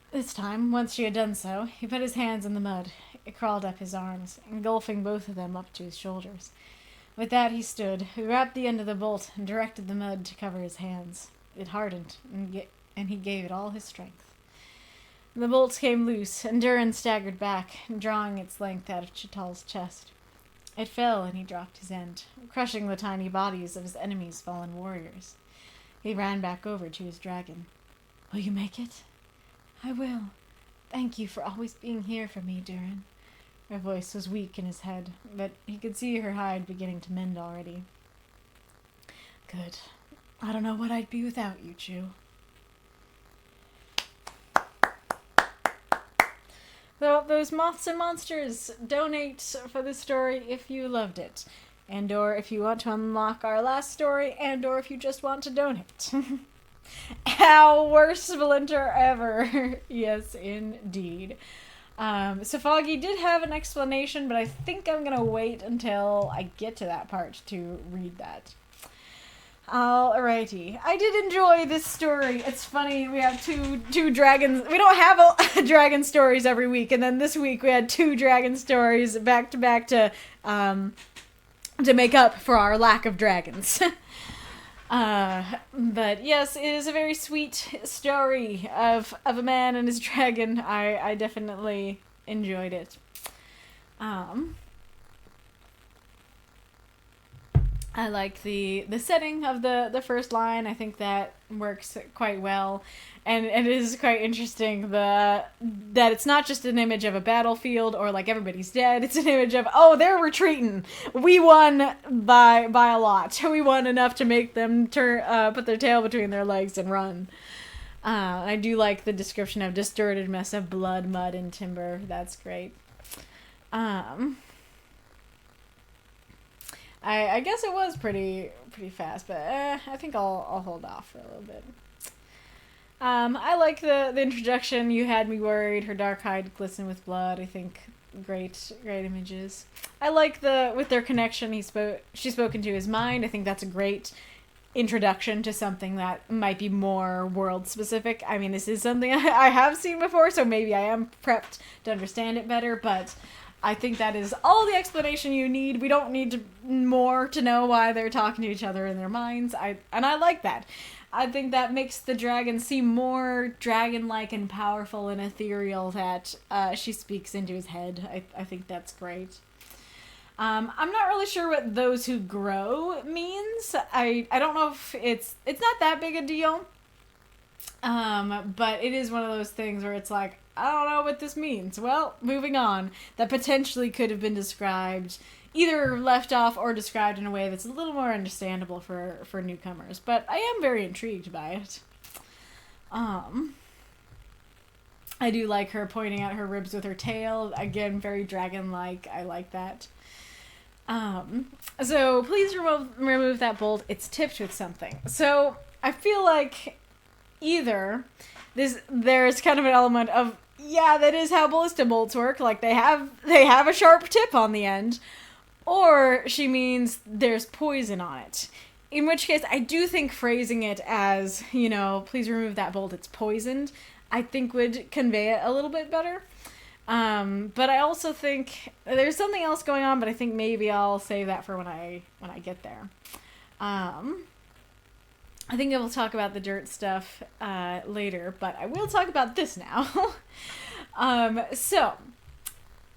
This time, once she had done so, he put his hands in the mud. It crawled up his arms, engulfing both of them up to his shoulders. With that, he stood, wrapped the end of the bolt, and directed the mud to cover his hands. It hardened, and he gave it all his strength. The bolt came loose, and Durin staggered back, drawing its length out of Chital's chest. It fell, and he dropped his end, crushing the tiny bodies of his enemy's fallen warriors. He ran back over to his dragon. "Will you make it?" "I will. Thank you for always being here for me, Durin." Her voice was weak in his head, but he could see her hide beginning to mend already. "Good. I don't know what I'd be without you, Chew." So, those moths and monsters, donate for this story if you loved it. And or if you want to unlock our last story, and or if you just want to donate. Our worst splinter ever. Yes, indeed. So Foggy did have an explanation, but I think I'm gonna wait until I get to that part to read that. Alrighty. I did enjoy this story. It's funny, we have two dragons. We don't have a dragon stories every week, and then this week we had 2 dragon stories back to back to make up for our lack of dragons. But yes, it is a very sweet story of a man and his dragon. I definitely enjoyed it. I like the setting of the first line. I think that works quite well. And it is quite interesting that it's not just an image of a battlefield or like everybody's dead. It's an image of, oh, they're retreating. We won by a lot. We won enough to make them put their tail between their legs and run. I do like the description of distorted mess of blood, mud, and timber. That's great. I guess it was pretty fast, but I think I'll hold off for a little bit. I like the introduction. You had me worried. Her dark hide glistened with blood. I think great images. I like with their connection. She spoke into his mind. I think that's a great introduction to something that might be more world specific. I mean, this is something I have seen before, so maybe I am prepped to understand it better, but I think that is all the explanation you need. We don't need more to know why they're talking to each other in their minds. And I like that. I think that makes the dragon seem more dragon-like and powerful and ethereal that she speaks into his head. I think that's great. I'm not really sure what those who grow means. I don't know if it's not that big a deal. But it is one of those things where it's like, I don't know what this means. Well, moving on. That potentially could have been described, either left off or described in a way that's a little more understandable for newcomers. But I am very intrigued by it. I do like her pointing at her ribs with her tail. Again, very dragon-like. I like that. So please remove that bolt. It's tipped with something. So I feel like either there's kind of an element of, yeah, that is how ballista bolts work. Like they have a sharp tip on the end, or she means there's poison on it. In which case, I do think phrasing it as, please remove that bolt, it's poisoned, I think would convey it a little bit better. But I also think there's something else going on, but I think maybe I'll save that for when I get there. I think I will talk about the dirt stuff later, but I will talk about this now. So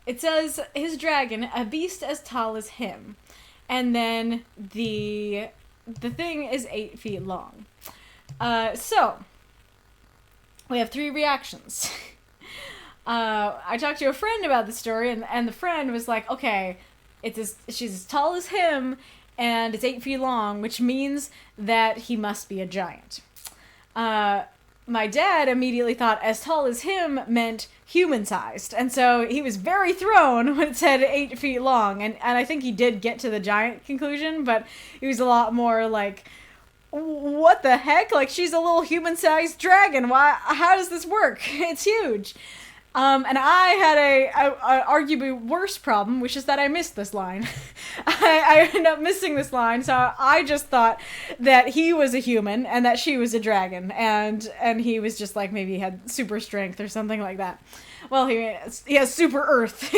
it says his dragon, a beast as tall as him, and then the thing is 8 feet long. So we have 3 reactions. I talked to a friend about the story, and the friend was like, okay, she's as tall as him, and it's 8 feet long, which means that he must be a giant. My dad immediately thought as tall as him meant human-sized, and so he was very thrown when it said 8 feet long, and I think he did get to the giant conclusion, but he was a lot more like, what the heck? Like, she's a little human-sized dragon. Why? How does this work? It's huge. And I had a arguably worse problem, which is that I missed this line. I ended up missing this line, so I just thought that he was a human and that she was a dragon, and he was just like, maybe he had super strength or something like that. Well, he has super earth,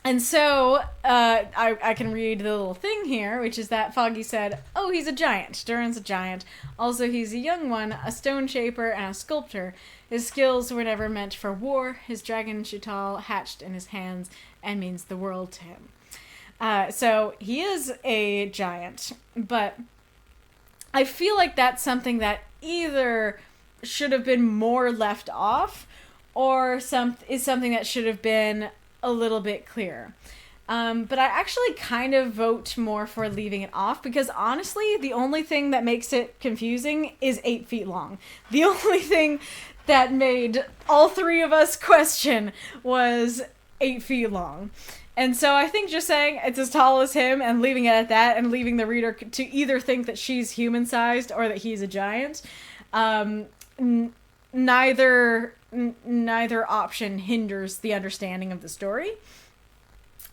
And so, I can read the little thing here, which is that Foggy said, oh, he's a giant. Durin's a giant. Also, he's a young one, a stone shaper, and a sculptor. His skills were never meant for war. His dragon Schutzteufel hatched in his hands and means the world to him. So, he is a giant, but I feel like that's something that either should have been more left off, or is something that should have been a little bit clearer. But I actually kind of vote more for leaving it off, because honestly, the only thing that makes it confusing is 8 feet long. The only thing that made all 3 of us question was 8 feet long. And so I think just saying it's as tall as him and leaving it at that, and leaving the reader to either think that she's human-sized or that he's a giant, neither option hinders the understanding of the story.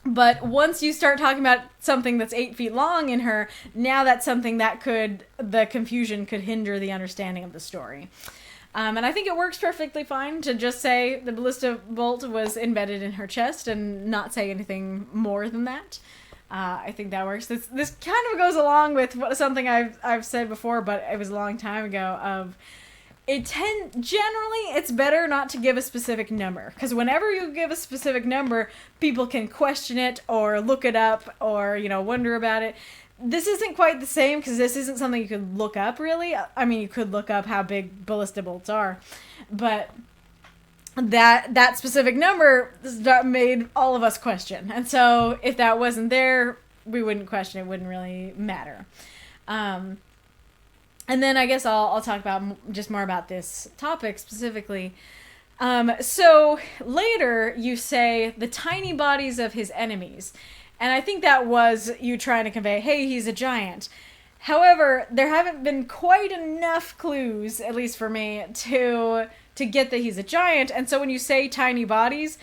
But once you start talking about something that's 8 feet long in her, now that's something that the confusion could hinder the understanding of the story. And I think it works perfectly fine to just say the ballista bolt was embedded in her chest and not say anything more than that. I think that works. This kind of goes along with something I've said before, but it was a long time ago, of generally it's better not to give a specific number, because whenever you give a specific number, people can question it or look it up or wonder about it. This isn't quite the same, because this isn't something you could look up, really. I mean, you could look up how big ballista bolts are, but that specific number made all of us question, and so if that wasn't there, we wouldn't question. It wouldn't really matter. And then I guess I'll talk about just more about this topic specifically. So later you say the tiny bodies of his enemies. And I think that was you trying to convey, hey, he's a giant. However, there haven't been quite enough clues, at least for me, to get that he's a giant. And so when you say tiny bodies,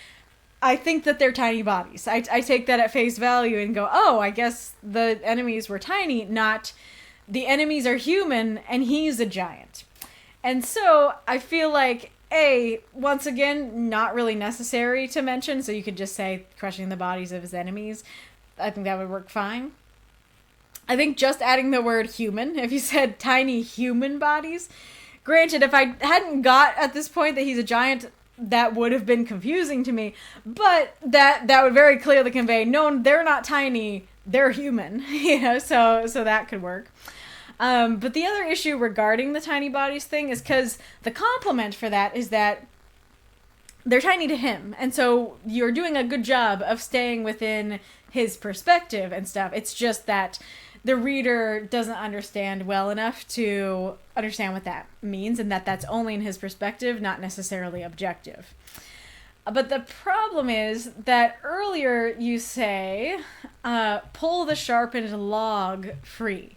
I think that they're tiny bodies. I take that at face value and go, oh, I guess the enemies were tiny, not the enemies are human and he's a giant. And so I feel like, once again, not really necessary to mention, so you could just say crushing the bodies of his enemies. I think that would work fine. I think just adding the word human, if you said tiny human bodies, granted, if I hadn't got at this point that he's a giant, that would have been confusing to me, but that would very clearly convey, no, they're not tiny, they're human, so that could work. But the other issue regarding the tiny bodies thing is because the compliment for that is that they're tiny to him, and so you're doing a good job of staying within his perspective and stuff. It's just that the reader doesn't understand well enough to understand what that means, and that's only in his perspective, not necessarily objective. But the problem is that earlier you say, pull the sharpened log free.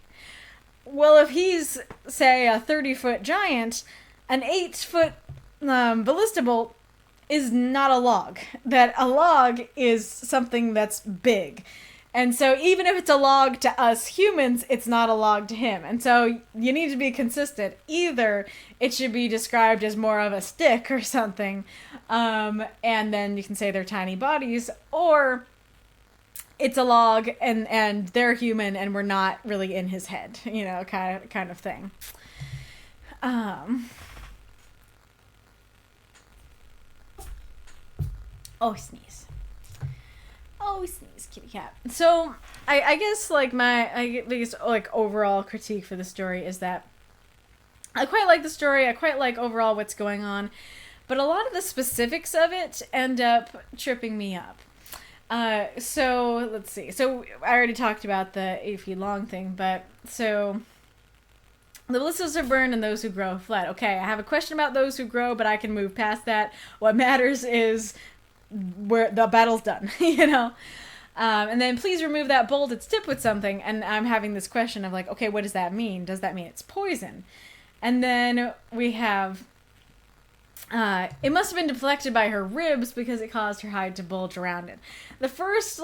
Well, if he's, say, a 30-foot giant, an 8-foot ballista bolt is not a log. That a log is something that's big. And so even if it's a log to us humans, it's not a log to him. And so you need to be consistent. Either it should be described as more of a stick or something, and then you can say they're tiny bodies, or it's a log and they're human and we're not really in his head, kind of thing. Oh, sneeze. Oh, sneeze, kitty cat. So, I guess, like, my biggest, like, overall critique for the story is that I quite like the story, I quite like overall what's going on, but a lot of the specifics of it end up tripping me up. So, let's see. So, I already talked about the 8 feet long thing, but, so, the ballistas are burned and those who grow fled. Okay, I have a question about those who grow, but I can move past that. What matters is where the battle's done, and then please remove that bolt, it's tipped with something, and I'm having this question of like, okay, what does that mean? Does that mean it's poison? And then we have it must have been deflected by her ribs because it caused her hide to bulge around it. The first,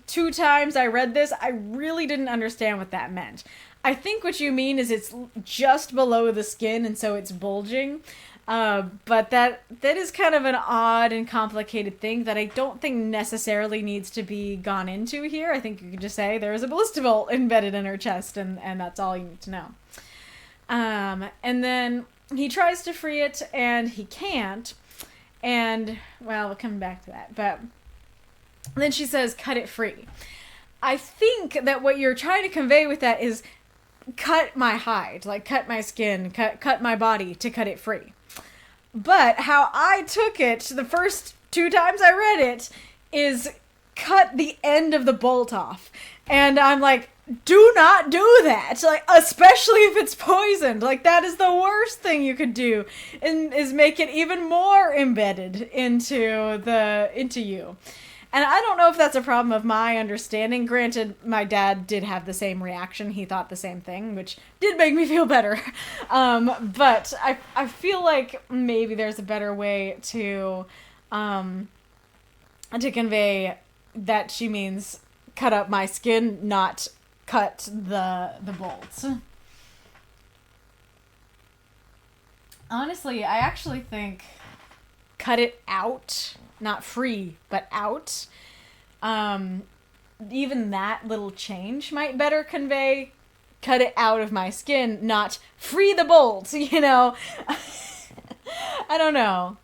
2 times I read this, I really didn't understand what that meant. I think what you mean is it's just below the skin and so it's bulging. But that is kind of an odd and complicated thing that I don't think necessarily needs to be gone into here. I think you could just say there's a ballista bolt embedded in her chest and that's all you need to know. And then he tries to free it and he can't. And, well, we'll come back to that. But then she says, cut it free. I think that what you're trying to convey with that is cut my hide, like cut my skin, cut my body to cut it free. But how I took it the first 2 times I read it is cut the end of the bolt off. And I'm like, do not do that. Like, especially if it's poisoned. Like, that is the worst thing you could do. And is make it even more embedded into you. And I don't know if that's a problem of my understanding. Granted, my dad did have the same reaction. He thought the same thing, which did make me feel better. But I feel like maybe there's a better way to convey that she means cut up my skin, not cut the bolts. Honestly, I actually think cut it out. Not free, but out. Even that little change might better convey cut it out of my skin, not free the bolt, I don't know.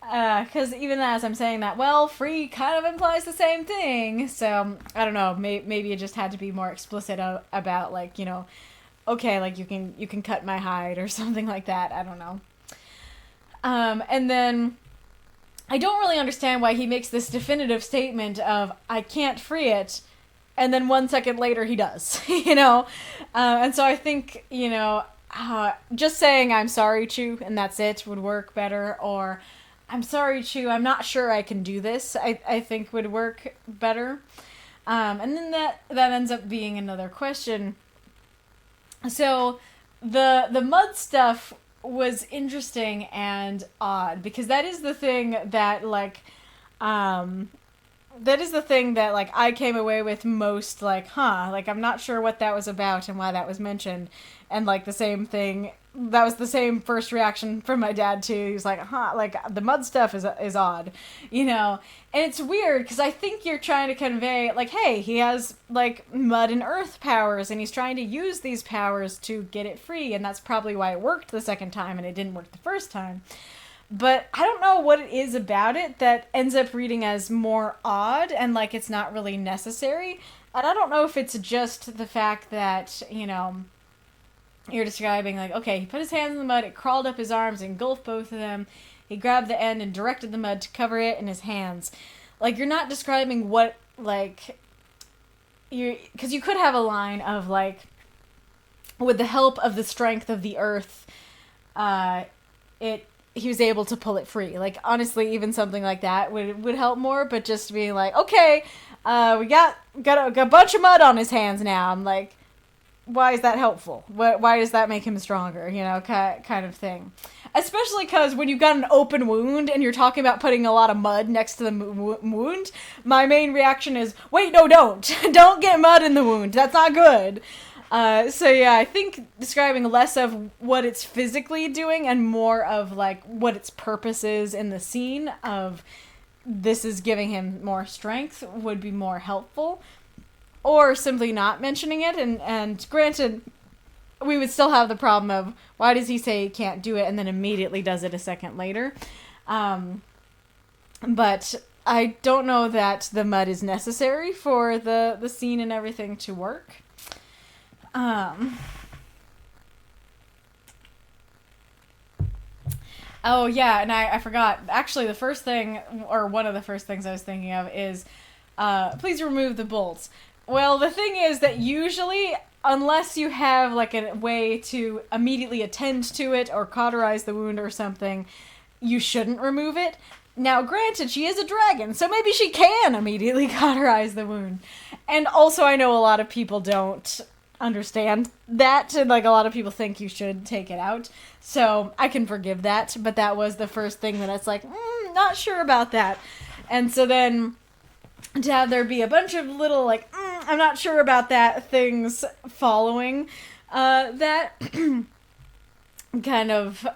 Because even as I'm saying that, well, free kind of implies the same thing. So, I don't know, maybe it just had to be more explicit about, okay, like, you can cut my hide or something like that. I don't know. And then I don't really understand why he makes this definitive statement of, I can't free it, and then 1 second later he does, And so I think, just saying, I'm sorry, Chu, and that's it, would work better, or, I'm sorry, Chu, I'm not sure I can do this, I think would work better. And then that ends up being another question. So, the mud stuff was interesting and odd, because that is the thing that, That is the thing that, like, I came away with most, like, like, I'm not sure what that was about and why that was mentioned. And, like, the same thing, that was the same first reaction from my dad, too. He was like, like, the mud stuff is odd, you know? And it's weird, because I think you're trying to convey, like, hey, he has, like, mud and earth powers, and he's trying to use these powers to get it free, and that's probably why it worked the second time, and it didn't work the first time. But I don't know what it is about it that ends up reading as more odd and like it's not really necessary. And I don't know if it's just the fact that, you know, you're describing like, okay, he put his hands in the mud, it crawled up his arms, engulfed both of them. He grabbed the end and directed the mud to cover it in his hands. Like, you're not describing what, like, because you could have a line of like, with the help of the strength of the earth, he was able to pull it free. Like, honestly, even something like that would help more, but just being like, okay, we got a bunch of mud on his hands now. I'm like, why is that helpful? Why does that make him stronger? You know, kind of thing. Especially because when you've got an open wound and you're talking about putting a lot of mud next to the wound, my main reaction is, wait, no, don't. Don't get mud in the wound. That's not good. So yeah, I think describing less of what it's physically doing and more of like what its purpose is in the scene of this is giving him more strength would be more helpful, or simply not mentioning it. And granted, we would still have the problem of why does he say he can't do it and then immediately does it a second later. But I don't know that the mud is necessary for the scene and everything to work. Oh yeah, and I forgot. Actually, the first thing, or one of the first things I was thinking of is, please remove the bolts. Well, the thing is that usually, unless you have like a way to immediately attend to it or cauterize the wound or something, you shouldn't remove it. Now, granted, she is a dragon, so maybe she can immediately cauterize the wound. And also, I know a lot of people don't understand that, and like a lot of people think you should take it out, so I can forgive that, but that was the first thing that it's like, not sure about that. And so then to have there be a bunch of little like, I'm not sure about that things following that kind of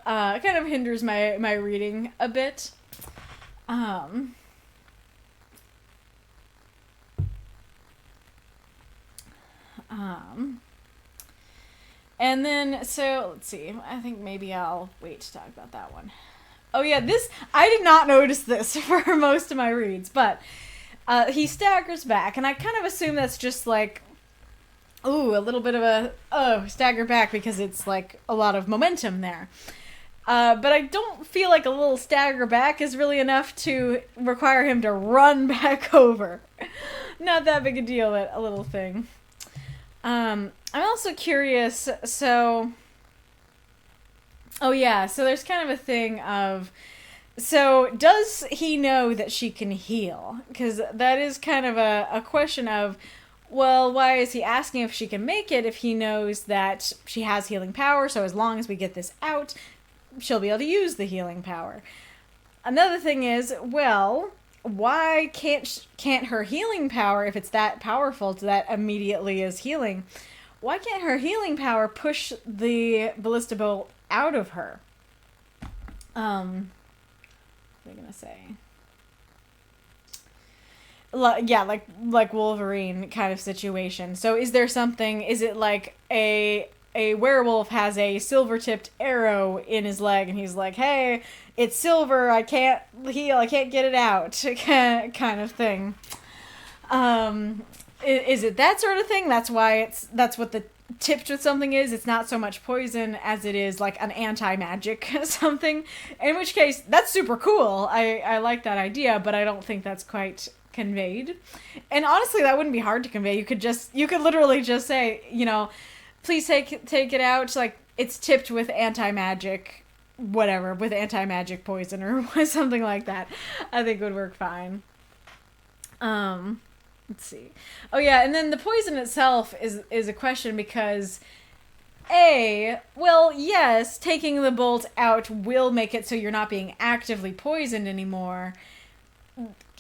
hinders my reading a bit. And then, so, let's see, I think maybe I'll wait to talk about that one. Oh yeah, I did not notice this for most of my reads, but, he staggers back, and I kind of assume that's just like, ooh, a little bit of a, stagger back because it's like a lot of momentum there. But I don't feel like a little stagger back is really enough to require him to run back over. Not that big a deal, but a little thing. I'm also curious, so there's kind of a thing of, so does he know that she can heal? Because that is kind of a question of, well, why is he asking if she can make it if he knows that she has healing power, so as long as we get this out, she'll be able to use the healing power. Another thing is, well, why can't her healing power, if it's that powerful that immediately is healing, why can't her healing power push the ballista bolt out of her? What am I gonna say? Yeah, like Wolverine kind of situation. So is there something, is it like a werewolf has a silver-tipped arrow in his leg, and he's like, hey, it's silver, I can't heal, I can't get it out, kind of thing. Is it that sort of thing? That's what the tipped with something is? It's not so much poison as it is like an anti-magic something. In which case, that's super cool. I like that idea, but I don't think that's quite conveyed. And honestly, that wouldn't be hard to convey. You could literally just say, you know, please take it out. Like, it's tipped with anti-magic, whatever, with anti-magic poison or something like that. I think would work fine. Let's see. Oh yeah, and then the poison itself is a question because, well, yes, taking the bolt out will make it so you're not being actively poisoned anymore.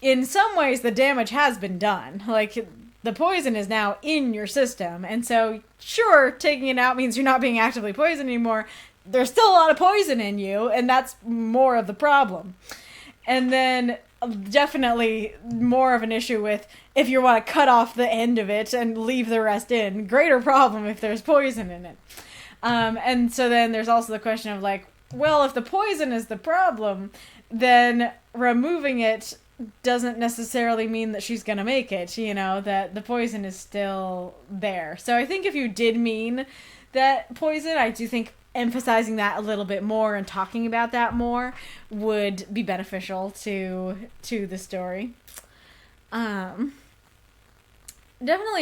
in some ways the damage has been done. Like, the poison is now in your system, and so sure, taking it out means you're not being actively poisoned anymore. There's still a lot of poison in you, and that's more of the problem. And then definitely more of an issue with if you want to cut off the end of it and leave the rest in. Greater problem if there's poison in it. And so then there's also the question of like, well, if the poison is the problem, then removing it doesn't necessarily mean that she's gonna make it, you know, that the poison is still there. So I think if you did mean that poison, I do think emphasizing that a little bit more and talking about that more would be beneficial to the story. Definitely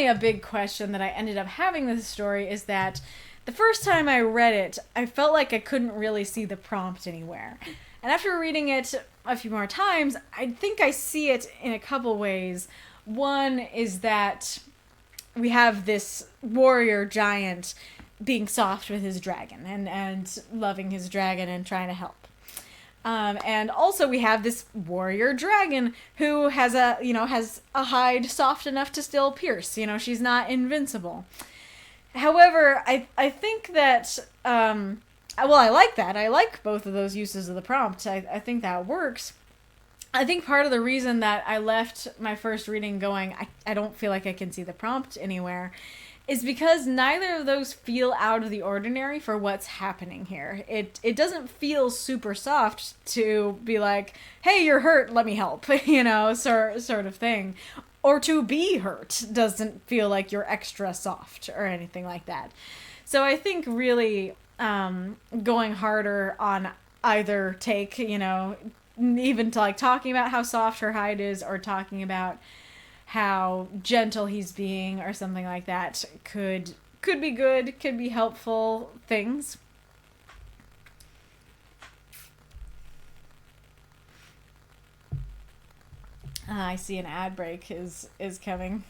a big question that I ended up having with the story is that the first time I read it, I felt like I couldn't really see the prompt anywhere. And after reading it a few more times, I think I see it in a couple ways. One is that we have this warrior giant being soft with his dragon and loving his dragon and trying to help. And also we have this warrior dragon who has a hide soft enough to still pierce. You know, she's not invincible. However, I think that, I like that. I like both of those uses of the prompt. I think that works. I think part of the reason that I left my first reading going, I don't feel like I can see the prompt anywhere, is because neither of those feel out of the ordinary for what's happening here. It doesn't feel super soft to be like, hey, you're hurt, let me help, you know, sort of thing. Or to be hurt doesn't feel like you're extra soft or anything like that. So I think really going harder on either take, you know, even to like talking about how soft her hide is or talking about how gentle he's being or something like that could be good, could be helpful things. I see an ad break is coming.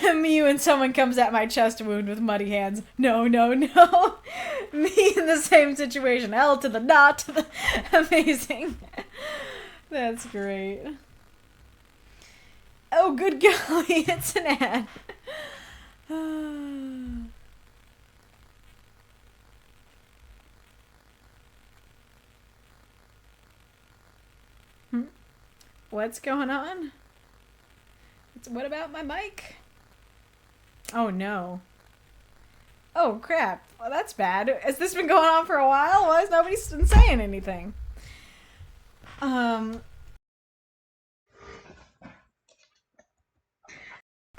Me when someone comes at my chest wound with muddy hands. No. Me in the same situation. L to the not to the amazing. That's great. Oh, good golly, it's an ad. What's going on? What about my mic? Oh, no. Oh, crap. Well, that's bad. Has this been going on for a while? Why is nobody saying anything?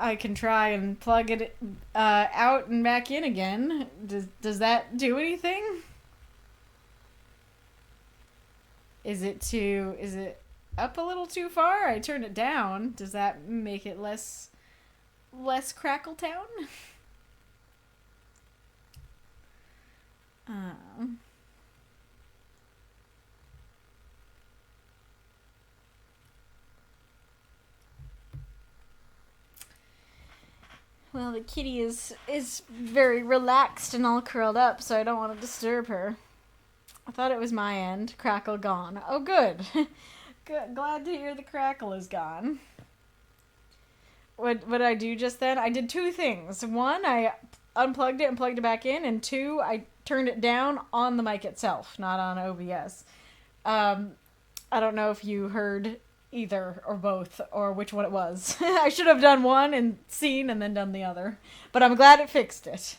I can try and plug it out and back in again. Does that do anything? Is it up a little too far? I turned it down. Does that make it less Crackletown? Well, the kitty is very relaxed and all curled up, so I don't want to disturb her. I thought it was my end. Crackle gone. Oh, good. Good. Glad to hear the crackle is gone. What did I do just then? I did two things. One, I unplugged it and plugged it back in, and two, I turned it down on the mic itself, not on OBS. I don't know if you heard either or both or which one it was. I should have done one and seen and then done the other, but I'm glad it fixed it.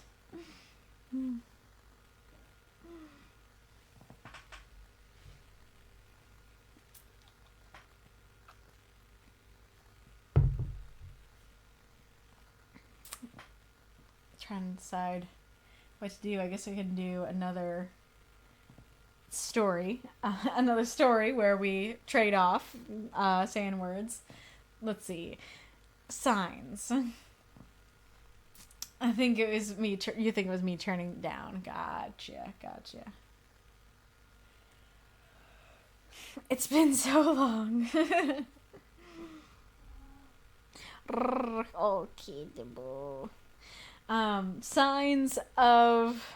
Trying to decide what to do. I guess I can do another story where we trade off saying words. Let's see. Signs. I think it was me. You think it was me turning down. Gotcha. It's been so long. Okay, Debo. Signs of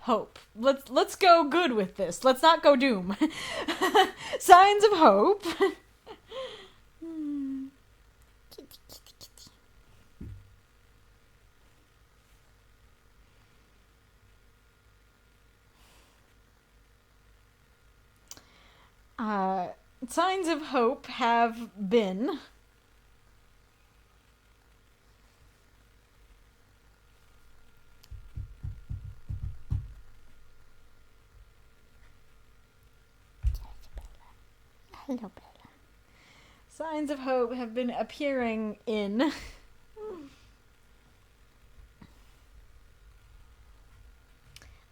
hope. Let's go good with this. Let's not go doom. Signs of hope. Kitty, kitty, kitty. Signs of hope have been Hello, Bella. signs of hope have been appearing in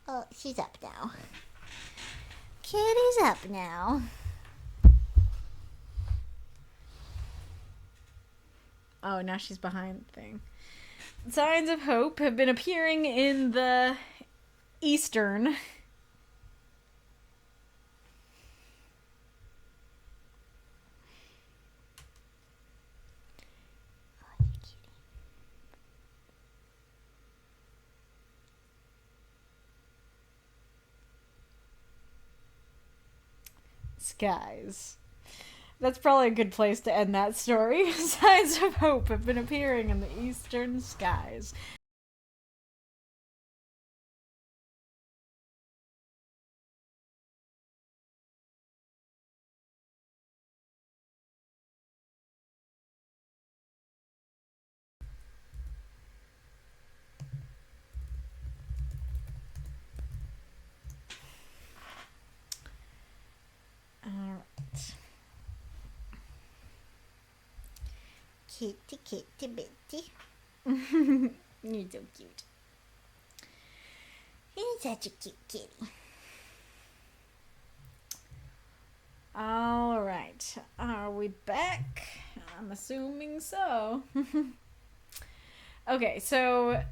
Oh, she's up now. Kitty's up now. oh, now she's behind the thing. Signs of hope have been appearing in the eastern Oh, you cutie. skies. That's probably a good place to end that story. Signs of hope have been appearing in the eastern skies. Alright. Kitty, kitty, bitty. You're so cute. He's such a cute kitty. Alright. Are we back? I'm assuming so. Okay, so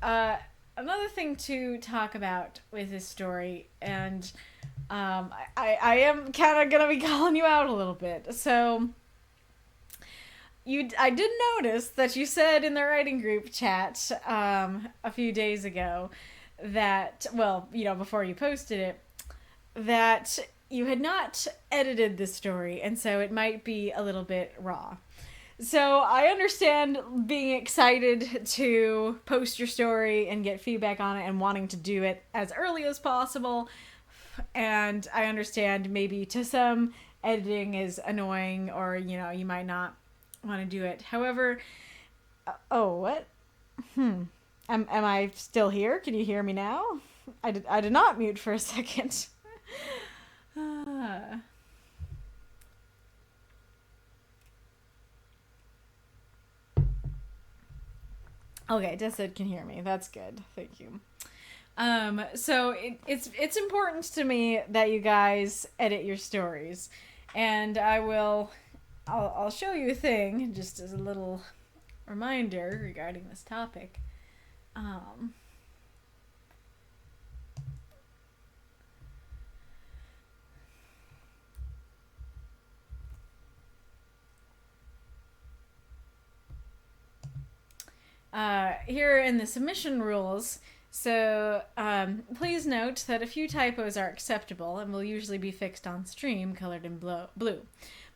another thing to talk about with this story, and I am kind of gonna be calling you out a little bit. So I did notice that you said in the writing group chat a few days ago that, well, you know, before you posted it, that you had not edited the story, and so it might be a little bit raw. So I understand being excited to post your story and get feedback on it and wanting to do it as early as possible. And I understand maybe to some editing is annoying, or, you know, you might not want to do it. However, oh, what? Am I still here? Can you hear me now? I did not mute for a second. Okay, Desed can hear me. That's good. Thank you. So it's important to me that you guys edit your stories, and I'll show you a thing just as a little reminder regarding this topic. Here in the submission rules, so please note that a few typos are acceptable and will usually be fixed on stream, colored in blue.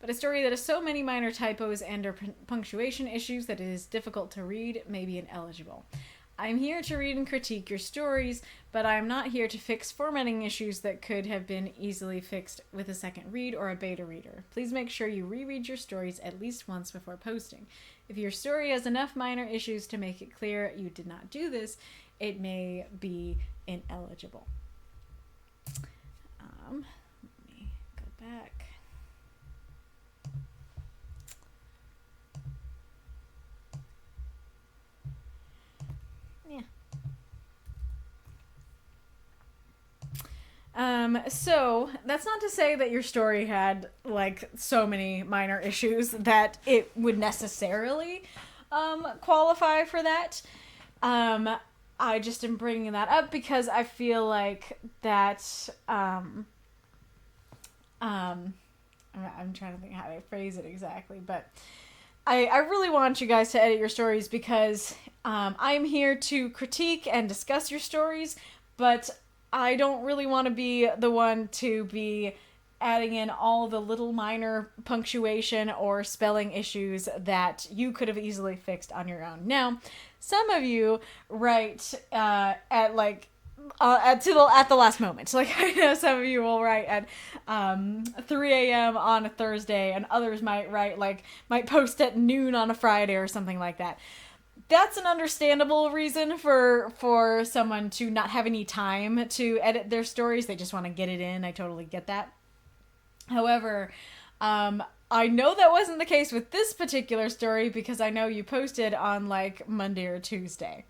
But a story that has so many minor typos and or punctuation issues that it is difficult to read may be ineligible. I'm here to read and critique your stories, but I'm not here to fix formatting issues that could have been easily fixed with a second read or a beta reader. Please make sure you reread your stories at least once before posting. If your story has enough minor issues to make it clear you did not do this, it may be ineligible. Let me go back. Yeah. So that's not to say that your story had like so many minor issues that it would necessarily qualify for that. I just am bringing that up because I feel like that I'm trying to think how to phrase it exactly, but I really want you guys to edit your stories because I'm here to critique and discuss your stories, but I don't really want to be the one to be adding in all the little minor punctuation or spelling issues that you could have easily fixed on your own. Now, some of you write at like at the last moment. Like, I know some of you will write at 3 a.m. on a Thursday, and others might post at noon on a Friday or something like that. That's an understandable reason for someone to not have any time to edit their stories. They just want to get it in. I totally get that. However, I know that wasn't the case with this particular story because I know you posted on like Monday or Tuesday.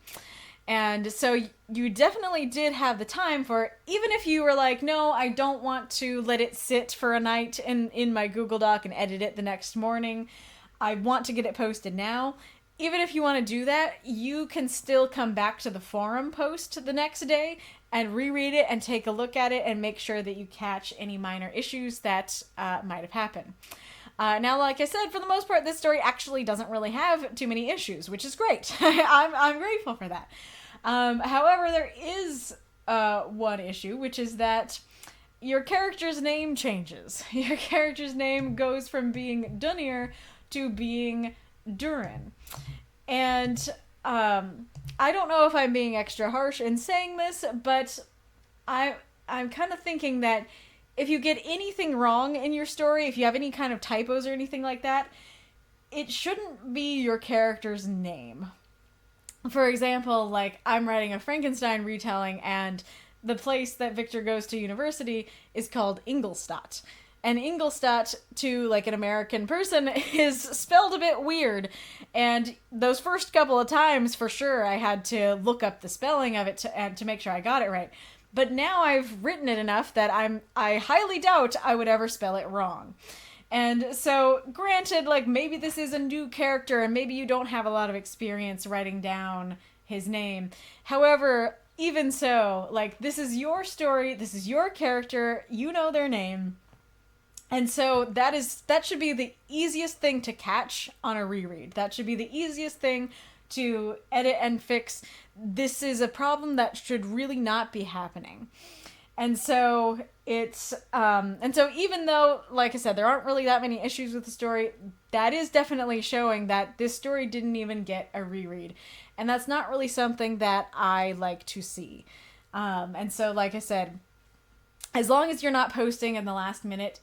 And so you definitely did have the time for it, even if you were like, no, I don't want to let it sit for a night in my Google Doc and edit it the next morning. I want to get it posted now. Even if you want to do that, you can still come back to the forum post the next day and reread it and take a look at it and make sure that you catch any minor issues that might have happened. Now, like I said, for the most part, this story actually doesn't really have too many issues, which is great. I'm grateful for that. However, there is one issue, which is that your character's name changes. Your character's name goes from being Dunir to being Durin. And I don't know if I'm being extra harsh in saying this, but I'm kind of thinking that if you get anything wrong in your story, if you have any kind of typos or anything like that, it shouldn't be your character's name. For example, like, I'm writing a Frankenstein retelling, and the place that Victor goes to university is called Ingolstadt. And Ingolstadt, to, like, an American person, is spelled a bit weird. And those first couple of times, for sure, I had to look up the spelling of it to make sure I got it right. But now I've written it enough that I highly doubt I would ever spell it wrong. And so, granted, like, maybe this is a new character, and maybe you don't have a lot of experience writing down his name. However, even so, like, this is your story, this is your character, you know their name. And so that should be the easiest thing to catch on a reread. That should be the easiest thing to edit and fix. This is a problem that should really not be happening. And so even though, like I said, there aren't really that many issues with the story, that is definitely showing that this story didn't even get a reread. And that's not really something that I like to see. And so, like I said, as long as you're not posting in the last minute,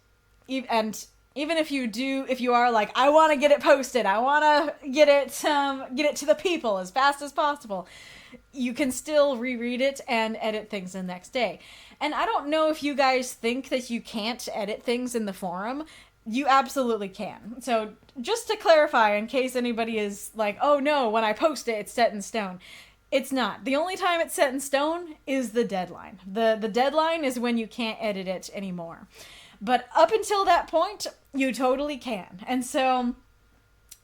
and even if you are like, I want to get it posted, I want to get it to the people as fast as possible, you can still reread it and edit things the next day. And I don't know if you guys think that you can't edit things in the forum. You absolutely can. So just to clarify, in case anybody is like, oh no, when I post it, it's set in stone. It's not. The only time it's set in stone is the deadline. The deadline is when you can't edit it anymore. But up until that point, you totally can. And so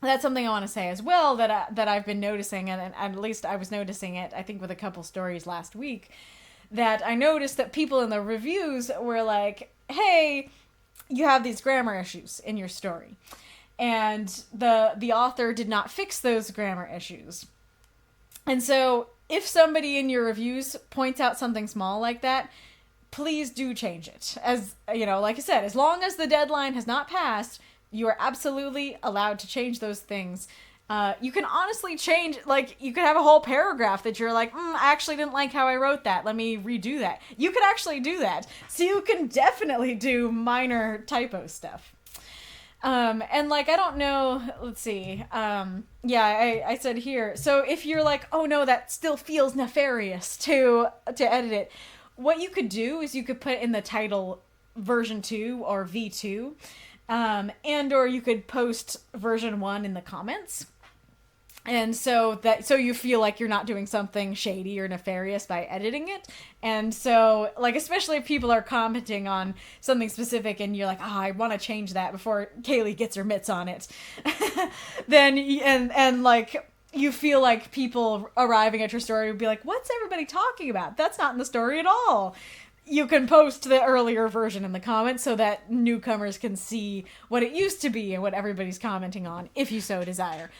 that's something I want to say as well that I've been noticing, and at least I was noticing it, I think, with a couple stories last week, that I noticed that people in the reviews were like, hey, you have these grammar issues in your story. And the author did not fix those grammar issues. And so if somebody in your reviews points out something small like that, please do change it. As you know, like I said, as long as the deadline has not passed, you are absolutely allowed to change those things. You can honestly change, like, you could have a whole paragraph that you're like, I actually didn't like how I wrote that. Let me redo that. You could actually do that. So you can definitely do minor typo stuff. And like, I don't know, let's see. I said here. So if you're like, oh no, that still feels nefarious to edit it, what you could do is you could put in the title version 2 or V2, and or you could post version 1 in the comments. And so you feel like you're not doing something shady or nefarious by editing it. And so, like, especially if people are commenting on something specific and you're like, I want to change that before Kaylee gets her mitts on it. Then, and like, you feel like people arriving at your story would be like, what's everybody talking about? That's not in the story at all. You can post the earlier version in the comments so that newcomers can see what it used to be and what everybody's commenting on, if you so desire.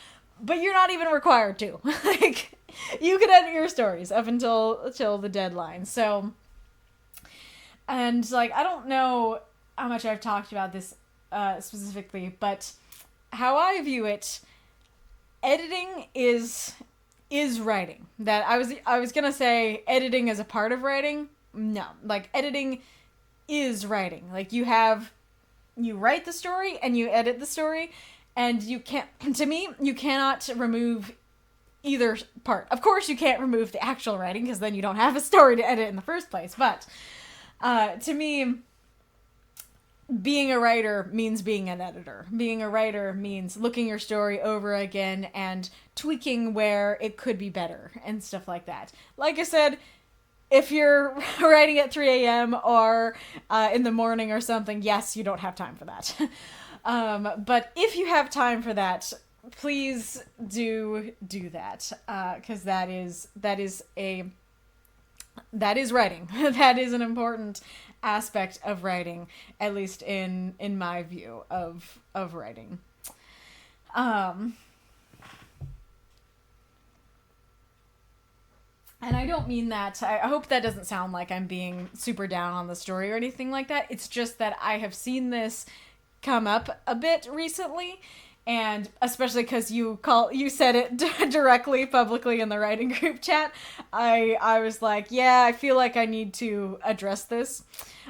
But you're not even required to. Like, you can edit your stories up until the deadline. So And, like, I don't know how much I've talked about this specifically, but how I view it, editing is writing. That I was gonna say editing is a part of writing. No, like, editing is writing. Like, you write the story and you edit the story, and you can't, to me, you cannot remove either part. Of course, you can't remove the actual writing, because then you don't have a story to edit in the first place, but to me, being a writer means being an editor. Being a writer means looking your story over again and tweaking where it could be better and stuff like that. Like I said, if you're writing at 3 a.m. or in the morning or something, yes, you don't have time for that. But if you have time for that, please do that, because that is writing. That is an important aspect of writing, at least in my view of writing. And I don't mean that, I hope that doesn't sound like I'm being super down on the story or anything like that. It's just that I have seen this come up a bit recently, and especially because you said it directly, publicly in the writing group chat, I was like, yeah, I feel like I need to address this.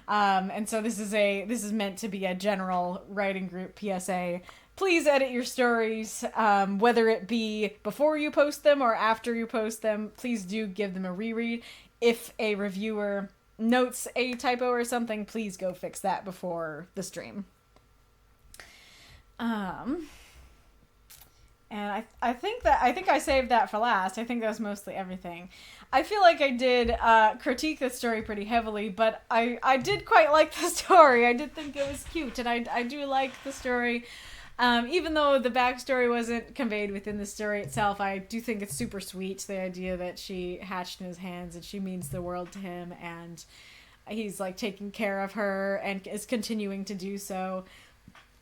And so this is meant to be a general writing group PSA. Please edit your stories, whether it be before you post them or after you post them. Please do give them a reread. If a reviewer notes a typo or something, please go fix that before the stream. And I think I saved that for last. I think that was mostly everything. I feel like I did critique the story pretty heavily, but I did quite like the story. I did think it was cute, and I do like the story. Even though the backstory wasn't conveyed within the story itself, I do think it's super sweet, the idea that she hatched in his hands and she means the world to him, and he's, like, taking care of her and is continuing to do so,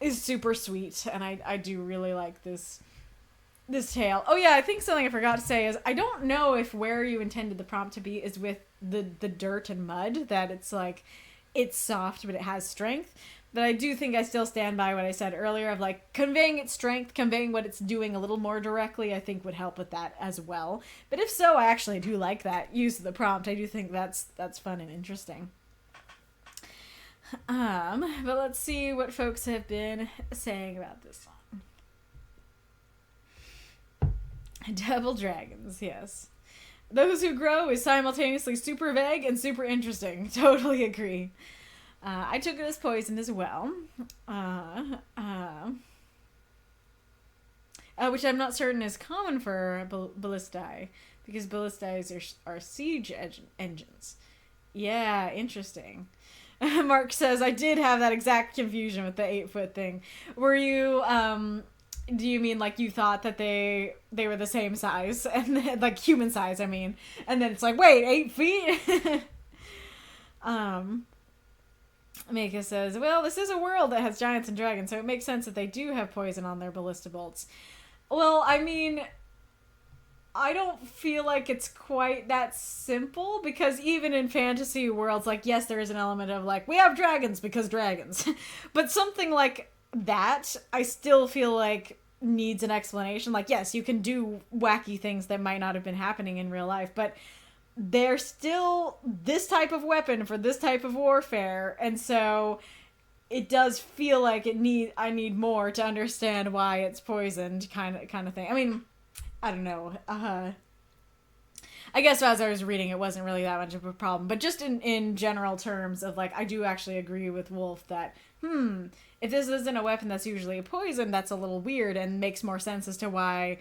is super sweet, and I do really like this tale. Oh yeah, I think something I forgot to say is, I don't know if where you intended the prompt to be is with the dirt and mud, that it's like, it's soft but it has strength. But I do think I still stand by what I said earlier of, like, conveying its strength, conveying what it's doing a little more directly, I think would help with that as well. But if so, I actually do like that use of the prompt. I do think that's fun and interesting. But let's see what folks have been saying about this song. Double dragons, yes. Those who grow is simultaneously super vague and super interesting. Totally agree. I took it as poison as well. Which I'm not certain is common for ballistae, because ballistae are siege engines. Yeah, interesting. Mark says, I did have that exact confusion with the 8-foot thing. Were you, do you mean, like, you thought that they were the same size, and then, like, human size, I mean, and then it's like, wait, 8 feet? Mika says, well, this is a world that has giants and dragons, so it makes sense that they do have poison on their ballista bolts. Well, I mean, I don't feel like it's quite that simple, because even in fantasy worlds, like, yes, there is an element of, like, we have dragons because dragons. But something like that, I still feel like needs an explanation. Like, yes, you can do wacky things that might not have been happening in real life, but they're still this type of weapon for this type of warfare, and so it does feel like I need more to understand why it's poisoned, kind of thing. I mean, I don't know. I guess as I was reading, it wasn't really that much of a problem, but just in general terms of, like, I do actually agree with Wolf that, if this isn't a weapon that's usually a poison, that's a little weird and makes more sense as to why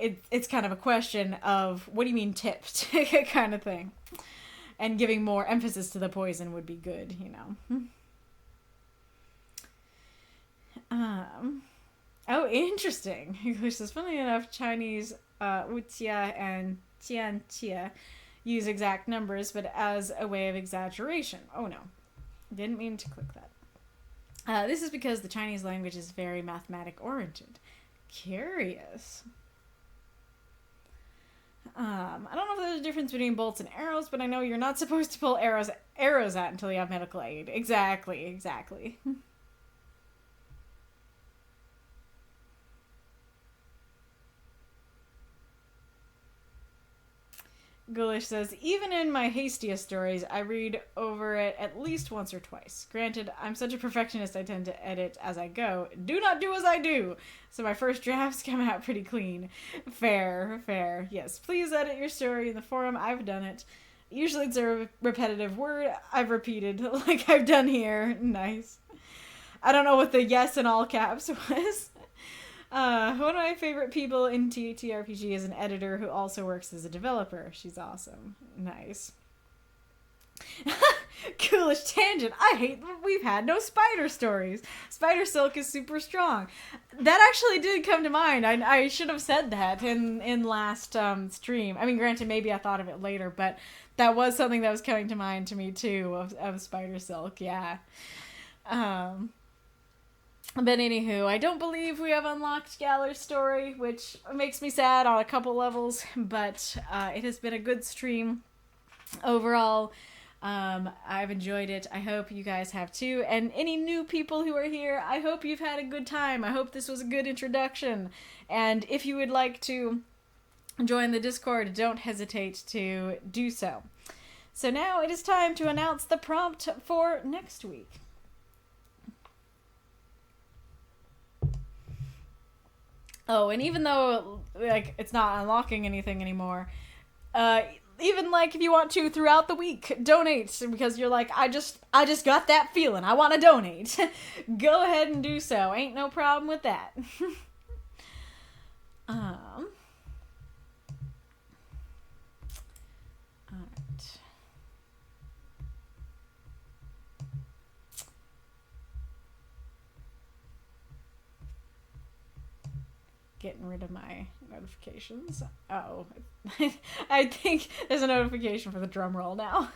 it's kind of a question of, what do you mean tipped, kind of thing. And giving more emphasis to the poison would be good, you know. Oh, interesting. English is, funny enough, Chinese wutia and tiantia use exact numbers, but as a way of exaggeration. Oh no, didn't mean to click that. This is because the Chinese language is very mathematic oriented. Curious. I don't know if there's a difference between bolts and arrows, but I know you're not supposed to pull arrows out until you have medical aid. Exactly. Ghoulish says, even in my hastiest stories, I read over it at least once or twice. Granted, I'm such a perfectionist I tend to edit as I go. Do not do as I do! So my first drafts come out pretty clean. Fair. Yes, please edit your story in the forum. I've done it. Usually it's a repetitive word I've repeated, like I've done here. Nice. I don't know what the yes in all caps was. One of my favorite people in TTRPG is an editor who also works as a developer. She's awesome. Nice. Coolish tangent. I hate that we've had no spider stories. Spider silk is super strong. That actually did come to mind. I should have said that in last stream. I mean, granted, maybe I thought of it later, but that was something that was coming to mind to me too, of spider silk. Yeah. But anywho, I don't believe we have unlocked Galler's story, which makes me sad on a couple levels, but it has been a good stream overall. I've enjoyed it. I hope you guys have too. And any new people who are here, I hope you've had a good time. I hope this was a good introduction. And if you would like to join the Discord, don't hesitate to do so. So now it is time to announce the prompt for next week. Oh, and even though, like, it's not unlocking anything anymore, even, like, if you want to, throughout the week, donate, because you're like, I just got that feeling, I want to donate. Go ahead and do so. Ain't no problem with that. Alright. Getting rid of my notifications. Oh, I think there's a notification for the drum roll now.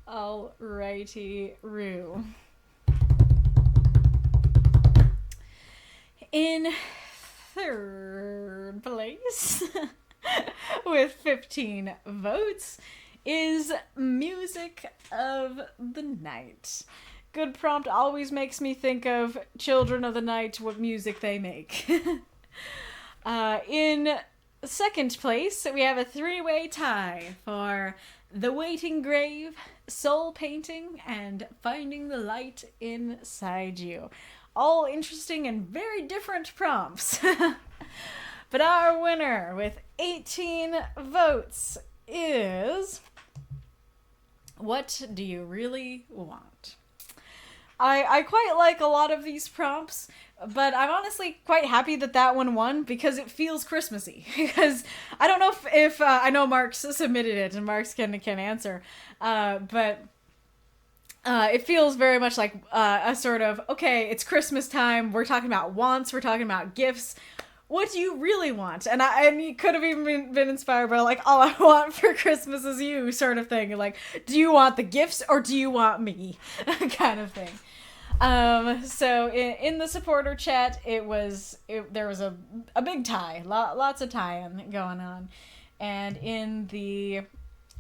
Alrighty-roo. In third place, with 15 votes, is Music of the Night. Good prompt always makes me think of Children of the Night, what music they make. In second place, we have a three-way tie for The Waiting Grave, Soul Painting, and Finding the Light Inside You. All interesting and very different prompts. But our winner with 18 votes is... What Do You Really Want? I quite like a lot of these prompts, but I'm honestly quite happy that that one won because it feels Christmassy. Because I don't know if I know Marx submitted it and Marx can answer, but it feels very much like a sort of, okay, it's Christmas time. We're talking about wants. We're talking about gifts. What do you really want? And it could have even been inspired by, like, all I want for Christmas is you sort of thing. Like, do you want the gifts or do you want me? Kind of thing. So in the supporter chat, there was a big tie. Lots of tie-in going on. And in the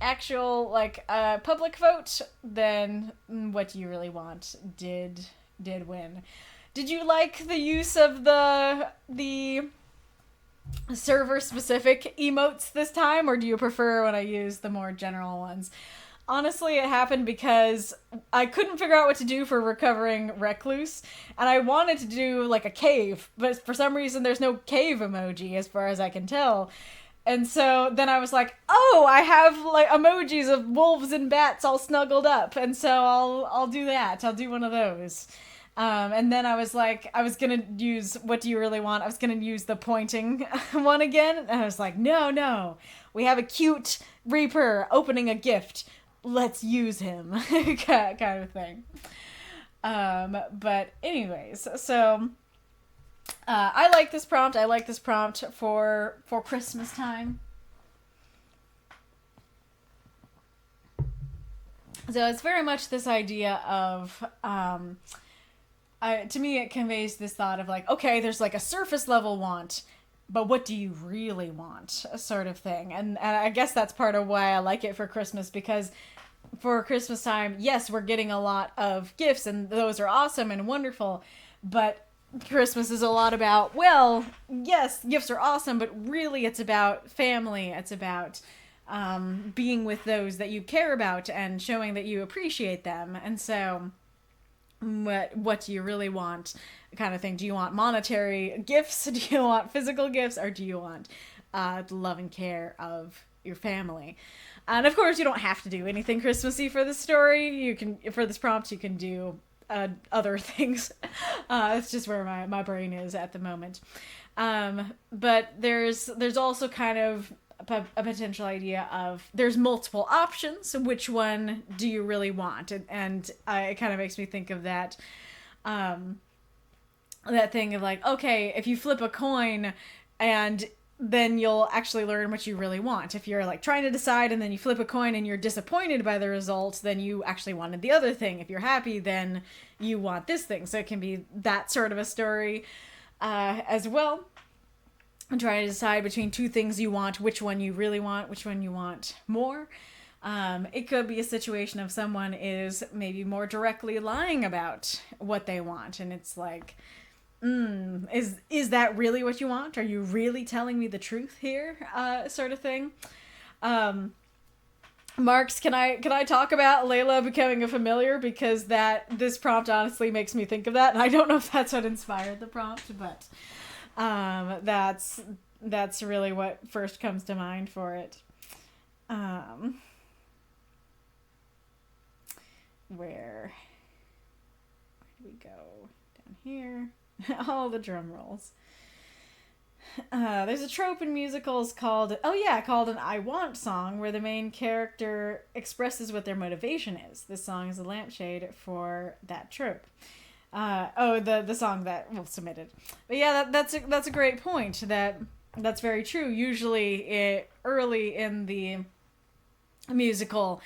actual, like, public vote, then What Do You Really Want did win. Did you like the use of the server-specific emotes this time, or do you prefer when I use the more general ones? Honestly, it happened because I couldn't figure out what to do for recovering Recluse, and I wanted to do, like, a cave, but for some reason there's no cave emoji, as far as I can tell. And so then I was like, oh, I have, like, emojis of wolves and bats all snuggled up, and so I'll do that. I'll do one of those. And then I was like, I was gonna use What Do You Really Want? I was gonna use the pointing one again, and I was like, no. We have a cute Reaper opening a gift. Let's use him. kind of thing. But anyways, so I like this prompt. I like this prompt for Christmas time. So it's very much this idea of... to me, it conveys this thought of, like, okay, there's, like, a surface level want, but what do you really want, sort of thing. And I guess that's part of why I like it for Christmas, because for Christmas time, yes, we're getting a lot of gifts, and those are awesome and wonderful, but Christmas is a lot about, well, yes, gifts are awesome, but really it's about family. It's about being with those that you care about and showing that you appreciate them. And so what do you really want, kind of thing? Do you want monetary gifts? Do you want physical gifts? Or do you want the love and care of your family? And of course, you don't have to do anything Christmassy for this story. You can, for this prompt, you can do other things. It's just where my brain is at the moment. But there's also kind of a potential idea of there's multiple options. Which one do you really want? And it kind of makes me think of that thing of like, okay, if you flip a coin and then you'll actually learn what you really want. If you're like trying to decide and then you flip a coin and you're disappointed by the results, then you actually wanted the other thing. If you're happy, then you want this thing. So it can be that sort of a story as well. And trying to decide between two things you want, which one you really want, which one you want more. It could be a situation of someone is maybe more directly lying about what they want. And it's like, is that really what you want? Are you really telling me the truth here? Sort of thing. Marx, can I talk about Layla becoming a familiar? Because this prompt honestly makes me think of that. And I don't know if that's what inspired the prompt, but that's really what first comes to mind for it. Where do we go? Down here. All the drum rolls. There's a trope in musicals called an I Want song, where the main character expresses what their motivation is. This song is a lampshade for that trope. The song that Wolf submitted. But yeah, that's a great point. That's very true. Usually, early in the musical,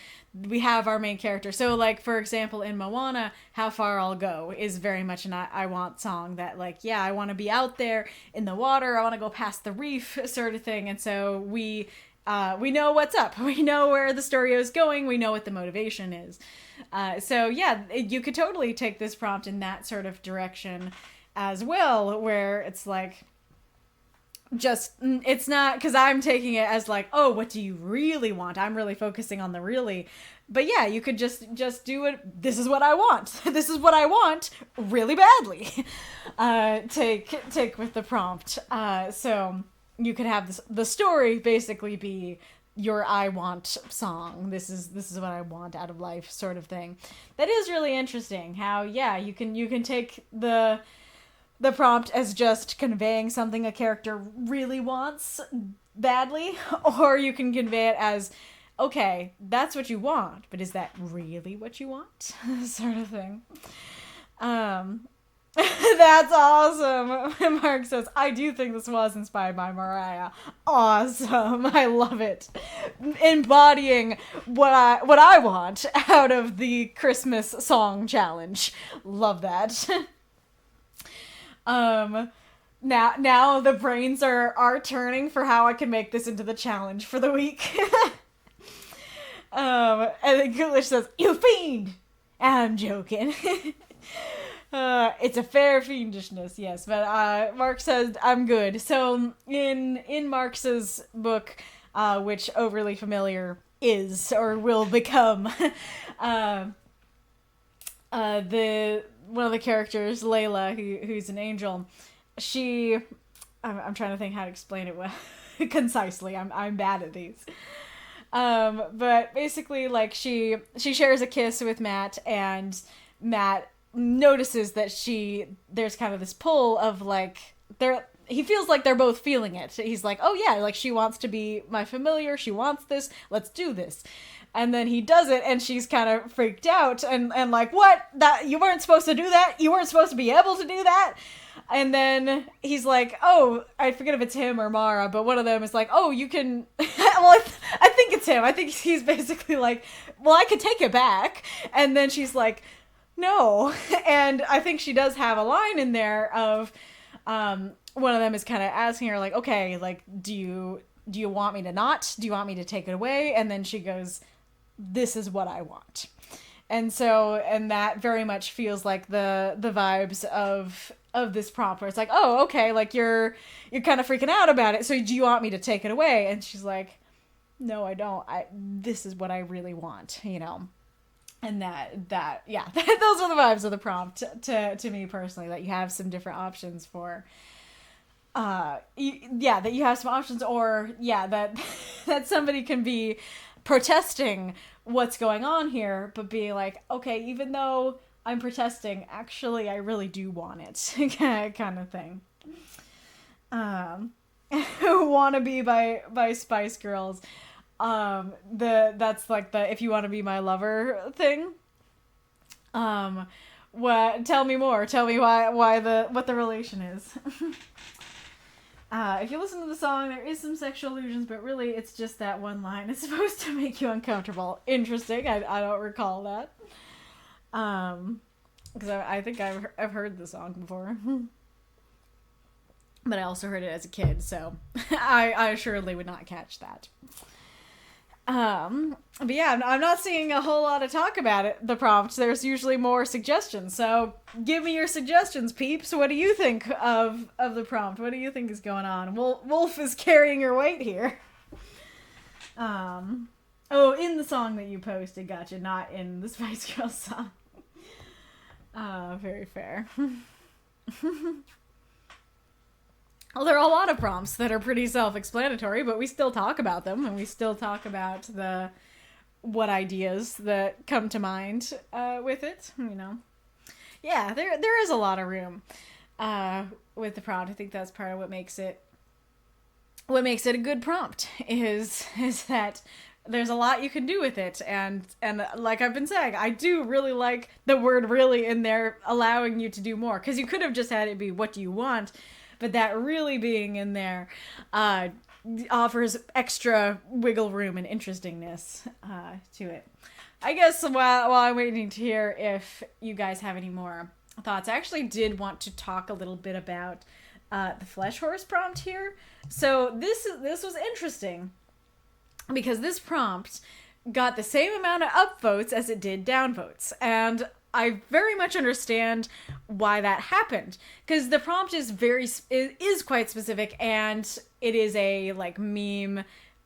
we have our main character. So like, for example, in Moana, How Far I'll Go is very much an I Want song, that like, yeah, I want to be out there in the water, I want to go past the reef, sort of thing. And so we know what's up, we know where the story is going, we know what the motivation is. So yeah, you could totally take this prompt in that sort of direction as well, where it's like, it's not, because I'm taking it as like, oh, what do you really want? I'm really focusing on the really. But yeah, you could just do it. This is what I want. This is what I want really badly. Take with the prompt. So you could have the story basically be your I want song. This is what I want out of life, sort of thing. That is really interesting. How you can take the prompt as just conveying something a character really wants badly, or you can convey it as, okay, that's what you want, but is that really what you want? Sort of thing. That's awesome. Mark says, I do think this was inspired by Mariah. Awesome. I love it. Embodying what I want out of the Christmas song challenge. Love that. Now the brains are turning for how I can make this into the challenge for the week. And then Ghoulish says, "You fiend!" I'm joking. It's a fair fiendishness, yes, but Mark says I'm good. So in Marx's book, which Overly Familiar is or will become, one of the characters, Layla, who's an angel, I'm trying to think how to explain it concisely. I'm bad at these. But basically, like, she shares a kiss with Matt, and Matt notices that there's kind of this pull of like, he feels like they're both feeling it. He's like, oh yeah, like, she wants to be my familiar, she wants this, let's do this. And then he does it, and she's kind of freaked out, and like, what? That, you weren't supposed to do that? You weren't supposed to be able to do that? And then he's like, oh, I forget if it's him or Mara, but one of them is like, oh, you can, well, I think it's him. I think he's basically like, well, I could take it back. And then she's like, no. And I think she does have a line in there of, One of them is kind of asking her like, okay, like, do you want me to not? Do you want me to take it away? And then she goes, this is what I want. And so, and that very much feels like the vibes of this prompt, where it's like, oh, okay, like you're kind of freaking out about it. So do you want me to take it away? And she's like, no, I don't. This is what I really want, you know? And that yeah, those are the vibes of the prompt to me personally, that you have some different options for, that you have some options, or that somebody can be protesting what's going on here, but be like, okay, even though I'm protesting, actually I really do want it, kind of thing. Wannabe by Spice Girls. That's like the if you want to be my lover thing. Tell me more. Tell me what the relation is. If you listen to the song, there is some sexual allusions, but really it's just that one line. It's supposed to make you uncomfortable. Interesting. I don't recall that. Because I think I've heard the song before. But I also heard it as a kid, so I assuredly would not catch that. But yeah, I'm not seeing a whole lot of talk about it, the prompt. There's usually more suggestions, so give me your suggestions, peeps. What do you think of the prompt? What do you think is going on? Wolf is carrying your weight here. In the song that you posted, gotcha, not in the Spice Girls song. Very fair. Well, there are a lot of prompts that are pretty self-explanatory, but we still talk about them, and we still talk about what ideas that come to mind with it, you know. Yeah, there is a lot of room with the prompt. I think that's part of what makes it a good prompt is that there's a lot you can do with it, and like I've been saying, I do really like the word really in there, allowing you to do more, because you could have just had it be what do you want. But that really being in there offers extra wiggle room and interestingness to it. I guess while I'm waiting to hear if you guys have any more thoughts, I actually did want to talk a little bit about the Flesh Horse prompt here. So this was interesting because this prompt got the same amount of upvotes as it did downvotes, and I very much understand why that happened, because the prompt is quite specific, and it is a like meme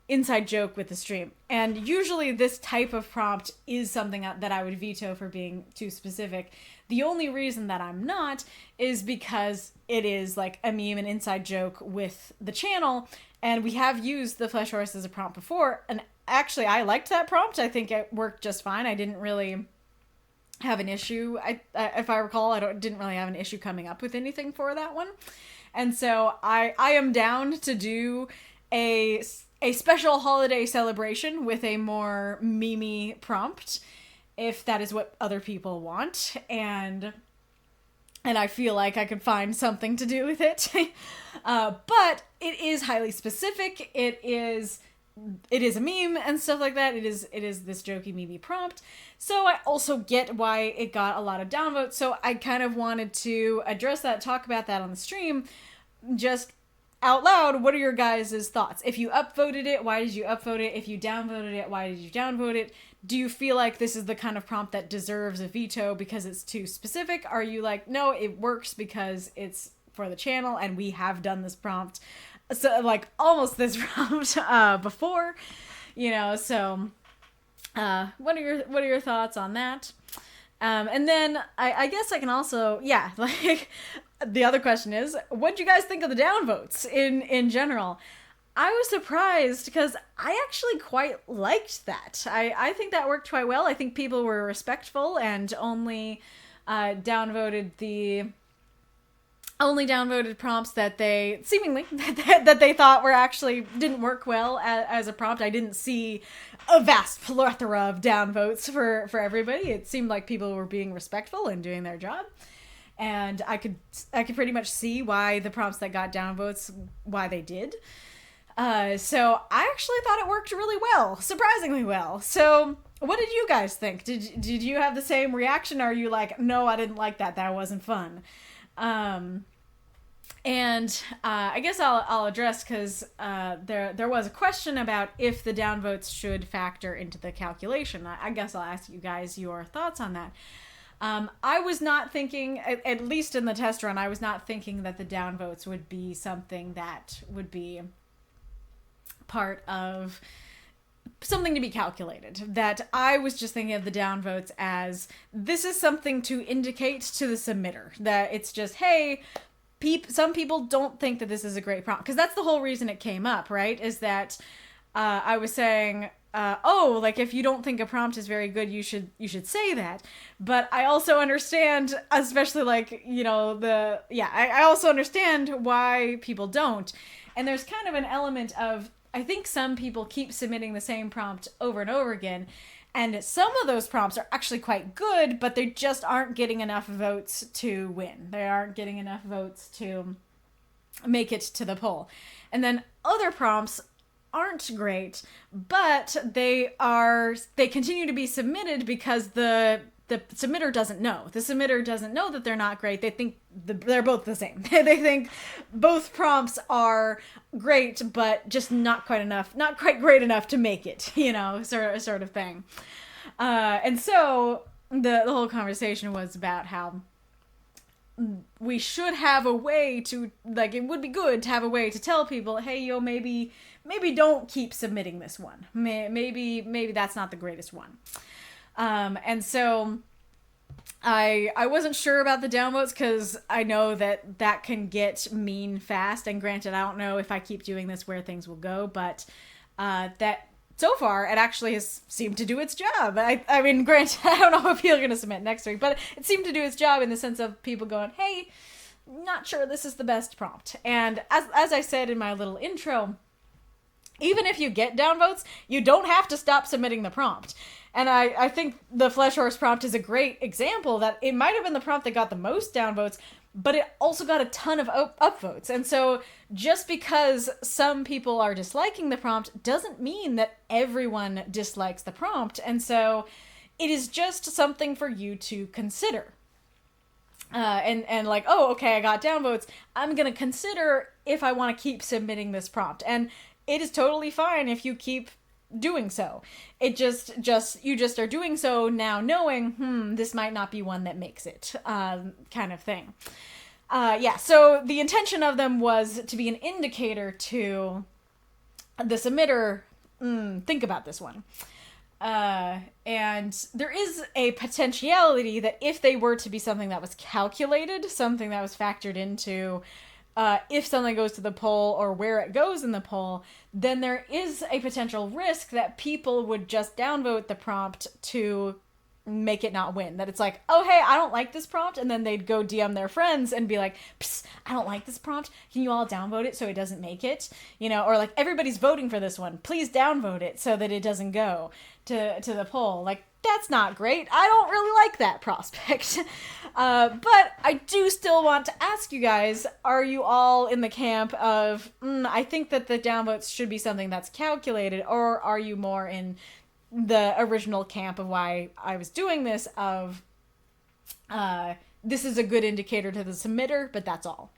inside joke with the stream. And usually this type of prompt is something that I would veto for being too specific. The only reason that I'm not is because it is like a meme and inside joke with the channel, and we have used the Flesh Horse as a prompt before, and actually I liked that prompt. I think it worked just fine. I didn't really have an issue. If I recall, didn't really have an issue coming up with anything for that one. And so I am down to do a special holiday celebration with a more memey prompt, if that is what other people want. And I feel like I could find something to do with it. But it is highly specific. It is a meme and stuff like that. It is this jokey meme prompt. So I also get why it got a lot of downvotes. So I kind of wanted to address that, talk about that on the stream, just out loud. What are your guys' thoughts? If you upvoted it, why did you upvote it? If you downvoted it, why did you downvote it? Do you feel like this is the kind of prompt that deserves a veto because it's too specific? Are you like, no, it works because it's for the channel and we have done this prompt, so like almost this prompt before, you know? So what are your thoughts on that? And then I guess I can also, like the other question is, what do you guys think of the downvotes in general? I was surprised because I actually quite liked that. I think that worked quite well. I think people were respectful and only downvoted prompts that they seemingly that they thought were actually didn't work well as a prompt. I didn't see a vast plethora of downvotes for everybody. It seemed like people were being respectful and doing their job. And I could pretty much see why the prompts that got downvotes, why they did. So I actually thought it worked really well, surprisingly well. So what did you guys think? Did you have the same reaction? Or are you like, no, I didn't like that. That wasn't fun. And I guess I'll address, because there was a question about if the downvotes should factor into the calculation. I guess I'll ask you guys your thoughts on that. I was not thinking, at least in the test run, I was not thinking that the downvotes would be something that would be part of something to be calculated. That I was just thinking of the downvotes as, this is something to indicate to the submitter that it's just, hey, some people don't think that this is a great prompt, because that's the whole reason it came up, right? Is that I was saying, like, if you don't think a prompt is very good, you should say that. But I also understand, especially like, you know, I also understand why people don't. And there's kind of an element of, I think some people keep submitting the same prompt over and over again, and some of those prompts are actually quite good, but they just aren't getting enough votes to win. They aren't getting enough votes to make it to the poll. And then other prompts aren't great, but they continue to be submitted because the submitter doesn't know. The submitter doesn't know that they're not great. They think they're both the same. They think both prompts are great, but just not quite great enough to make it, you know, sort of thing. And so the whole conversation was about how we should have a way to, like, it would be good to have a way to tell people, hey, yo, maybe don't keep submitting this one. Maybe that's not the greatest one. And so I wasn't sure about the downvotes, because I know that can get mean fast. And granted, I don't know if I keep doing this where things will go, but that so far it actually has seemed to do its job. I mean, granted, I don't know if you're going to submit next week, but it seemed to do its job in the sense of people going, hey, not sure this is the best prompt. And as I said in my little intro, even if you get downvotes, you don't have to stop submitting the prompt. And I think the Flesh Horse prompt is a great example that it might have been the prompt that got the most downvotes, but it also got a ton of upvotes. And so just because some people are disliking the prompt doesn't mean that everyone dislikes the prompt. And so it is just something for you to consider. And like, oh, okay, I got downvotes. I'm going to consider if I want to keep submitting this prompt. And it is totally fine if you keep doing so. It you just are doing so now knowing, this might not be one that makes it, kind of thing. So the intention of them was to be an indicator to the submitter, think about this one. And there is a potentiality that if they were to be something that was calculated, something that was factored into if something goes to the poll or where it goes in the poll, then there is a potential risk that people would just downvote the prompt to make it not win. That it's like, oh, hey, I don't like this prompt. And then they'd go DM their friends and be like, psst, I don't like this prompt. Can you all downvote it so it doesn't make it? You know, or like, everybody's voting for this one. Please downvote it so that it doesn't go to the poll. Like, that's not great. I don't really like that prospect. But I do still want to ask you guys, are you all in the camp of, I think that the downvotes should be something that's calculated, or are you more in the original camp of why I was doing this of, this is a good indicator to the submitter, but that's all.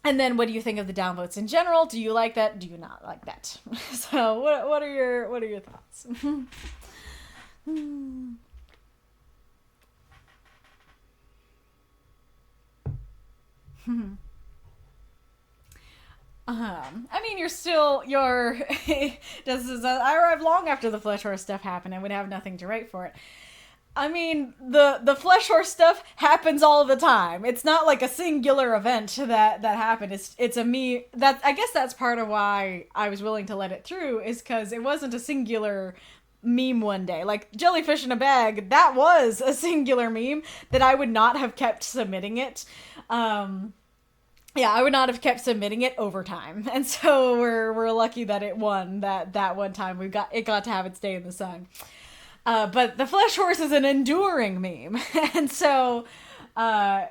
And then what do you think of the downvotes in general? Do you like that? Do you not like that? So what are your thoughts? I mean, I arrived long after the Flesh Horse stuff happened. I would have nothing to write for it. I mean, the Flesh Horse stuff happens all the time. It's not like a singular event that happened. It's a me that I guess that's part of why I was willing to let it through, is because it wasn't a singular meme one day. Like jellyfish in a bag, that was a singular meme that I would not have kept submitting it. I would not have kept submitting it over time. And so we're lucky that it won that one time. It got to have its day in the sun. But the Flesh Horse is an enduring meme. And so, and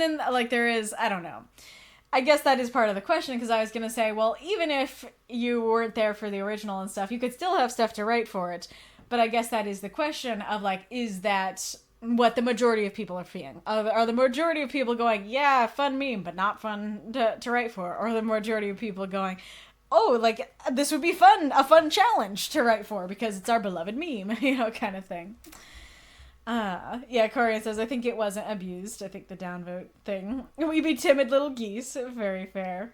then, like, there is, I don't know. I guess that is part of the question, because I was going to say, well, even if you weren't there for the original and stuff, you could still have stuff to write for it. But I guess that is the question of, like, is that what the majority of people are feeling. Are the majority of people going, yeah, fun meme, but not fun to write for? Or the majority of people going, oh, like, this would be fun, a fun challenge to write for because it's our beloved meme, kind of thing. Yeah, Koryan says, I think it wasn't abused. I think the downvote thing. We be timid little geese. Very fair.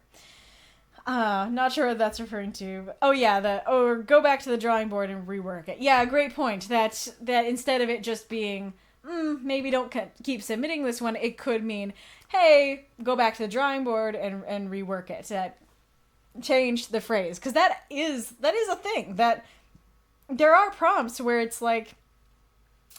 Not sure what that's referring to. Oh yeah, or go back to the drawing board and rework it. Yeah, great point. That instead of it just being, maybe don't keep submitting this one, it could mean, hey, go back to the drawing board and rework it. Change the phrase. Because that is a thing. That there are prompts where it's like,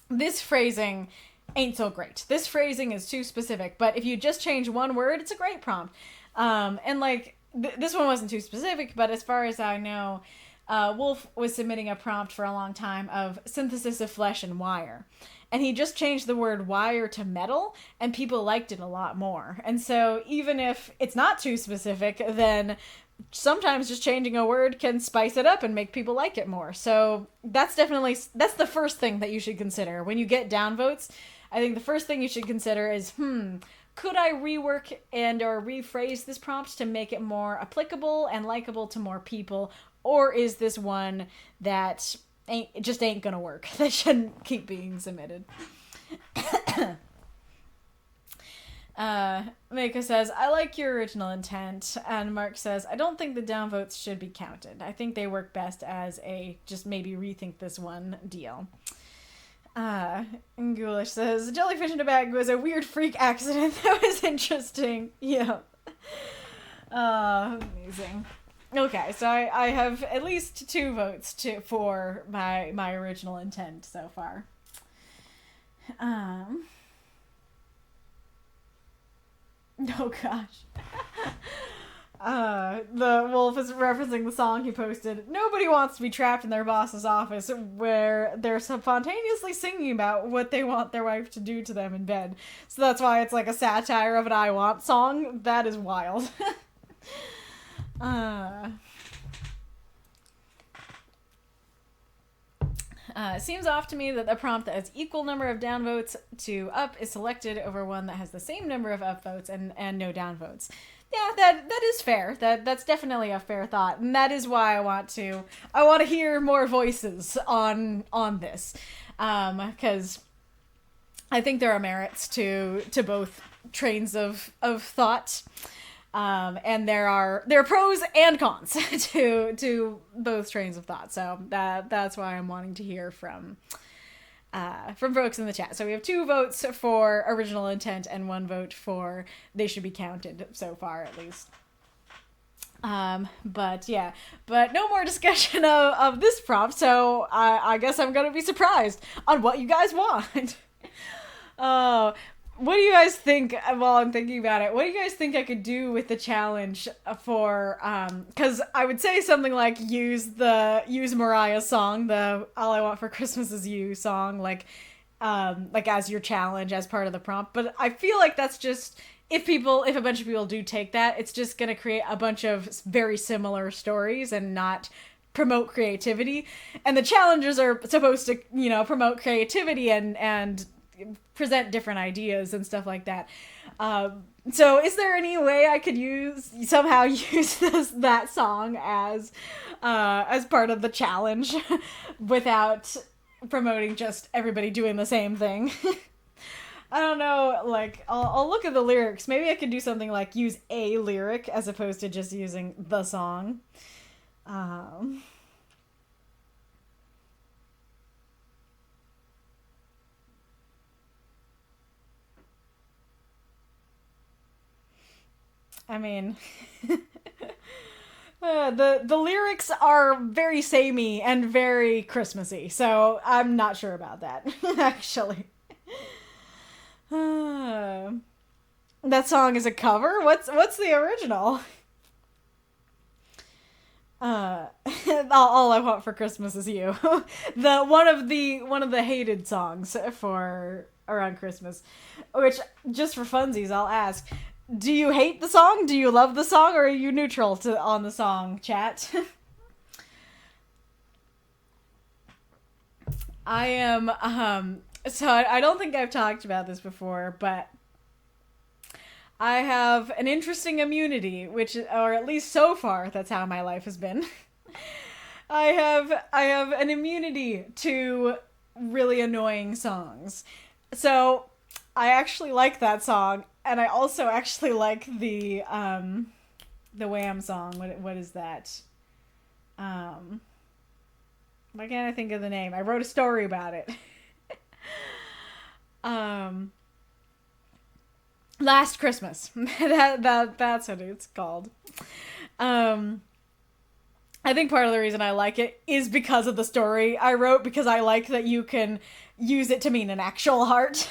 this phrasing ain't so great. This phrasing is too specific. But if you just change one word, it's a great prompt. And like, this one wasn't too specific, but as far as I know, Wolf was submitting a prompt for a long time of synthesis of flesh and wire. And he just changed the word wire to metal, and people liked it a lot more. And so even if it's not too specific, then sometimes just changing a word can spice it up and make people like it more. So that's the first thing that you should consider. When you get downvotes, I think the first thing you should consider is, could I rework or rephrase this prompt to make it more applicable and likable to more people? Or is this one that ain't gonna work? That shouldn't keep being submitted. Mako says, I like your original intent. And Mark says, I don't think the downvotes should be counted. I think they work best as a just maybe rethink this one deal. Ghoulish says, jellyfish in a bag was a weird freak accident. That was interesting. Yeah. Amazing. Okay, so I have at least 2 votes for my original intent so far. Oh gosh. The wolf is referencing the song he posted. Nobody wants to be trapped in their boss's office where they're spontaneously singing about what they want their wife to do to them in bed. So that's why it's like a satire of an I Want song. That is wild. It seems off to me that the prompt that has equal number of downvotes to up is selected over one that has the same number of upvotes and no downvotes. Yeah, that is fair. That's definitely a fair thought, and that is why I want to hear more voices on this, because I think there are merits to both trains of thought, and there are pros and cons to both trains of thought. So that's why I'm wanting to hear from folks in the chat. So we have 2 votes for original intent and 1 vote for they should be counted so far, at least. But no more discussion of this prompt, so I guess I'm gonna be surprised on what you guys want. What do you guys think, while I'm thinking about it, what do you guys think I could do with the challenge for, because I would say something like use Mariah's song, the All I Want for Christmas Is You song, like as your challenge, as part of the prompt, but I feel like that's just, if a bunch of people do take that, it's just going to create a bunch of very similar stories and not promote creativity, and the challengers are supposed to, promote creativity and present different ideas and stuff like that. So is there any way I could somehow use that song as part of the challenge without promoting just everybody doing the same thing? I don't know, like, I'll look at the lyrics. Maybe I could do something like use a lyric as opposed to just using the song. I mean, the lyrics are very samey and very Christmassy, so I'm not sure about that, actually. That song is a cover? What's the original? All I Want for Christmas Is You. One of the hated songs for around Christmas. Which, just for funsies, I'll ask, do you hate the song? Do you love the song? Or are you neutral on the song, chat? I am, So I don't think I've talked about this before, but I have an interesting immunity, or at least so far, that's how my life has been. I have an immunity to really annoying songs. So I actually like that song, and I also actually like the Wham song. What is that? Why can't I think of the name? I wrote a story about it. Last Christmas. That's what it's called. I think part of the reason I like it is because of the story I wrote, because I like that you can use it to mean an actual heart.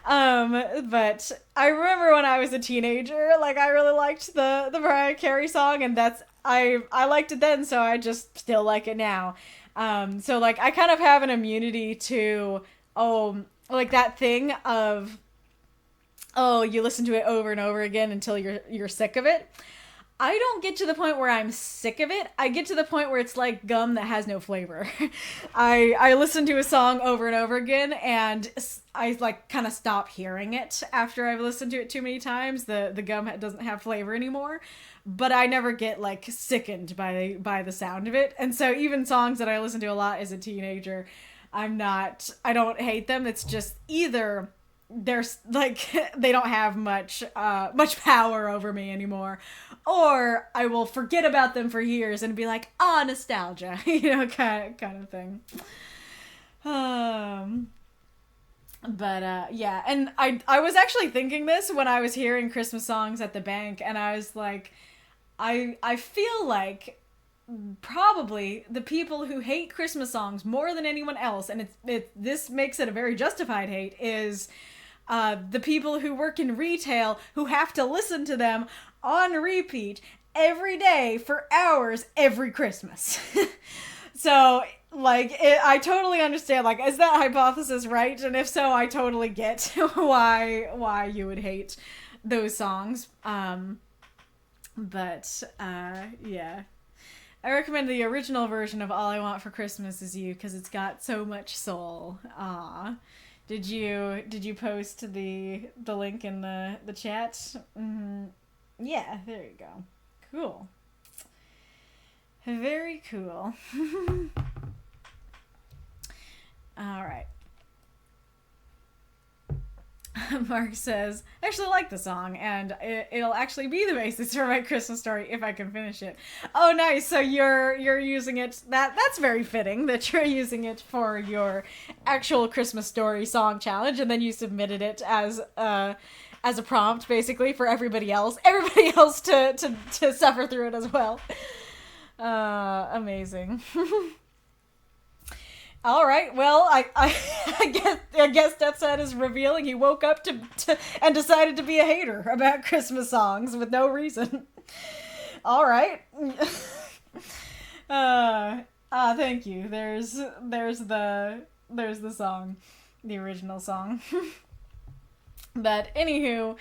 But I remember when I was a teenager, like, I really liked the Mariah Carey song, and I liked it then, so I just still like it now. So, like, I kind of have an immunity to, like, that thing of, you listen to it over and over again until you're sick of it. I don't get to the point where I'm sick of it. I get to the point where it's like gum that has no flavor. I listen to a song over and over again, and I like kind of stop hearing it after I've listened to it too many times. The gum doesn't have flavor anymore, but I never get like sickened by the sound of it. And so even songs that I listened to a lot as a teenager, I don't hate them. It's just either there's like they don't have much power over me anymore, or I will forget about them for years and be like, nostalgia, kind of thing. But yeah, and I was actually thinking this when I was hearing Christmas songs at the bank, and I was like, I feel like probably the people who hate Christmas songs more than anyone else, and this makes it a very justified hate, is the people who work in retail who have to listen to them on repeat every day for hours every Christmas. So, like, I totally understand, like, is that hypothesis right? And if so, I totally get why you would hate those songs. But yeah. I recommend the original version of All I Want for Christmas Is You, because it's got so much soul. Aw. Did you post the link in the chat? Mm-hmm. Yeah, there you go. Cool. Very cool. All right. Mark says, I actually like the song, and it'll actually be the basis for my Christmas story if I can finish it. Oh, nice. So you're using it. That's very fitting that you're using it for your actual Christmas story song challenge, and then you submitted it as a prompt, basically, for everybody else to suffer through it as well. Amazing. All right. Well, I guess Deathside is revealing he woke up to and decided to be a hater about Christmas songs with no reason. All right. Thank you. There's the song, the original song. But anywho,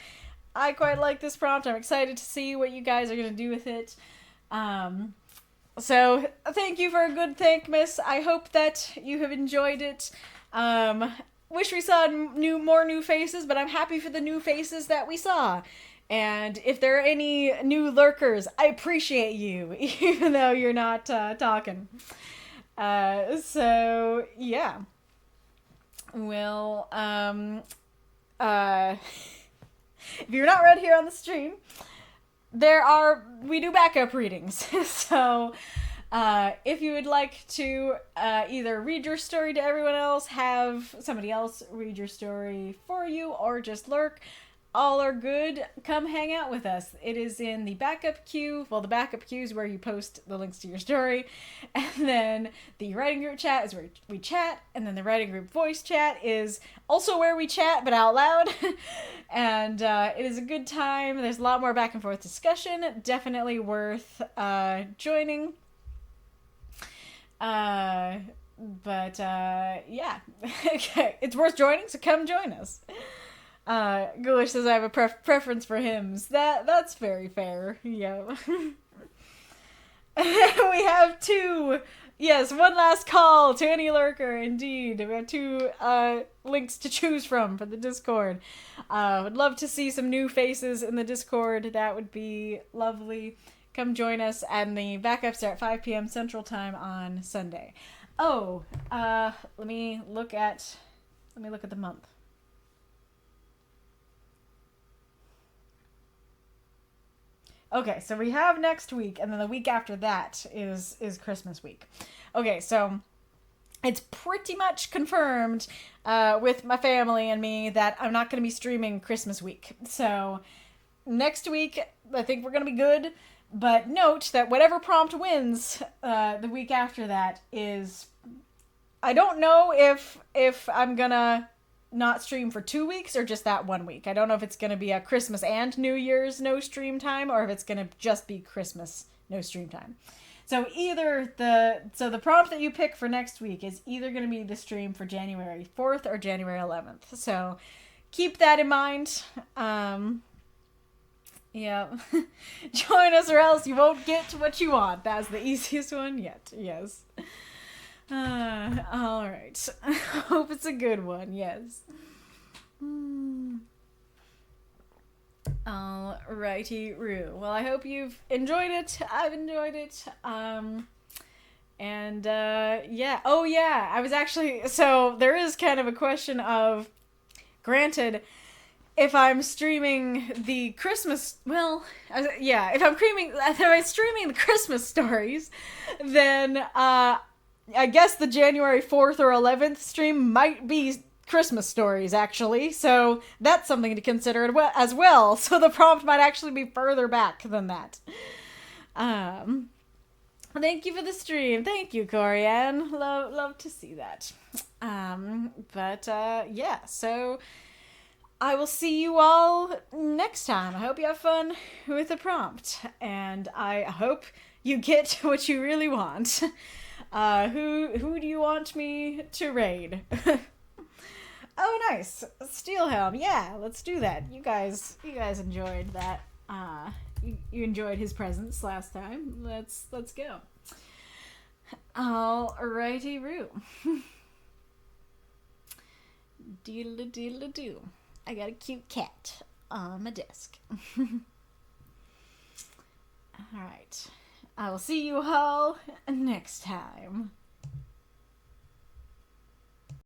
I quite like this prompt. I'm excited to see what you guys are gonna do with it. So, thank you for a good Thankmas. I hope that you have enjoyed it. Wish we saw more new faces, but I'm happy for the new faces that we saw. And if there are any new lurkers, I appreciate you, even though you're not talking. So, yeah. Well, if you're not right here on the stream, we do backup readings. So, if you would like to either read your story to everyone else, have somebody else read your story for you, or just lurk, all are good. Come hang out with us. It is in the backup queue. Well, the backup queue is where you post the links to your story. And then the writing group chat is where we chat. And then the writing group voice chat is also where we chat, but out loud. And it is a good time. There's a lot more back and forth discussion. Definitely worth joining. But yeah. Okay. It's worth joining, so come join us. Ghoulish says I have a preference for hymns. That's very fair. Yeah. We have two Yes, one last call to any lurker, indeed. We have 2 links to choose from for the Discord. Would love to see some new faces in the Discord. That would be lovely. Come join us, and the backups are at 5 p.m. Central Time on Sunday. Oh, let me look at the month. Okay, so we have next week, and then the week after that is Christmas week. Okay, so it's pretty much confirmed with my family and me that I'm not going to be streaming Christmas week. So next week, I think we're going to be good. But note that whatever prompt wins the week after that is... I don't know if I'm going to not stream for 2 weeks or just that 1 week. I don't know if it's going to be a Christmas and New Year's no stream time, or if it's going to just be Christmas no stream time. So the prompt that you pick for next week is either going to be the stream for January 4th or January 11th. So keep that in mind. Yeah. Join us or else you won't get what you want. That's the easiest one yet. Yes. All right. Hope it's a good one. Yes. Alrighty, Roo. Well, I hope you've enjoyed it. I've enjoyed it. Yeah. Oh, yeah. I was actually... So, there is kind of a question of... Granted, if I'm streaming the Christmas... Well, yeah. If I'm streaming the Christmas stories, then, I guess the January 4th or 11th stream might be Christmas stories, actually. So that's something to consider as well. So the prompt might actually be further back than that. Thank you for the stream. Thank you, Koryan. Love to see that. Yeah, so I will see you all next time. I hope you have fun with the prompt. And I hope you get what you really want. Who do you want me to raid? Oh, nice. Steelhelm. Yeah, let's do that. You guys enjoyed that. You enjoyed his presence last time. Let's go. Alrighty, Roo. Deedle-a-deedle-a-doo. I got a cute cat on my desk. Alright. I will see you all next time.